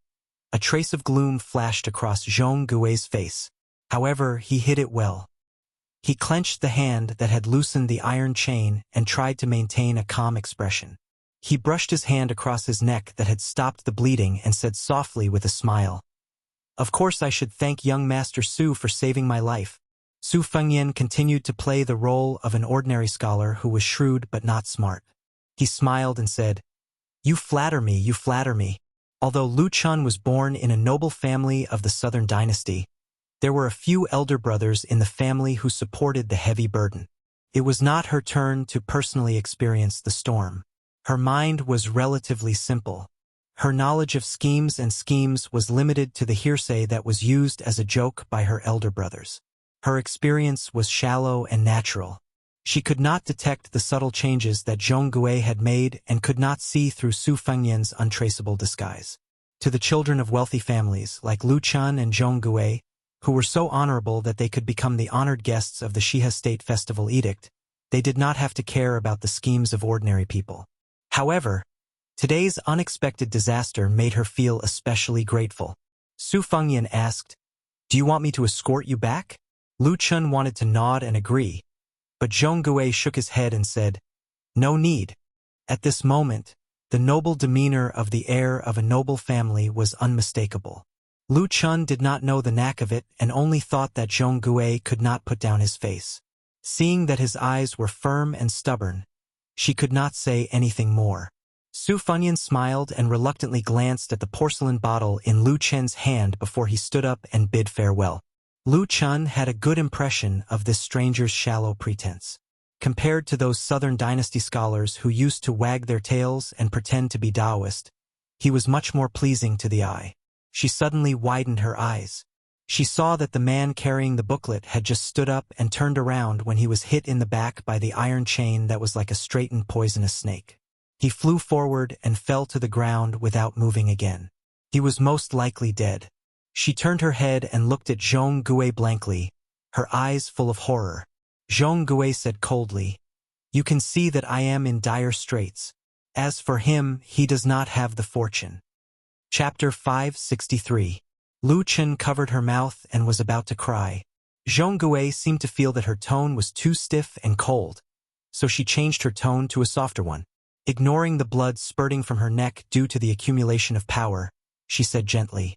a trace of gloom flashed across Zhong Gui's face. However, he hid it well. He clenched the hand that had loosened the iron chain and tried to maintain a calm expression. He brushed his hand across his neck that had stopped the bleeding and said softly with a smile, "Of course I should thank young Master Su for saving my life." Su Fengnian continued to play the role of an ordinary scholar who was shrewd but not smart. He smiled and said, "You flatter me, you flatter me." Although Lu Chun was born in a noble family of the Southern Dynasty, there were a few elder brothers in the family who supported the heavy burden. It was not her turn to personally experience the storm. Her mind was relatively simple. Her knowledge of schemes was limited to the hearsay that was used as a joke by her elder brothers. Her experience was shallow and natural. She could not detect the subtle changes that Zhong Gui had made and could not see through Su Fengnian's untraceable disguise. To the children of wealthy families like Lu Chun and Zhong Gui, who were so honorable that they could become the honored guests of the Shiha State Festival Edict, they did not have to care about the schemes of ordinary people. However, today's unexpected disaster made her feel especially grateful. Su Fengnian asked, "Do you want me to escort you back?" Lu Chun wanted to nod and agree, but Zhong Gui shook his head and said, "No need." At this moment, the noble demeanor of the heir of a noble family was unmistakable. Lu Chun did not know the knack of it and only thought that Zhong Gui could not put down his face. Seeing that his eyes were firm and stubborn, she could not say anything more. Su Fengnian smiled and reluctantly glanced at the porcelain bottle in Lu Chen's hand before he stood up and bid farewell. Lu Chun had a good impression of this stranger's shallow pretense. Compared to those Southern Dynasty scholars who used to wag their tails and pretend to be Taoist, he was much more pleasing to the eye. She suddenly widened her eyes. She saw that the man carrying the booklet had just stood up and turned around when he was hit in the back by the iron chain that was like a straightened poisonous snake. He flew forward and fell to the ground without moving again. He was most likely dead. She turned her head and looked at Zhong Gui blankly, her eyes full of horror. Zhong Gui said coldly, "You can see that I am in dire straits. As for him, he does not have the fortune." Chapter 563. Lu Chen covered her mouth and was about to cry. Zhong Gui seemed to feel that her tone was too stiff and cold, so she changed her tone to a softer one. Ignoring the blood spurting from her neck due to the accumulation of power, she said gently,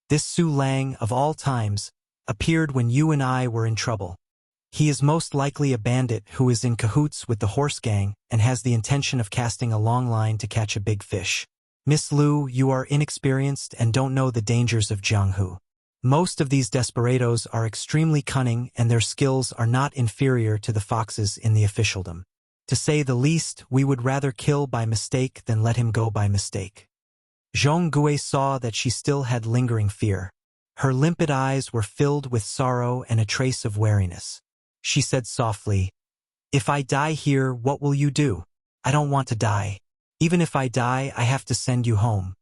"This Su Lang, of all times, appeared when you and I were in trouble. He is most likely a bandit who is in cahoots with the horse gang and has the intention of casting a long line to catch a big fish. Miss Lu, you are inexperienced and don't know the dangers of Jianghu. Most of these desperados are extremely cunning and their skills are not inferior to the foxes in the officialdom. To say the least, we would rather kill by mistake than let him go by mistake." Zhong Gui saw that she still had lingering fear. Her limpid eyes were filled with sorrow and a trace of wariness. She said softly, "If I die here, what will you do?" "I don't want to die." Even if I die, I have to send you home."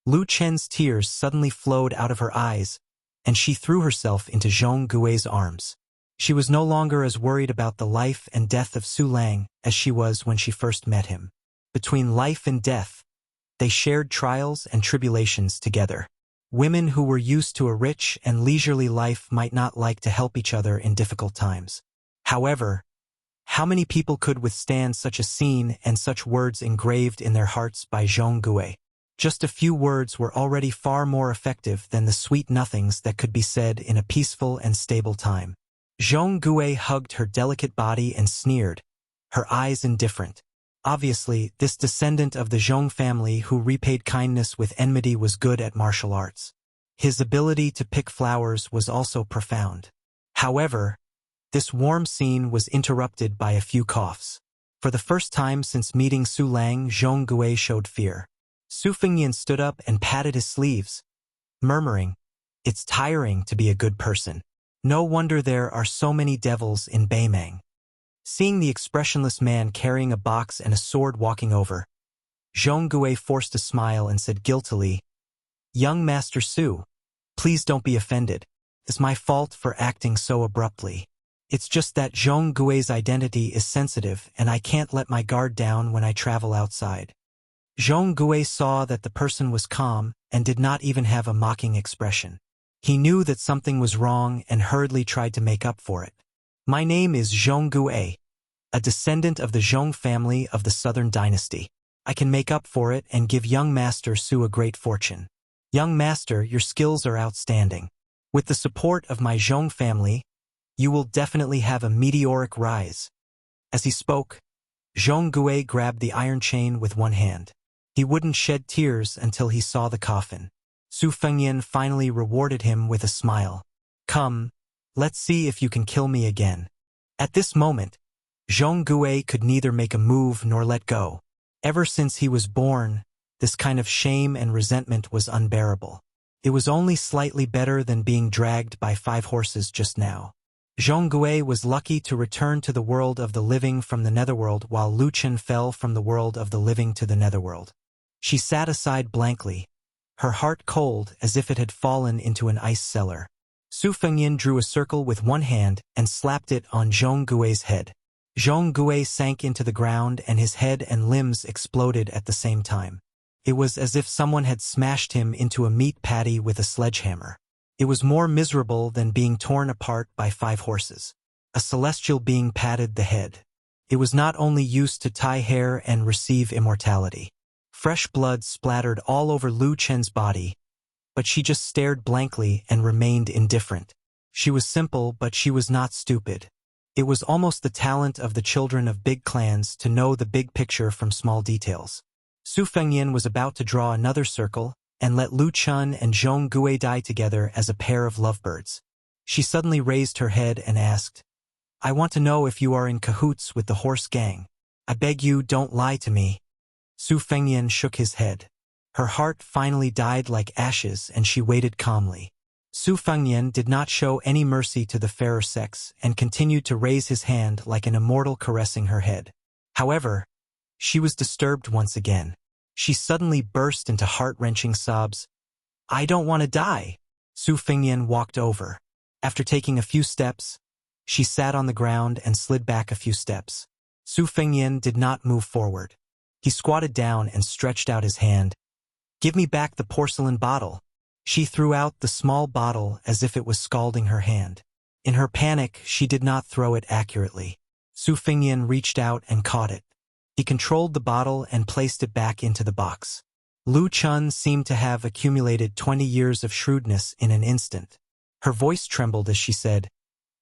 Lu Chen's tears suddenly flowed out of her eyes, and she threw herself into Zhong Gui's arms. She was no longer as worried about the life and death of Su Lang as she was when she first met him. Between life and death, they shared trials and tribulations together. Women who were used to a rich and leisurely life might not like to help each other in difficult times. However, how many people could withstand such a scene and such words engraved in their hearts by Zhong Gui? Just a few words were already far more effective than the sweet nothings that could be said in a peaceful and stable time. Zhong Gui hugged her delicate body and sneered, her eyes indifferent. Obviously, this descendant of the Zhong family who repaid kindness with enmity was good at martial arts. His ability to pick flowers was also profound. However, this warm scene was interrupted by a few coughs. For the first time since meeting Su Lang, Zhong Gui showed fear. Su Fengnian stood up and patted his sleeves, murmuring, "It's tiring to be a good person. No wonder there are so many devils in Beimang." Seeing the expressionless man carrying a box and a sword walking over, Zhong Gui forced a smile and said guiltily, "Young Master Su, please don't be offended. It's my fault for acting so abruptly. It's just that Zhong Gui's identity is sensitive and I can't let my guard down when I travel outside." Zhong Gui saw that the person was calm and did not even have a mocking expression. He knew that something was wrong and hurriedly tried to make up for it. "My name is Zhong Gui, a descendant of the Zhong family of the Southern Dynasty. I can make up for it and give young Master Su a great fortune. Young Master, your skills are outstanding. With the support of my Zhong family, you will definitely have a meteoric rise." As he spoke, Zhong Gui grabbed the iron chain with one hand. He wouldn't shed tears until he saw the coffin. Su Fengnian finally rewarded him with a smile. "Come, let's see if you can kill me again." At this moment, Zhong Gui could neither make a move nor let go. Ever since he was born, this kind of shame and resentment was unbearable. It was only slightly better than being dragged by 5 horses just now. Zhong Gui was lucky to return to the world of the living from the netherworld while Lu Chen fell from the world of the living to the netherworld. She sat aside blankly, her heart cold as if it had fallen into an ice cellar. Su Fengnian drew a circle with one hand and slapped it on Zhong Gui's head. Zhong Gui sank into the ground and his head and limbs exploded at the same time. It was as if someone had smashed him into a meat patty with a sledgehammer. It was more miserable than being torn apart by 5 horses. A celestial being patted the head. It was not only used to tie hair and receive immortality. Fresh blood splattered all over Lu Chen's body, but she just stared blankly and remained indifferent. She was simple, but she was not stupid. It was almost the talent of the children of big clans to know the big picture from small details. Su Fengnian was about to draw another circle and let Lu Chen and Zhong Gui die together as a pair of lovebirds. She suddenly raised her head and asked, "I want to know if you are in cahoots with the horse gang. I beg you, don't lie to me." Su Fengnian shook his head. Her heart finally died like ashes and she waited calmly. Su Fengnian did not show any mercy to the fairer sex and continued to raise his hand like an immortal caressing her head. However, she was disturbed once again. She suddenly burst into heart-wrenching sobs. "I don't want to die." Su Fengnian walked over. After taking a few steps, she sat on the ground and slid back a few steps. Su Fengnian did not move forward. He squatted down and stretched out his hand. "Give me back the porcelain bottle." She threw out the small bottle as if it was scalding her hand. In her panic, she did not throw it accurately. Su Fengnian reached out and caught it. He controlled the bottle and placed it back into the box. Lu Chen seemed to have accumulated 20 years of shrewdness in an instant. Her voice trembled as she said,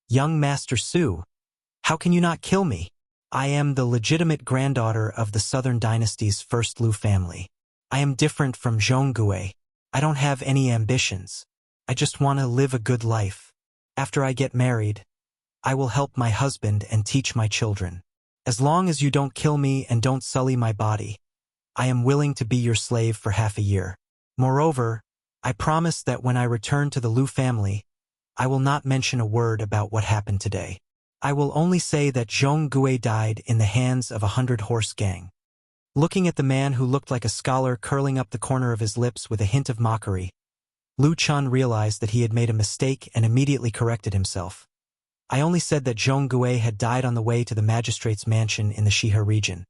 "Young Master Su, how can you not kill me? I am the legitimate granddaughter of the Southern Dynasty's first Lu family. I am different from Zhong Gui. I don't have any ambitions. I just want to live a good life. After I get married, I will help my husband and teach my children. As long as you don't kill me and don't sully my body, I am willing to be your slave for half a year. Moreover, I promise that when I return to the Lu family, I will not mention a word about what happened today. I will only say that Zhong Gui died in the hands of a 100-horse gang." Looking at the man who looked like a scholar curling up the corner of his lips with a hint of mockery, Lu Chun realized that he had made a mistake and immediately corrected himself. I only said that Zhong Gui had died on the way to the magistrate's mansion in the Shihe region.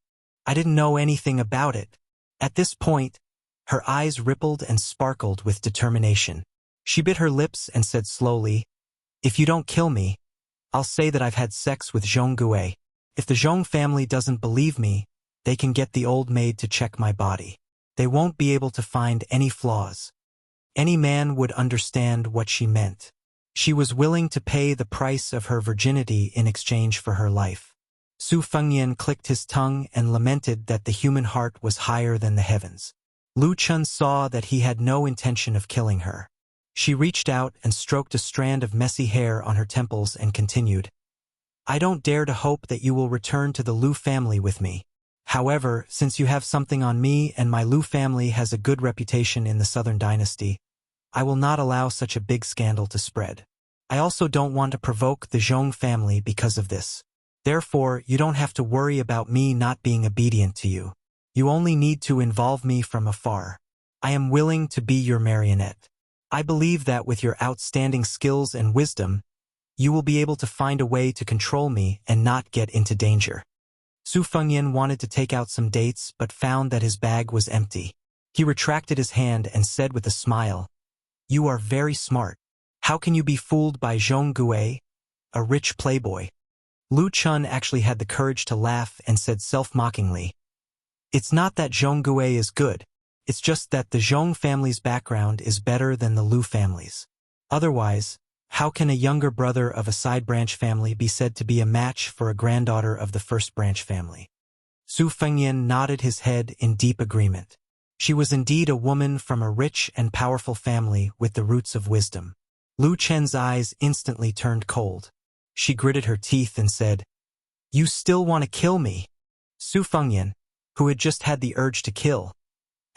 I didn't know anything about it. At this point, her eyes rippled and sparkled with determination. She bit her lips and said slowly, "If you don't kill me, I'll say that I've had sex with Zhong Gui. If the Zhong family doesn't believe me, they can get the old maid to check my body. They won't be able to find any flaws." Any man would understand what she meant. She was willing to pay the price of her virginity in exchange for her life. Su Fengyan clicked his tongue and lamented that the human heart was higher than the heavens. Lu Chun saw that he had no intention of killing her. She reached out and stroked a strand of messy hair on her temples and continued, "I don't dare to hope that you will return to the Lu family with me. However, since you have something on me and my Lu family has a good reputation in the Southern Dynasty, I will not allow such a big scandal to spread. I also don't want to provoke the Zhong family because of this. Therefore, you don't have to worry about me not being obedient to you. You only need to involve me from afar. I am willing to be your marionette. I believe that with your outstanding skills and wisdom, you will be able to find a way to control me and not get into danger." Su Fengyan wanted to take out some dates but found that his bag was empty. He retracted his hand and said with a smile, "You are very smart. How can you be fooled by Zhong Gui, a rich playboy?" Lu Chun actually had the courage to laugh and said self-mockingly, "It's not that Zhong Gui is good. It's just that the Zhong family's background is better than the Lu family's. Otherwise, how can a younger brother of a side-branch family be said to be a match for a granddaughter of the first-branch family?" Su Fengyan nodded his head in deep agreement. She was indeed a woman from a rich and powerful family with the roots of wisdom. Lu Chen's eyes instantly turned cold. She gritted her teeth and said, "You still want to kill me?" Su Fengyan, who had just had the urge to kill,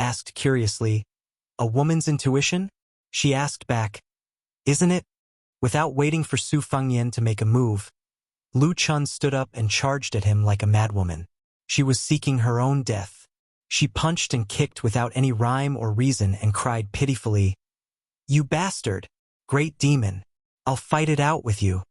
asked curiously, "A woman's intuition?" She asked back, "Isn't it?" Without waiting for Su Fengyan to make a move, Lu Chun stood up and charged at him like a madwoman. She was seeking her own death. She punched and kicked without any rhyme or reason and cried pitifully, "You bastard! Great demon! I'll fight it out with you."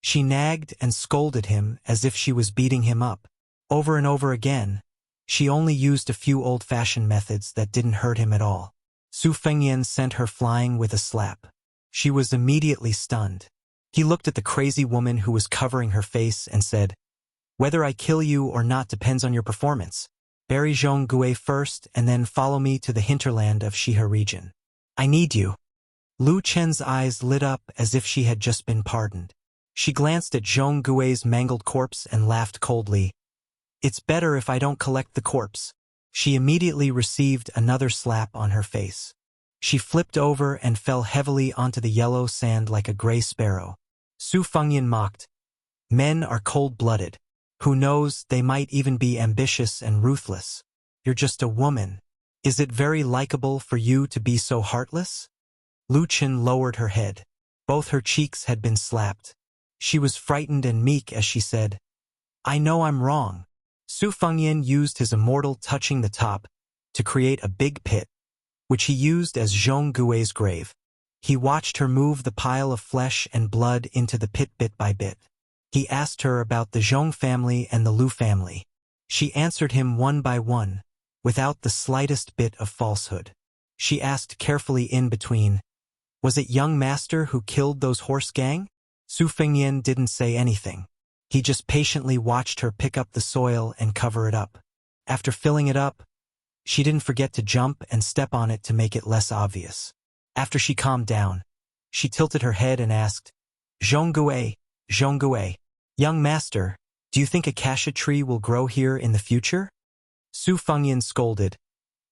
She nagged and scolded him as if she was beating him up. Over and over again, she only used a few old-fashioned methods that didn't hurt him at all. Su Fengyan sent her flying with a slap. She was immediately stunned. He looked at the crazy woman who was covering her face and said, "Whether I kill you or not depends on your performance. Bury Zhong Gui first and then follow me to the hinterland of Shihe region. I need you." Lu Chen's eyes lit up as if she had just been pardoned. She glanced at Zhong Gui's mangled corpse and laughed coldly. "It's better if I don't collect the corpse." She immediately received another slap on her face. She flipped over and fell heavily onto the yellow sand like a gray sparrow. Su Fengyan mocked, "Men are cold-blooded. Who knows, they might even be ambitious and ruthless. You're just a woman. Is it very likable for you to be so heartless?" Lu Chen lowered her head. Both her cheeks had been slapped. She was frightened and meek as she said, "I know I'm wrong." Su Fengyan used his immortal touching the top to create a big pit, which he used as Zhong Gui's grave. He watched her move the pile of flesh and blood into the pit bit by bit. He asked her about the Zhong family and the Lu family. She answered him one by one, without the slightest bit of falsehood. She asked carefully in between, "Was it young master who killed those horse gang?" Su Fengyan didn't say anything. He just patiently watched her pick up the soil and cover it up. After filling it up, she didn't forget to jump and step on it to make it less obvious. After she calmed down, she tilted her head and asked, Zhong Gui, young master, do you think a cassia tree will grow here in the future?" Su Fengyan scolded,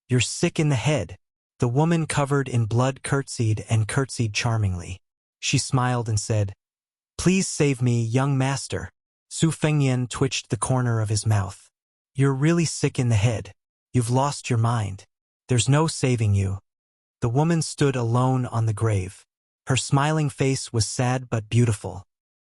"You're sick in the head." The woman covered in blood curtsied and curtsied charmingly. She smiled and said, "Please save me, young master." Su Fengyan twitched the corner of his mouth. "You're really sick in the head. You've lost your mind. There's no saving you." The woman stood alone on the grave. Her smiling face was sad but beautiful.